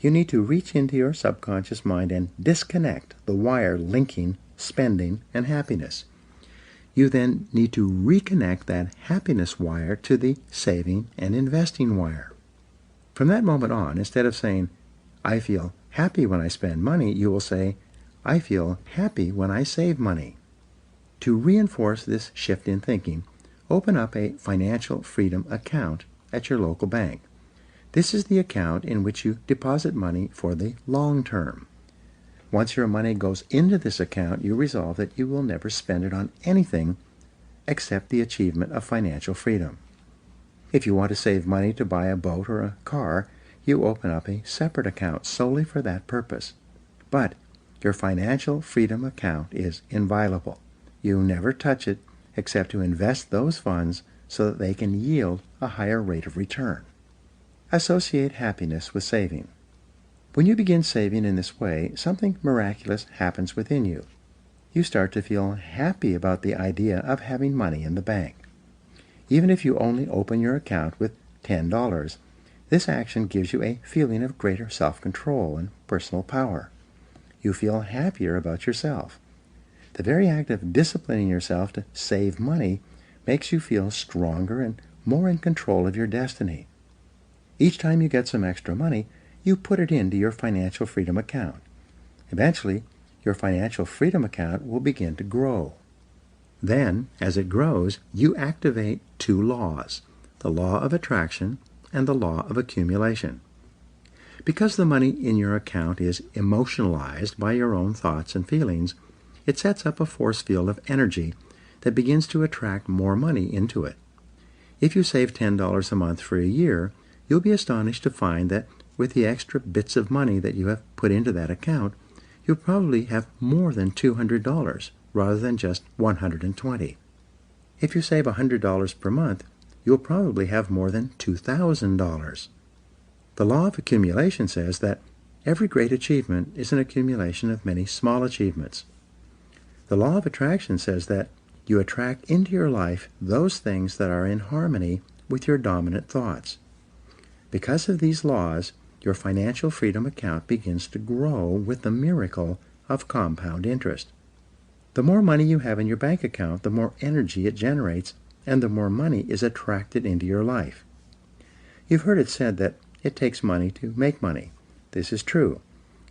You need to reach into your subconscious mind and disconnect the wire linking spending and happiness. You then need to reconnect that happiness wire to the saving and investing wire. From that moment on, instead of saying, I feel happy when I spend money, you will say, I feel happy when I save money. To reinforce this shift in thinking, open up a financial freedom account at your local bank. This is the account in which you deposit money for the long term. Once your money goes into this account, you resolve that you will never spend it on anything except the achievement of financial freedom. If you want to save money to buy a boat or a car, you open up a separate account solely for that purpose. But your financial freedom account is inviolable. You never touch it except to invest those funds so that they can yield a higher rate of return. Associate happiness with saving. When you begin saving in this way, something miraculous happens within you. You start to feel happy about the idea of having money in the bank. Even if you only open your account with $10, this action gives you a feeling of greater self-control and personal power. You feel happier about yourself. The very act of disciplining yourself to save money makes you feel stronger and more in control of your destiny. Each time you get some extra money, you put it into your financial freedom account. Eventually, your financial freedom account will begin to grow. Then, as it grows, you activate two laws, the law of attraction and the law of accumulation. Because the money in your account is emotionalized by your own thoughts and feelings, it sets up a force field of energy that begins to attract more money into it. If you save $10 a month for a year, you'll be astonished to find that with the extra bits of money that you have put into that account, you'll probably have more than $200 rather than just $120. If you save $100 per month, you'll probably have more than $2,000. The law of accumulation says that every great achievement is an accumulation of many small achievements. The law of attraction says that you attract into your life those things that are in harmony with your dominant thoughts. Because of these laws, your financial freedom account begins to grow with the miracle of compound interest. The more money you have in your bank account, the more energy it generates, and the more money is attracted into your life. You've heard it said that it takes money to make money. This is true.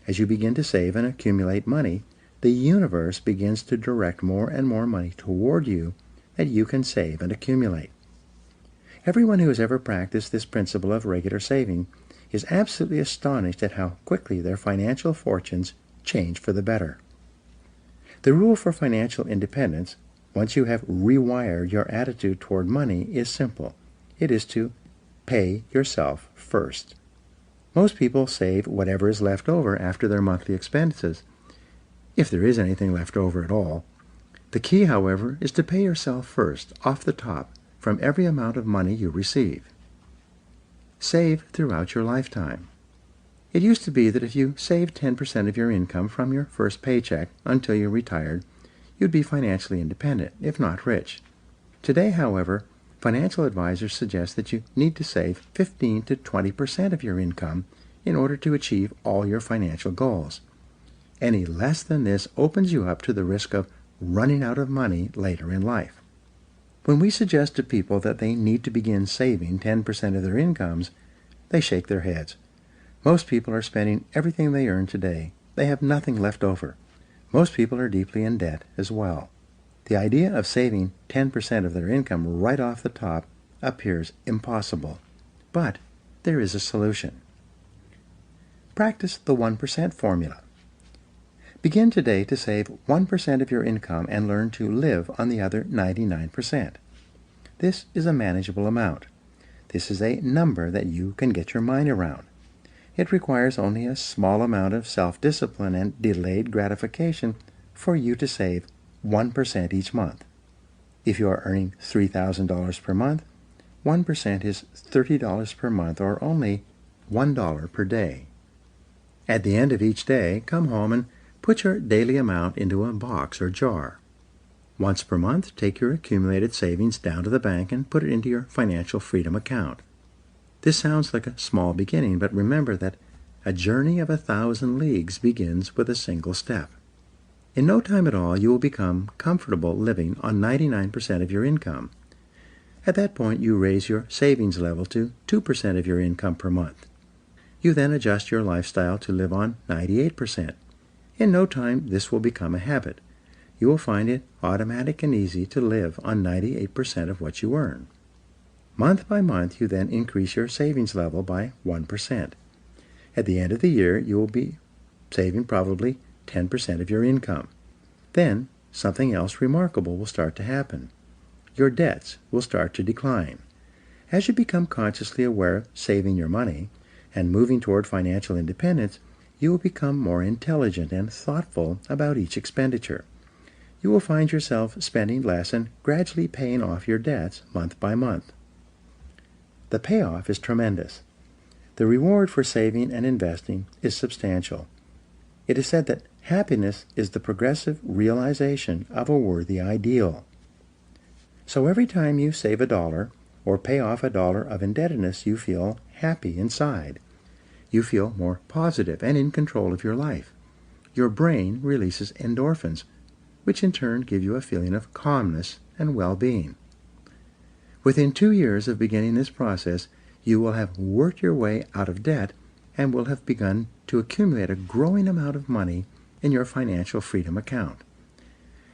As you begin to save and accumulate money, the universe begins to direct more and more money toward you that you can save and accumulate. Everyone who has ever practiced this principle of regular saving is absolutely astonished at how quickly their financial fortunes change for the better. The rule for financial independence, once you have rewired your attitude toward money, is simple. It is to pay yourself first. Most people save whatever is left over after their monthly expenses, if there is anything left over at all. The key, however, is to pay yourself first, off the top, from every amount of money you receive. Save throughout your lifetime. It used to be that if you saved 10% of your income from your first paycheck until you retired, you'd be financially independent, if not rich. Today, however, financial advisors suggest that you need to save 15 to 20% of your income in order to achieve all your financial goals. Any less than this opens you up to the risk of running out of money later in life. When we suggest to people that they need to begin saving 10% of their incomes, they shake their heads. Most people are spending everything they earn today. They have nothing left over. Most people are deeply in debt as well. The idea of saving 10% of their income right off the top appears impossible. But there is a solution. Practice the 1% formula. Begin today to save 1% of your income and learn to live on the other 99%. This is a manageable amount. This is a number that you can get your mind around. It requires only a small amount of self-discipline and delayed gratification for you to save 1% each month. If you are earning $3,000 per month, 1% is $30 per month, or only $1 per day. At the end of each day, come home and put your daily amount into a box or jar. Once per month, take your accumulated savings down to the bank and put it into your financial freedom account. This sounds like a small beginning, but remember that a journey of 1,000 leagues begins with a single step. In no time at all, you will become comfortable living on 99% of your income. At that point, you raise your savings level to 2% of your income per month. You then adjust your lifestyle to live on 98%. In no time, this will become a habit. You will find it automatic and easy to live on 98% of what you earn. Month by month, you then increase your savings level by 1%. At the end of the year, you will be saving probably 10% of your income. Then, something else remarkable will start to happen. Your debts will start to decline. As you become consciously aware of saving your money and moving toward financial independence, you will become more intelligent and thoughtful about each expenditure. You will find yourself spending less and gradually paying off your debts month by month. The payoff is tremendous. The reward for saving and investing is substantial. It is said that happiness is the progressive realization of a worthy ideal. So every time you save $1 or pay off $1 of indebtedness, you feel happy inside. You feel more positive and in control of your life. Your brain releases endorphins, which in turn give you a feeling of calmness and well-being. Within 2 years of beginning this process, you will have worked your way out of debt and will have begun to accumulate a growing amount of money in your financial freedom account.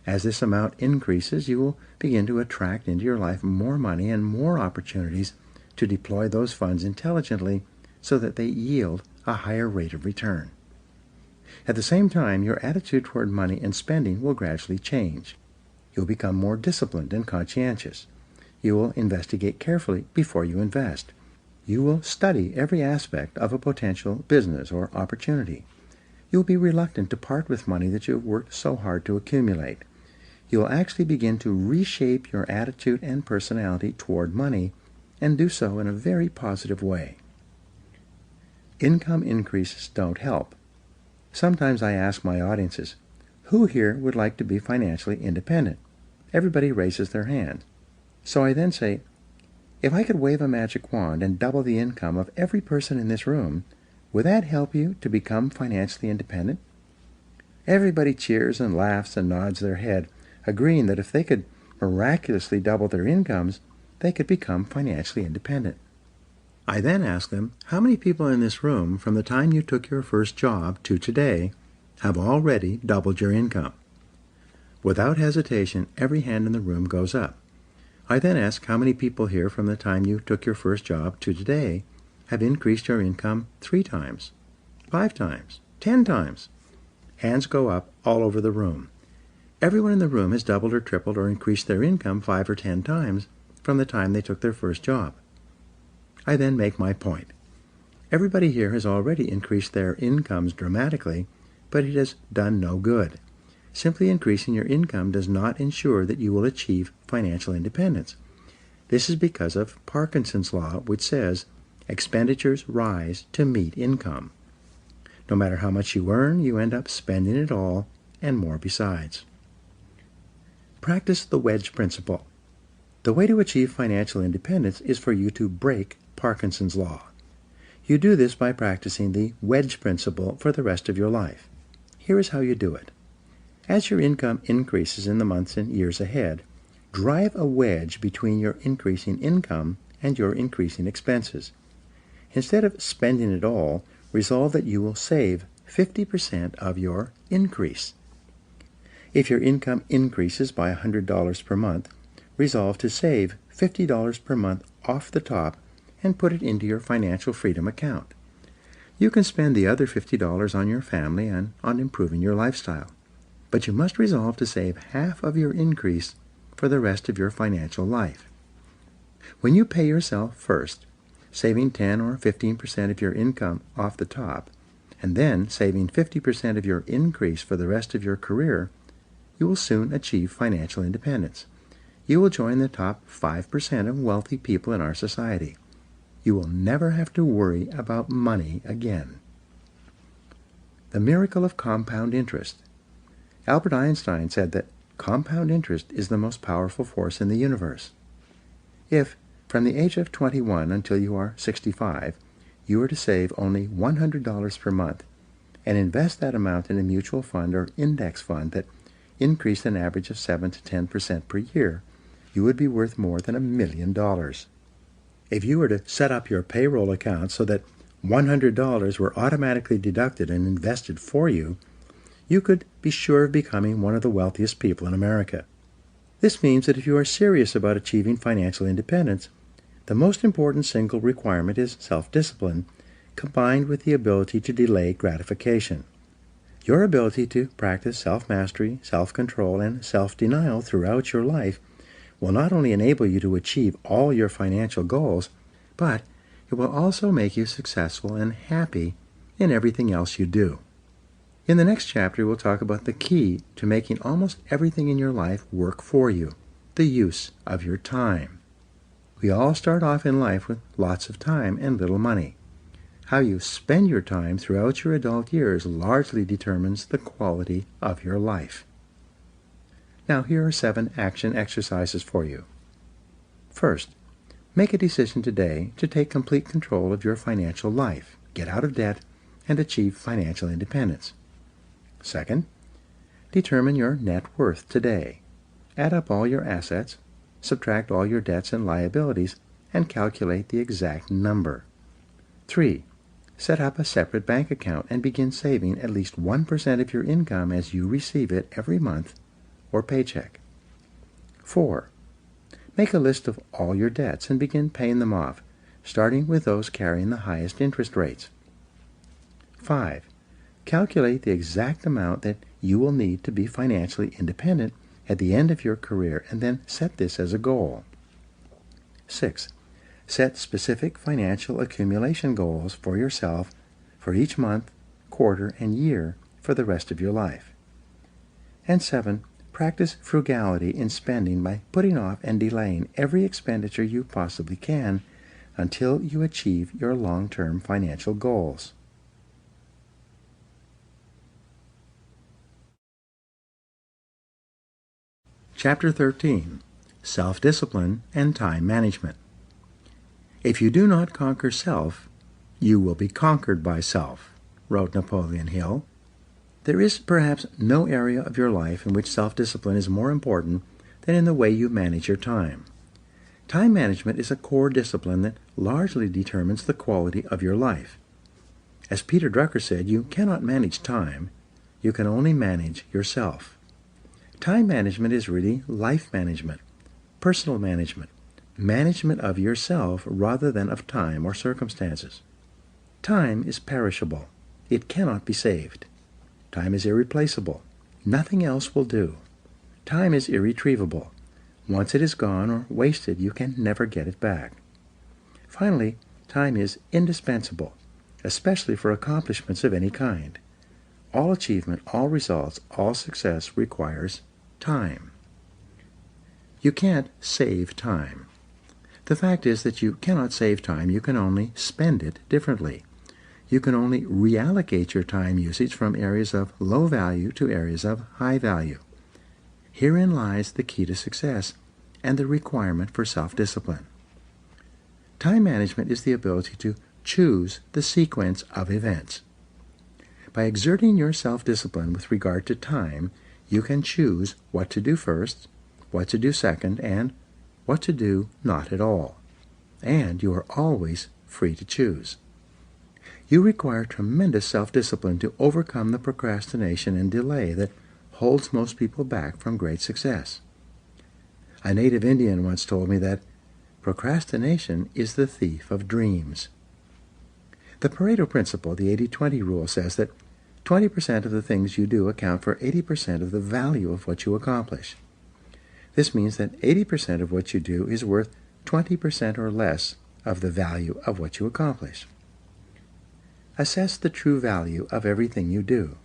As this amount increases, you will begin to attract into your life more money and more opportunities to deploy those funds intelligently so that they yield a higher rate of return. At the same time, your attitude toward money and spending will gradually change. You'll become more disciplined and conscientious. You will investigate carefully before you invest. You will study every aspect of a potential business or opportunity. You'll be reluctant to part with money that you've worked so hard to accumulate. You'll actually begin to reshape your attitude and personality toward money and do so in a very positive way. Income increases don't help. Sometimes I ask my audiences, who here would like to be financially independent? Everybody raises their hand. So I then say, if I could wave a magic wand and double the income of every person in this room, would that help you to become financially independent? Everybody cheers and laughs and nods their head, agreeing that if they could miraculously double their incomes, they could become financially independent. I then ask them, how many people in this room from the time you took your first job to today have already doubled your income? Without hesitation, every hand in the room goes up. I then ask how many people here from the time you took your first job to today have increased your income 3 times, 5 times, 10 times. Hands go up all over the room. Everyone in the room has doubled or tripled or increased their income 5 or 10 times from the time they took their first job. I then make my point. Everybody here has already increased their incomes dramatically, but it has done no good. Simply increasing your income does not ensure that you will achieve financial independence. This is because of Parkinson's law, which says expenditures rise to meet income. No matter how much you earn, you end up spending it all and more besides. Practice the wedge principle. The way to achieve financial independence is for you to break Parkinson's law. You do this by practicing the wedge principle for the rest of your life. Here is how you do it. As your income increases in the months and years ahead, drive a wedge between your increasing income and your increasing expenses. Instead of spending it all, resolve that you will save 50% of your increase. If your income increases by $100 per month, resolve to save $50 per month off the top and put it into your financial freedom account. You can spend the other $50 on your family and on improving your lifestyle, but you must resolve to save half of your increase for the rest of your financial life. When you pay yourself first, saving 10 or 15% of your income off the top, and then saving 50% of your increase for the rest of your career, you will soon achieve financial independence. You will join the top 5% of wealthy people in our society. You will never have to worry about money again. The miracle of compound interest. Albert Einstein said that compound interest is the most powerful force in the universe. If, from the age of 21 until you are 65, you are to save only $100 per month and invest that amount in a mutual fund or index fund that increased an average of 7 to 10% per year, you would be worth more than $1 million. If you were to set up your payroll account so that $100 were automatically deducted and invested for you, you could be sure of becoming one of the wealthiest people in America. This means that if you are serious about achieving financial independence, the most important single requirement is self-discipline, combined with the ability to delay gratification. Your ability to practice self-mastery, self-control, and self-denial throughout your life will not only enable you to achieve all your financial goals, but it will also make you successful and happy in everything else you do. In the next chapter, we'll talk about the key to making almost everything in your life work for you, the use of your time. We all start off in life with lots of time and little money. How you spend your time throughout your adult years largely determines the quality of your life. Now, here are 7 action exercises for you. First, make a decision today to take complete control of your financial life, get out of debt, and achieve financial independence. Second, determine your net worth today. Add up all your assets, subtract all your debts and liabilities, and calculate the exact number. 3. Set up a separate bank account and begin saving at least 1% of your income as you receive it every month or paycheck. 4. Make a list of all your debts and begin paying them off, starting with those carrying the highest interest rates. 5. Calculate the exact amount that you will need to be financially independent at the end of your career, and then set this as a goal. 6. Set specific financial accumulation goals for yourself for each month, quarter, and year for the rest of your life. And 7. Practice frugality in spending by putting off and delaying every expenditure you possibly can until you achieve your long-term financial goals. Chapter 13. Self-Discipline and Time Management. If you do not conquer self, you will be conquered by self, wrote Napoleon Hill. There is perhaps no area of your life in which self-discipline is more important than in the way you manage your time. Time management is a core discipline that largely determines the quality of your life. As Peter Drucker said, you cannot manage time, you can only manage yourself. Time management is really life management, personal management, management of yourself rather than of time or circumstances. Time is perishable. It cannot be saved. Time is irreplaceable. Nothing else will do. Time is irretrievable. Once it is gone or wasted, you can never get it back. Finally, time is indispensable, especially for accomplishments of any kind. All achievement, all results, all success requires time. You can't save time. The fact is that you cannot save time, you can only spend it differently. You can only reallocate your time usage from areas of low value to areas of high value. Herein lies the key to success and the requirement for self-discipline. Time management is the ability to choose the sequence of events. By exerting your self-discipline with regard to time, you can choose what to do first, what to do second, and what to do not at all. And you are always free to choose. You require tremendous self-discipline to overcome the procrastination and delay that holds most people back from great success. A native Indian once told me that procrastination is the thief of dreams. The Pareto principle, the 80-20 rule, says that 20% of the things you do account for 80% of the value of what you accomplish. This means that 80% of what you do is worth 20% or less of the value of what you accomplish. Assess the true value of everything you do.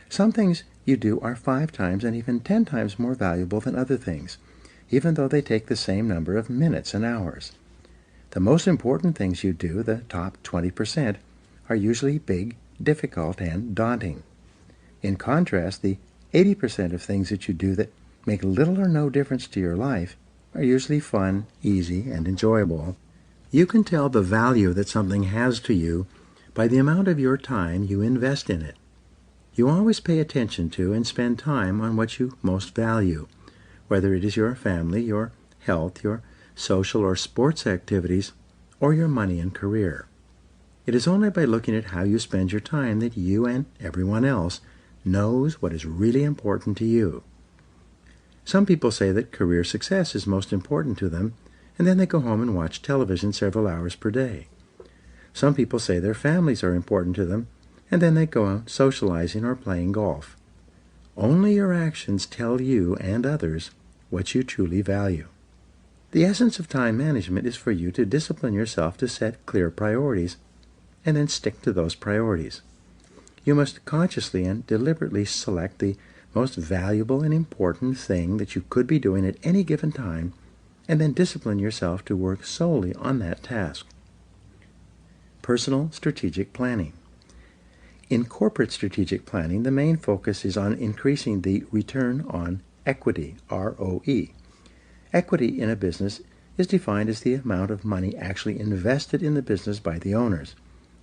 Some things you do are 5 times and even 10 times more valuable than other things, even though they take the same number of minutes and hours. The most important things you do, the top 20%, are usually big, difficult, and daunting. In contrast, the 80% of things that you do that make little or no difference to your life are usually fun, easy, and enjoyable. You can tell the value that something has to you by the amount of your time you invest in it. You always pay attention to and spend time on what you most value, whether it is your family, your health, your social or sports activities, or your money and career. It is only by looking at how you spend your time that you and everyone else knows what is really important to you. Some people say that career success is most important to them, and then they go home and watch television several hours per day. Some people say their families are important to them, and then they go out socializing or playing golf. Only your actions tell you and others what you truly value. The essence of time management is for you to discipline yourself to set clear priorities and then stick to those priorities. You must consciously and deliberately select the most valuable and important thing that you could be doing at any given time, and then discipline yourself to work solely on that task. Personal strategic planning. In corporate strategic planning, the main focus is on increasing the return on equity, ROE. Equity in a business is defined as the amount of money actually invested in the business by the owners,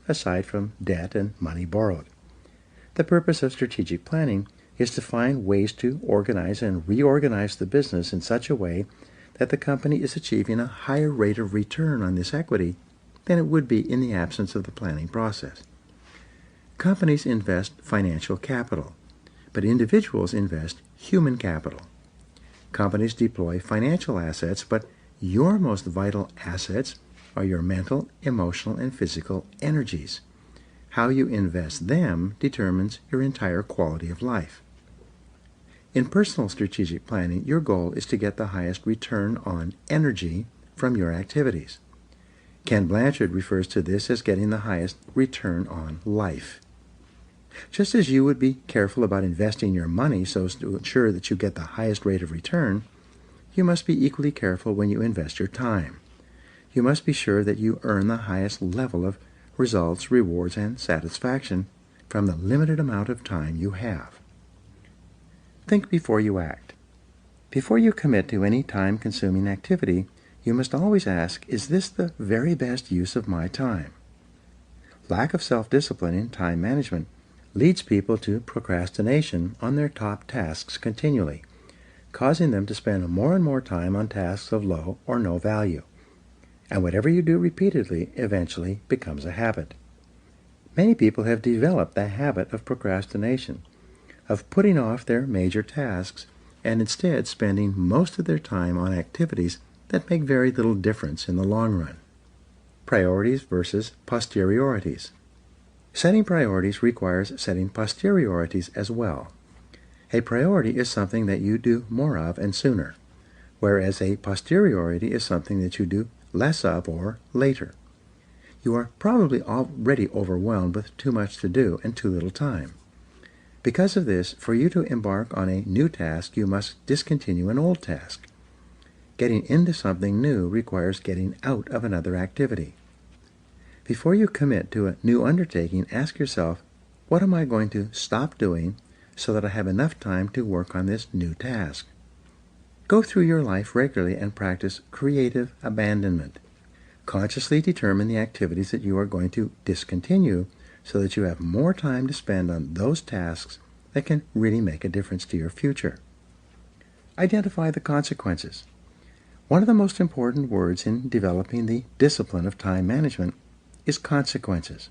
aside from debt and money borrowed. The purpose of strategic planning is to find ways to organize and reorganize the business in such a way that the company is achieving a higher rate of return on this equity than it would be in the absence of the planning process. Companies invest financial capital, but individuals invest human capital. Companies deploy financial assets, but your most vital assets are your mental, emotional, and physical energies. How you invest them determines your entire quality of life. In personal strategic planning, your goal is to get the highest return on energy from your activities. Ken Blanchard refers to this as getting the highest return on life. Just as you would be careful about investing your money so as to ensure that you get the highest rate of return, you must be equally careful when you invest your time. You must be sure that you earn the highest level of results, rewards, and satisfaction from the limited amount of time you have. Think before you act. Before you commit to any time-consuming activity, you must always ask, is this the very best use of my time? Lack of self-discipline in time management leads people to procrastination on their top tasks continually, causing them to spend more and more time on tasks of low or no value. And whatever you do repeatedly eventually becomes a habit. Many people have developed the habit of procrastination, of putting off their major tasks and instead spending most of their time on activities that make very little difference in the long run. Priorities versus posteriorities. Setting priorities requires setting posteriorities as well. A priority is something that you do more of and sooner, whereas a posteriority is something that you do less of or later. You are probably already overwhelmed with too much to do and too little time. Because of this, for you to embark on a new task, you must discontinue an old task. Getting into something new requires getting out of another activity. Before you commit to a new undertaking, ask yourself, what am I going to stop doing so that I have enough time to work on this new task? Go through your life regularly and practice creative abandonment. Consciously determine the activities that you are going to discontinue so that you have more time to spend on those tasks that can really make a difference to your future. Identify the consequences. One of the most important words in developing the discipline of time management is consequences.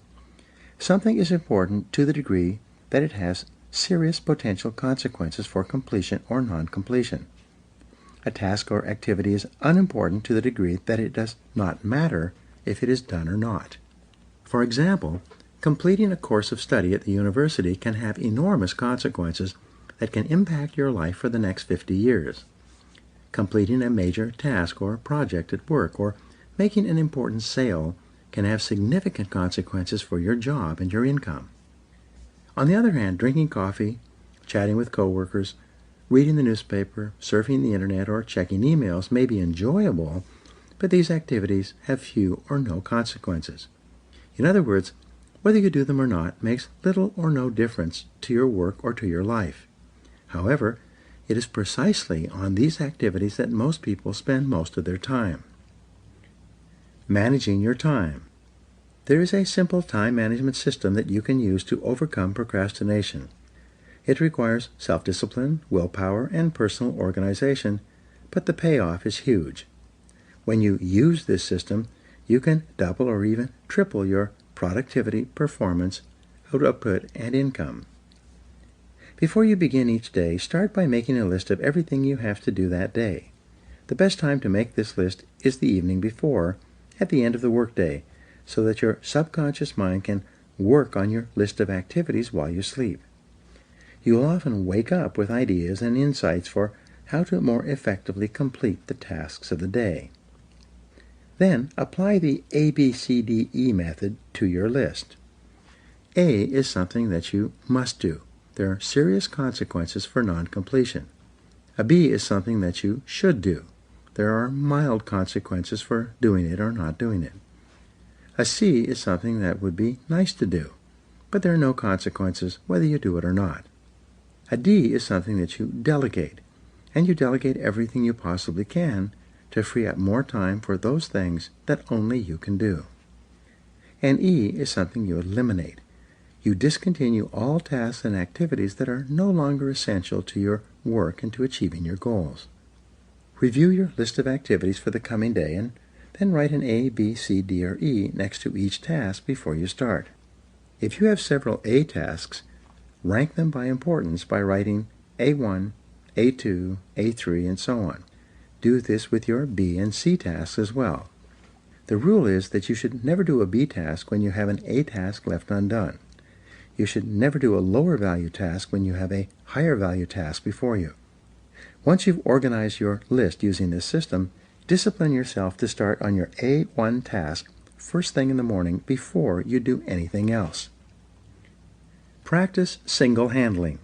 Something is important to the degree that it has serious potential consequences for completion or non-completion. A task or activity is unimportant to the degree that it does not matter if it is done or not. For example, completing a course of study at the university can have enormous consequences that can impact your life for the next 50 years. Completing a major task or project at work or making an important sale can have significant consequences for your job and your income. On the other hand, drinking coffee, chatting with coworkers, reading the newspaper, surfing the internet, or checking emails may be enjoyable, but these activities have few or no consequences. In other words, whether you do them or not makes little or no difference to your work or to your life. However, it is precisely on these activities that most people spend most of their time. Managing your time. There is a simple time management system that you can use to overcome procrastination. It requires self-discipline, willpower, and personal organization, but the payoff is huge. When you use this system, you can double or even triple your productivity, performance, output, and income. Before you begin each day, start by making a list of everything you have to do that day. The best time to make this list is the evening before, at the end of the workday, so that your subconscious mind can work on your list of activities while you sleep. You will often wake up with ideas and insights for how to more effectively complete the tasks of the day. Then apply the ABCDE method to your list. A is something that you must do. There are serious consequences for non-completion. A B is something that you should do. There are mild consequences for doing it or not doing it. A C is something that would be nice to do, but there are no consequences whether you do it or not. A D is something that you delegate, and you delegate everything you possibly can to free up more time for those things that only you can do. And E is something you eliminate. You discontinue all tasks and activities that are no longer essential to your work and to achieving your goals. Review your list of activities for the coming day and then write an A, B, C, D, or E next to each task before you start. If you have several A tasks, rank them by importance by writing A1, A2, A3, and so on. Do this with your B and C tasks as well. The rule is that you should never do a B task when you have an A task left undone. You should never do a lower value task when you have a higher value task before you. Once you've organized your list using this system, discipline yourself to start on your A1 task first thing in the morning before you do anything else. Practice single handling.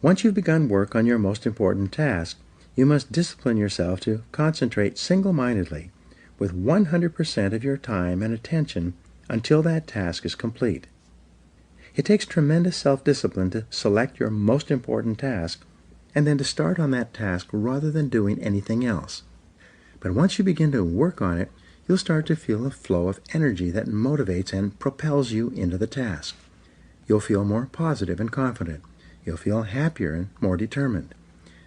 Once you've begun work on your most important task, you must discipline yourself to concentrate single-mindedly with 100% of your time and attention until that task is complete. It takes tremendous self-discipline to select your most important task and then to start on that task rather than doing anything else. But once you begin to work on it, you'll start to feel a flow of energy that motivates and propels you into the task. You'll feel more positive and confident. You'll feel happier and more determined.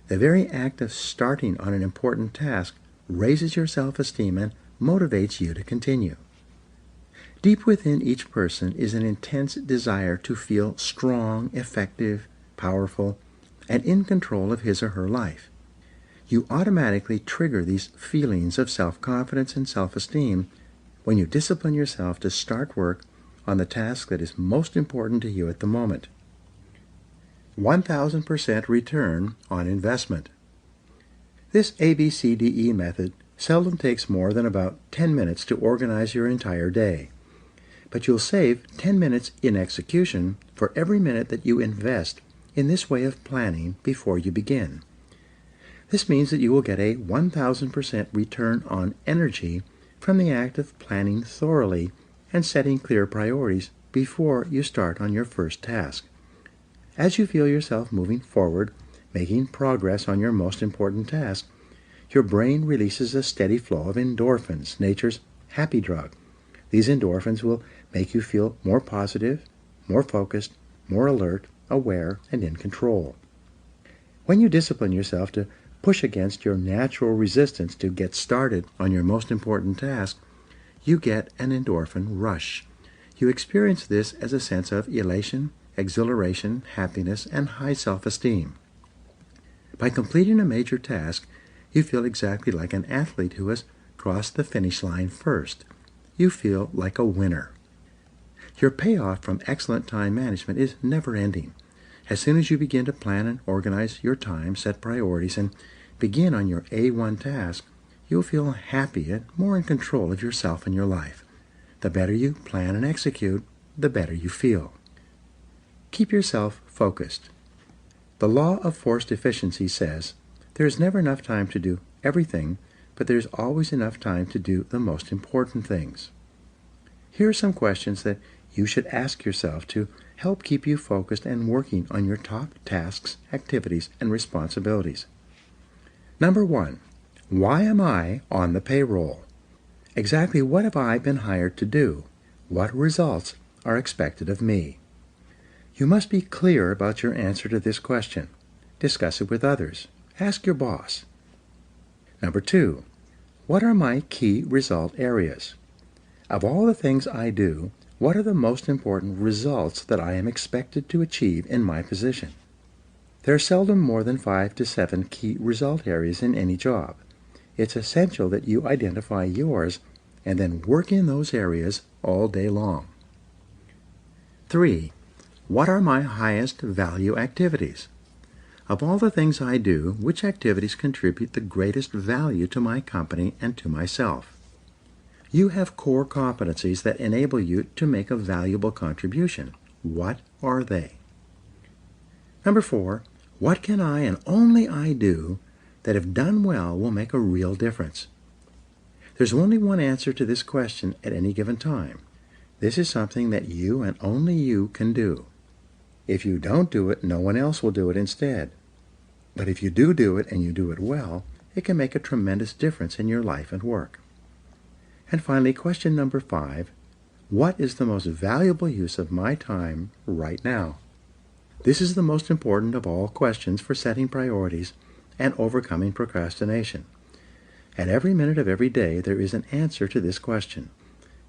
The very act of starting on an important task raises your self-esteem and motivates you to continue. Deep within each person is an intense desire to feel strong, effective, powerful, and in control of his or her life. You automatically trigger these feelings of self-confidence and self-esteem when you discipline yourself to start work on the task that is most important to you at the moment. 1000% return on investment. This ABCDE method seldom takes more than about 10 minutes to organize your entire day. But you'll save 10 minutes in execution for every minute that you invest in this way of planning before you begin. This means that you will get a 1000% return on energy from the act of planning thoroughly and setting clear priorities before you start on your first task. As you feel yourself moving forward, making progress on your most important task, your brain releases a steady flow of endorphins, nature's happy drug. These endorphins will make you feel more positive, more focused, more alert, aware, and in control. When you discipline yourself to push against your natural resistance to get started on your most important task, you get an endorphin rush. You experience this as a sense of elation, exhilaration, happiness, and high self-esteem. By completing a major task, you feel exactly like an athlete who has crossed the finish line first. You feel like a winner. Your payoff from excellent time management is never-ending. As soon as you begin to plan and organize your time, set priorities, and begin on your A1 task, you'll feel happy and more in control of yourself and your life. The better you plan and execute, the better you feel. Keep yourself focused. The law of forced efficiency says, there is never enough time to do everything, but there is always enough time to do the most important things. Here are some questions that you should ask yourself to help keep you focused and working on your top tasks, activities, and responsibilities. Number 1. Why am I on the payroll? Exactly what have I been hired to do? What results are expected of me? You must be clear about your answer to this question. Discuss it with others. Ask your boss. Number 2. What are my key result areas? Of all the things I do, what are the most important results that I am expected to achieve in my position? There are seldom more than 5 to 7 key result areas in any job. It's essential that you identify yours and then work in those areas all day long. 3. What are my highest value activities? Of all the things I do, which activities contribute the greatest value to my company and to myself? You have core competencies that enable you to make a valuable contribution. What are they? Number 4, what can I and only I do that if done well will make a real difference? There's only one answer to this question at any given time. This is something that you and only you can do. If you don't do it, no one else will do it instead. But if you do it and you do it well, it can make a tremendous difference in your life and work. And finally, question number 5, what is the most valuable use of my time right now? This is the most important of all questions for setting priorities and overcoming procrastination. At every minute of every day, there is an answer to this question.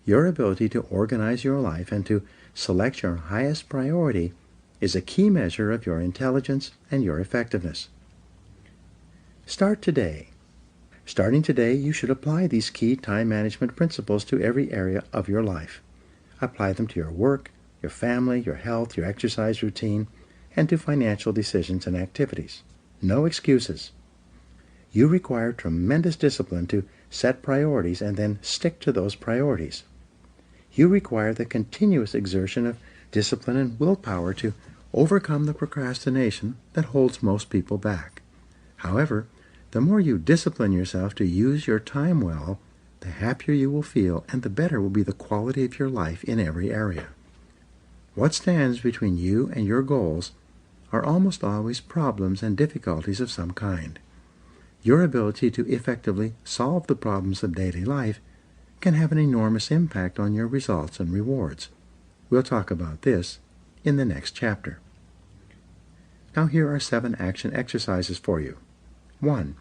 Your ability to organize your life and to select your highest priority is a key measure of your intelligence and your effectiveness. Start today. Starting today, you should apply these key time management principles to every area of your life. Apply them to your work, your family, your health, your exercise routine, and to financial decisions and activities. No excuses. You require tremendous discipline to set priorities and then stick to those priorities. You require the continuous exertion of discipline and willpower to overcome the procrastination that holds most people back. However, the more you discipline yourself to use your time well, the happier you will feel and the better will be the quality of your life in every area. What stands between you and your goals are almost always problems and difficulties of some kind. Your ability to effectively solve the problems of daily life can have an enormous impact on your results and rewards. We'll talk about this in the next chapter. Now here are 7 action exercises for you. 1.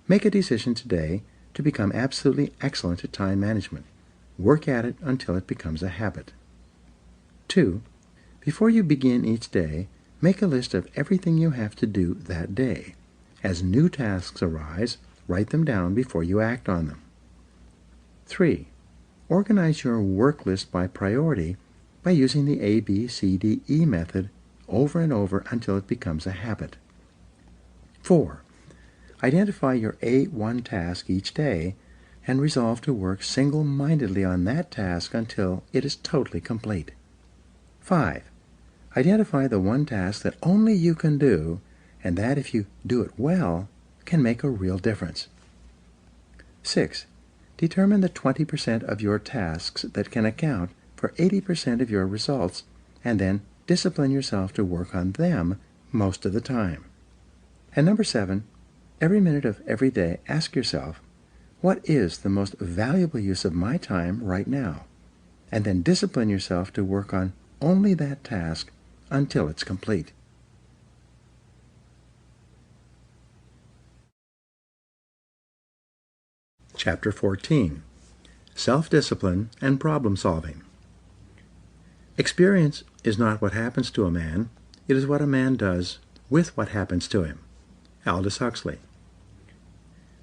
Make a decision today to become absolutely excellent at time management. Work at it until it becomes a habit. 2. Before you begin each day, make a list of everything you have to do that day. As new tasks arise, write them down before you act on them. 3. Organize your work list by priority by using the ABCDE method over and over until it becomes a habit. 4. Identify your A1 task each day and resolve to work single-mindedly on that task until it is totally complete. 5. Identify the one task that only you can do and that, if you do it well, can make a real difference. 6. Determine the 20% of your tasks that can account for 80% of your results, and then discipline yourself to work on them most of the time. And number 7, every minute of every day, ask yourself, what is the most valuable use of my time right now? And then discipline yourself to work on only that task until it's complete. Chapter 14. Self-Discipline and Problem Solving. Experience is not what happens to a man, it is what a man does with what happens to him. Aldous Huxley.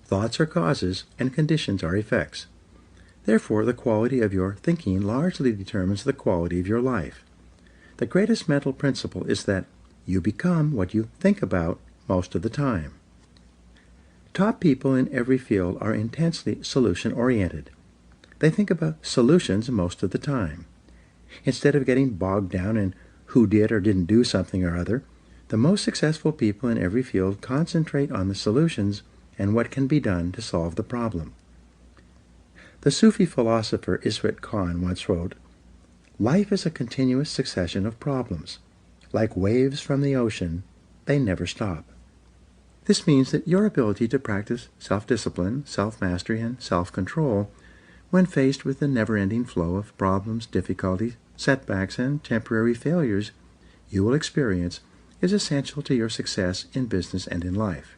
Thoughts are causes and conditions are effects. Therefore, the quality of your thinking largely determines the quality of your life. The greatest mental principle is that you become what you think about most of the time. Top people in every field are intensely solution-oriented. They think about solutions most of the time. Instead of getting bogged down in who did or didn't do something or other, the most successful people in every field concentrate on the solutions and what can be done to solve the problem. The Sufi philosopher Isrit Khan once wrote, "Life is a continuous succession of problems. Like waves from the ocean, they never stop." This means that your ability to practice self-discipline, self-mastery, and self-control when faced with the never-ending flow of problems, difficulties, setbacks, and temporary failures you will experience is essential to your success in business and in life.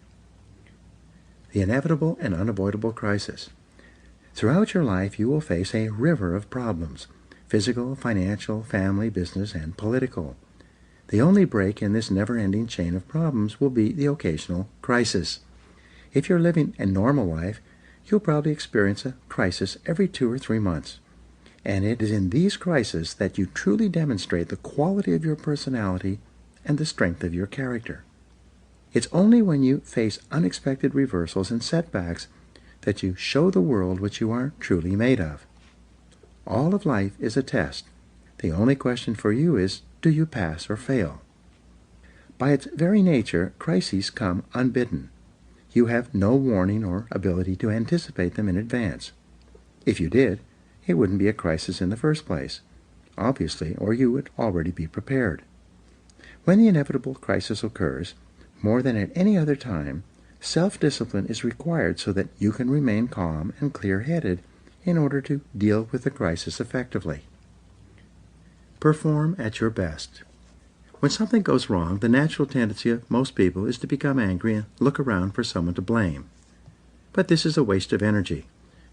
The inevitable and unavoidable crisis. Throughout your life, you will face a river of problems, physical, financial, family, business, and political. The only break in this never-ending chain of problems will be the occasional crisis. If you're living a normal life, you'll probably experience a crisis every 2 or 3 months. And it is in these crises that you truly demonstrate the quality of your personality and the strength of your character. It's only when you face unexpected reversals and setbacks that you show the world what you are truly made of. All of life is a test. The only question for you is, do you pass or fail? By its very nature, crises come unbidden. You have no warning or ability to anticipate them in advance. If you did, it wouldn't be a crisis in the first place, obviously, or you would already be prepared. When the inevitable crisis occurs, more than at any other time, self-discipline is required so that you can remain calm and clear-headed in order to deal with the crisis effectively. Perform at your best. When something goes wrong, the natural tendency of most people is to become angry and look around for someone to blame. But this is a waste of energy.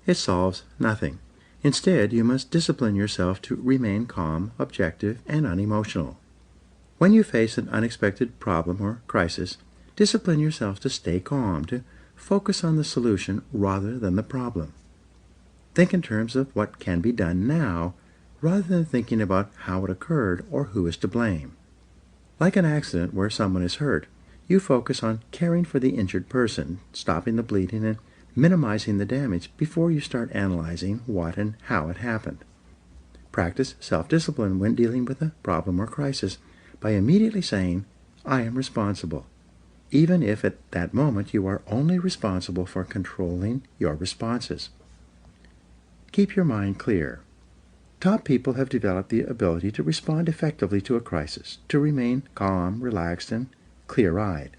It solves nothing. Instead, you must discipline yourself to remain calm, objective, and unemotional. When you face an unexpected problem or crisis, discipline yourself to stay calm, to focus on the solution rather than the problem. Think in terms of what can be done now, rather than thinking about how it occurred or who is to blame. Like an accident where someone is hurt, you focus on caring for the injured person, stopping the bleeding, and minimizing the damage before you start analyzing what and how it happened. Practice self-discipline when dealing with a problem or crisis by immediately saying, I am responsible, even if at that moment you are only responsible for controlling your responses. Keep your mind clear. Top people have developed the ability to respond effectively to a crisis, to remain calm, relaxed, and clear-eyed.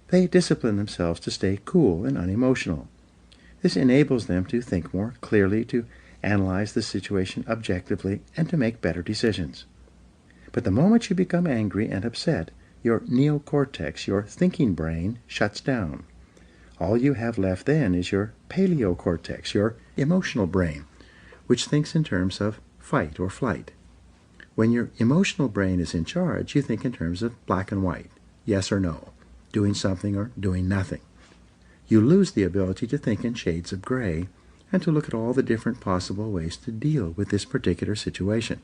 They discipline themselves to stay cool and unemotional. This enables them to think more clearly, to analyze the situation objectively, and to make better decisions. But the moment you become angry and upset, your neocortex, your thinking brain, shuts down. All you have left then is your paleocortex, your emotional brain, which thinks in terms of fight or flight. When your emotional brain is in charge, you think in terms of black and white, yes or no, doing something or doing nothing. You lose the ability to think in shades of gray and to look at all the different possible ways to deal with this particular situation.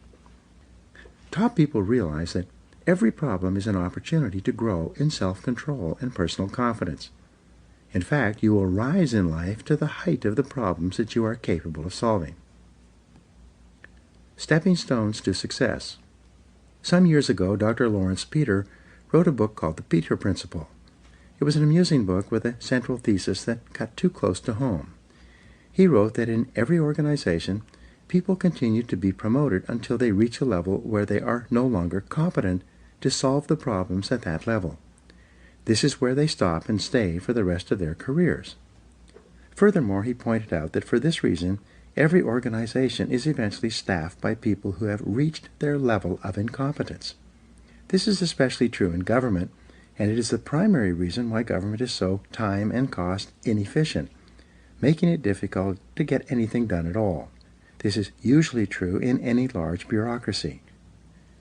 Top people realize that every problem is an opportunity to grow in self-control and personal confidence. In fact, you will rise in life to the height of the problems that you are capable of solving. Stepping Stones to Success. Some years ago, Dr. Lawrence Peter wrote a book called The Peter Principle. It was an amusing book with a central thesis that cut too close to home. He wrote that in every organization, people continue to be promoted until they reach a level where they are no longer competent to solve the problems at that level. This is where they stop and stay for the rest of their careers. Furthermore, he pointed out that for this reason, every organization is eventually staffed by people who have reached their level of incompetence. This is especially true in government, and it is the primary reason why government is so time and cost inefficient, making it difficult to get anything done at all. This is usually true in any large bureaucracy.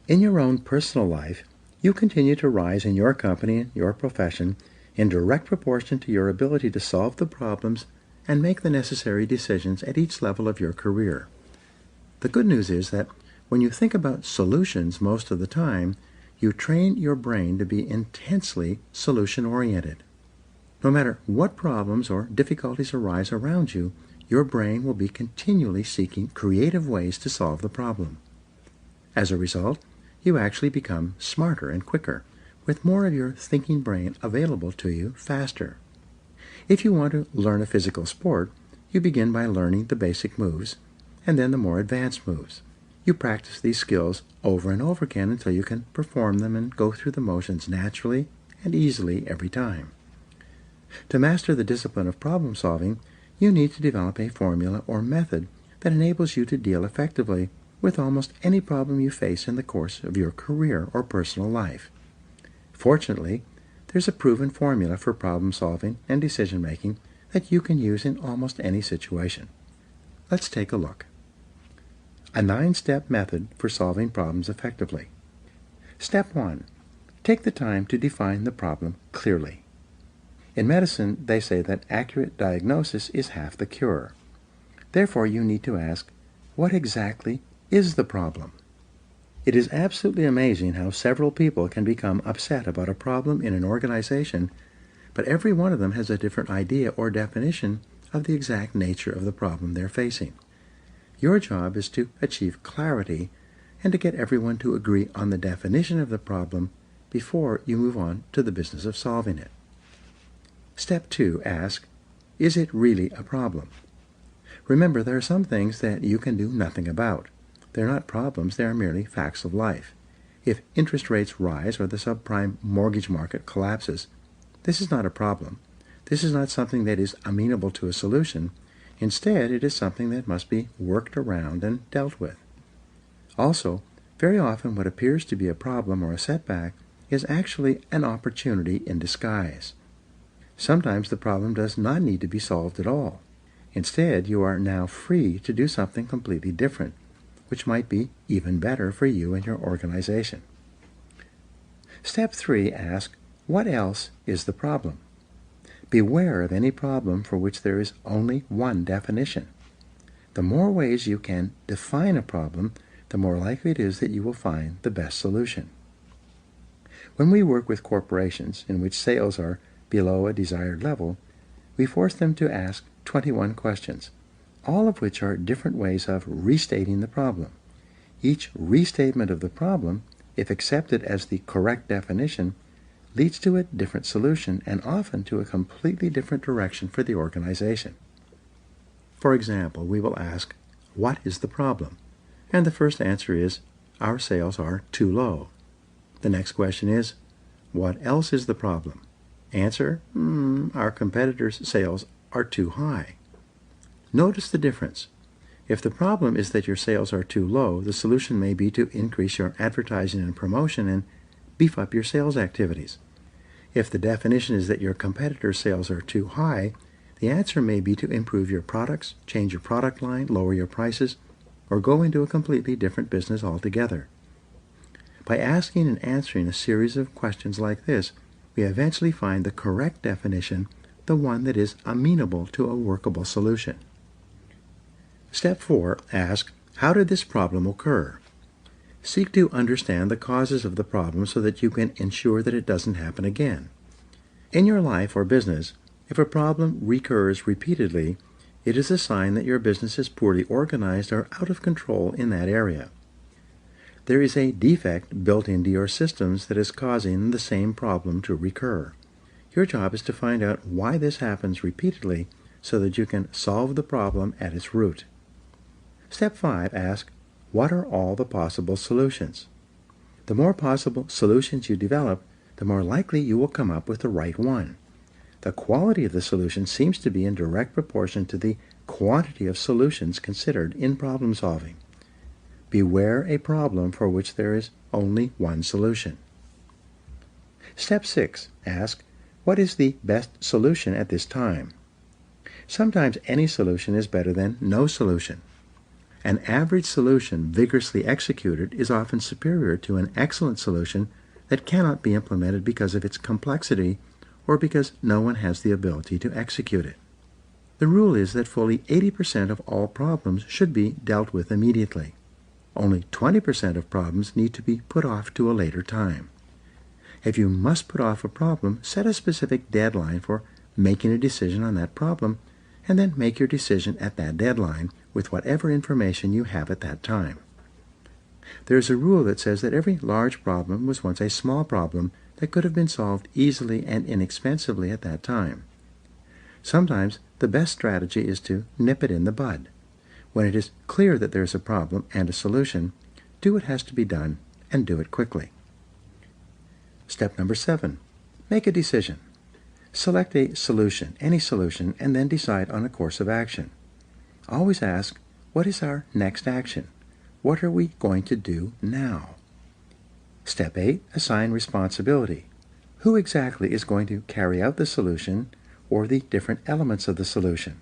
In your own personal life, you continue to rise in your company and your profession in direct proportion to your ability to solve the problems and make the necessary decisions at each level of your career. The good news is that when you think about solutions most of the time, you train your brain to be intensely solution-oriented. No matter what problems or difficulties arise around you, your brain will be continually seeking creative ways to solve the problem. As a result, you actually become smarter and quicker, with more of your thinking brain available to you faster. If you want to learn a physical sport, you begin by learning the basic moves, and then the more advanced moves. You practice these skills over and over again until you can perform them and go through the motions naturally and easily every time. To master the discipline of problem solving, you need to develop a formula or method that enables you to deal effectively with almost any problem you face in the course of your career or personal life. Fortunately, there's a proven formula for problem solving and decision making that you can use in almost any situation. Let's take a look. A 9-step method for solving problems effectively. Step 1. Take the time to define the problem clearly. In medicine, they say that accurate diagnosis is half the cure. Therefore, you need to ask, what exactly is the problem? It is absolutely amazing how several people can become upset about a problem in an organization, but every one of them has a different idea or definition of the exact nature of the problem they're facing. Your job is to achieve clarity and to get everyone to agree on the definition of the problem before you move on to the business of solving it. Step 2, ask, is it really a problem? Remember, there are some things that you can do nothing about. They're not problems, they are merely facts of life. If interest rates rise or the subprime mortgage market collapses, this is not a problem. This is not something that is amenable to a solution. Instead, it is something that must be worked around and dealt with. Also, very often what appears to be a problem or a setback is actually an opportunity in disguise. Sometimes the problem does not need to be solved at all. Instead, you are now free to do something completely different, which might be even better for you and your organization. Step 3, ask, what else is the problem? Beware of any problem for which there is only one definition. The more ways you can define a problem, the more likely it is that you will find the best solution. When we work with corporations in which sales are below a desired level, we force them to ask 21 questions, all of which are different ways of restating the problem. Each restatement of the problem, if accepted as the correct definition, leads to a different solution and often to a completely different direction for the organization. For example, we will ask, what is the problem? And the first answer is, our sales are too low. The next question is, what else is the problem? Answer, our competitors' sales are too high. Notice the difference. If the problem is that your sales are too low, the solution may be to increase your advertising and promotion and beef up your sales activities. If the definition is that your competitors' sales are too high, the answer may be to improve your products, change your product line, lower your prices, or go into a completely different business altogether. By asking and answering a series of questions like this, we eventually find the correct definition, the one that is amenable to a workable solution. Step 4, ask, how did this problem occur? Seek to understand the causes of the problem so that you can ensure that it doesn't happen again. In your life or business, if a problem recurs repeatedly, it is a sign that your business is poorly organized or out of control in that area. There is a defect built into your systems that is causing the same problem to recur. Your job is to find out why this happens repeatedly so that you can solve the problem at its root. Step 5, ask, what are all the possible solutions? The more possible solutions you develop, the more likely you will come up with the right one. The quality of the solution seems to be in direct proportion to the quantity of solutions considered in problem solving. Beware a problem for which there is only one solution. Step 6, ask, what is the best solution at this time? Sometimes any solution is better than no solution. An average solution vigorously executed is often superior to an excellent solution that cannot be implemented because of its complexity or because no one has the ability to execute it. The rule is that fully 80% of all problems should be dealt with immediately. Only 20% of problems need to be put off to a later time. If you must put off a problem, set a specific deadline for making a decision on that problem, and then make your decision at that deadline with whatever information you have at that time. There is a rule that says that every large problem was once a small problem that could have been solved easily and inexpensively at that time. Sometimes the best strategy is to nip it in the bud. When it is clear that there is a problem and a solution, do what has to be done and do it quickly. Step number 7, make a decision. Select a solution, any solution, and then decide on a course of action. Always ask, what is our next action? What are we going to do now? Step 8, assign responsibility. Who exactly is going to carry out the solution or the different elements of the solution?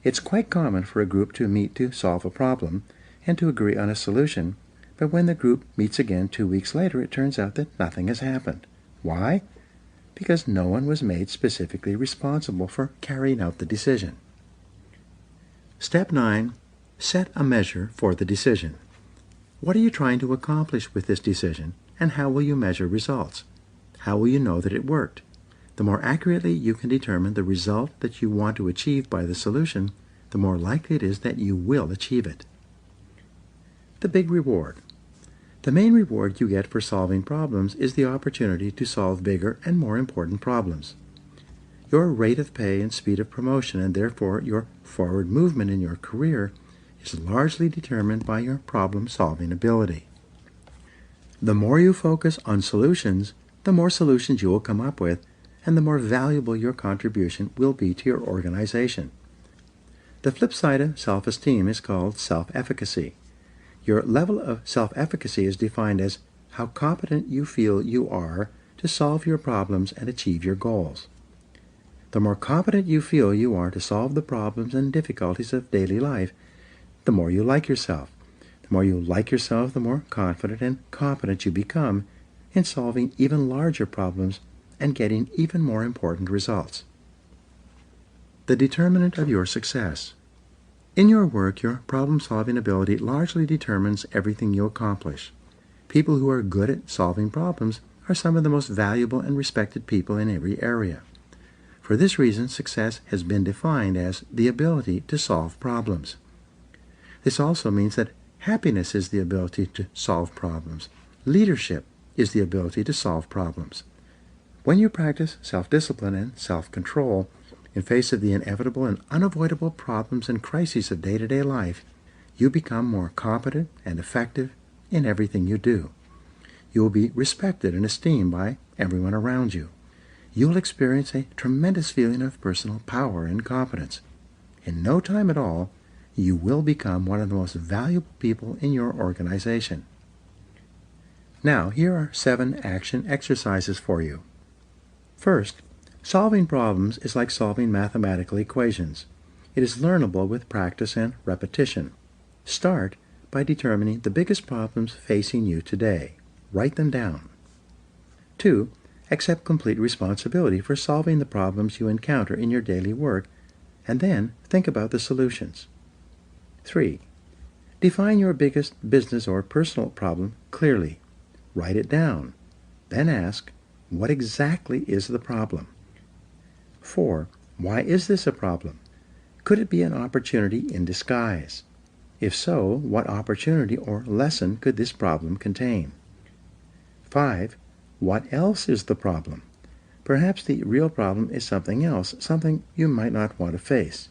It's quite common for a group to meet to solve a problem and to agree on a solution, but when the group meets again 2 weeks later, it turns out that nothing has happened. Why? Because no one was made specifically responsible for carrying out the decision. Step 9, set a measure for the decision. What are you trying to accomplish with this decision, and how will you measure results? How will you know that it worked? The more accurately you can determine the result that you want to achieve by the solution, the more likely it is that you will achieve it. the big reward. The main reward you get for solving problems is the opportunity to solve bigger and more important problems. Your rate of pay and speed of promotion, and therefore your forward movement in your career, is largely determined by your problem-solving ability. The more you focus on solutions, the more solutions you will come up with, and the more valuable your contribution will be to your organization. The flip side of self-esteem is called self-efficacy. Your level of self-efficacy is defined as how competent you feel you are to solve your problems and achieve your goals. The more competent you feel you are to solve the problems and difficulties of daily life, the more you like yourself. The more you like yourself, the more confident and competent you become in solving even larger problems and getting even more important results. The determinant of your success. In your work, your problem-solving ability largely determines everything you accomplish. People who are good at solving problems are some of the most valuable and respected people in every area. For this reason, success has been defined as the ability to solve problems. This also means that happiness is the ability to solve problems. Leadership is the ability to solve problems. When you practice self-discipline and self-control in face of the inevitable and unavoidable problems and crises of day-to-day life, you become more competent and effective in everything you do. You will be respected and esteemed by everyone around you. You will experience a tremendous feeling of personal power and competence. In no time at all, you will become one of the most valuable people in your organization. Now, here are 7 action exercises for you. First, solving problems is like solving mathematical equations. It is learnable with practice and repetition. Start by determining the biggest problems facing you today. Write them down. 2. Accept complete responsibility for solving the problems you encounter in your daily work, and then think about the solutions. 3. Define your biggest business or personal problem clearly. Write it down. Then ask, what exactly is the problem? 4. Why is this a problem? Could it be an opportunity in disguise? If so, what opportunity or lesson could this problem contain? 5. What else is the problem? Perhaps the real problem is something else, something you might not want to face.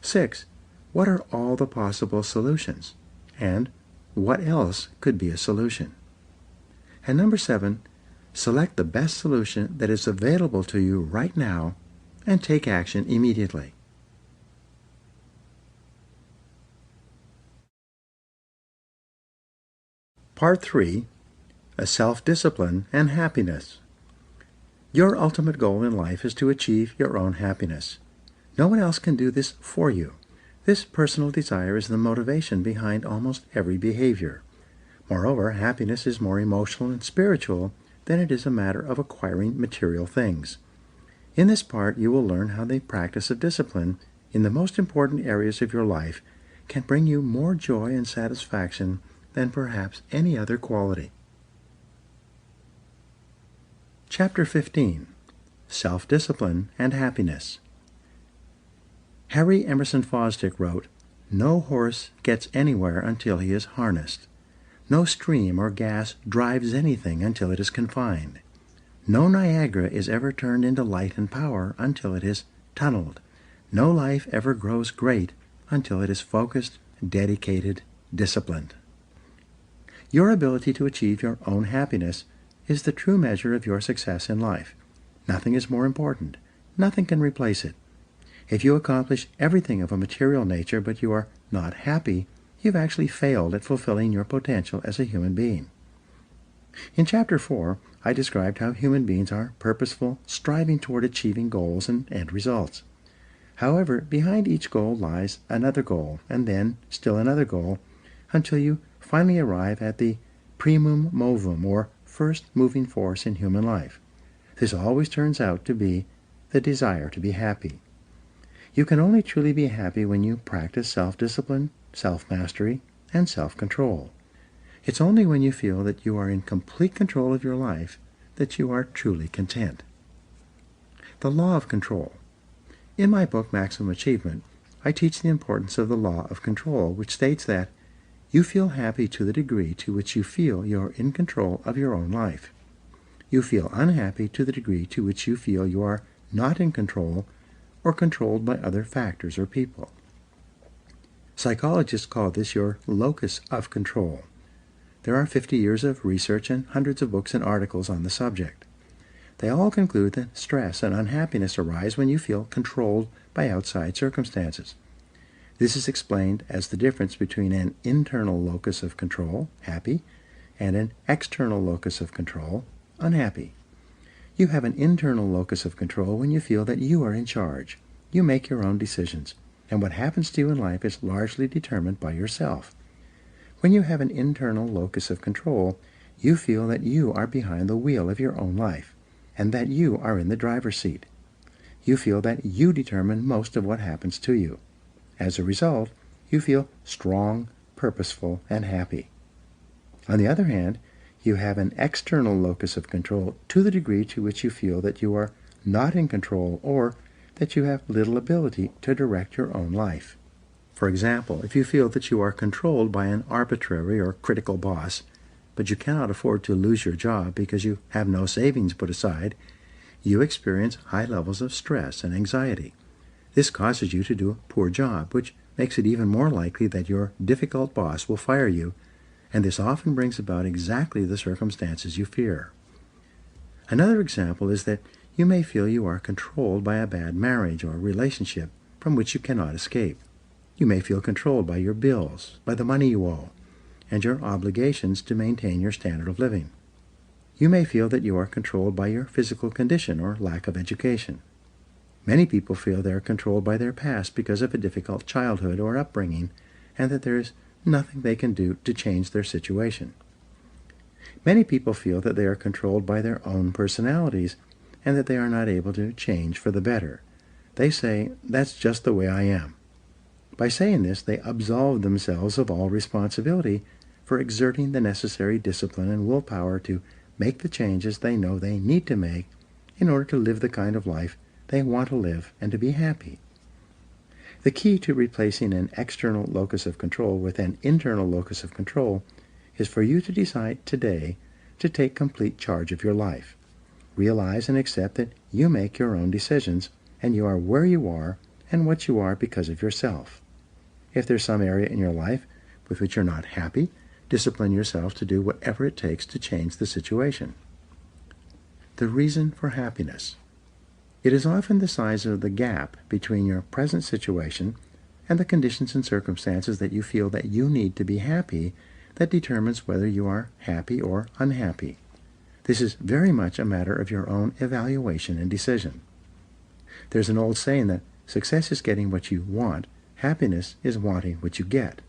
6. What are all the possible solutions? And what else could be a solution? And number 7, select the best solution that is available to you right now and take action immediately. Part 3. Self-discipline and happiness. Your ultimate goal in life is to achieve your own happiness. No one else can do this for you. This personal desire is the motivation behind almost every behavior. Moreover, happiness is more emotional and spiritual than it is a matter of acquiring material things. In this part, you will learn how the practice of discipline in the most important areas of your life can bring you more joy and satisfaction than perhaps any other quality. Chapter 15. Self-Discipline and Happiness. Harry Emerson Fosdick wrote, "No horse gets anywhere until he is harnessed. No stream or gas drives anything until it is confined. No Niagara is ever turned into light and power until it is tunneled. No life ever grows great until it is focused, dedicated, disciplined." Your ability to achieve your own happiness is the true measure of your success in life. Nothing is more important. Nothing can replace it. If you accomplish everything of a material nature but you are not happy, you've actually failed at fulfilling your potential as a human being. In Chapter 4, I described how human beings are purposeful, striving toward achieving goals and end results. However, behind each goal lies another goal, and then still another goal, until you finally arrive at the primum movum, or first moving force in human life. This always turns out to be the desire to be happy. You can only truly be happy when you practice self-discipline, self-mastery, and self-control. It's only when you feel that you are in complete control of your life that you are truly content. The law of control. In my book, Maximum Achievement, I teach the importance of the law of control, which states that You feel happy to the degree to which you feel you're in control of your own life. You feel unhappy to the degree to which you feel you are not in control or controlled by other factors or people. Psychologists call this your locus of control. There are 50 years of research and hundreds of books and articles on the subject. They all conclude that stress and unhappiness arise when you feel controlled by outside circumstances. This is explained as the difference between an internal locus of control, happy, and an external locus of control, unhappy. You have an internal locus of control when you feel that you are in charge. You make your own decisions, and what happens to you in life is largely determined by yourself. When you have an internal locus of control, you feel that you are behind the wheel of your own life, and that you are in the driver's seat. You feel that you determine most of what happens to you. As a result, you feel strong, purposeful, and happy. On the other hand, you have an external locus of control to the degree to which you feel that you are not in control or that you have little ability to direct your own life. For example, if you feel that you are controlled by an arbitrary or critical boss, but you cannot afford to lose your job because you have no savings put aside, you experience high levels of stress and anxiety. This causes you to do a poor job, which makes it even more likely that your difficult boss will fire you, and this often brings about exactly the circumstances you fear. Another example is that you may feel you are controlled by a bad marriage or relationship from which you cannot escape. You may feel controlled by your bills, by the money you owe, and your obligations to maintain your standard of living. You may feel that you are controlled by your physical condition or lack of education. Many people feel they are controlled by their past because of a difficult childhood or upbringing, and that there is nothing they can do to change their situation. Many people feel that they are controlled by their own personalities, and that they are not able to change for the better. They say, "That's just the way I am." By saying this, they absolve themselves of all responsibility for exerting the necessary discipline and willpower to make the changes they know they need to make in order to live the kind of life they want to live and to be happy. The key to replacing an external locus of control with an internal locus of control is for you to decide today to take complete charge of your life. Realize and accept that you make your own decisions, and you are where you are and what you are because of yourself. If there's some area in your life with which you're not happy, discipline yourself to do whatever it takes to change the situation. The reason for happiness. It is often the size of the gap between your present situation and the conditions and circumstances that you feel that you need to be happy that determines whether you are happy or unhappy. This is very much a matter of your own evaluation and decision. There's an old saying that success is getting what you want, happiness is wanting what you get.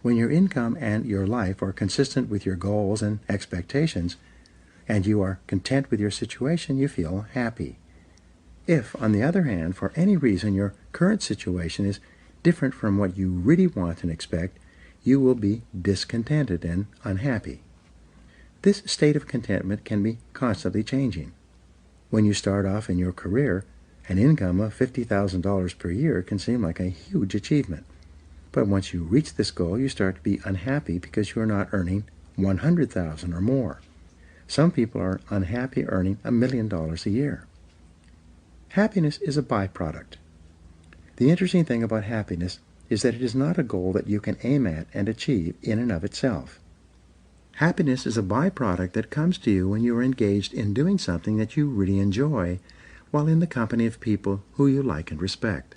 When your income and your life are consistent with your goals and expectations, and you are content with your situation, you feel happy. If, on the other hand, for any reason your current situation is different from what you really want and expect, you will be discontented and unhappy. This state of contentment can be constantly changing. When you start off in your career, an income of $50,000 per year can seem like a huge achievement. But once you reach this goal, you start to be unhappy because you are not earning $100,000 or more. Some people are unhappy earning $1 million a year. Happiness is a byproduct. The interesting thing about happiness is that it is not a goal that you can aim at and achieve in and of itself. Happiness is a byproduct that comes to you when you are engaged in doing something that you really enjoy, while in the company of people who you like and respect.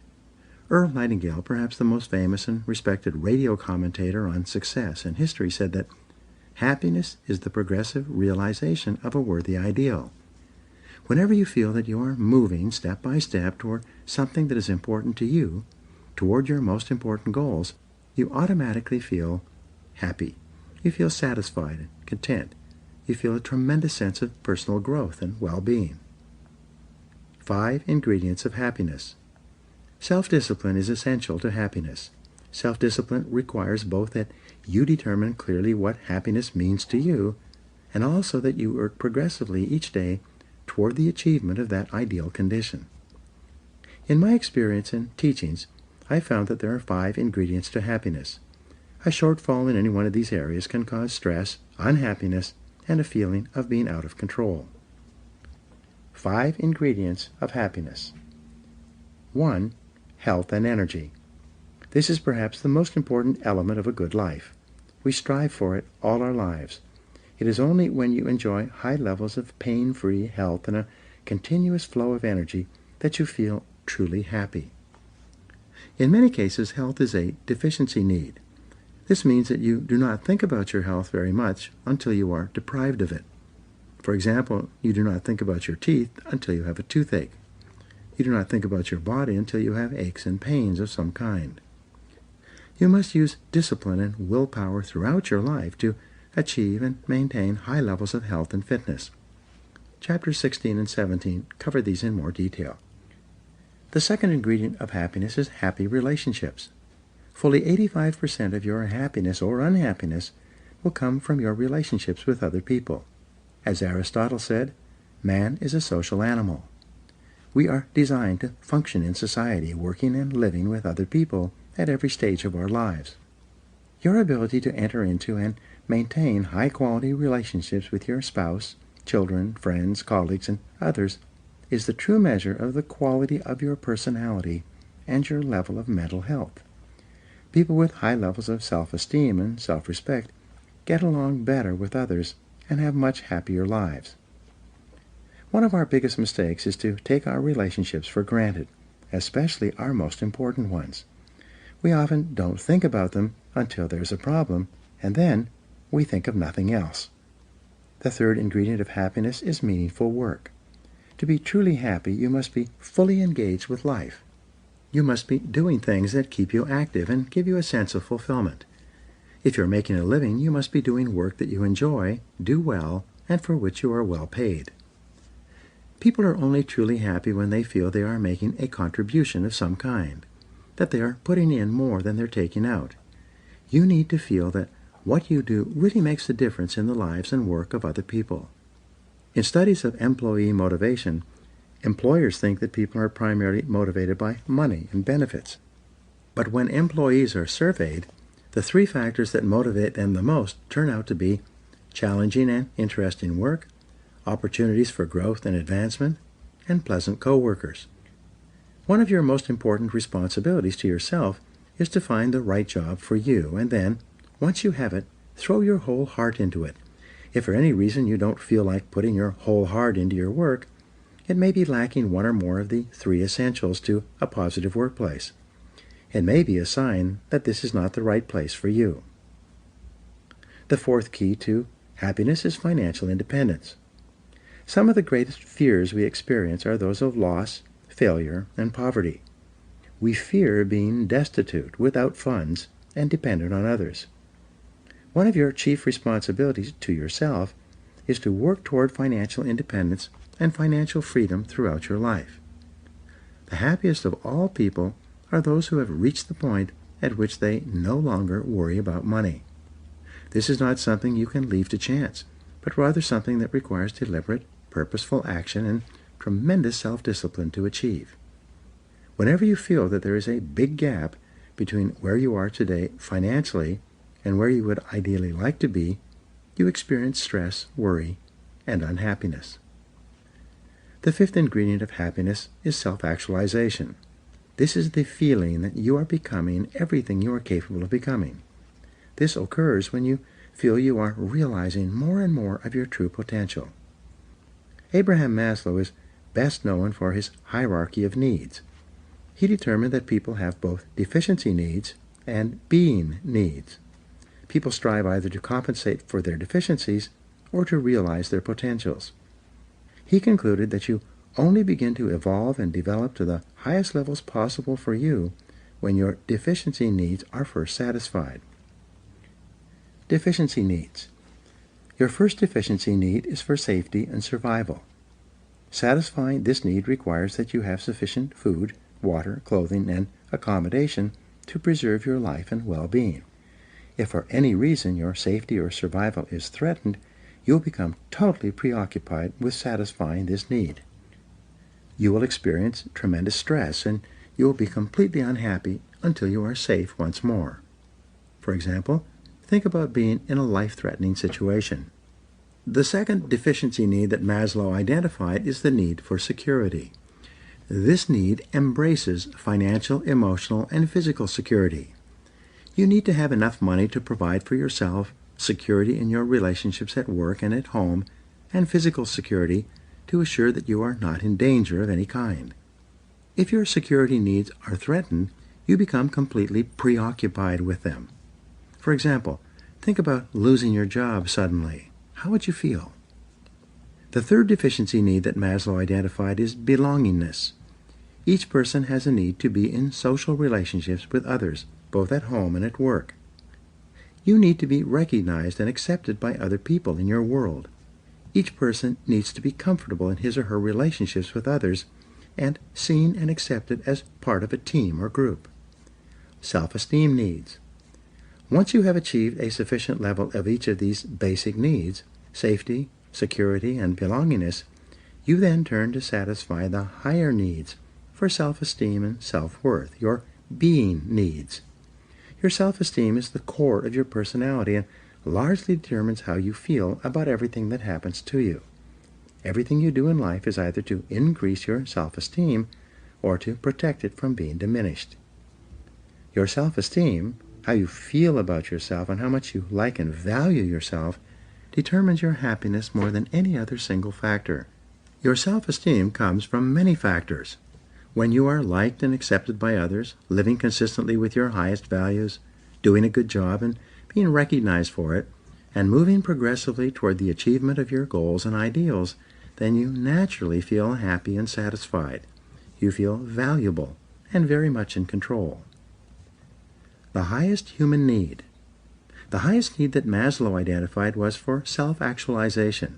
Earl Nightingale, perhaps the most famous and respected radio commentator on success in history, said that happiness is the progressive realization of a worthy ideal. Whenever you feel that you are moving step by step toward something that is important to you, toward your most important goals, you automatically feel happy. You feel satisfied and content. You feel a tremendous sense of personal growth and well-being. 5 ingredients of happiness. Self-discipline is essential to happiness. Self-discipline requires both that you determine clearly what happiness means to you, and also that you work progressively each day toward the achievement of that ideal condition. In my experience and teachings, I found that there are 5 ingredients to happiness. A shortfall in any one of these areas can cause stress, unhappiness, and a feeling of being out of control. 5 ingredients of happiness. 1. Health and energy. This is perhaps the most important element of a good life. We strive for it all our lives. It is only when you enjoy high levels of pain-free health and a continuous flow of energy that you feel truly happy. In many cases, health is a deficiency need. This means that you do not think about your health very much until you are deprived of it. For example, you do not think about your teeth until you have a toothache. You do not think about your body until you have aches and pains of some kind. You must use discipline and willpower throughout your life to achieve and maintain high levels of health and fitness. Chapters 16 and 17 cover these in more detail. The second ingredient of happiness is happy relationships. Fully 85% of your happiness or unhappiness will come from your relationships with other people. As Aristotle said, man is a social animal. We are designed to function in society, working and living with other people at every stage of our lives. Your ability to enter into and maintain high-quality relationships with your spouse, children, friends, colleagues, and others is the true measure of the quality of your personality and your level of mental health. People with high levels of self-esteem and self-respect get along better with others and have much happier lives. One of our biggest mistakes is to take our relationships for granted, especially our most important ones. We often don't think about them until there's a problem, and then we think of nothing else. The third ingredient of happiness is meaningful work. To be truly happy, you must be fully engaged with life. You must be doing things that keep you active and give you a sense of fulfillment. If you're making a living, you must be doing work that you enjoy, do well, and for which you are well paid. People are only truly happy when they feel they are making a contribution of some kind, that they are putting in more than they're taking out. You need to feel that what you do really makes a difference in the lives and work of other people. In studies of employee motivation, employers think that people are primarily motivated by money and benefits. But when employees are surveyed, the 3 factors that motivate them the most turn out to be challenging and interesting work, opportunities for growth and advancement, and pleasant co-workers. One of your most important responsibilities to yourself is to find the right job for you, and then, once you have it, throw your whole heart into it. If for any reason you don't feel like putting your whole heart into your work, it may be lacking one or more of the 3 essentials to a positive workplace. It may be a sign that this is not the right place for you. The 4th key to happiness is financial independence. Some of the greatest fears we experience are those of loss, failure, and poverty. We fear being destitute, without funds, and dependent on others. One of your chief responsibilities to yourself is to work toward financial independence and financial freedom throughout your life. The happiest of all people are those who have reached the point at which they no longer worry about money. This is not something you can leave to chance, but rather something that requires deliberate, purposeful action and tremendous self-discipline to achieve. Whenever you feel that there is a big gap between where you are today financially and where you would ideally like to be, you experience stress, worry, and unhappiness. The 5th ingredient of happiness is self-actualization. This is the feeling that you are becoming everything you are capable of becoming. This occurs when you feel you are realizing more and more of your true potential. Abraham Maslow is best known for his hierarchy of needs. He determined that people have both deficiency needs and being needs. People strive either to compensate for their deficiencies or to realize their potentials. He concluded that you only begin to evolve and develop to the highest levels possible for you when your deficiency needs are first satisfied. Deficiency needs. Your first deficiency need is for safety and survival. Satisfying this need requires that you have sufficient food, water, clothing, and accommodation to preserve your life and well-being. If for any reason your safety or survival is threatened, you'll become totally preoccupied with satisfying this need. You will experience tremendous stress, and you will be completely unhappy until you are safe once more. For example, think about being in a life-threatening situation. The second deficiency need that Maslow identified is the need for security. This need embraces financial, emotional, and physical security. You need to have enough money to provide for yourself, security in your relationships at work and at home, and physical security to assure that you are not in danger of any kind. If your security needs are threatened, you become completely preoccupied with them. For example, think about losing your job suddenly. How would you feel? The third deficiency need that Maslow identified is belongingness. Each person has a need to be in social relationships with others, both at home and at work. You need to be recognized and accepted by other people in your world. Each person needs to be comfortable in his or her relationships with others and seen and accepted as part of a team or group. Self-esteem needs. Once you have achieved a sufficient level of each of these basic needs, safety, security, and belongingness, you then turn to satisfy the higher needs for self-esteem and self-worth, your being needs. Your self-esteem is the core of your personality and largely determines how you feel about everything that happens to you. Everything you do in life is either to increase your self-esteem or to protect it from being diminished. Your self-esteem, how you feel about yourself and how much you like and value yourself, determines your happiness more than any other single factor. Your self-esteem comes from many factors. When you are liked and accepted by others, living consistently with your highest values, doing a good job and being recognized for it, and moving progressively toward the achievement of your goals and ideals, then you naturally feel happy and satisfied. You feel valuable and very much in control. The highest human need. The highest need that Maslow identified was for self-actualization.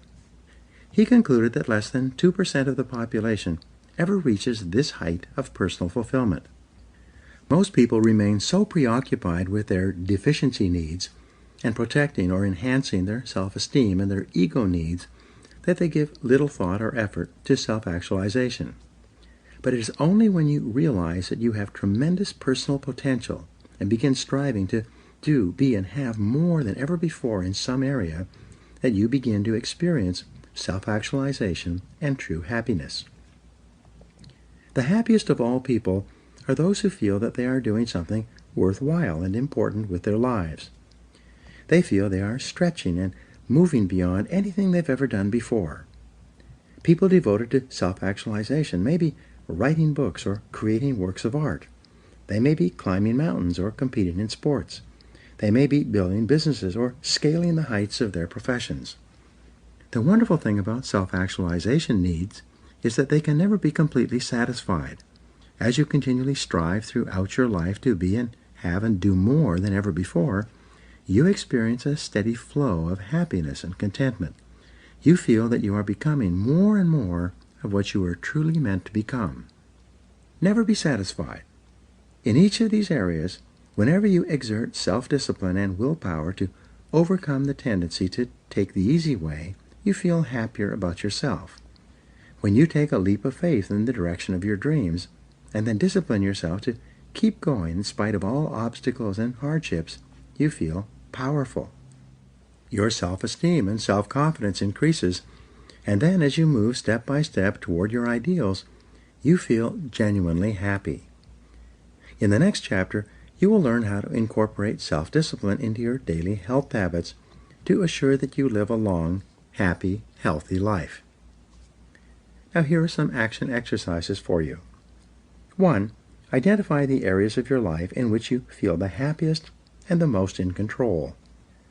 He concluded that less than 2% of the population ever reaches this height of personal fulfillment. Most people remain so preoccupied with their deficiency needs and protecting or enhancing their self-esteem and their ego needs that they give little thought or effort to self-actualization. But it is only when you realize that you have tremendous personal potential and begin striving to do, be, and have more than ever before in some area that you begin to experience self-actualization and true happiness. The happiest of all people are those who feel that they are doing something worthwhile and important with their lives. They feel they are stretching and moving beyond anything they've ever done before. People devoted to self-actualization may be writing books or creating works of art. They may be climbing mountains or competing in sports. They may be building businesses or scaling the heights of their professions. The wonderful thing about self-actualization needs is that they can never be completely satisfied. As you continually strive throughout your life to be and have and do more than ever before, you experience a steady flow of happiness and contentment. You feel that you are becoming more and more of what you are truly meant to become. Never be satisfied. In each of these areas, whenever you exert self-discipline and willpower to overcome the tendency to take the easy way, you feel happier about yourself. When you take a leap of faith in the direction of your dreams, and then discipline yourself to keep going in spite of all obstacles and hardships, you feel powerful. Your self-esteem and self-confidence increases, and then as you move step by step toward your ideals, you feel genuinely happy. In the next chapter, you will learn how to incorporate self-discipline into your daily health habits to assure that you live a long, happy, healthy life. Now here are some action exercises for you. 1. Identify the areas of your life in which you feel the happiest and the most in control.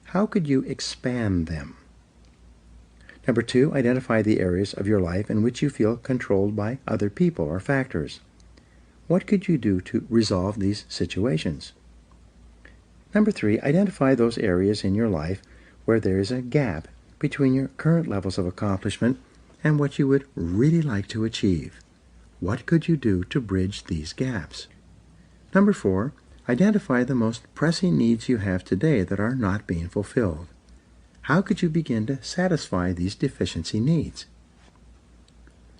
How could you expand them? Number 2, identify the areas of your life in which you feel controlled by other people or factors. What could you do to resolve these situations? Number 3, identify those areas in your life where there is a gap between your current levels of accomplishment and what you would really like to achieve. What could you do to bridge these gaps? Number 4, identify the most pressing needs you have today that are not being fulfilled. How could you begin to satisfy these deficiency needs?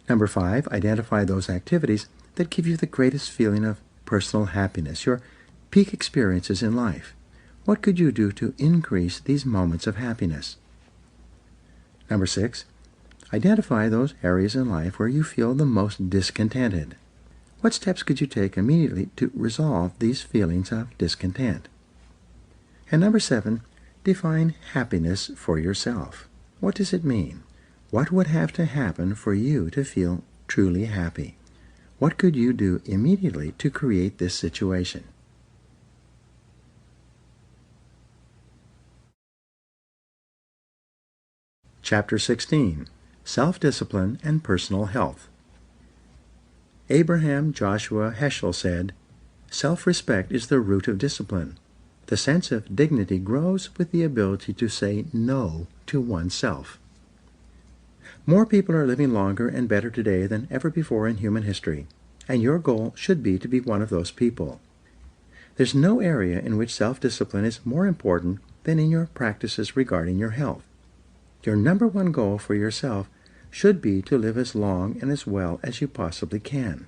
Number 5, identify those activities that give you the greatest feeling of personal happiness, your peak experiences in life. What could you do to increase these moments of happiness? Number 6, identify those areas in life where you feel the most discontented. What steps could you take immediately to resolve these feelings of discontent? And number 7, define happiness for yourself. What does it mean? What would have to happen for you to feel truly happy? What could you do immediately to create this situation? Chapter 16, Self-Discipline and Personal Health. Abraham Joshua Heschel said, "Self-respect is the root of discipline. The sense of dignity grows with the ability to say no to oneself." More people are living longer and better today than ever before in human history, and your goal should be to be one of those people. There's no area in which self-discipline is more important than in your practices regarding your health. Your number one goal for yourself should be to live as long and as well as you possibly can.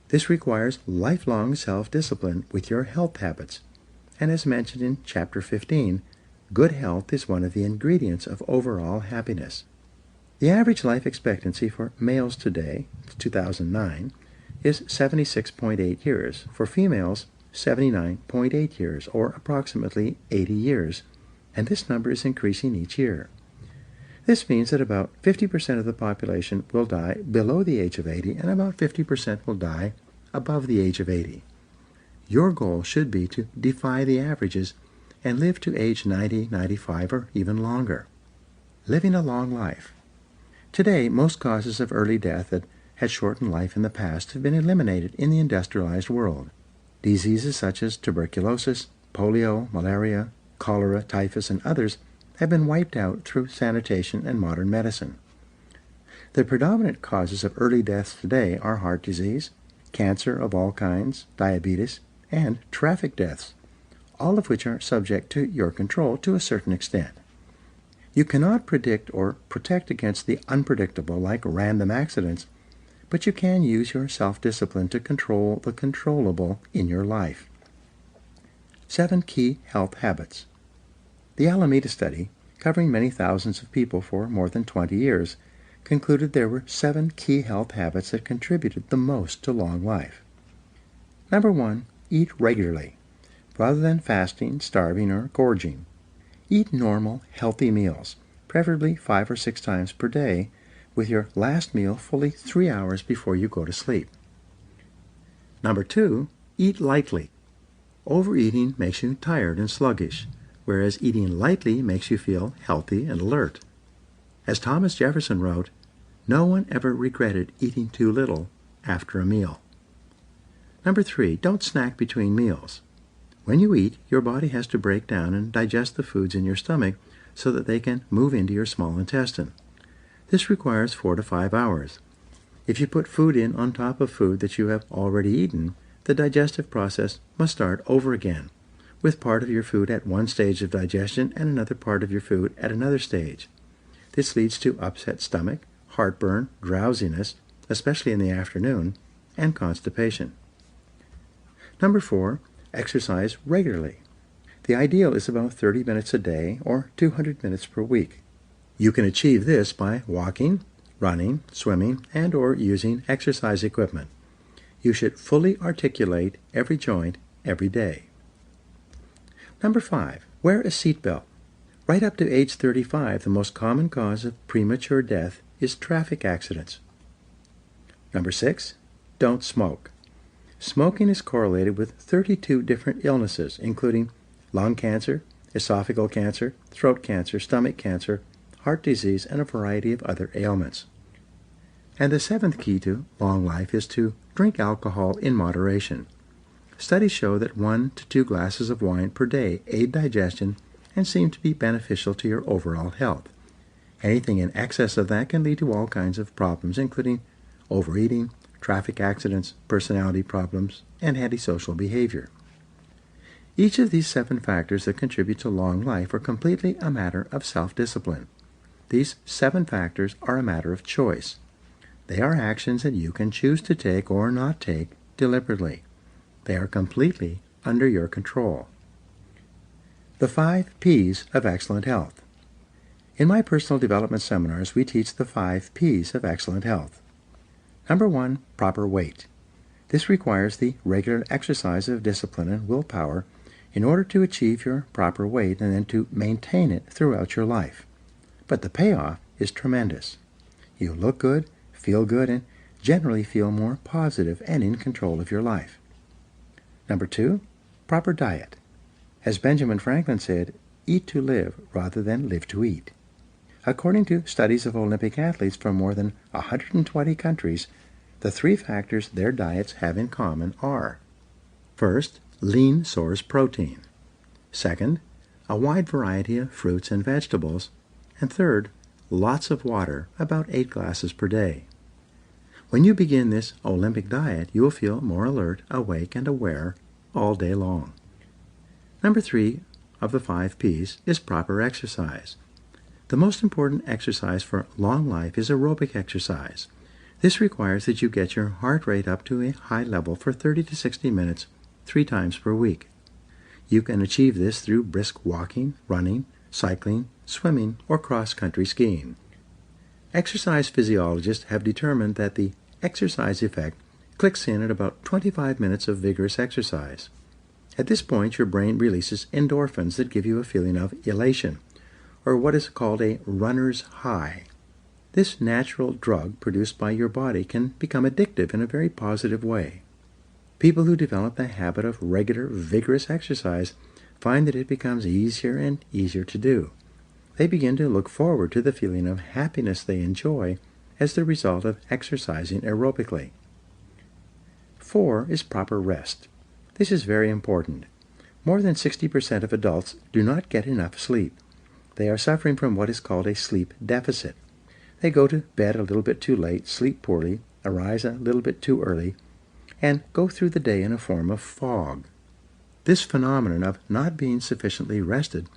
This requires lifelong self-discipline with your health habits. And as mentioned in Chapter 15, good health is one of the ingredients of overall happiness. The average life expectancy for males today, 2009, is 76.8 years. For females, 79.8 years, or approximately 80 years, and this number is increasing each year. This means that about 50% of the population will die below the age of 80, and about 50% will die above the age of 80. Your goal should be to defy the averages and live to age 90, 95, or even longer. Living a long life. Today, most causes of early death that had shortened life in the past have been eliminated in the industrialized world. Diseases such as tuberculosis, polio, malaria, cholera, typhus, and others have been wiped out through sanitation and modern medicine. The predominant causes of early deaths today are heart disease, cancer of all kinds, diabetes, and traffic deaths, all of which are subject to your control to a certain extent. You cannot predict or protect against the unpredictable like random accidents, but you can use your self-discipline to control the controllable in your life. 7 key health habits. The Alameda study, covering many thousands of people for more than 20 years, concluded there were 7 key health habits that contributed the most to long life. Number 1, eat regularly, rather than fasting, starving, or gorging. Eat normal, healthy meals, preferably 5 or 6 times per day, with your last meal fully 3 hours before you go to sleep. Number 2, eat lightly. Overeating makes you tired and sluggish, whereas eating lightly makes you feel healthy and alert. As Thomas Jefferson wrote, "No one ever regretted eating too little after a meal." Number 3, don't snack between meals. When you eat, your body has to break down and digest the foods in your stomach so that they can move into your small intestine. This requires 4 to 5 hours. If you put food in on top of food that you have already eaten, the digestive process must start over again, with part of your food at one stage of digestion and another part of your food at another stage. This leads to upset stomach, heartburn, drowsiness, especially in the afternoon, and constipation. Number 4, exercise regularly. The ideal is about 30 minutes a day or 200 minutes per week. You can achieve this by walking, running, swimming, and or using exercise equipment. You should fully articulate every joint every day. Number 5, wear a seatbelt. Right up to age 35, the most common cause of premature death is traffic accidents. Number 6, don't smoke. Smoking is correlated with 32 different illnesses, including lung cancer, esophageal cancer, throat cancer, stomach cancer, heart disease, and a variety of other ailments. And the 7th key to long life is to drink alcohol in moderation. Studies show that 1 to 2 glasses of wine per day aid digestion and seem to be beneficial to your overall health. Anything in excess of that can lead to all kinds of problems, including overeating, traffic accidents, personality problems, and antisocial behavior. Each of these 7 factors that contribute to long life are completely a matter of self-discipline. These 7 factors are a matter of choice. They are actions that you can choose to take or not take deliberately. They are completely under your control. The 5 P's of excellent health. In my personal development seminars, we teach the 5 P's of excellent health. Number 1, proper weight. This requires the regular exercise of discipline and willpower in order to achieve your proper weight and then to maintain it throughout your life. But the payoff is tremendous. You look good, feel good, and generally feel more positive and in control of your life. Number 2, proper diet. As Benjamin Franklin said, eat to live rather than live to eat. According to studies of Olympic athletes from more than 120 countries, the 3 factors their diets have in common are: first, lean source protein; second, a wide variety of fruits and vegetables; and third, lots of water, about 8 glasses per day. When you begin this Olympic diet, you will feel more alert, awake, and aware all day long. Number 3 of the 5 P's is proper exercise. The most important exercise for long life is aerobic exercise. This requires that you get your heart rate up to a high level for 30 to 60 minutes 3 times per week. You can achieve this through brisk walking, running, cycling, swimming, or cross-country skiing. Exercise physiologists have determined that the exercise effect clicks in at about 25 minutes of vigorous exercise. At this point, your brain releases endorphins that give you a feeling of elation, or what is called a runner's high. This natural drug produced by your body can become addictive in a very positive way. People who develop the habit of regular, vigorous exercise find that it becomes easier and easier to do. They begin to look forward to the feeling of happiness they enjoy as the result of exercising aerobically. 4 is proper rest. This is very important. More than 60% of adults do not get enough sleep. They are suffering from what is called a sleep deficit. They go to bed a little bit too late, sleep poorly, arise a little bit too early, and go through the day in a form of fog. This phenomenon of not being sufficiently rested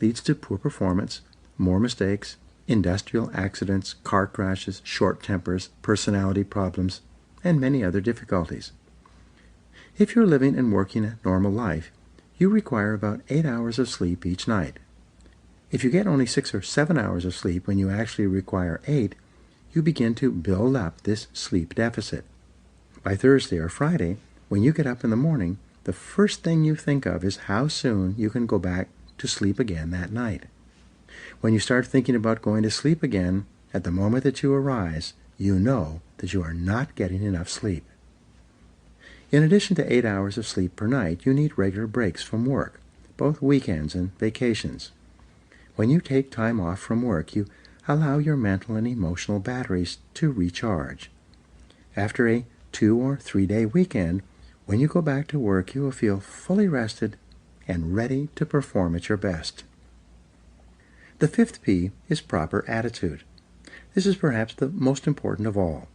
leads to poor performance, more mistakes, industrial accidents, car crashes, short tempers, personality problems, and many other difficulties. If you're living and working a normal life, you require about 8 hours of sleep each night. If you get only 6 or 7 hours of sleep when you actually require 8, you begin to build up this sleep deficit. By Thursday or Friday, when you get up in the morning, the first thing you think of is how soon you can go back to sleep again that night. When you start thinking about going to sleep again, at the moment that you arise, you know that you are not getting enough sleep. In addition to 8 hours of sleep per night, you need regular breaks from work, both weekends and vacations. When you take time off from work, you allow your mental and emotional batteries to recharge. After a 2 or 3 day weekend, when you go back to work, you will feel fully rested and ready to perform at your best. The 5th P is proper attitude. This is perhaps the most important of all.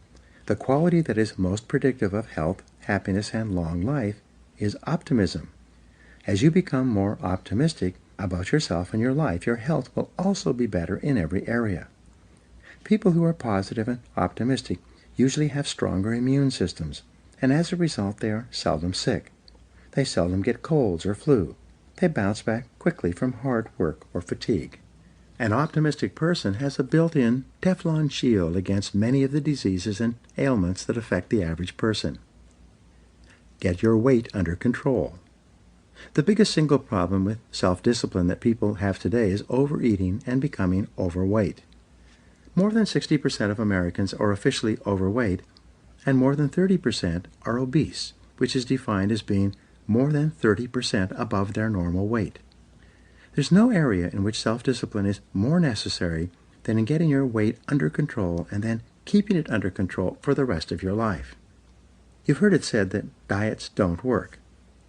The quality that is most predictive of health, happiness, and long life is optimism. As you become more optimistic about yourself and your life, your health will also be better in every area. People who are positive and optimistic usually have stronger immune systems, and as a result they are seldom sick. They seldom get colds or flu. They bounce back quickly from hard work or fatigue. An optimistic person has a built-in Teflon shield against many of the diseases and ailments that affect the average person. Get your weight under control. The biggest single problem with self-discipline that people have today is overeating and becoming overweight. More than 60% of Americans are officially overweight, and more than 30% are obese, which is defined as being more than 30% above their normal weight. There's no area in which self-discipline is more necessary than in getting your weight under control and then keeping it under control for the rest of your life. You've heard it said that diets don't work.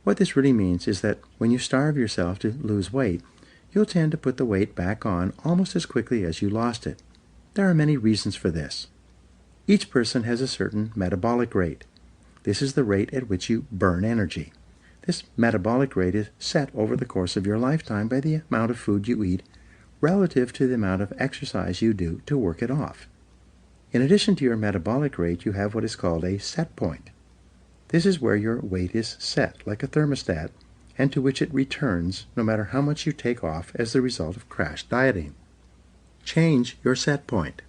What this really means is that when you starve yourself to lose weight, you'll tend to put the weight back on almost as quickly as you lost it. There are many reasons for this. Each person has a certain metabolic rate. This is the rate at which you burn energy. This metabolic rate is set over the course of your lifetime by the amount of food you eat relative to the amount of exercise you do to work it off. In addition to your metabolic rate, you have what is called a set point. This is where your weight is set, like a thermostat, and to which it returns no matter how much you take off as the result of crash dieting. Change your set point.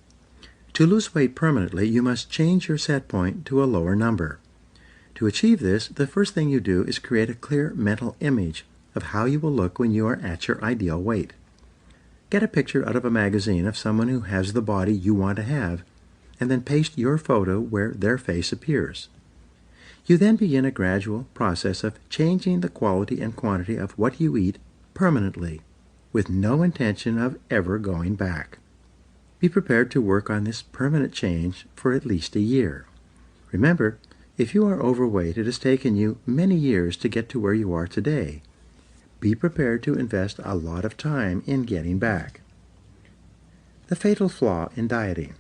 To lose weight permanently, you must change your set point to a lower number. To achieve this, the first thing you do is create a clear mental image of how you will look when you are at your ideal weight. Get a picture out of a magazine of someone who has the body you want to have, and then paste your photo where their face appears. You then begin a gradual process of changing the quality and quantity of what you eat permanently, with no intention of ever going back. Be prepared to work on this permanent change for at least a year. Remember, if you are overweight, it has taken you many years to get to where you are today. Be prepared to invest a lot of time in getting back. The fatal flaw in dieting.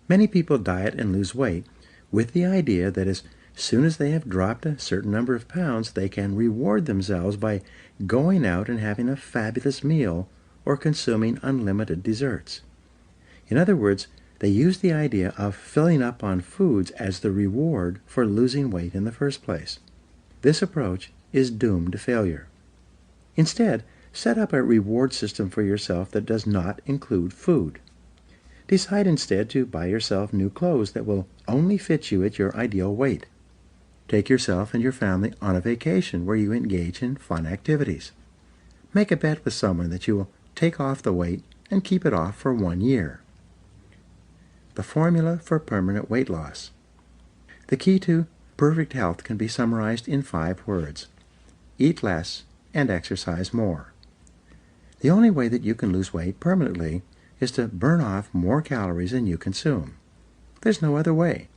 Many people diet and lose weight with the idea that as soon as they have dropped a certain number of pounds, they can reward themselves by going out and having a fabulous meal or consuming unlimited desserts. In other words, they use the idea of filling up on foods as the reward for losing weight in the first place. This approach is doomed to failure. Instead, set up a reward system for yourself that does not include food. Decide instead to buy yourself new clothes that will only fit you at your ideal weight. Take yourself and your family on a vacation where you engage in fun activities. Make a bet with someone that you will take off the weight and keep it off for 1 year. The formula for permanent weight loss. The key to perfect health can be summarized in 5 words: eat less and exercise more. The only way that you can lose weight permanently is to burn off more calories than you consume. There's no other way.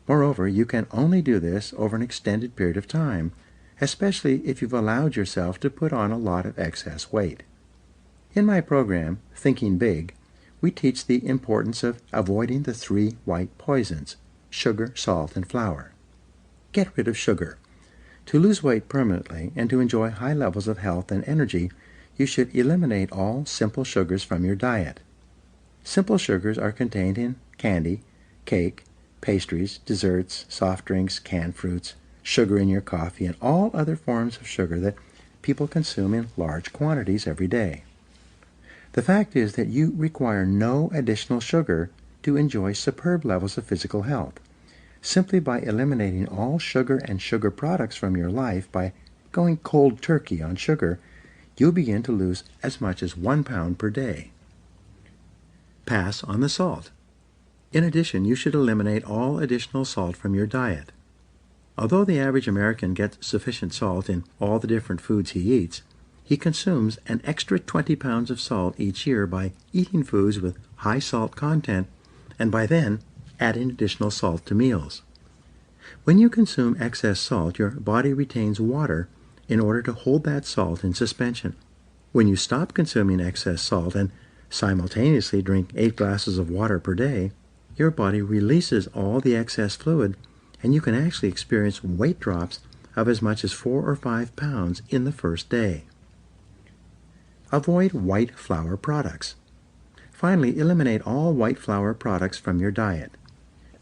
Moreover, you can only do this over an extended period of time, especially if you've allowed yourself to put on a lot of excess weight. In my program, Thinking Big, we teach the importance of avoiding the 3 white poisons: sugar, salt, and flour. Get rid of sugar. To lose weight permanently and to enjoy high levels of health and energy, you should eliminate all simple sugars from your diet. Simple sugars are contained in candy, cake, pastries, desserts, soft drinks, canned fruits, sugar in your coffee, and all other forms of sugar that people consume in large quantities every day. The fact is that you require no additional sugar to enjoy superb levels of physical health. Simply by eliminating all sugar and sugar products from your life, by going cold turkey on sugar, you'll begin to lose as much as 1 pound per day. Pass on the salt. In addition, you should eliminate all additional salt from your diet. Although the average American gets sufficient salt in all the different foods he eats, he consumes an extra 20 pounds of salt each year by eating foods with high salt content and by then adding additional salt to meals. When you consume excess salt, your body retains water in order to hold that salt in suspension. When you stop consuming excess salt and simultaneously drink 8 glasses of water per day, your body releases all the excess fluid, and you can actually experience weight drops of as much as 4 or 5 pounds in the first day. Avoid white flour products. Finally, eliminate all white flour products from your diet.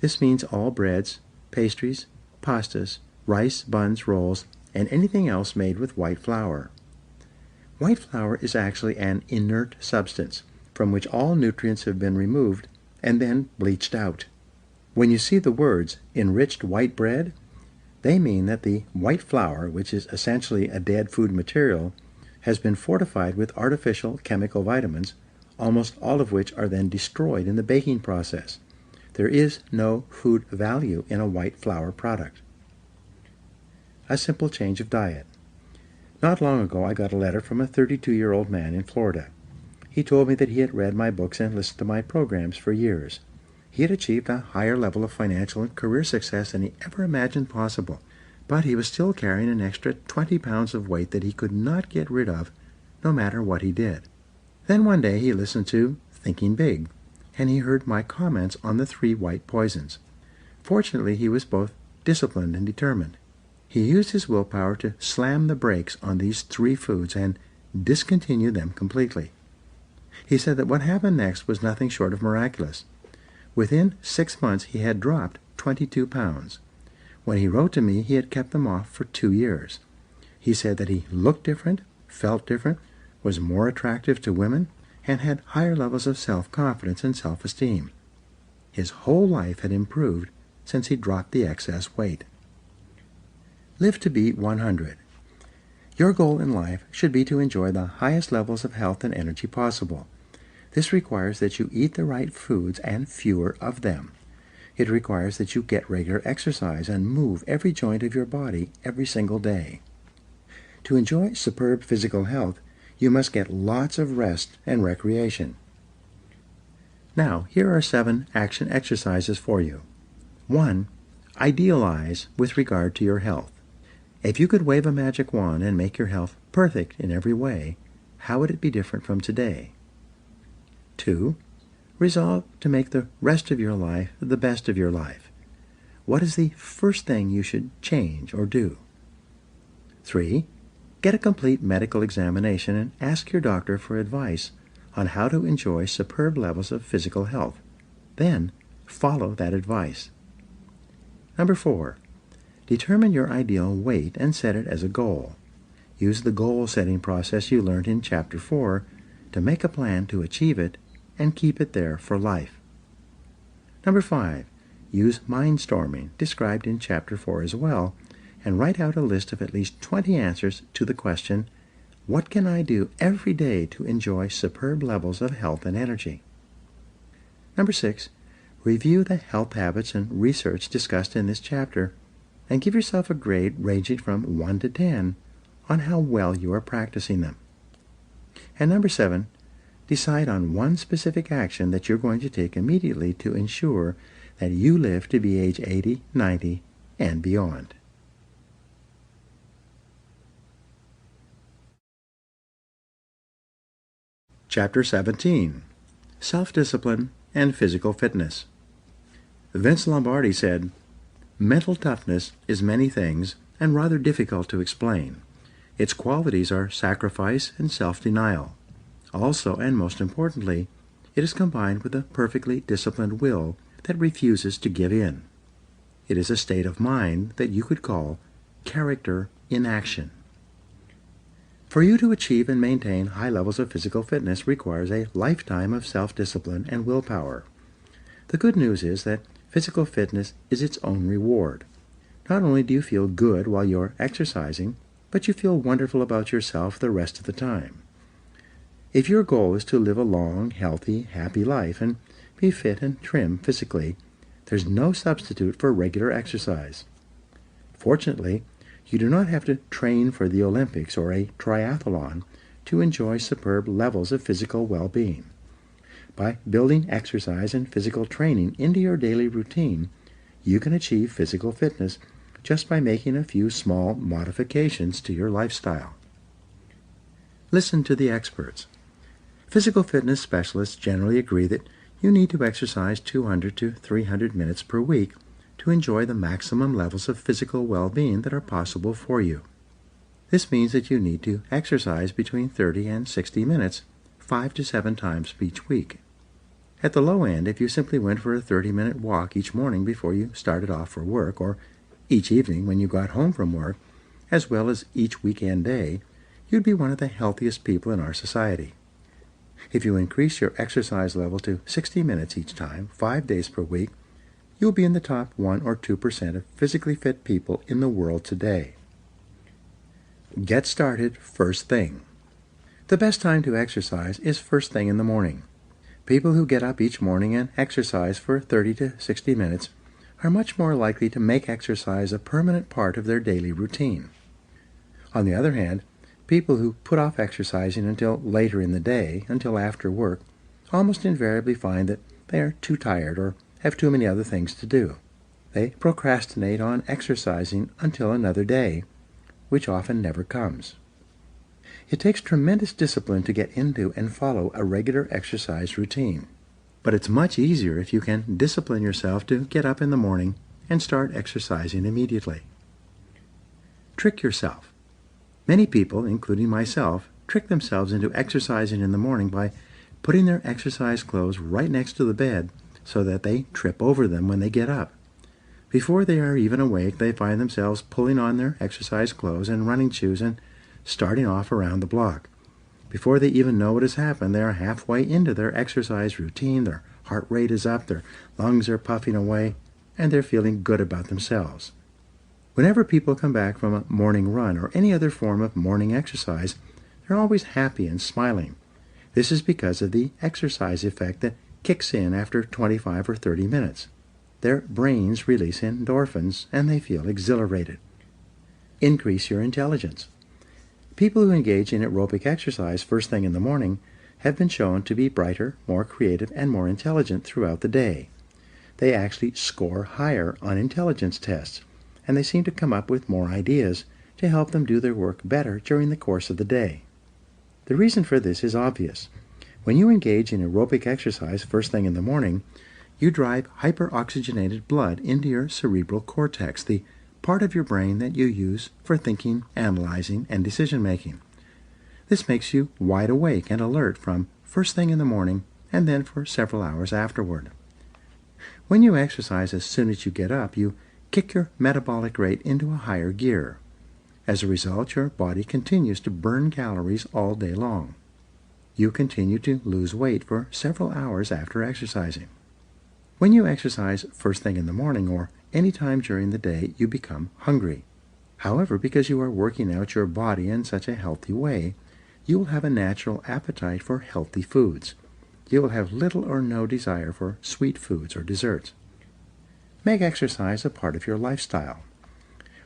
This means all breads, pastries, pastas, rice, buns, rolls, and anything else made with white flour. White flour is actually an inert substance from which all nutrients have been removed and then bleached out. When you see the words enriched white bread, they mean that the white flour, which is essentially a dead food material, has been fortified with artificial chemical vitamins, almost all of which are then destroyed in the baking process. There is no food value in a white flour product. A simple change of diet. Not long ago, I got a letter from a 32-year-old man in Florida. He told me that he had read my books and listened to my programs for years. He had achieved a higher level of financial and career success than he ever imagined possible, but he was still carrying an extra 20 pounds of weight that he could not get rid of, no matter what he did. Then one day he listened to Thinking Big, and he heard my comments on the 3 white poisons. Fortunately, he was both disciplined and determined. He used his willpower to slam the brakes on these 3 foods and discontinue them completely. He said that what happened next was nothing short of miraculous. Within 6 months, he had dropped 22 pounds. When he wrote to me, he had kept them off for 2 years. He said that he looked different, felt different, was more attractive to women, and had higher levels of self-confidence and self-esteem. His whole life had improved since he dropped the excess weight. Live to be 100. Your goal in life should be to enjoy the highest levels of health and energy possible. This requires that you eat the right foods and fewer of them. It requires that you get regular exercise and move every joint of your body every single day. To enjoy superb physical health, you must get lots of rest and recreation. Now, here are 7 action exercises for you. 1. Idealize with regard to your health. If you could wave a magic wand and make your health perfect in every way, how would it be different from today? 2. Resolve to make the rest of your life the best of your life. What is the first thing you should change or do? 3. Get a complete medical examination and ask your doctor for advice on how to enjoy superb levels of physical health. Then, follow that advice. 4. Determine your ideal weight and set it as a goal. Use the goal-setting process you learned in Chapter 4 to make a plan to achieve it and keep it there for life. 5. Use mindstorming, described in Chapter 4 as well, and write out a list of at least 20 answers to the question, what can I do every day to enjoy superb levels of health and energy? 6. Review the health habits and research discussed in this chapter and give yourself a grade ranging from 1 to 10 on how well you are practicing them. And 7. Decide on one specific action that you're going to take immediately to ensure that you live to be age 80, 90, and beyond. Chapter 17. Self-Discipline and Physical Fitness. Vince Lombardi said, "Mental toughness is many things and rather difficult to explain. Its qualities are sacrifice and self-denial. Also, and most importantly, it is combined with a perfectly disciplined will that refuses to give in. It is a state of mind that you could call character in action." For you to achieve and maintain high levels of physical fitness requires a lifetime of self-discipline and willpower. The good news is that physical fitness is its own reward. Not only do you feel good while you're exercising, but you feel wonderful about yourself the rest of the time. If your goal is to live a long, healthy, happy life and be fit and trim physically, there's no substitute for regular exercise. Fortunately, you do not have to train for the Olympics or a triathlon to enjoy superb levels of physical well-being. By building exercise and physical training into your daily routine, you can achieve physical fitness just by making a few small modifications to your lifestyle. Listen to the experts. Physical fitness specialists generally agree that you need to exercise 200 to 300 minutes per week to enjoy the maximum levels of physical well-being that are possible for you. This means that you need to exercise between 30 and 60 minutes, 5 to 7 times each week. At the low end, if you simply went for a 30-minute walk each morning before you started off for work, or each evening when you got home from work, as well as each weekend day, you'd be one of the healthiest people in our society. If you increase your exercise level to 60 minutes each time, 5 days per week, you'll be in the top 1 or 2% of physically fit people in the world today. Get started first thing. The best time to exercise is first thing in the morning. People who get up each morning and exercise for 30 to 60 minutes are much more likely to make exercise a permanent part of their daily routine. On the other hand, people who put off exercising until later in the day, until after work, almost invariably find that they are too tired or have too many other things to do. They procrastinate on exercising until another day, which often never comes. It takes tremendous discipline to get into and follow a regular exercise routine. But it's much easier if you can discipline yourself to get up in the morning and start exercising immediately. Trick yourself. Many people, including myself, trick themselves into exercising in the morning by putting their exercise clothes right next to the bed so that they trip over them when they get up. Before they are even awake, they find themselves pulling on their exercise clothes and running shoes and starting off around the block. Before they even know what has happened, they are halfway into their exercise routine, their heart rate is up, their lungs are puffing away, and they're feeling good about themselves. Whenever people come back from a morning run or any other form of morning exercise, they're always happy and smiling. This is because of the exercise effect that kicks in after 25 or 30 minutes. Their brains release endorphins and they feel exhilarated. Increase your intelligence. People who engage in aerobic exercise first thing in the morning have been shown to be brighter, more creative, and more intelligent throughout the day. They actually score higher on intelligence tests, and they seem to come up with more ideas to help them do their work better during the course of the day. The reason for this is obvious. When you engage in aerobic exercise first thing in the morning, you drive hyperoxygenated blood into your cerebral cortex, the part of your brain that you use for thinking, analyzing, and decision-making. This makes you wide awake and alert from first thing in the morning and then for several hours afterward. When you exercise as soon as you get up, you kick your metabolic rate into a higher gear. As a result, your body continues to burn calories all day long. You continue to lose weight for several hours after exercising. When you exercise first thing in the morning or any time during the day, you become hungry. However, because you are working out your body in such a healthy way, you will have a natural appetite for healthy foods. You will have little or no desire for sweet foods or desserts. Make exercise a part of your lifestyle.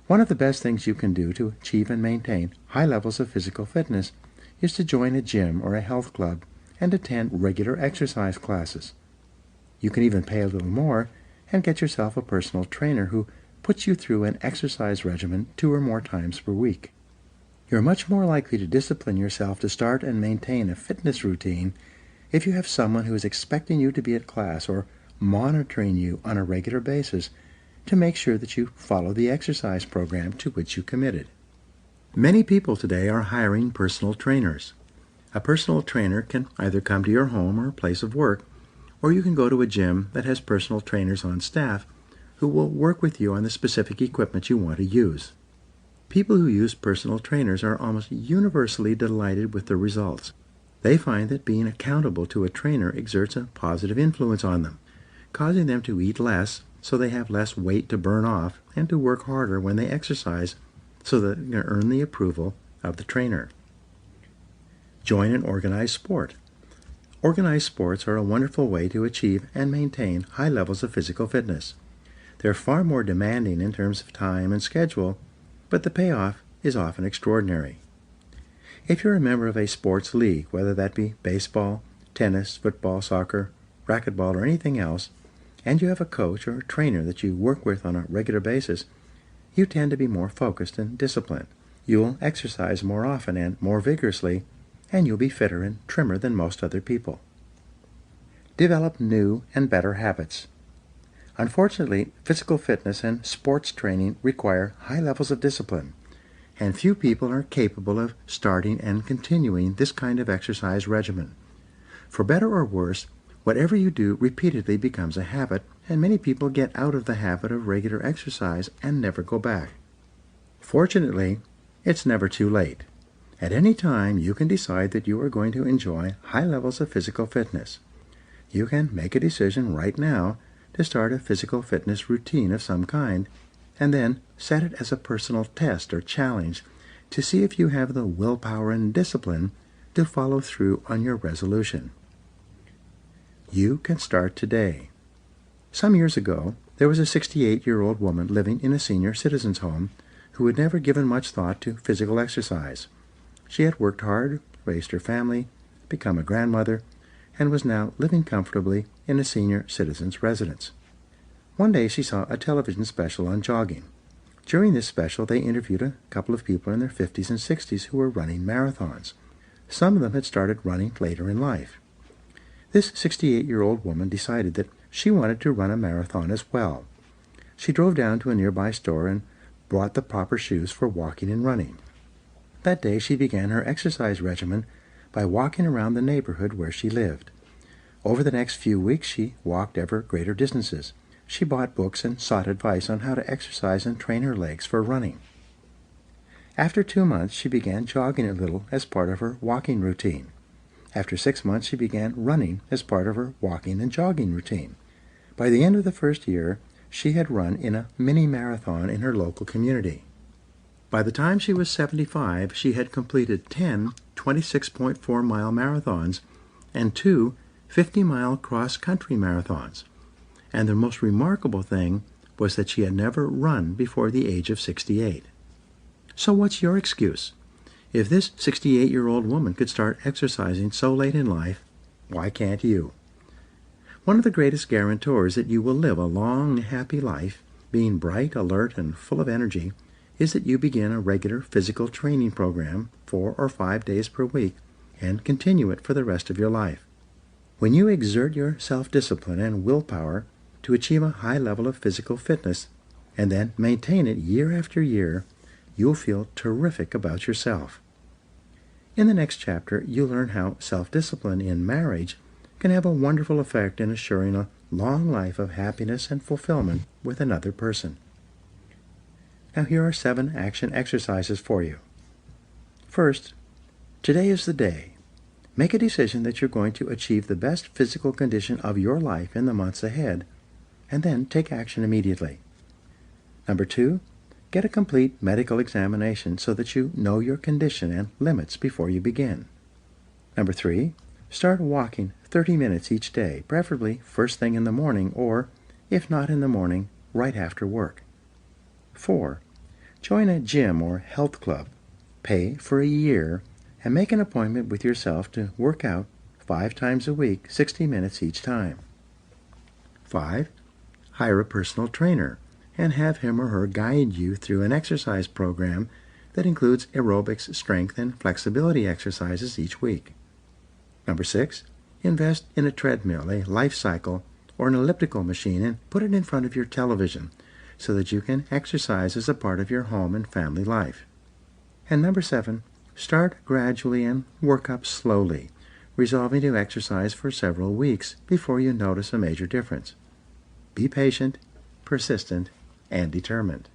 One of the best things you can do to achieve and maintain high levels of physical fitness is to join a gym or a health club and attend regular exercise classes. You can even pay a little more and get yourself a personal trainer who puts you through an exercise regimen 2 or more times per week. You're much more likely to discipline yourself to start and maintain a fitness routine if you have someone who is expecting you to be at class or monitoring you on a regular basis to make sure that you follow the exercise program to which you committed. Many people today are hiring personal trainers. A personal trainer can either come to your home or place of work, or you can go to a gym that has personal trainers on staff who will work with you on the specific equipment you want to use. People who use personal trainers are almost universally delighted with the results. They find that being accountable to a trainer exerts a positive influence on them, causing them to eat less so they have less weight to burn off and to work harder when they exercise so that they can earn the approval of the trainer. Join an organized sport. Organized sports are a wonderful way to achieve and maintain high levels of physical fitness. They're far more demanding in terms of time and schedule, but the payoff is often extraordinary. If you're a member of a sports league, whether that be baseball, tennis, football, soccer, racquetball, or anything else, and you have a coach or a trainer that you work with on a regular basis, you tend to be more focused and disciplined. You'll exercise more often and more vigorously, and you'll be fitter and trimmer than most other people. Develop new and better habits. Unfortunately, physical fitness and sports training require high levels of discipline, and few people are capable of starting and continuing this kind of exercise regimen. For better or worse, whatever you do repeatedly becomes a habit, and many people get out of the habit of regular exercise and never go back. Fortunately, it's never too late. At any time, you can decide that you are going to enjoy high levels of physical fitness. You can make a decision right now to start a physical fitness routine of some kind, and then set it as a personal test or challenge to see if you have the willpower and discipline to follow through on your resolution. You can start today. Some years ago, there was a 68-year-old woman living in a senior citizens' home who had never given much thought to physical exercise. She had worked hard, raised her family, become a grandmother, and was now living comfortably in a senior citizen's residence. One day she saw a television special on jogging. During this special, they interviewed a couple of people in their 50s and 60s who were running marathons. Some of them had started running later in life. This 68-year-old woman decided that she wanted to run a marathon as well. She drove down to a nearby store and bought the proper shoes for walking and running. That day she began her exercise regimen by walking around the neighborhood where she lived. Over the next few weeks she walked ever greater distances. she bought books and sought advice on how to exercise and train her legs for running. After 2 months, she began jogging a little as part of her walking routine. After 6 months, she began running as part of her walking and jogging routine. By the end of the first year, she had run in a mini marathon in her local community. By the time she was 75, she had completed 10 26.4-mile marathons and 2 50-mile cross-country marathons. And the most remarkable thing was that she had never run before the age of 68. So what's your excuse? If this 68-year-old woman could start exercising so late in life, why can't you? One of the greatest guarantors that you will live a long, happy life, being bright, alert, and full of energy, is that you begin a regular physical training program 4 or 5 days per week and continue it for the rest of your life. When you exert your self-discipline and willpower to achieve a high level of physical fitness and then maintain it year after year, you'll feel terrific about yourself. In the next chapter, you'll learn how self-discipline in marriage can have a wonderful effect in assuring a long life of happiness and fulfillment with another person. Now here are 7 action exercises for you. First, today is the day. Make a decision that you're going to achieve the best physical condition of your life in the months ahead, and then take action immediately. Number 2, get a complete medical examination so that you know your condition and limits before you begin. Number 3, start walking 30 minutes each day, preferably first thing in the morning or, if not in the morning, right after work. 4, join a gym or health club. Pay for a year and make an appointment with yourself to work out 5 times a week, 60 minutes each time. 5, hire a personal trainer and have him or her guide you through an exercise program that includes aerobics, strength, and flexibility exercises each week. Number 6, invest in a treadmill, a life cycle, or an elliptical machine and put it in front of your television so that you can exercise as a part of your home and family life. And number 7, start gradually and work up slowly, resolving to exercise for several weeks before you notice a major difference. Be patient, persistent, and determined.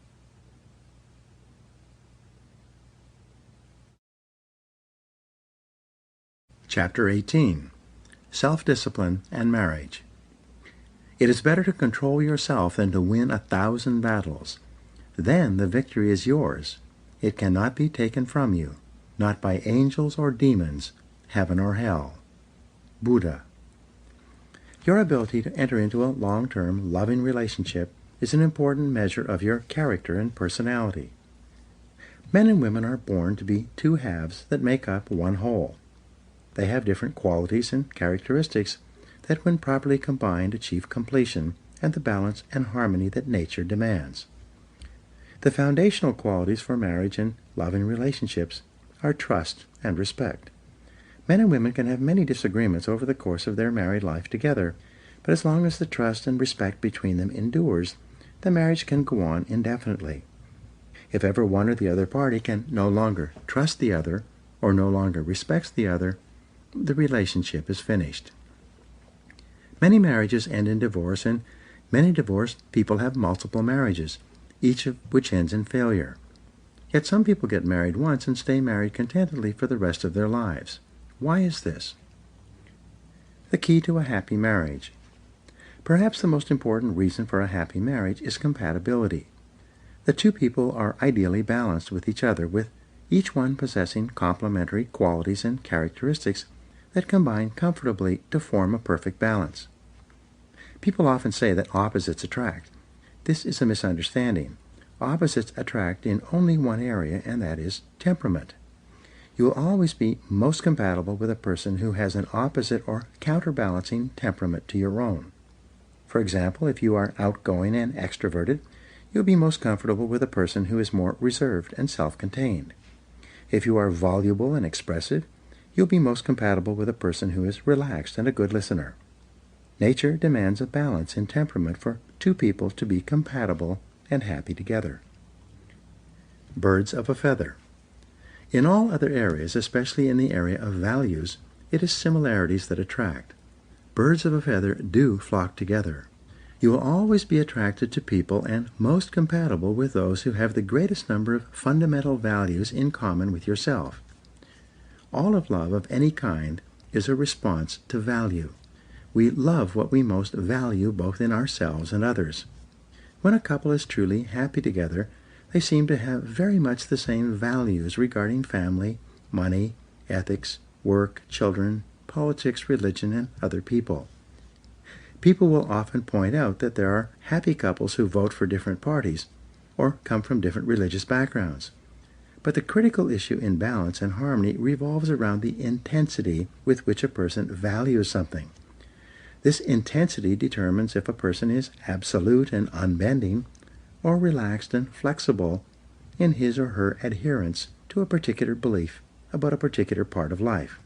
Chapter 18. Self-Discipline and Marriage. It is better to control yourself than to win 1,000 battles. Then the victory is yours. It cannot be taken from you, not by angels or demons, heaven or hell. Buddha. Your ability to enter into a long-term, loving relationship is an important measure of your character and personality. Men and women are born to be 2 halves that make up one whole. They have different qualities and characteristics that when properly combined achieve completion and the balance and harmony that nature demands. The foundational qualities for marriage and loving relationships are trust and respect. Men and women can have many disagreements over the course of their married life together, but as long as the trust and respect between them endures, the marriage can go on indefinitely. If ever one or the other party can no longer trust the other or no longer respects the other, the relationship is finished. Many marriages end in divorce, and many divorced people have multiple marriages, each of which ends in failure. Yet some people get married once and stay married contentedly for the rest of their lives. Why is this? The key to a happy marriage. Perhaps the most important reason for a happy marriage is compatibility. The 2 people are ideally balanced with each other, with each one possessing complementary qualities and characteristics that combine comfortably to form a perfect balance. People often say that opposites attract. This is a misunderstanding. Opposites attract in only one area, and that is temperament. You will always be most compatible with a person who has an opposite or counterbalancing temperament to your own. For example, if you are outgoing and extroverted, you'll be most comfortable with a person who is more reserved and self-contained. If you are voluble and expressive, you'll be most compatible with a person who is relaxed and a good listener. Nature demands a balance in temperament for 2 people to be compatible and happy together. Birds of a feather. In all other areas, especially in the area of values, it is similarities that attract. Birds of a feather do flock together. You will always be attracted to people and most compatible with those who have the greatest number of fundamental values in common with yourself. All of love of any kind is a response to value. We love what we most value both in ourselves and others. When a couple is truly happy together, they seem to have very much the same values regarding family, money, ethics, work, children, politics, religion, and other people. People will often point out that there are happy couples who vote for different parties or come from different religious backgrounds. But the critical issue in balance and harmony revolves around the intensity with which a person values something. This intensity determines if a person is absolute and unbending or relaxed and flexible in his or her adherence to a particular belief about a particular part of life.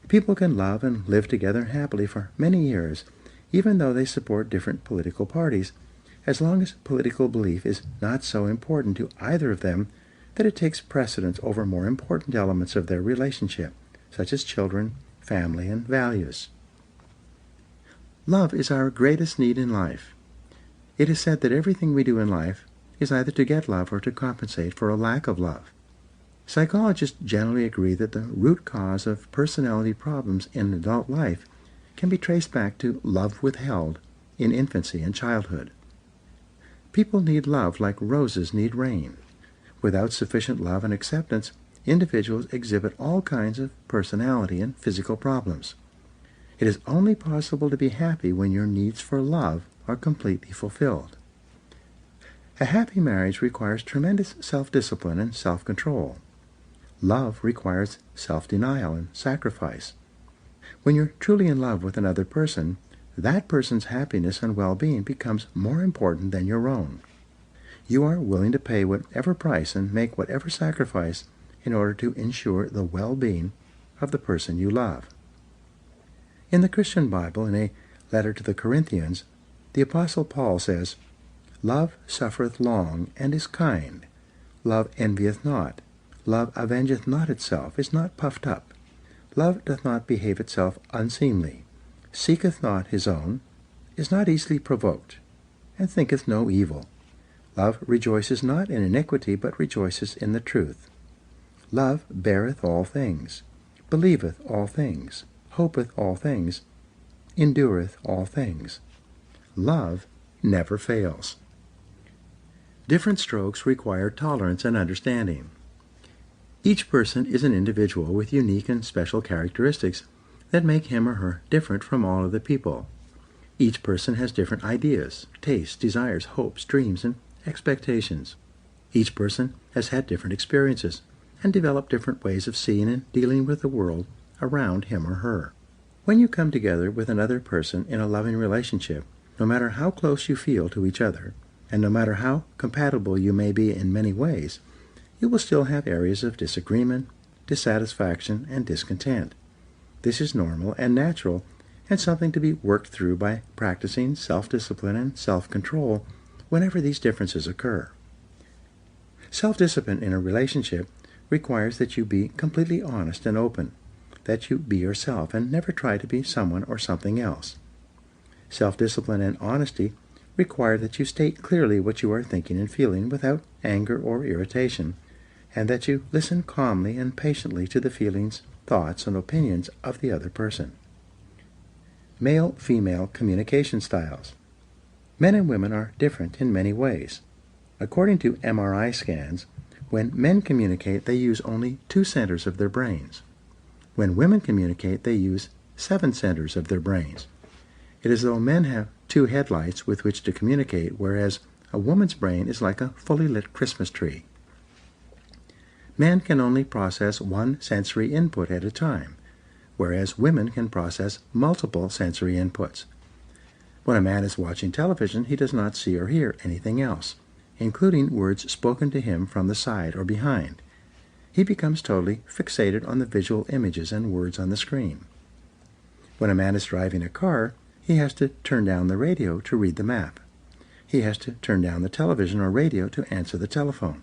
People can love and live together happily for many years, even though they support different political parties, as long as political belief is not so important to either of them that it takes precedence over more important elements of their relationship, such as children, family, and values. Love is our greatest need in life. It is said that everything we do in life is either to get love or to compensate for a lack of love. Psychologists generally agree that the root cause of personality problems in adult life can be traced back to love withheld in infancy and childhood. People need love like roses need rain. Without sufficient love and acceptance, individuals exhibit all kinds of personality and physical problems. It is only possible to be happy when your needs for love are completely fulfilled. A happy marriage requires tremendous self-discipline and self-control. Love requires self-denial and sacrifice. When you're truly in love with another person, that person's happiness and well-being becomes more important than your own. You are willing to pay whatever price and make whatever sacrifice in order to ensure the well-being of the person you love. In the Christian Bible, in a letter to the Corinthians, the Apostle Paul says, "Love suffereth long, and is kind. Love envieth not. Love avengeth not itself, is not puffed up. Love doth not behave itself unseemly, seeketh not his own, is not easily provoked, and thinketh no evil. Love rejoices not in iniquity, but rejoices in the truth. Love beareth all things, believeth all things, hopeth all things, endureth all things. Love never fails." Different strokes require tolerance and understanding. Each person is an individual with unique and special characteristics that make him or her different from all other people. Each person has different ideas, tastes, desires, hopes, dreams, and expectations. Each person has had different experiences and developed different ways of seeing and dealing with the world around him or her. When you come together with another person in a loving relationship, no matter how close you feel to each other, and no matter how compatible you may be in many ways, you will still have areas of disagreement, dissatisfaction, and discontent. This is normal and natural, and something to be worked through by practicing self-discipline and self-control whenever these differences occur. Self-discipline in a relationship requires that you be completely honest and open, that you be yourself and never try to be someone or something else. Self-discipline and honesty require that you state clearly what you are thinking and feeling without anger or irritation, and that you listen calmly and patiently to the feelings, thoughts, and opinions of the other person. Male-female communication styles. Men and women are different in many ways. According to MRI scans, when men communicate, they use only 2 centers of their brains. When women communicate, they use 7 centers of their brains. It is as though men have 2 headlights with which to communicate, whereas a woman's brain is like a fully lit Christmas tree. Men can only process 1 sensory input at a time, whereas women can process multiple sensory inputs. When a man is watching television, he does not see or hear anything else, including words spoken to him from the side or behind. He becomes totally fixated on the visual images and words on the screen. When a man is driving a car, he has to turn down the radio to read the map. He has to turn down the television or radio to answer the telephone.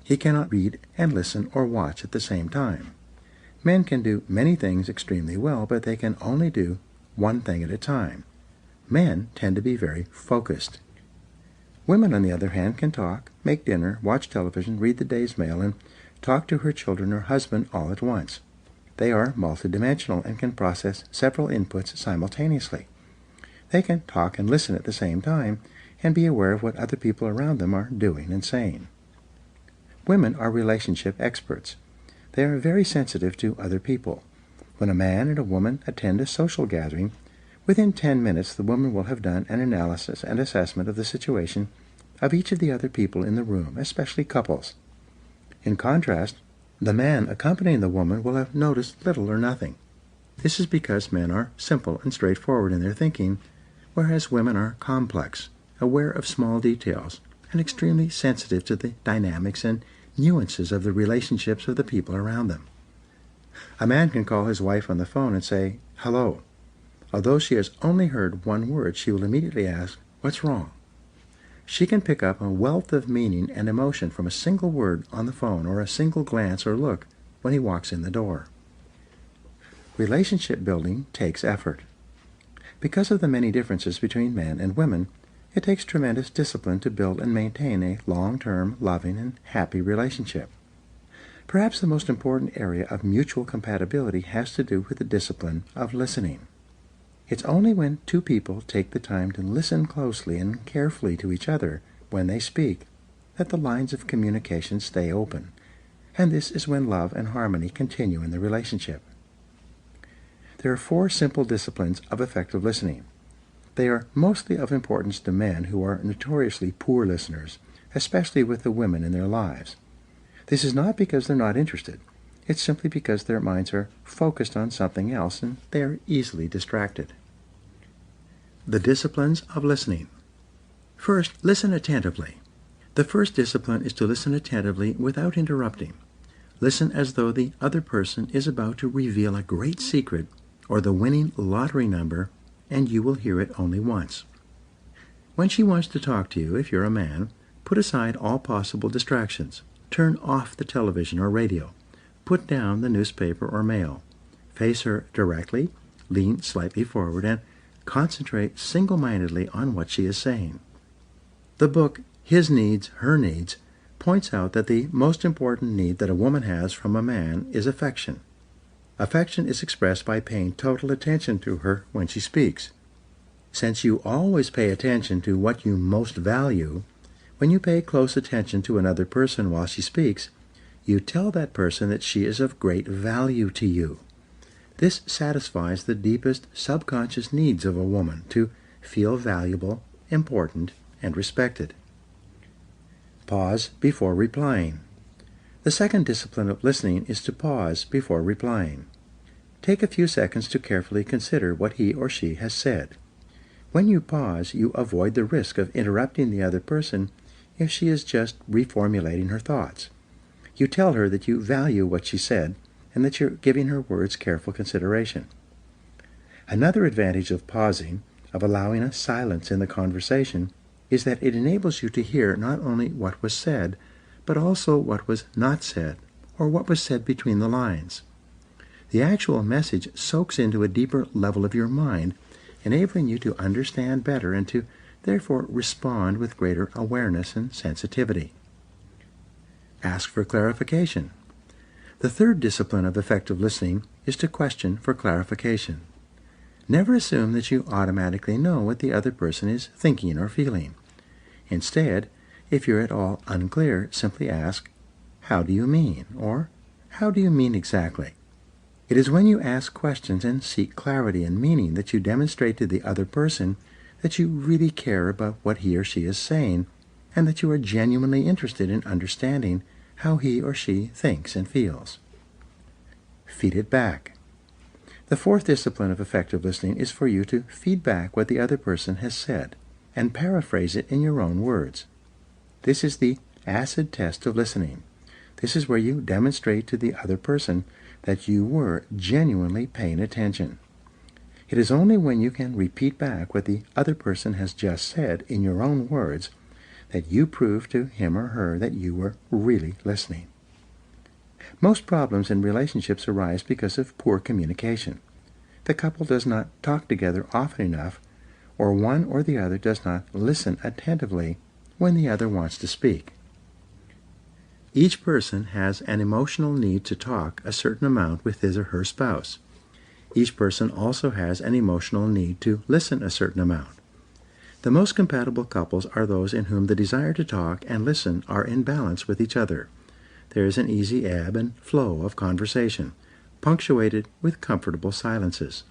He cannot read and listen or watch at the same time. Men can do many things extremely well, but they can only do one thing at a time. Men tend to be very focused. Women, on the other hand, can talk, make dinner, watch television, read the day's mail, and talk to her children or husband all at once. They are multidimensional and can process several inputs simultaneously. They can talk and listen at the same time and be aware of what other people around them are doing and saying. Women are relationship experts. They are very sensitive to other people. When a man and a woman attend a social gathering, within 10 minutes the woman will have done an analysis and assessment of the situation of each of the other people in the room, especially couples. In contrast, the man accompanying the woman will have noticed little or nothing. This is because men are simple and straightforward in their thinking, whereas women are complex, aware of small details, and extremely sensitive to the dynamics and nuances of the relationships of the people around them. A man can call his wife on the phone and say, "Hello." Although she has only heard one word, she will immediately ask, "What's wrong?" She can pick up a wealth of meaning and emotion from a single word on the phone or a single glance or look when he walks in the door. Relationship building takes effort. Because of the many differences between men and women, it takes tremendous discipline to build and maintain a long-term, loving, and happy relationship. Perhaps the most important area of mutual compatibility has to do with the discipline of listening. It's only when two people take the time to listen closely and carefully to each other when they speak that the lines of communication stay open, and this is when love and harmony continue in the relationship. There are 4 simple disciplines of effective listening. They are mostly of importance to men who are notoriously poor listeners, especially with the women in their lives. This is not because they're not interested. It's simply because their minds are focused on something else and they are easily distracted. The disciplines of listening. First, listen attentively. The first discipline is to listen attentively without interrupting. Listen as though the other person is about to reveal a great secret or the winning lottery number, and you will hear it only once. When she wants to talk to you, if you're a man, put aside all possible distractions. Turn off the television or radio. Put down the newspaper or mail. Face her directly, lean slightly forward, and concentrate single-mindedly on what she is saying. The book, His Needs, Her Needs, points out that the most important need that a woman has from a man is affection. Affection is expressed by paying total attention to her when she speaks. Since you always pay attention to what you most value, when you pay close attention to another person while she speaks, you tell that person that she is of great value to you. This satisfies the deepest subconscious needs of a woman to feel valuable, important, and respected. Pause before replying. The second discipline of listening is to pause before replying. Take a few seconds to carefully consider what he or she has said. When you pause, you avoid the risk of interrupting the other person if she is just reformulating her thoughts. You tell her that you value what she said and that you're giving her words careful consideration. Another advantage of pausing, of allowing a silence in the conversation, is that it enables you to hear not only what was said, but also what was not said, or what was said between the lines. The actual message soaks into a deeper level of your mind, enabling you to understand better and to therefore respond with greater awareness and sensitivity. Ask for clarification. The third discipline of effective listening is to question for clarification. Never assume that you automatically know what the other person is thinking or feeling. Instead, if you're at all unclear, simply ask, "How do you mean?" or "How do you mean exactly?" It is when you ask questions and seek clarity and meaning that you demonstrate to the other person that you really care about what he or she is saying, and that you are genuinely interested in understanding how he or she thinks and feels. Feed it back. The fourth discipline of effective listening is for you to feed back what the other person has said and paraphrase it in your own words. This is the acid test of listening. This is where you demonstrate to the other person that you were genuinely paying attention. It is only when you can repeat back what the other person has just said in your own words that you prove to him or her that you were really listening. Most problems in relationships arise because of poor communication. The couple does not talk together often enough, or one or the other does not listen attentively when the other wants to speak. Each person has an emotional need to talk a certain amount with his or her spouse. Each person also has an emotional need to listen a certain amount. The most compatible couples are those in whom the desire to talk and listen are in balance with each other. There is an easy ebb and flow of conversation, punctuated with comfortable silences.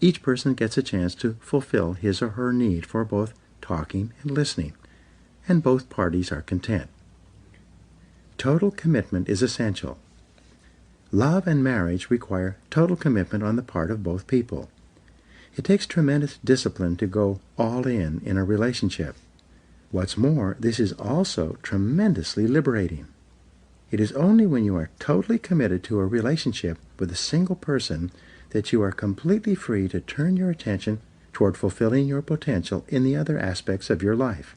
Each person gets a chance to fulfill his or her need for both talking and listening, and both parties are content. Total commitment is essential. Love and marriage require total commitment on the part of both people. It takes tremendous discipline to go all in a relationship. What's more, this is also tremendously liberating. It is only when you are totally committed to a relationship with a single person that you are completely free to turn your attention toward fulfilling your potential in the other aspects of your life.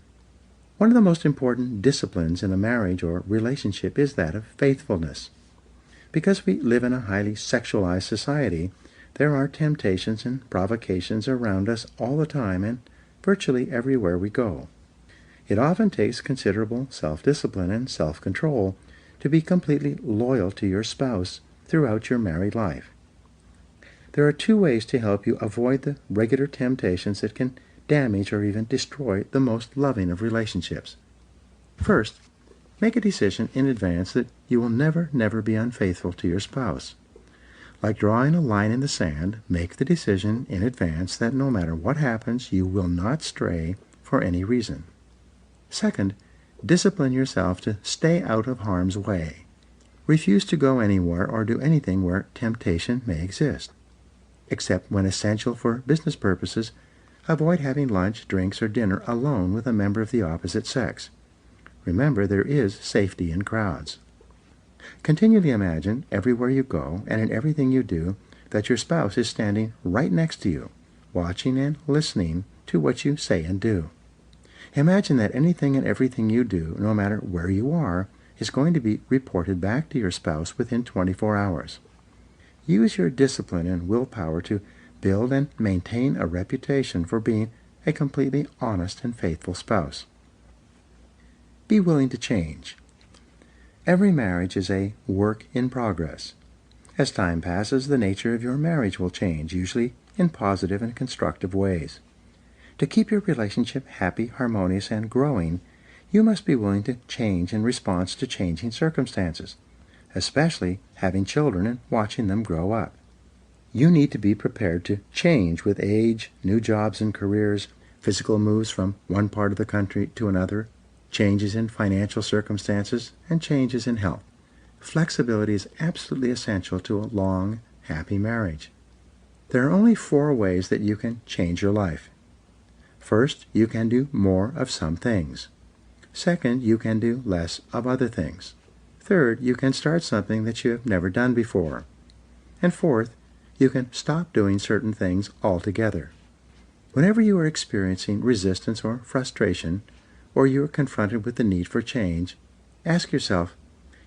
One of the most important disciplines in a marriage or relationship is that of faithfulness. Because we live in a highly sexualized society, there are temptations and provocations around us all the time and virtually everywhere we go. It often takes considerable self-discipline and self-control to be completely loyal to your spouse throughout your married life. There are two ways to help you avoid the regular temptations that can damage or even destroy the most loving of relationships. First, make a decision in advance that you will never be unfaithful to your spouse. Like drawing a line in the sand, make the decision in advance that no matter what happens, you will not stray for any reason. Second, discipline yourself to stay out of harm's way. Refuse to go anywhere or do anything where temptation may exist. Except when essential for business purposes, avoid having lunch, drinks, or dinner alone with a member of the opposite sex. Remember, there is safety in crowds. Continually imagine, everywhere you go and in everything you do, that your spouse is standing right next to you, watching and listening to what you say and do. Imagine that anything and everything you do, no matter where you are, is going to be reported back to your spouse within 24 hours. Use your discipline and willpower to build and maintain a reputation for being a completely honest and faithful spouse. Be willing to change. Every marriage is a work in progress. As time passes, the nature of your marriage will change, usually in positive and constructive ways. To keep your relationship happy, harmonious, and growing, you must be willing to change in response to changing circumstances, especially having children and watching them grow up. You need to be prepared to change with age, new jobs and careers, physical moves from one part of the country to another, changes in financial circumstances, and changes in health. Flexibility is absolutely essential to a long, happy marriage. There are only 4 ways that you can change your life. First, you can do more of some things. Second, you can do less of other things. Third, you can start something that you have never done before. And fourth, you can stop doing certain things altogether. Whenever you are experiencing resistance or frustration, or you are confronted with the need for change, ask yourself,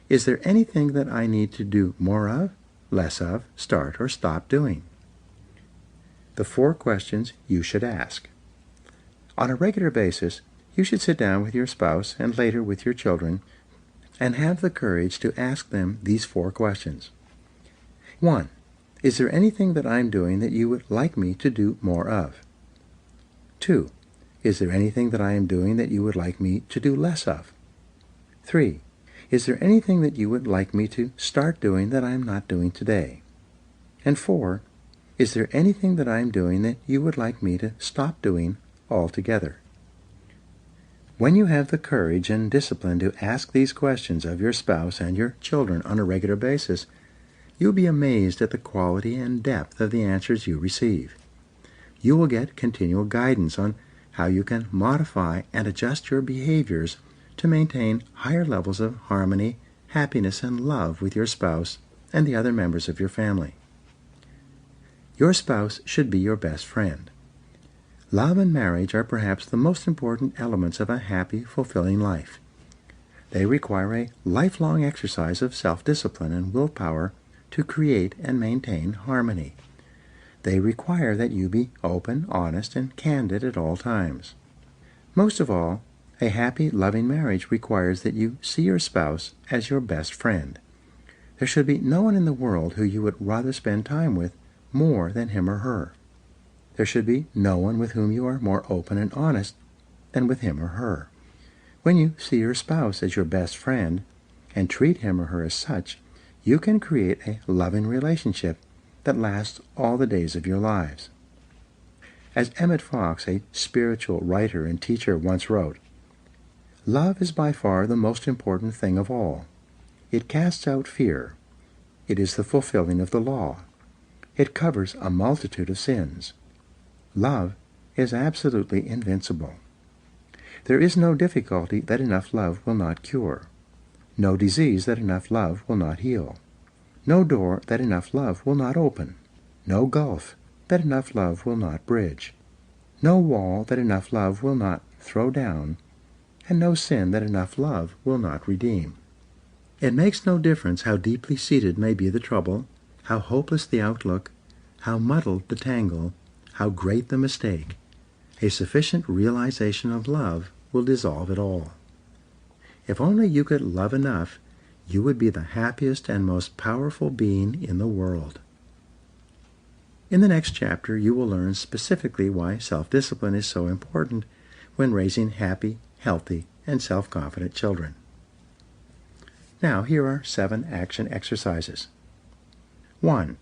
is there anything that I need to do more of, less of, start, or stop doing? The 4 questions you should ask. On a regular basis, you should sit down with your spouse and later with your children and have the courage to ask them these 4 questions. 1. Is there anything that I'm doing that you would like me to do more of? 2. Is there anything that I am doing that you would like me to do less of? 3. Is there anything that you would like me to start doing that I am not doing today? And 4. Is there anything that I am doing that you would like me to stop doing altogether? When you have the courage and discipline to ask these questions of your spouse and your children on a regular basis, you'll be amazed at the quality and depth of the answers you receive. You will get continual guidance on how you can modify and adjust your behaviors to maintain higher levels of harmony, happiness, and love with your spouse and the other members of your family. Your spouse should be your best friend. Love and marriage are perhaps the most important elements of a happy, fulfilling life. They require a lifelong exercise of self-discipline and willpower to create and maintain harmony. They require that you be open, honest, and candid at all times. Most of all, a happy, loving marriage requires that you see your spouse as your best friend. There should be no one in the world who you would rather spend time with more than him or her. There should be no one with whom you are more open and honest than with him or her. When you see your spouse as your best friend and treat him or her as such, you can create a loving relationship that lasts all the days of your lives. As Emmett Fox, a spiritual writer and teacher, once wrote, "Love is by far the most important thing of all. It casts out fear. It is the fulfilling of the law. It covers a multitude of sins. Love is absolutely invincible. There is no difficulty that enough love will not cure, no disease that enough love will not heal, no door that enough love will not open, no gulf that enough love will not bridge, no wall that enough love will not throw down, and no sin that enough love will not redeem. It makes no difference how deeply seated may be the trouble, how hopeless the outlook, how muddled the tangle, how great the mistake. A sufficient realization of love will dissolve it all. If only you could love enough, you would be the happiest and most powerful being in the world." In the next chapter, you will learn specifically why self-discipline is so important when raising happy, healthy, and self-confident children. Now, here are 7 action exercises. 1.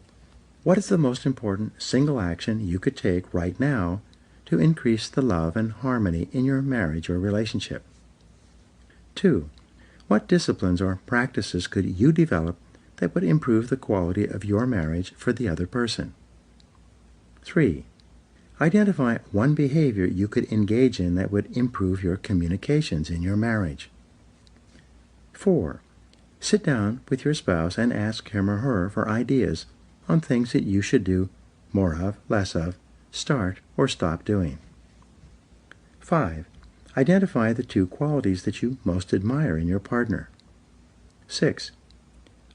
What is the most important single action you could take right now to increase the love and harmony in your marriage or relationship? 2. What disciplines or practices could you develop that would improve the quality of your marriage for the other person? 3. Identify one behavior you could engage in that would improve your communications in your marriage. 4. Sit down with your spouse and ask him or her for ideas on things that you should do more of, less of, start, or stop doing. 5. Identify the 2 qualities that you most admire in your partner. 6.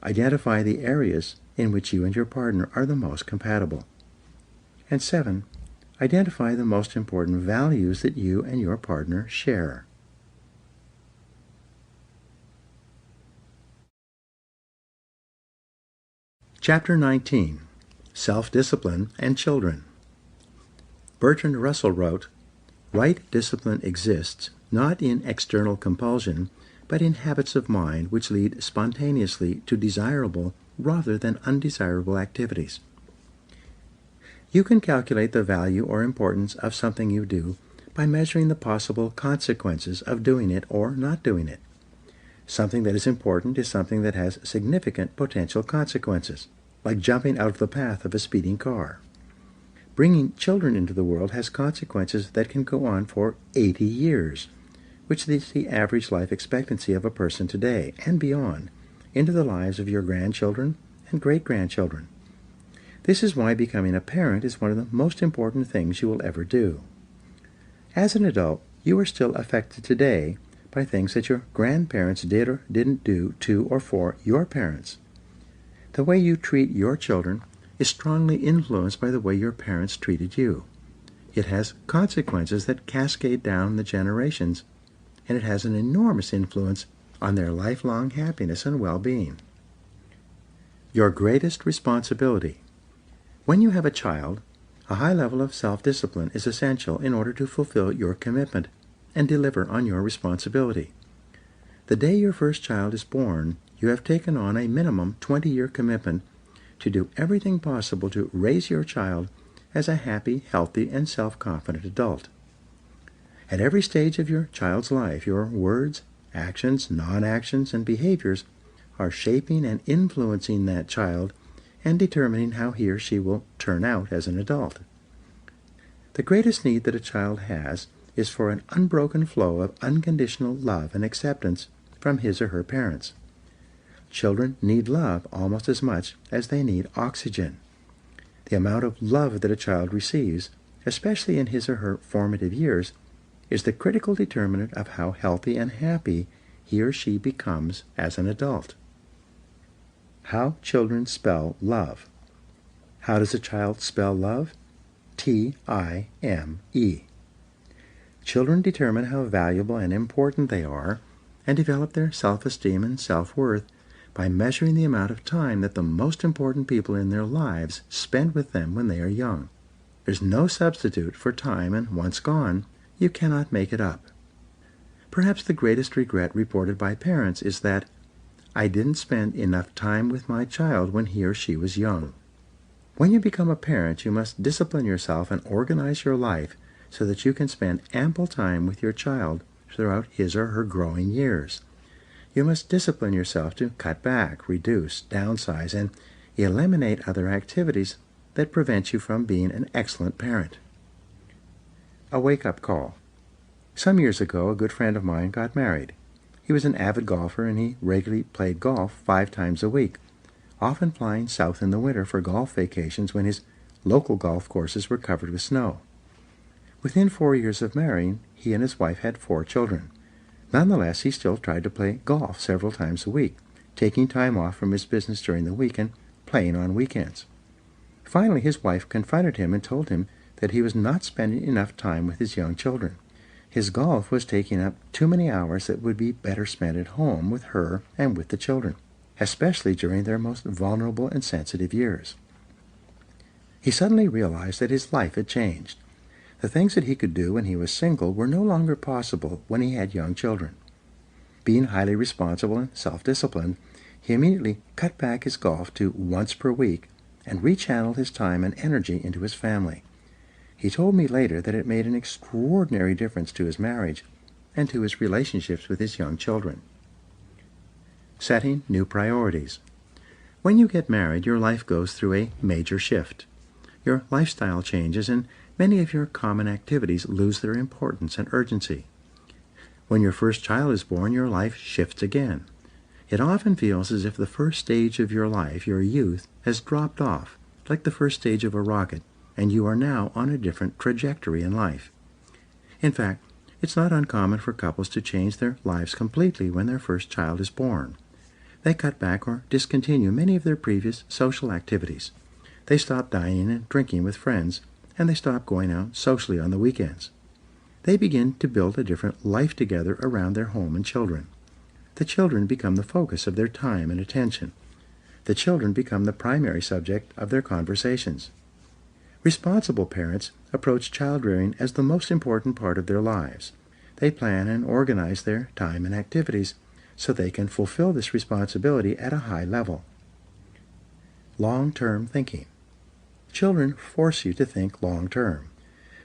Identify the areas in which you and your partner are the most compatible. And 7. Identify the most important values that you and your partner share. Chapter 19. Self-Discipline and Children. Bertrand Russell wrote, "Right discipline exists not in external compulsion, but in habits of mind which lead spontaneously to desirable rather than undesirable activities." You can calculate the value or importance of something you do by measuring the possible consequences of doing it or not doing it. Something that is important is something that has significant potential consequences, like jumping out of the path of a speeding car. Bringing children into the world has consequences that can go on for 80 years, which is the average life expectancy of a person today and beyond, into the lives of your grandchildren and great-grandchildren. This is why becoming a parent is one of the most important things you will ever do. As an adult, you are still affected today by things that your grandparents did or didn't do to or for your parents. The way you treat your children is strongly influenced by the way your parents treated you. It has consequences that cascade down the generations, and it has an enormous influence on their lifelong happiness and well-being. Your greatest responsibility. When you have a child, a high level of self-discipline is essential in order to fulfill your commitment and deliver on your responsibility. The day your first child is born, you have taken on a minimum 20-year commitment to do everything possible to raise your child as a happy, healthy, and self-confident adult. At every stage of your child's life, your words, actions, non-actions, and behaviors are shaping and influencing that child and determining how he or she will turn out as an adult. The greatest need that a child has is for an unbroken flow of unconditional love and acceptance from his or her parents. Children need love almost as much as they need oxygen. The amount of love that a child receives, especially in his or her formative years, is the critical determinant of how healthy and happy he or she becomes as an adult. How children spell love. How does a child spell love? T-I-M-E. Children determine how valuable and important they are and develop their self-esteem and self-worth by measuring the amount of time that the most important people in their lives spend with them when they are young. There's no substitute for time, and once gone, you cannot make it up. Perhaps the greatest regret reported by parents is that I didn't spend enough time with my child when he or she was young. When you become a parent, you must discipline yourself and organize your life so that you can spend ample time with your child throughout his or her growing years. You must discipline yourself to cut back, reduce, downsize, and eliminate other activities that prevent you from being an excellent parent. A wake-up call. Some years ago, a good friend of mine got married. He was an avid golfer, and he regularly played golf 5 times a week, often flying south in the winter for golf vacations when his local golf courses were covered with snow. Within 4 years of marrying, he and his wife had 4 children. Nonetheless, he still tried to play golf several times a week, taking time off from his business during the week and playing on weekends. Finally, his wife confronted him and told him that he was not spending enough time with his young children. His golf was taking up too many hours that would be better spent at home with her and with the children, especially during their most vulnerable and sensitive years. He suddenly realized that his life had changed. The things that he could do when he was single were no longer possible when he had young children. Being highly responsible and self-disciplined, he immediately cut back his golf to once per week and rechanneled his time and energy into his family. He told me later that it made an extraordinary difference to his marriage and to his relationships with his young children. Setting new priorities. When you get married, your life goes through a major shift. Your lifestyle changes, and many of your common activities lose their importance and urgency. When your first child is born, your life shifts again. It often feels as if the first stage of your life, your youth, has dropped off, like the first stage of a rocket, and you are now on a different trajectory in life. In fact, it's not uncommon for couples to change their lives completely when their first child is born. They cut back or discontinue many of their previous social activities. They stop dining and drinking with friends, and they stop going out socially on the weekends. They begin to build a different life together around their home and children. The children become the focus of their time and attention. The children become the primary subject of their conversations. Responsible parents approach child-rearing as the most important part of their lives. They plan and organize their time and activities so they can fulfill this responsibility at a high level. Long-term thinking. Children force you to think long-term.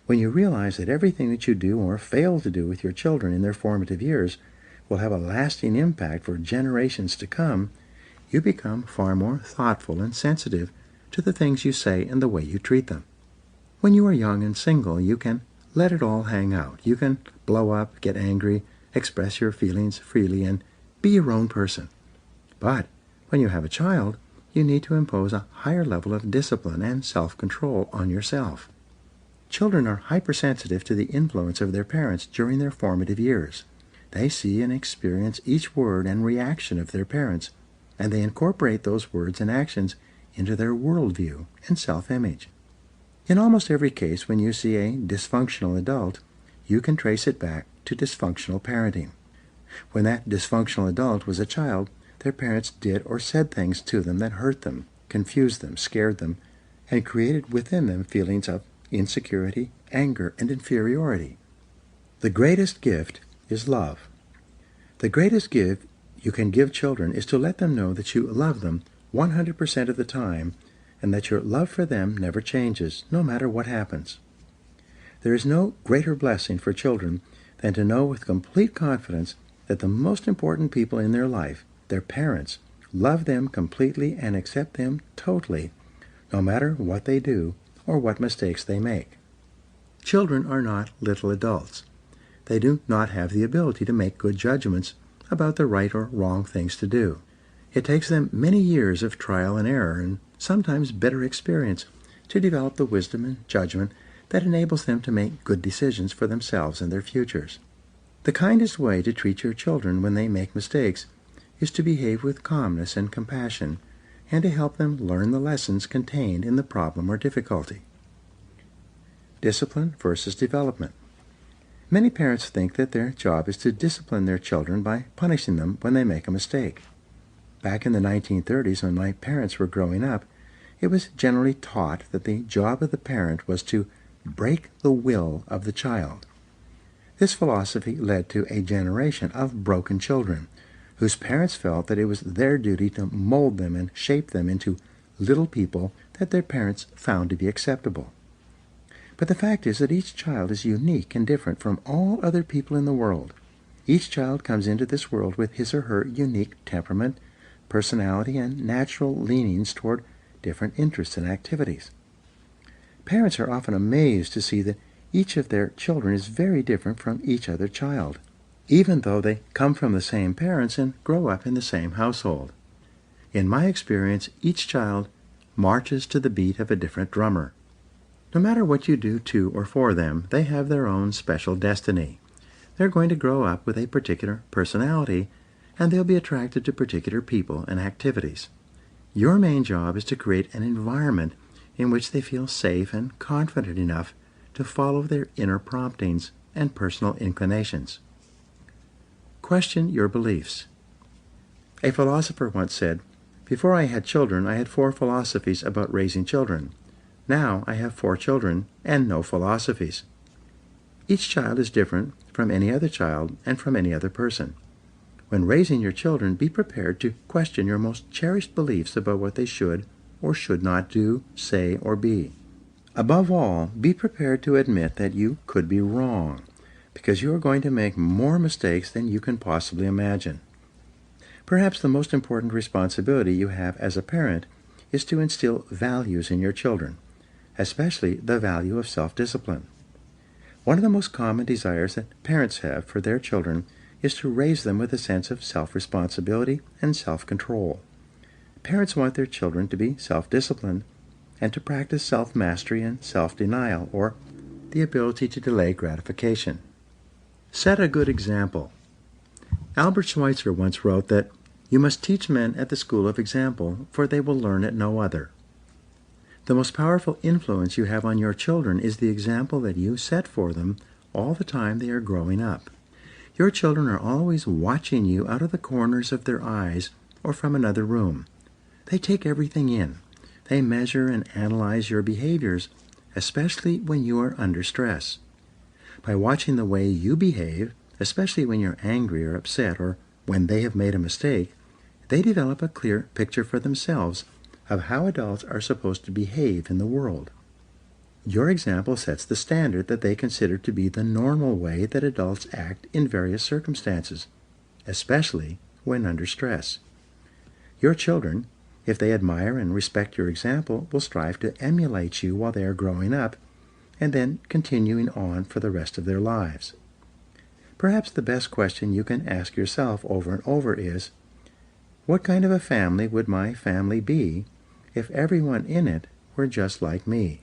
When you realize that everything that you do or fail to do with your children in their formative years will have a lasting impact for generations to come, you become far more thoughtful and sensitive to the things you say and the way you treat them. When you are young and single, you can let it all hang out. You can blow up, get angry, express your feelings freely, and be your own person. But when you have a child, you need to impose a higher level of discipline and self-control on yourself. Children are hypersensitive to the influence of their parents during their formative years. They see and experience each word and reaction of their parents, and they incorporate those words and actions into their worldview and self-image. In almost every case, when you see a dysfunctional adult, you can trace it back to dysfunctional parenting. When that dysfunctional adult was a child, their parents did or said things to them that hurt them, confused them, scared them, and created within them feelings of insecurity, anger, and inferiority. The greatest gift is love. The greatest gift you can give children is to let them know that you love them 100% of the time and that your love for them never changes, no matter what happens. There is no greater blessing for children than to know with complete confidence that the most important people in their life, their parents, love them completely and accept them totally, no matter what they do or what mistakes they make. Children are not little adults. They do not have the ability to make good judgments about the right or wrong things to do. It takes them many years of trial and error and sometimes bitter experience to develop the wisdom and judgment that enables them to make good decisions for themselves and their futures. The kindest way to treat your children when they make mistakes is to behave with calmness and compassion and to help them learn the lessons contained in the problem or difficulty. Discipline versus development. Many parents think that their job is to discipline their children by punishing them when they make a mistake. Back in the 1930s, when my parents were growing up, it was generally taught that the job of the parent was to break the will of the child. This philosophy led to a generation of broken children, whose parents felt that it was their duty to mold them and shape them into little people that their parents found to be acceptable. But the fact is that each child is unique and different from all other people in the world. Each child comes into this world with his or her unique temperament, personality, and natural leanings toward different interests and activities. Parents are often amazed to see that each of their children is very different from each other child, even though they come from the same parents and grow up in the same household. In my experience, each child marches to the beat of a different drummer. No matter what you do to or for them, they have their own special destiny. They're going to grow up with a particular personality, and they'll be attracted to particular people and activities. Your main job is to create an environment in which they feel safe and confident enough to follow their inner promptings and personal inclinations. Question your beliefs. A philosopher once said, "Before I had children, I had 4 philosophies about raising children. Now I have 4 children and no philosophies." Each child is different from any other child and from any other person. When raising your children, be prepared to question your most cherished beliefs about what they should or should not do, say, or be. Above all, be prepared to admit that you could be wrong, because you are going to make more mistakes than you can possibly imagine. Perhaps the most important responsibility you have as a parent is to instill values in your children, especially the value of self-discipline. One of the most common desires that parents have for their children is to raise them with a sense of self-responsibility and self-control. Parents want their children to be self-disciplined and to practice self-mastery and self-denial, or the ability to delay gratification. Set a good example. Albert Schweitzer once wrote that, "You must teach men at the school of example, for they will learn at no other." The most powerful influence you have on your children is the example that you set for them all the time they are growing up. Your children are always watching you out of the corners of their eyes or from another room. They take everything in. They measure and analyze your behaviors, especially when you are under stress. By watching the way you behave, especially when you're angry or upset or when they have made a mistake, they develop a clear picture for themselves of how adults are supposed to behave in the world. Your example sets the standard that they consider to be the normal way that adults act in various circumstances, especially when under stress. Your children, if they admire and respect your example, will strive to emulate you while they are growing up and then continuing on for the rest of their lives. Perhaps the best question you can ask yourself over and over is, what kind of a family would my family be if everyone in it were just like me?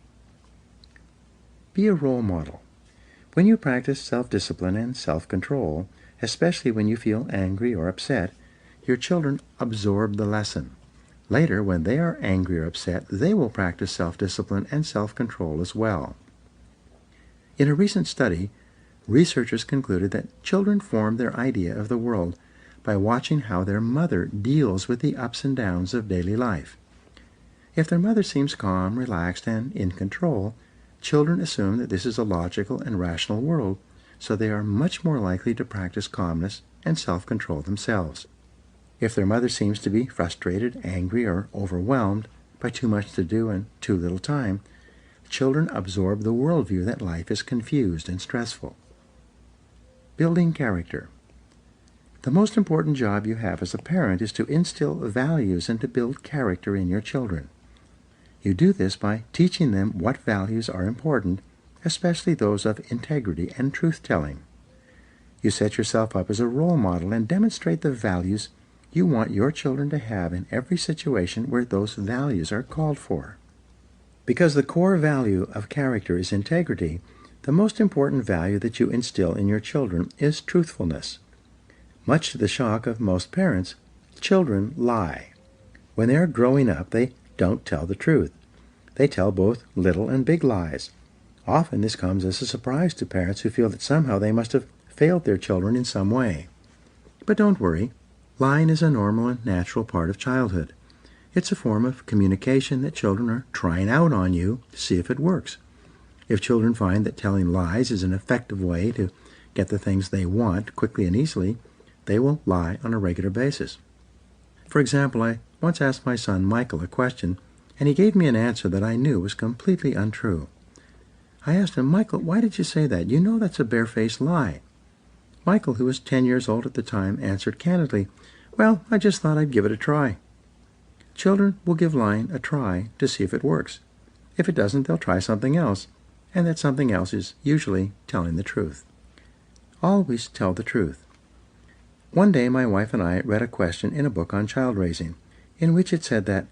Be a role model. When you practice self-discipline and self-control, especially when you feel angry or upset, your children absorb the lesson. Later, when they are angry or upset, they will practice self-discipline and self-control as well. In a recent study, researchers concluded that children form their idea of the world by watching how their mother deals with the ups and downs of daily life. If their mother seems calm, relaxed, and in control, children assume that this is a logical and rational world, so they are much more likely to practice calmness and self-control themselves. If their mother seems to be frustrated, angry, or overwhelmed by too much to do and too little time, children absorb the worldview that life is confused and stressful. Building character. The most important job you have as a parent is to instill values and to build character in your children. You do this by teaching them what values are important, especially those of integrity and truth-telling. You set yourself up as a role model and demonstrate the values you want your children to have in every situation where those values are called for. Because the core value of character is integrity, the most important value that you instill in your children is truthfulness. Much to the shock of most parents, children lie. When they are growing up, they don't tell the truth. They tell both little and big lies. Often this comes as a surprise to parents who feel that somehow they must have failed their children in some way. But don't worry. Lying is a normal and natural part of childhood. It's a form of communication that children are trying out on you to see if it works. If children find that telling lies is an effective way to get the things they want quickly and easily, they will lie on a regular basis. For example, I once asked my son Michael a question, and he gave me an answer that I knew was completely untrue. I asked him, "Michael, why did you say that? You know that's a barefaced lie." Michael, who was 10 years old at the time, answered candidly, "Well, I just thought I'd give it a try." Children will give lying a try to see if it works. If it doesn't, they'll try something else, and that something else is usually telling the truth. Always tell the truth. One day my wife and I read a question in a book on child raising, in which it said that,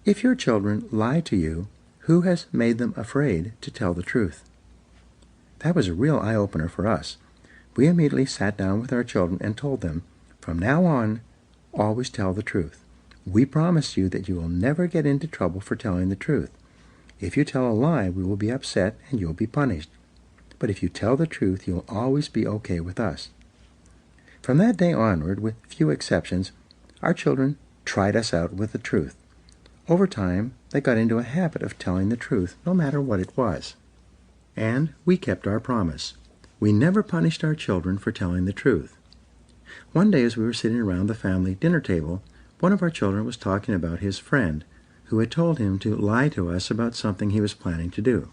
if your children lie to you, who has made them afraid to tell the truth? That was a real eye-opener for us. We immediately sat down with our children and told them, from now on, always tell the truth. We promise you that you will never get into trouble for telling the truth. If you tell a lie, we will be upset and you'll be punished. But if you tell the truth, you'll always be okay with us. From that day onward, with few exceptions, our children tried us out with the truth. Over time, they got into a habit of telling the truth, no matter what it was. And we kept our promise. We never punished our children for telling the truth. One day, as we were sitting around the family dinner table, one of our children was talking about his friend, who had told him to lie to us about something he was planning to do.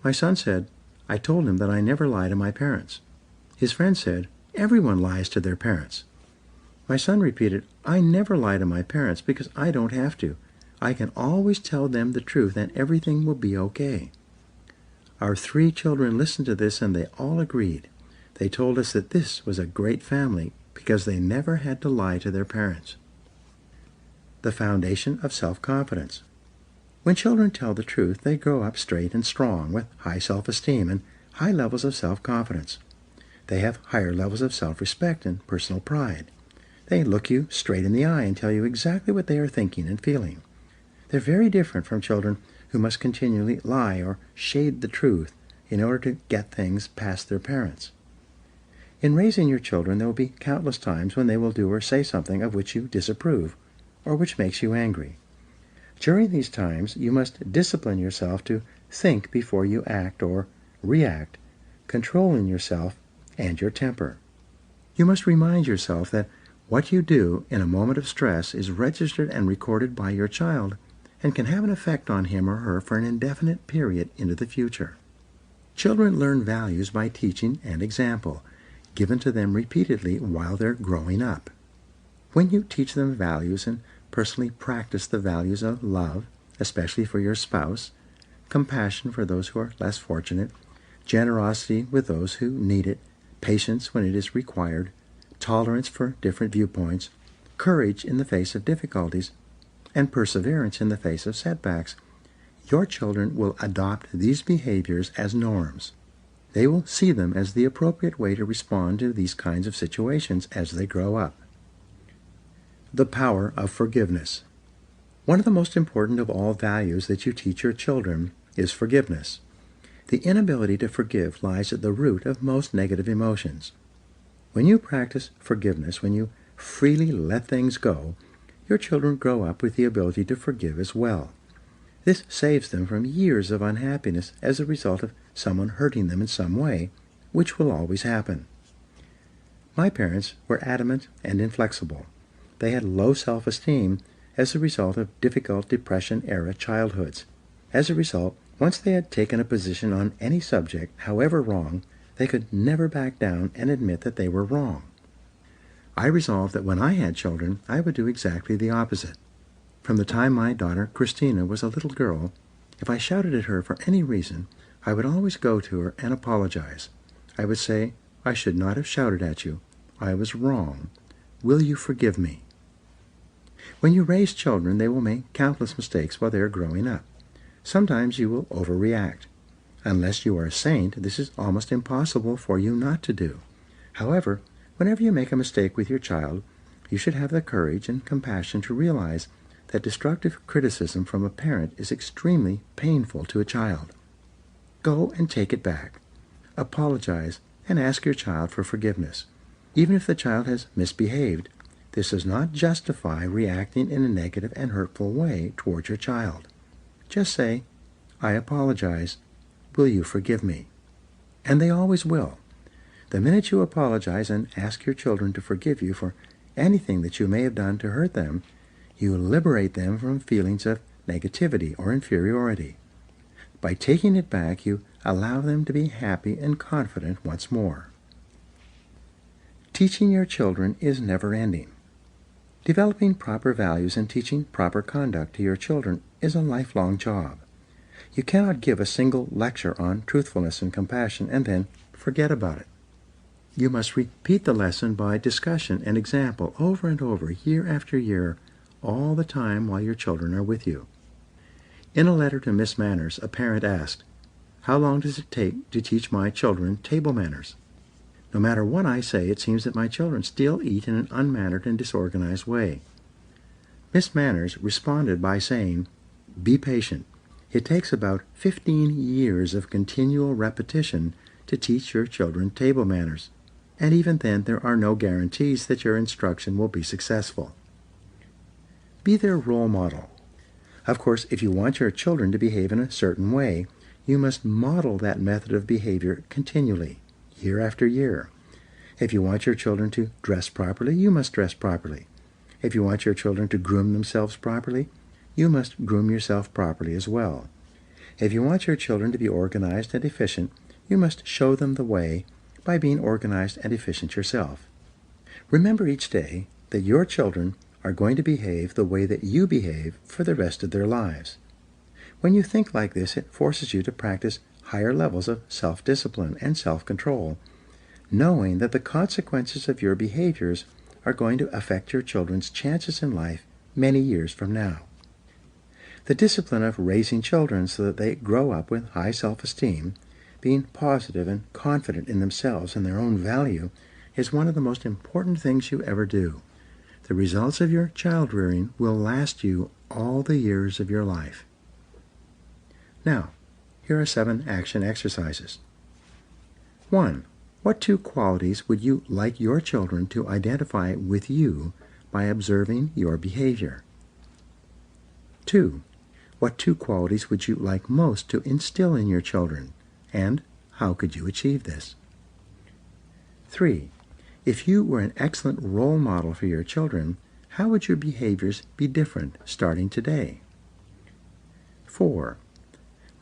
My son said, "I told him that I never lie to my parents." His friend said, "Everyone lies to their parents." My son repeated, "I never lie to my parents because I don't have to. I can always tell them the truth and everything will be okay." Our 3 children listened to this and they all agreed. They told us that this was a great family because they never had to lie to their parents. The foundation of self-confidence. When children tell the truth, they grow up straight and strong with high self-esteem and high levels of self-confidence. They have higher levels of self-respect and personal pride. They look you straight in the eye and tell you exactly what they are thinking and feeling. They're very different from children who must continually lie or shade the truth in order to get things past their parents. In raising your children, there will be countless times when they will do or say something of which you disapprove, or which makes you angry. During these times, you must discipline yourself to think before you act or react, controlling yourself and your temper. You must remind yourself that what you do in a moment of stress is registered and recorded by your child and can have an effect on him or her for an indefinite period into the future. Children learn values by teaching and example, given to them repeatedly while they're growing up. When you teach them values and personally practice the values of love, especially for your spouse, compassion for those who are less fortunate, generosity with those who need it, patience when it is required, tolerance for different viewpoints, courage in the face of difficulties, and perseverance in the face of setbacks, your children will adopt these behaviors as norms. They will see them as the appropriate way to respond to these kinds of situations as they grow up. The power of forgiveness. One of the most important of all values that you teach your children is forgiveness. The inability to forgive lies at the root of most negative emotions. When you practice forgiveness, when you freely let things go, your children grow up with the ability to forgive as well. This saves them from years of unhappiness as a result of someone hurting them in some way, which will always happen. My parents were adamant and inflexible. They had low self-esteem as a result of difficult Depression-era childhoods. As a result, once they had taken a position on any subject, however wrong, they could never back down and admit that they were wrong. I resolved that when I had children, I would do exactly the opposite. From the time my daughter, Christina, was a little girl, if I shouted at her for any reason, I would always go to her and apologize. I would say, "I should not have shouted at you. I was wrong. Will you forgive me?" When you raise children, they will make countless mistakes while they are growing up. Sometimes you will overreact. Unless you are a saint, this is almost impossible for you not to do. However, whenever you make a mistake with your child, you should have the courage and compassion to realize that destructive criticism from a parent is extremely painful to a child. Go and take it back. Apologize and ask your child for forgiveness. Even if the child has misbehaved, this does not justify reacting in a negative and hurtful way toward your child. Just say, "I apologize. Will you forgive me?" And they always will. The minute you apologize and ask your children to forgive you for anything that you may have done to hurt them, you liberate them from feelings of negativity or inferiority. By taking it back, you allow them to be happy and confident once more. Teaching your children is never-ending. Developing proper values and teaching proper conduct to your children is a lifelong job. You cannot give a single lecture on truthfulness and compassion and then forget about it. You must repeat the lesson by discussion and example over and over, year after year, all the time while your children are with you. In a letter to Miss Manners, a parent asked, "How long does it take to teach my children table manners? No matter what I say, it seems that my children still eat in an unmannered and disorganized way." Miss Manners responded by saying, "Be patient. It takes about 15 years of continual repetition to teach your children table manners, and even then there are no guarantees that your instruction will be successful." Be their role model. Of course, if you want your children to behave in a certain way, you must model that method of behavior continually, year after year. If you want your children to dress properly, you must dress properly. If you want your children to groom themselves properly, you must groom yourself properly as well. If you want your children to be organized and efficient, you must show them the way by being organized and efficient yourself. Remember each day that your children are going to behave the way that you behave for the rest of their lives. When you think like this, it forces you to practice higher levels of self-discipline and self-control, knowing that the consequences of your behaviors are going to affect your children's chances in life many years from now. The discipline of raising children so that they grow up with high self-esteem, being positive and confident in themselves and their own value, is one of the most important things you ever do. The results of your child rearing will last you all the years of your life. Now, here are 7 action exercises. 1. What 2 qualities would you like your children to identify with you by observing your behavior? 2. What 2 qualities would you like most to instill in your children, and how could you achieve this? 3. If you were an excellent role model for your children, how would your behaviors be different starting today? 4.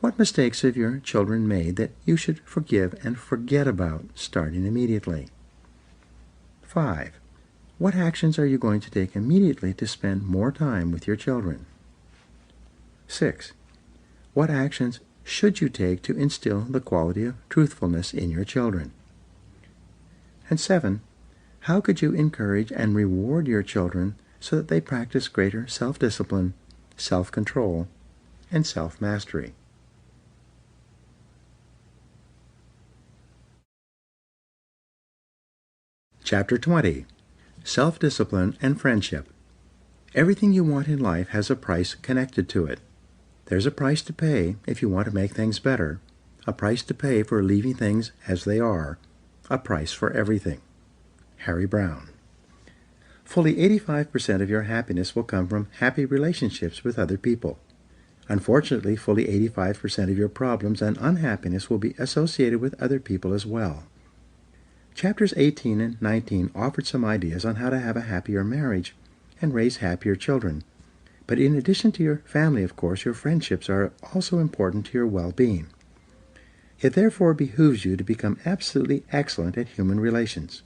What mistakes have your children made that you should forgive and forget about starting immediately? 5. What actions are you going to take immediately to spend more time with your children? 6. What actions should you take to instill the quality of truthfulness in your children? And 7. How could you encourage and reward your children so that they practice greater self-discipline, self-control, and self-mastery? Chapter 20. Self-Discipline and Friendship. Everything you want in life has a price connected to it. There's a price to pay if you want to make things better, a price to pay for leaving things as they are, a price for everything. Harry Brown. Fully 85% of your happiness will come from happy relationships with other people. Unfortunately, fully 85% of your problems and unhappiness will be associated with other people as well. Chapters 18 and 19 offered some ideas on how to have a happier marriage and raise happier children. But in addition to your family, of course, your friendships are also important to your well-being. It therefore behooves you to become absolutely excellent at human relations.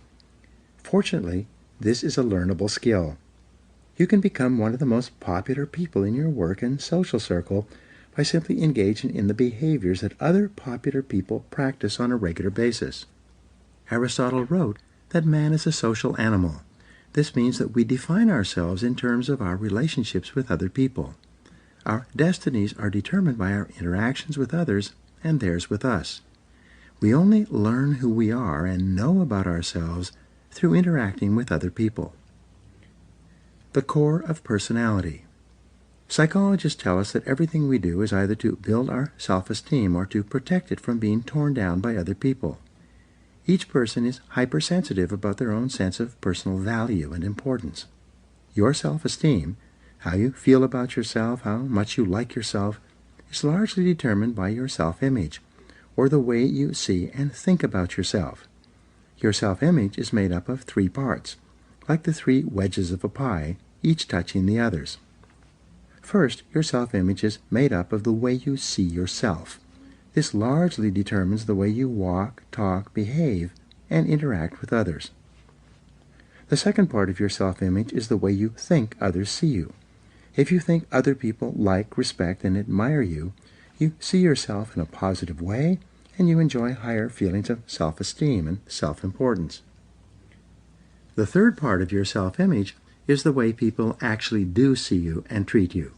Fortunately, this is a learnable skill. You can become one of the most popular people in your work and social circle by simply engaging in the behaviors that other popular people practice on a regular basis. Aristotle wrote that man is a social animal. This means that we define ourselves in terms of our relationships with other people. Our destinies are determined by our interactions with others and theirs with us. We only learn who we are and know about ourselves through interacting with other people. The core of personality. Psychologists tell us that everything we do is either to build our self-esteem or to protect it from being torn down by other people. Each person is hypersensitive about their own sense of personal value and importance. Your self-esteem, how you feel about yourself, how much you like yourself, is largely determined by your self-image, or the way you see and think about yourself. Your self-image is made up of 3 parts, like the 3 wedges of a pie, each touching the others. First, your self-image is made up of the way you see yourself. This largely determines the way you walk, talk, behave, and interact with others. The second part of your self-image is the way you think others see you. If you think other people like, respect, and admire you, you see yourself in a positive way, and you enjoy higher feelings of self-esteem and self-importance. The third part of your self-image is the way people actually do see you and treat you.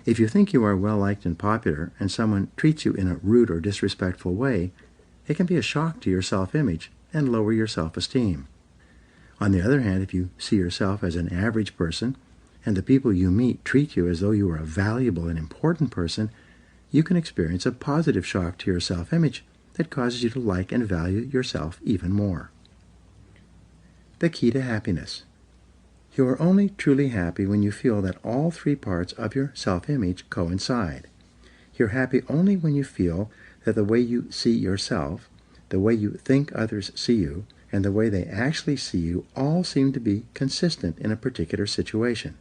If you think you are well-liked and popular, and someone treats you in a rude or disrespectful way, it can be a shock to your self-image and lower your self-esteem. On the other hand, if you see yourself as an average person, and the people you meet treat you as though you are a valuable and important person, you can experience a positive shock to your self-image that causes you to like and value yourself even more. The key to happiness. You are only truly happy when you feel that all 3 parts of your self-image coincide. You're happy only when you feel that the way you see yourself, the way you think others see you, and the way they actually see you all seem to be consistent in a particular situation.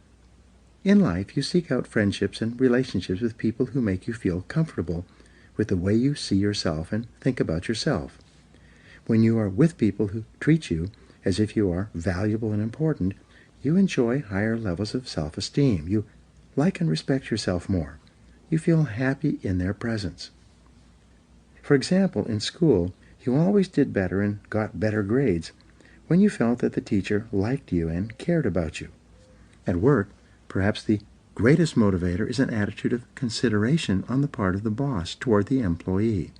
In life, you seek out friendships and relationships with people who make you feel comfortable with the way you see yourself and think about yourself. When you are with people who treat you as if you are valuable and important, you enjoy higher levels of self-esteem. You like and respect yourself more. You feel happy in their presence. For example, in school, you always did better and got better grades when you felt that the teacher liked you and cared about you. At work, perhaps the greatest motivator is an attitude of consideration on the part of the boss toward the employee.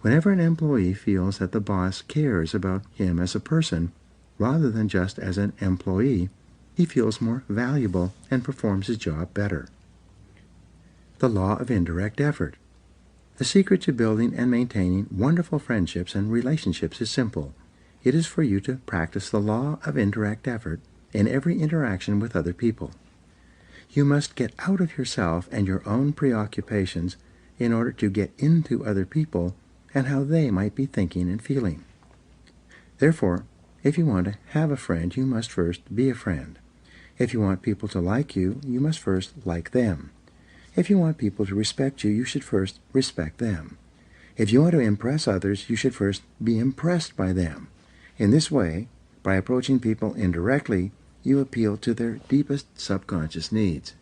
Whenever an employee feels that the boss cares about him as a person, rather than just as an employee, he feels more valuable and performs his job better. The law of indirect effort. The secret to building and maintaining wonderful friendships and relationships is simple. It is for you to practice the law of indirect effort in every interaction with other people. You must get out of yourself and your own preoccupations in order to get into other people and how they might be thinking and feeling. Therefore, if you want to have a friend, you must first be a friend. If you want people to like you, you must first like them. If you want people to respect you, you should first respect them. If you want to impress others, you should first be impressed by them. In this way, by approaching people indirectly, you appeal to their deepest subconscious needs.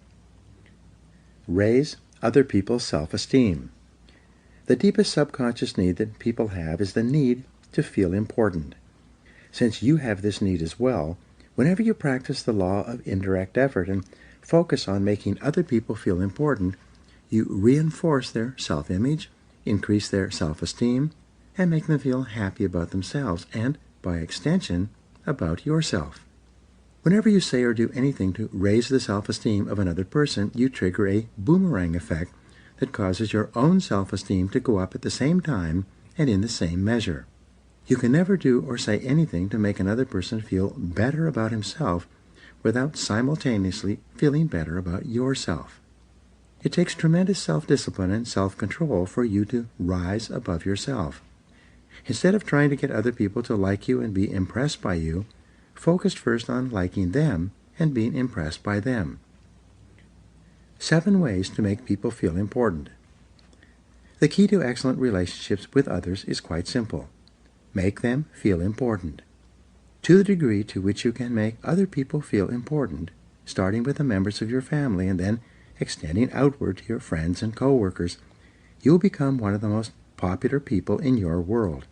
Raise other people's self-esteem. The deepest subconscious need that people have is the need to feel important. Since you have this need as well, whenever you practice the law of indirect effort and focus on making other people feel important, you reinforce their self-image, increase their self-esteem, and make them feel happy about themselves and, by extension, about yourself. Whenever you say or do anything to raise the self-esteem of another person, you trigger a boomerang effect that causes your own self-esteem to go up at the same time and in the same measure. You can never do or say anything to make another person feel better about himself without simultaneously feeling better about yourself. It takes tremendous self-discipline and self-control for you to rise above yourself. Instead of trying to get other people to like you and be impressed by you, focus first on liking them and being impressed by them. 7 ways to make people feel important. The key to excellent relationships with others is quite simple. Make them feel important. To the degree to which you can make other people feel important, starting with the members of your family and then extending outward to your friends and co-workers, you will become one of the most popular people in your world.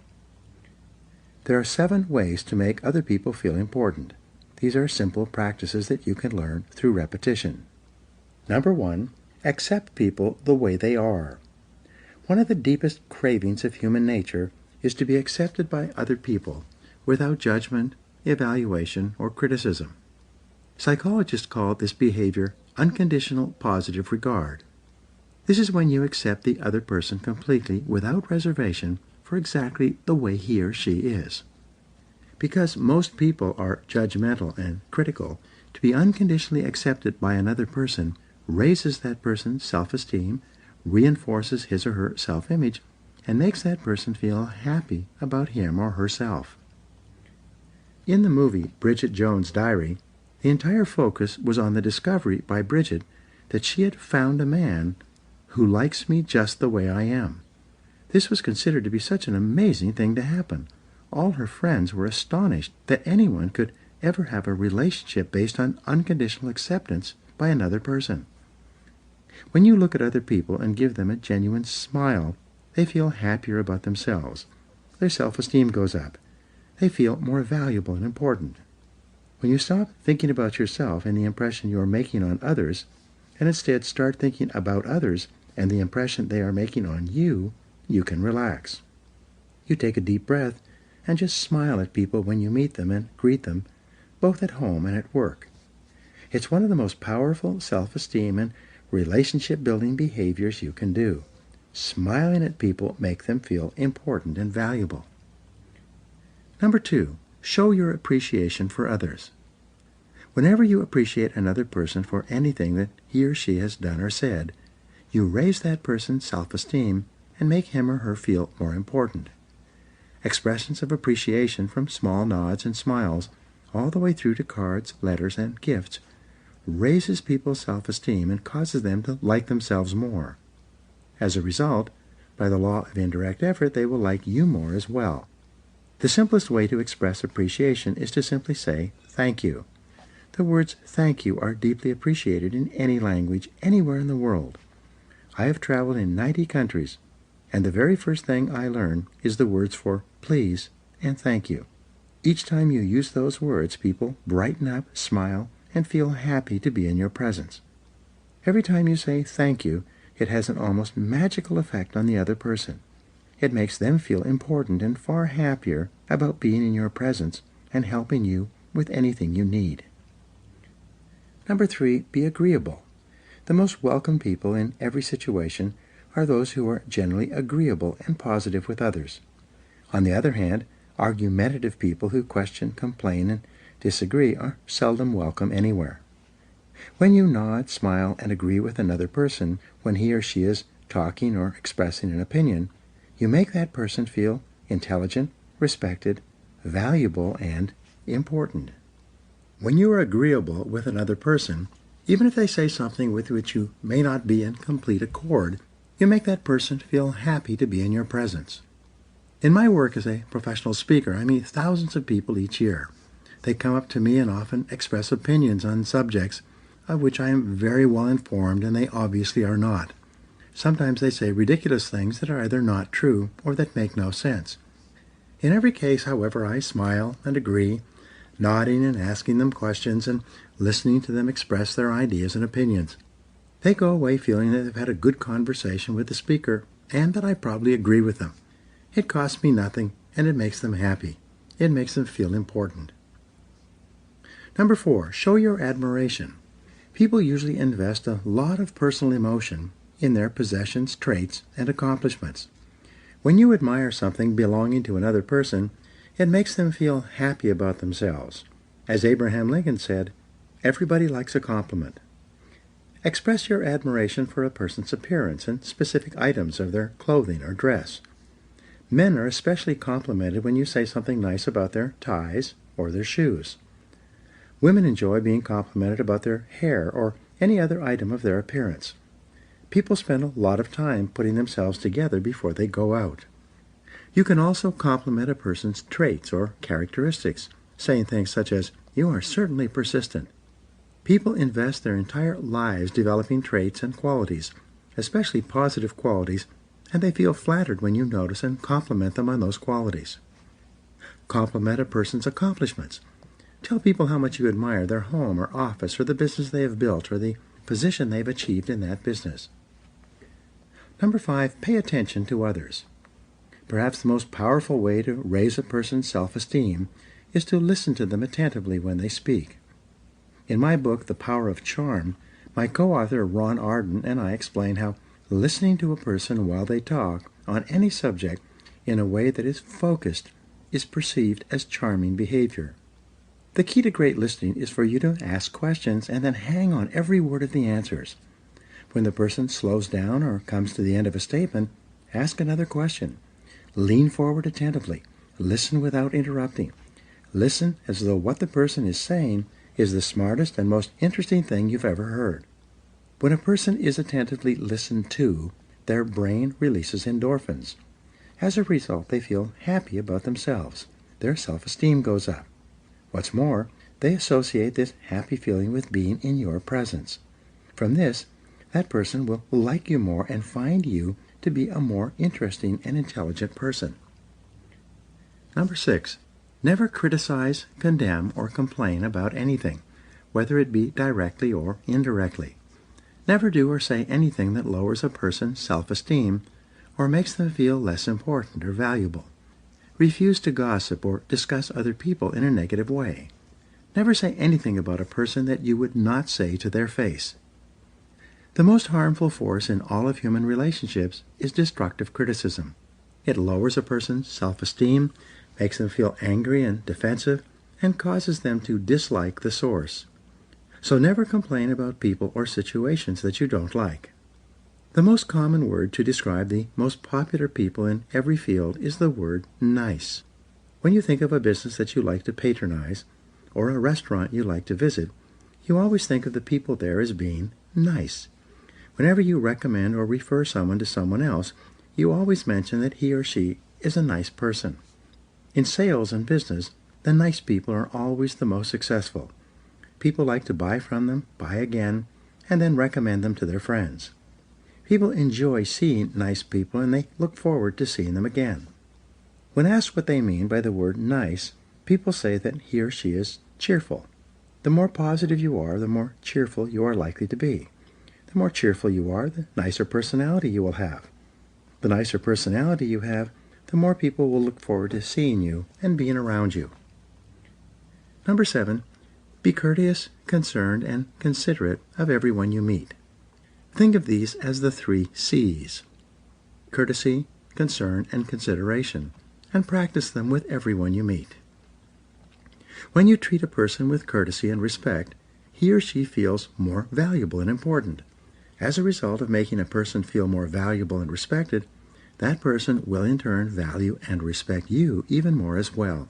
There are 7 ways to make other people feel important. These are simple practices that you can learn through repetition. Number 1, accept people the way they are. One of the deepest cravings of human nature is to be accepted by other people without judgment, evaluation, or criticism. Psychologists call this behavior unconditional positive regard. This is when you accept the other person completely without reservation for exactly the way he or she is. Because most people are judgmental and critical, to be unconditionally accepted by another person raises that person's self-esteem, reinforces his or her self-image, and makes that person feel happy about him or herself. In the movie Bridget Jones' Diary, the entire focus was on the discovery by Bridget that she had found a man who likes me just the way I am. This was considered to be such an amazing thing to happen. All her friends were astonished that anyone could ever have a relationship based on unconditional acceptance by another person. When you look at other people and give them a genuine smile, they feel happier about themselves. Their self-esteem goes up. They feel more valuable and important. When you stop thinking about yourself and the impression you are making on others, and instead start thinking about others and the impression they are making on you, you can relax. You take a deep breath and just smile at people when you meet them and greet them, both at home and at work. It's one of the most powerful self-esteem and relationship-building behaviors you can do. Smiling at people makes them feel important and valuable. Number 2, show your appreciation for others. Whenever you appreciate another person for anything that he or she has done or said, you raise that person's self-esteem and make him or her feel more important. Expressions of appreciation from small nods and smiles all the way through to cards, letters, and gifts raises people's self-esteem and causes them to like themselves more. As a result, by the law of indirect effort, they will like you more as well. The simplest way to express appreciation is to simply say, "Thank you." The words "thank you" are deeply appreciated in any language, anywhere in the world. I have traveled in 90 countries, and the very first thing I learn is the words for please and thank you. Each time you use those words, people brighten up, smile, and feel happy to be in your presence. Every time you say thank you, it has an almost magical effect on the other person. It makes them feel important and far happier about being in your presence and helping you with anything you need. Number 3, be agreeable. The most welcome people in every situation are those who are generally agreeable and positive with others. On the other hand, argumentative people who question, complain, and disagree are seldom welcome anywhere. When you nod, smile, and agree with another person when he or she is talking or expressing an opinion, you make that person feel intelligent, respected, valuable, and important. When you are agreeable with another person, even if they say something with which you may not be in complete accord, you make that person feel happy to be in your presence. In my work as a professional speaker, I meet thousands of people each year. They come up to me and often express opinions on subjects of which I am very well informed, and they obviously are not. Sometimes they say ridiculous things that are either not true or that make no sense. In every case, however, I smile and agree, nodding and asking them questions and listening to them express their ideas and opinions. They go away feeling that they've had a good conversation with the speaker and that I probably agree with them. It costs me nothing, and it makes them happy. It makes them feel important. Number 4, show your admiration. People usually invest a lot of personal emotion in their possessions, traits, and accomplishments. When you admire something belonging to another person, it makes them feel happy about themselves. As Abraham Lincoln said, "Everybody likes a compliment." Express your admiration for a person's appearance and specific items of their clothing or dress. Men are especially complimented when you say something nice about their ties or their shoes. Women enjoy being complimented about their hair or any other item of their appearance. People spend a lot of time putting themselves together before they go out. You can also compliment a person's traits or characteristics, saying things such as, "You are certainly persistent." People invest their entire lives developing traits and qualities, especially positive qualities, and they feel flattered when you notice and compliment them on those qualities. Compliment a person's accomplishments. Tell people how much you admire their home or office or the business they have built or the position they've achieved in that business. Number 5, pay attention to others. Perhaps the most powerful way to raise a person's self-esteem is to listen to them attentively when they speak. In my book, The Power of Charm, My co-author Ron Arden and I explain how listening to a person while they talk on any subject in a way that is focused is perceived as charming behavior. The key to great listening is for you to ask questions and then hang on every word of the answers. When the person slows down or comes to the end of a statement, ask another question. Lean forward attentively. Listen without interrupting. Listen as though what the person is saying is the smartest and most interesting thing you've ever heard. When a person is attentively listened to, their brain releases endorphins. As a result, they feel happy about themselves. Their self-esteem goes up. What's more, they associate this happy feeling with being in your presence. From this, that person will like you more and find you to be a more interesting and intelligent person. Number 6. Never criticize, condemn, or complain about anything, whether it be directly or indirectly. Never do or say anything that lowers a person's self-esteem or makes them feel less important or valuable. Refuse to gossip or discuss other people in a negative way. Never say anything about a person that you would not say to their face. The most harmful force in all of human relationships is destructive criticism. It lowers a person's self-esteem, makes them feel angry and defensive, and causes them to dislike the source. So never complain about people or situations that you don't like. The most common word to describe the most popular people in every field is the word nice. When you think of a business that you like to patronize, or a restaurant you like to visit, you always think of the people there as being nice. Whenever you recommend or refer someone to someone else, you always mention that he or she is a nice person. In sales and business, the nice people are always the most successful. People like to buy from them, buy again, and then recommend them to their friends. People enjoy seeing nice people and they look forward to seeing them again. When asked what they mean by the word nice, people say that he or she is cheerful. The more positive you are, the more cheerful you are likely to be. The more cheerful you are, the nicer personality you will have. The nicer personality you have, the more people will look forward to seeing you and being around you. Number 7, be courteous, concerned, and considerate of everyone you meet. Think of these as the 3 C's: courtesy, concern, and consideration, and practice them with everyone you meet. When you treat a person with courtesy and respect, he or she feels more valuable and important. As a result of making a person feel more valuable and respected, that person will in turn value and respect you even more as well.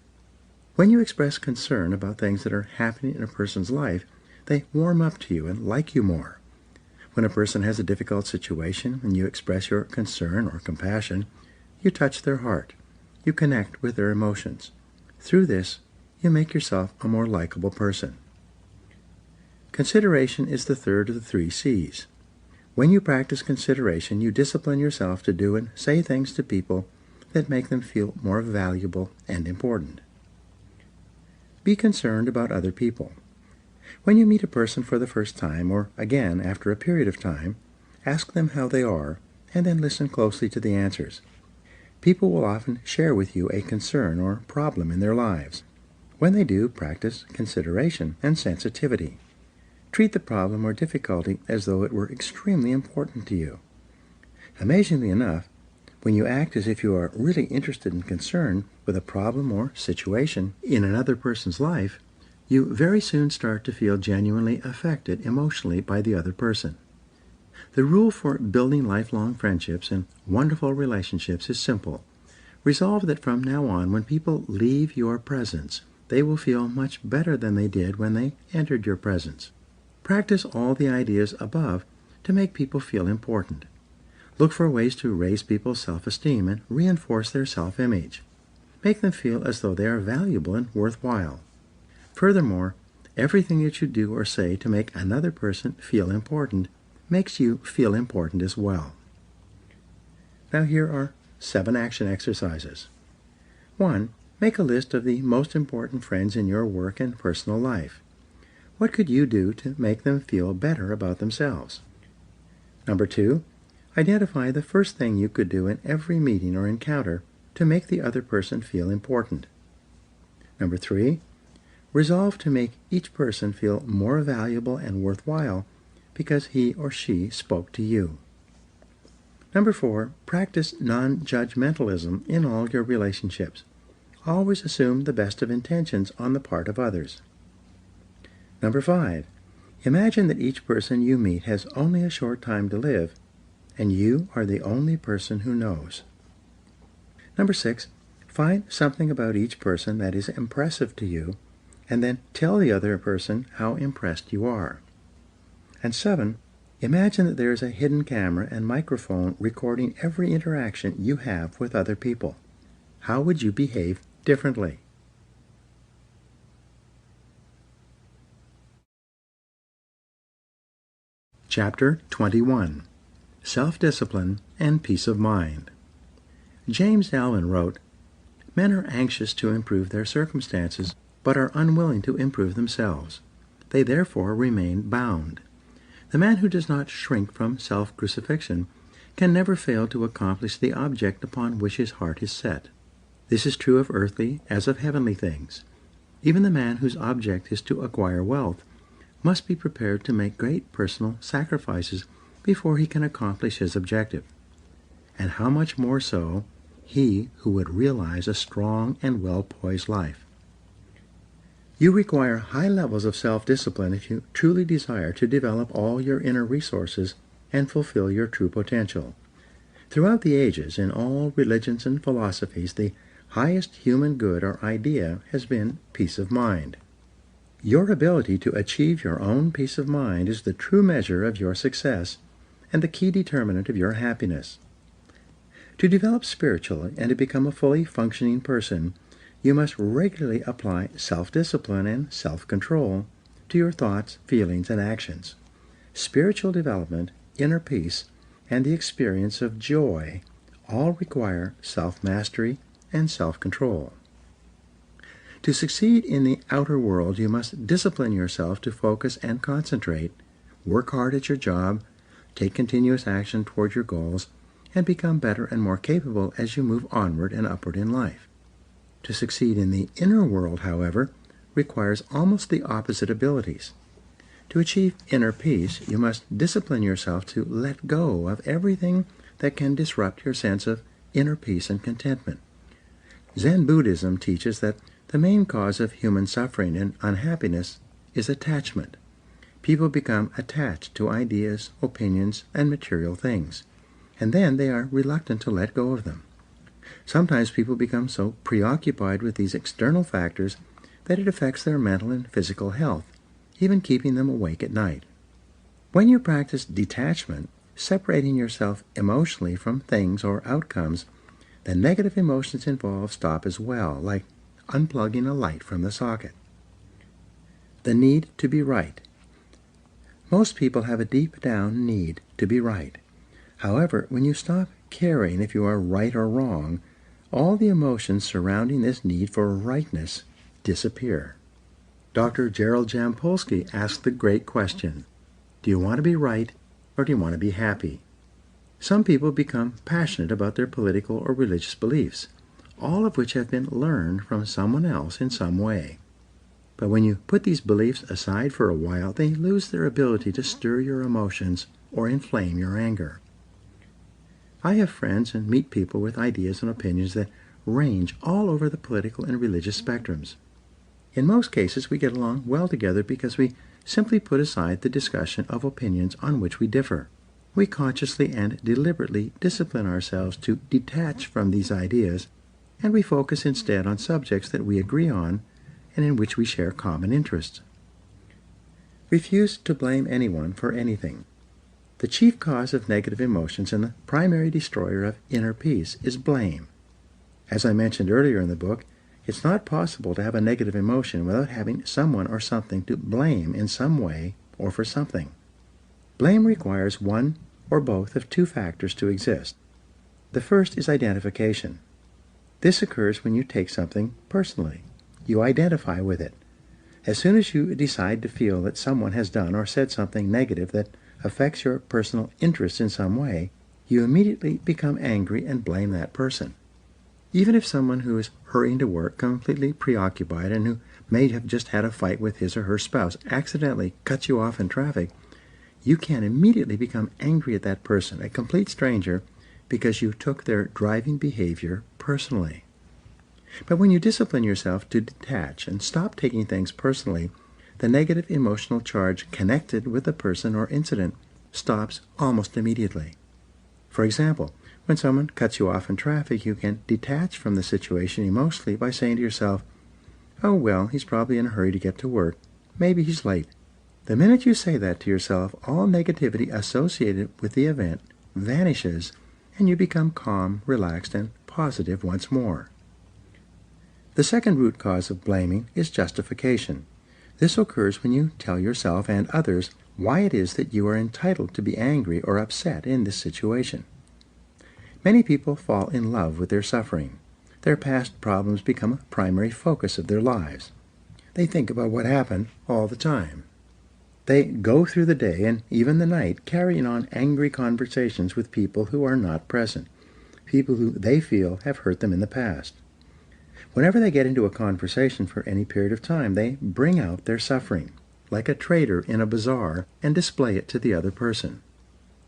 When you express concern about things that are happening in a person's life, they warm up to you and like you more. When a person has a difficult situation and you express your concern or compassion, you touch their heart. You connect with their emotions. Through this, you make yourself a more likable person. Consideration is the third of the 3 C's. When you practice consideration, you discipline yourself to do and say things to people that make them feel more valuable and important. Be concerned about other people. When you meet a person for the first time, or again after a period of time, ask them how they are, and then listen closely to the answers. People will often share with you a concern or problem in their lives. When they do, practice consideration and sensitivity. Treat the problem or difficulty as though it were extremely important to you. Amazingly enough, when you act as if you are really interested and concerned with a problem or situation in another person's life, you very soon start to feel genuinely affected emotionally by the other person. The rule for building lifelong friendships and wonderful relationships is simple. Resolve that from now on, when people leave your presence, they will feel much better than they did when they entered your presence. Practice all the ideas above to make people feel important. Look for ways to raise people's self-esteem and reinforce their self-image. Make them feel as though they are valuable and worthwhile. Furthermore, everything that you do or say to make another person feel important makes you feel important as well. Now here are 7 action exercises. 1. Make a list of the most important friends in your work and personal life. What could you do to make them feel better about themselves? Number 2. Identify the first thing you could do in every meeting or encounter to make the other person feel important. Number 3. Resolve to make each person feel more valuable and worthwhile because he or she spoke to you. Number 4, practice non-judgmentalism in all your relationships. Always assume the best of intentions on the part of others. Number 5, imagine that each person you meet has only a short time to live, and you are the only person who knows. Number 6, find something about each person that is impressive to you, and then tell the other person how impressed you are. And 7, imagine that there is a hidden camera and microphone recording every interaction you have with other people. How would you behave differently? Chapter 21. Self-Discipline and Peace of Mind. James Allen wrote, "Men are anxious to improve their circumstances, but are unwilling to improve themselves. They therefore remain bound. The man who does not shrink from self-crucifixion can never fail to accomplish the object upon which his heart is set. This is true of earthly as of heavenly things. Even the man whose object is to acquire wealth must be prepared to make great personal sacrifices before he can accomplish his objective. And how much more so he who would realize a strong and well-poised life. You require high levels of self-discipline if you truly desire to develop all your inner resources and fulfill your true potential. Throughout the ages, in all religions and philosophies, the highest human good or idea has been peace of mind. Your ability to achieve your own peace of mind is the true measure of your success and the key determinant of your happiness. To develop spiritually and to become a fully functioning person, you must regularly apply self-discipline and self-control to your thoughts, feelings, and actions. Spiritual development, inner peace, and the experience of joy all require self-mastery and self-control. To succeed in the outer world, you must discipline yourself to focus and concentrate, work hard at your job, take continuous action toward your goals, and become better and more capable as you move onward and upward in life. To succeed in the inner world, however, requires almost the opposite abilities. To achieve inner peace, you must discipline yourself to let go of everything that can disrupt your sense of inner peace and contentment. Zen Buddhism teaches that the main cause of human suffering and unhappiness is attachment. People become attached to ideas, opinions, and material things, and then they are reluctant to let go of them. Sometimes people become so preoccupied with these external factors that it affects their mental and physical health, even keeping them awake at night. When you practice detachment, separating yourself emotionally from things or outcomes, the negative emotions involved stop as well, like unplugging a light from the socket. The need to be right. Most people have a deep-down need to be right. However, when you stop caring if you are right or wrong, all the emotions surrounding this need for rightness disappear. Dr. Gerald Jampolsky asked the great question, do you want to be right or do you want to be happy? Some people become passionate about their political or religious beliefs, all of which have been learned from someone else in some way. But when you put these beliefs aside for a while, they lose their ability to stir your emotions or inflame your anger. I have friends and meet people with ideas and opinions that range all over the political and religious spectrums. In most cases, we get along well together because we simply put aside the discussion of opinions on which we differ. We consciously and deliberately discipline ourselves to detach from these ideas, and we focus instead on subjects that we agree on and in which we share common interests. Refuse to blame anyone for anything. The chief cause of negative emotions and the primary destroyer of inner peace is blame. As I mentioned earlier in the book, it's not possible to have a negative emotion without having someone or something to blame in some way or for something. Blame requires one or both of two factors to exist. The first is identification. This occurs when you take something personally. You identify with it. As soon as you decide to feel that someone has done or said something negative that affects your personal interest in some way, you immediately become angry and blame that person. Even if someone who is hurrying to work, completely preoccupied, and who may have just had a fight with his or her spouse accidentally cuts you off in traffic, you can immediately become angry at that person, a complete stranger, because you took their driving behavior personally. But when you discipline yourself to detach and stop taking things personally, the negative emotional charge connected with the person or incident stops almost immediately. For example, when someone cuts you off in traffic, you can detach from the situation emotionally by saying to yourself, "Oh well, he's probably in a hurry to get to work. Maybe he's late." The minute you say that to yourself, all negativity associated with the event vanishes, and you become calm, relaxed, and positive once more. The second root cause of blaming is justification. This occurs when you tell yourself and others why it is that you are entitled to be angry or upset in this situation. Many people fall in love with their suffering. Their past problems become a primary focus of their lives. They think about what happened all the time. They go through the day and even the night carrying on angry conversations with people who are not present, people who they feel have hurt them in the past. Whenever they get into a conversation for any period of time, they bring out their suffering, like a trader in a bazaar, and display it to the other person.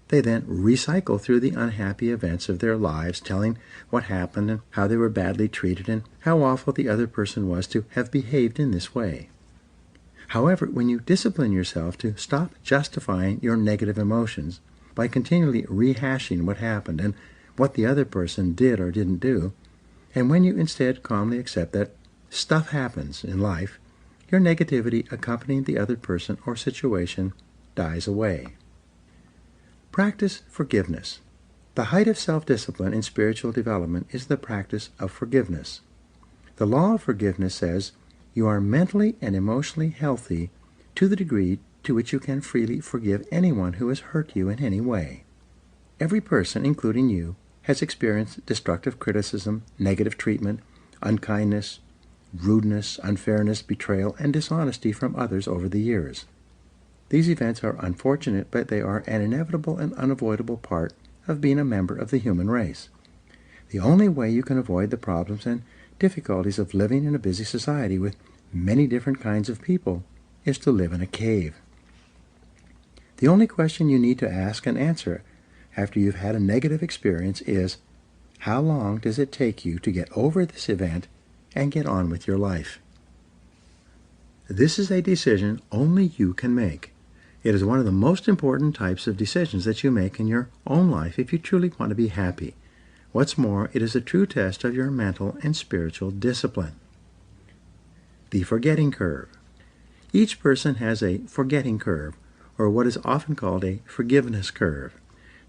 They then recycle through the unhappy events of their lives, telling what happened and how they were badly treated and how awful the other person was to have behaved in this way. However, when you discipline yourself to stop justifying your negative emotions by continually rehashing what happened and what the other person did or didn't do, and when you instead calmly accept that stuff happens in life, your negativity accompanying the other person or situation dies away. Practice forgiveness. The height of self-discipline in spiritual development is the practice of forgiveness. The law of forgiveness says you are mentally and emotionally healthy to the degree to which you can freely forgive anyone who has hurt you in any way. Every person, including you, has experienced destructive criticism, negative treatment, unkindness, rudeness, unfairness, betrayal, and dishonesty from others over the years. These events are unfortunate, but they are an inevitable and unavoidable part of being a member of the human race. The only way you can avoid the problems and difficulties of living in a busy society with many different kinds of people is to live in a cave. The only question you need to ask and answer after you've had a negative experience is, how long does it take you to get over this event and get on with your life? This is a decision only you can make. It is one of the most important types of decisions that you make in your own life if you truly want to be happy. What's more, it is a true test of your mental and spiritual discipline. The forgetting curve. Each person has a forgetting curve, or what is often called a forgiveness curve.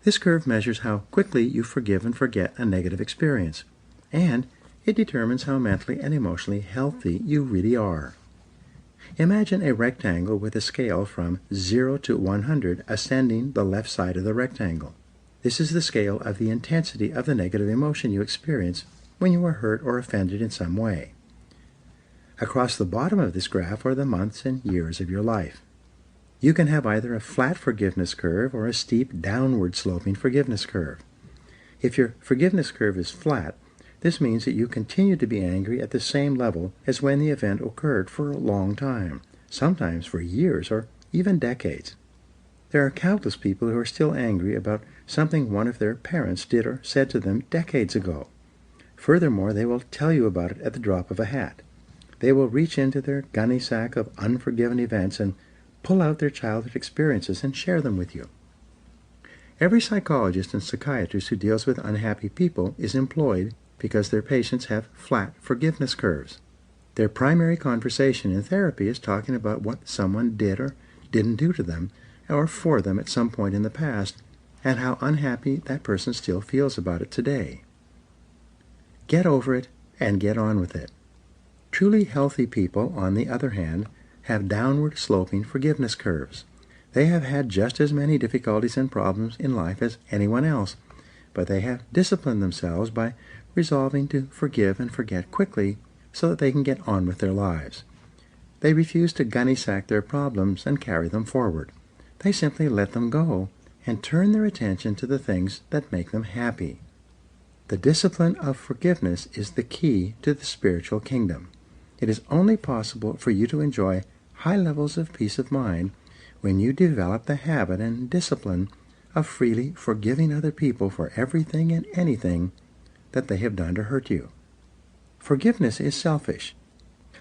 This curve measures how quickly you forgive and forget a negative experience, and it determines how mentally and emotionally healthy you really are. Imagine a rectangle with a scale from 0 to 100 ascending the left side of the rectangle. This is the scale of the intensity of the negative emotion you experience when you are hurt or offended in some way. Across the bottom of this graph are the months and years of your life. You can have either a flat forgiveness curve or a steep downward sloping forgiveness curve. If your forgiveness curve is flat, this means that you continue to be angry at the same level as when the event occurred for a long time, sometimes for years or even decades. There are countless people who are still angry about something one of their parents did or said to them decades ago. Furthermore, they will tell you about it at the drop of a hat. They will reach into their gunny sack of unforgiven events and pull out their childhood experiences and share them with you. Every psychologist and psychiatrist who deals with unhappy people is employed because their patients have flat forgiveness curves. Their primary conversation in therapy is talking about what someone did or didn't do to them or for them at some point in the past and how unhappy that person still feels about it today. Get over it and get on with it. Truly healthy people, on the other hand, have downward sloping forgiveness curves. They have had just as many difficulties and problems in life as anyone else, but they have disciplined themselves by resolving to forgive and forget quickly so that they can get on with their lives. They refuse to gunny sack their problems and carry them forward. They simply let them go and turn their attention to the things that make them happy. The discipline of forgiveness is the key to the spiritual kingdom. It is only possible for you to enjoy high levels of peace of mind when you develop the habit and discipline of freely forgiving other people for everything and anything that they have done to hurt you. Forgiveness is selfish.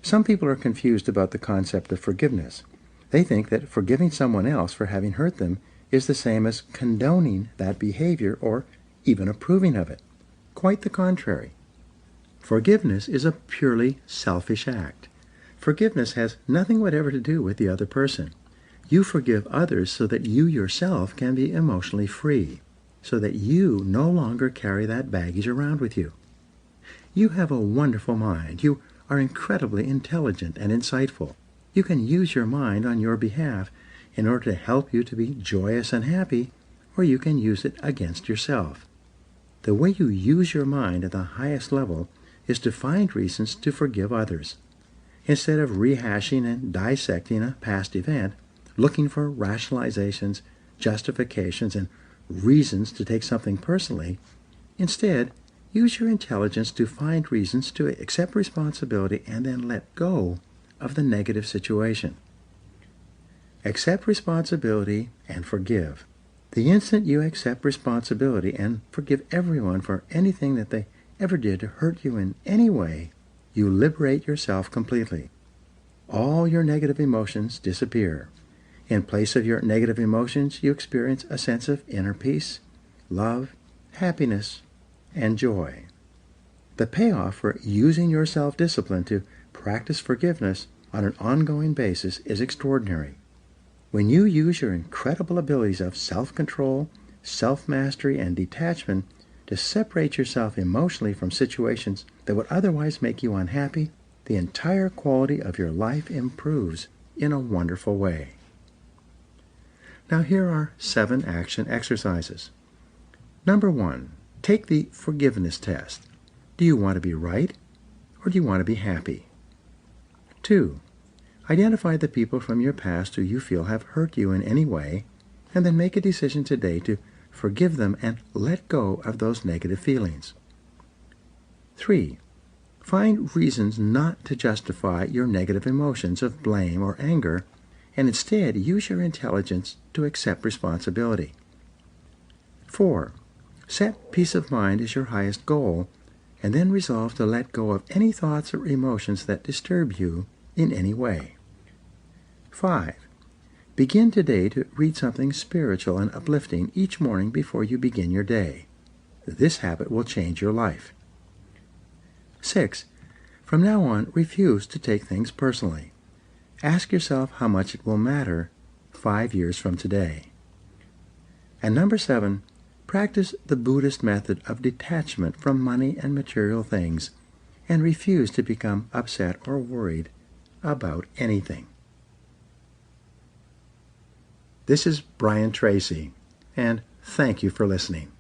Some people are confused about the concept of forgiveness. They think that forgiving someone else for having hurt them is the same as condoning that behavior or even approving of it. Quite the contrary. Forgiveness is a purely selfish act. Forgiveness has nothing whatever to do with the other person. You forgive others so that you yourself can be emotionally free, so that you no longer carry that baggage around with you. You have a wonderful mind. You are incredibly intelligent and insightful. You can use your mind on your behalf in order to help you to be joyous and happy, or you can use it against yourself. The way you use your mind at the highest level is to find reasons to forgive others. Instead of rehashing and dissecting a past event, looking for rationalizations, justifications, and reasons to take something personally, instead, use your intelligence to find reasons to accept responsibility and then let go of the negative situation. Accept responsibility and forgive. The instant you accept responsibility and forgive everyone for anything that they ever did to hurt you in any way, you liberate yourself completely. All your negative emotions disappear. In place of your negative emotions, you experience a sense of inner peace, love, happiness, and joy. The payoff for using your self-discipline to practice forgiveness on an ongoing basis is extraordinary. When you use your incredible abilities of self-control, self-mastery, and detachment to separate yourself emotionally from situations that would otherwise make you unhappy, the entire quality of your life improves in a wonderful way. Now here are 7 action exercises. Number 1, take the forgiveness test. Do you want to be right, or do you want to be happy? 2, identify the people from your past who you feel have hurt you in any way, and then make a decision today to forgive them and let go of those negative feelings. 3, find reasons not to justify your negative emotions of blame or anger, and instead use your intelligence to accept responsibility. 4, set peace of mind as your highest goal, and then resolve to let go of any thoughts or emotions that disturb you in any way. 5, begin today to read something spiritual and uplifting each morning before you begin your day. This habit will change your life. 6, from now on, refuse to take things personally. Ask yourself how much it will matter 5 years from today. And number 7, practice the Buddhist method of detachment from money and material things, and refuse to become upset or worried about anything. This is Brian Tracy, and thank you for listening.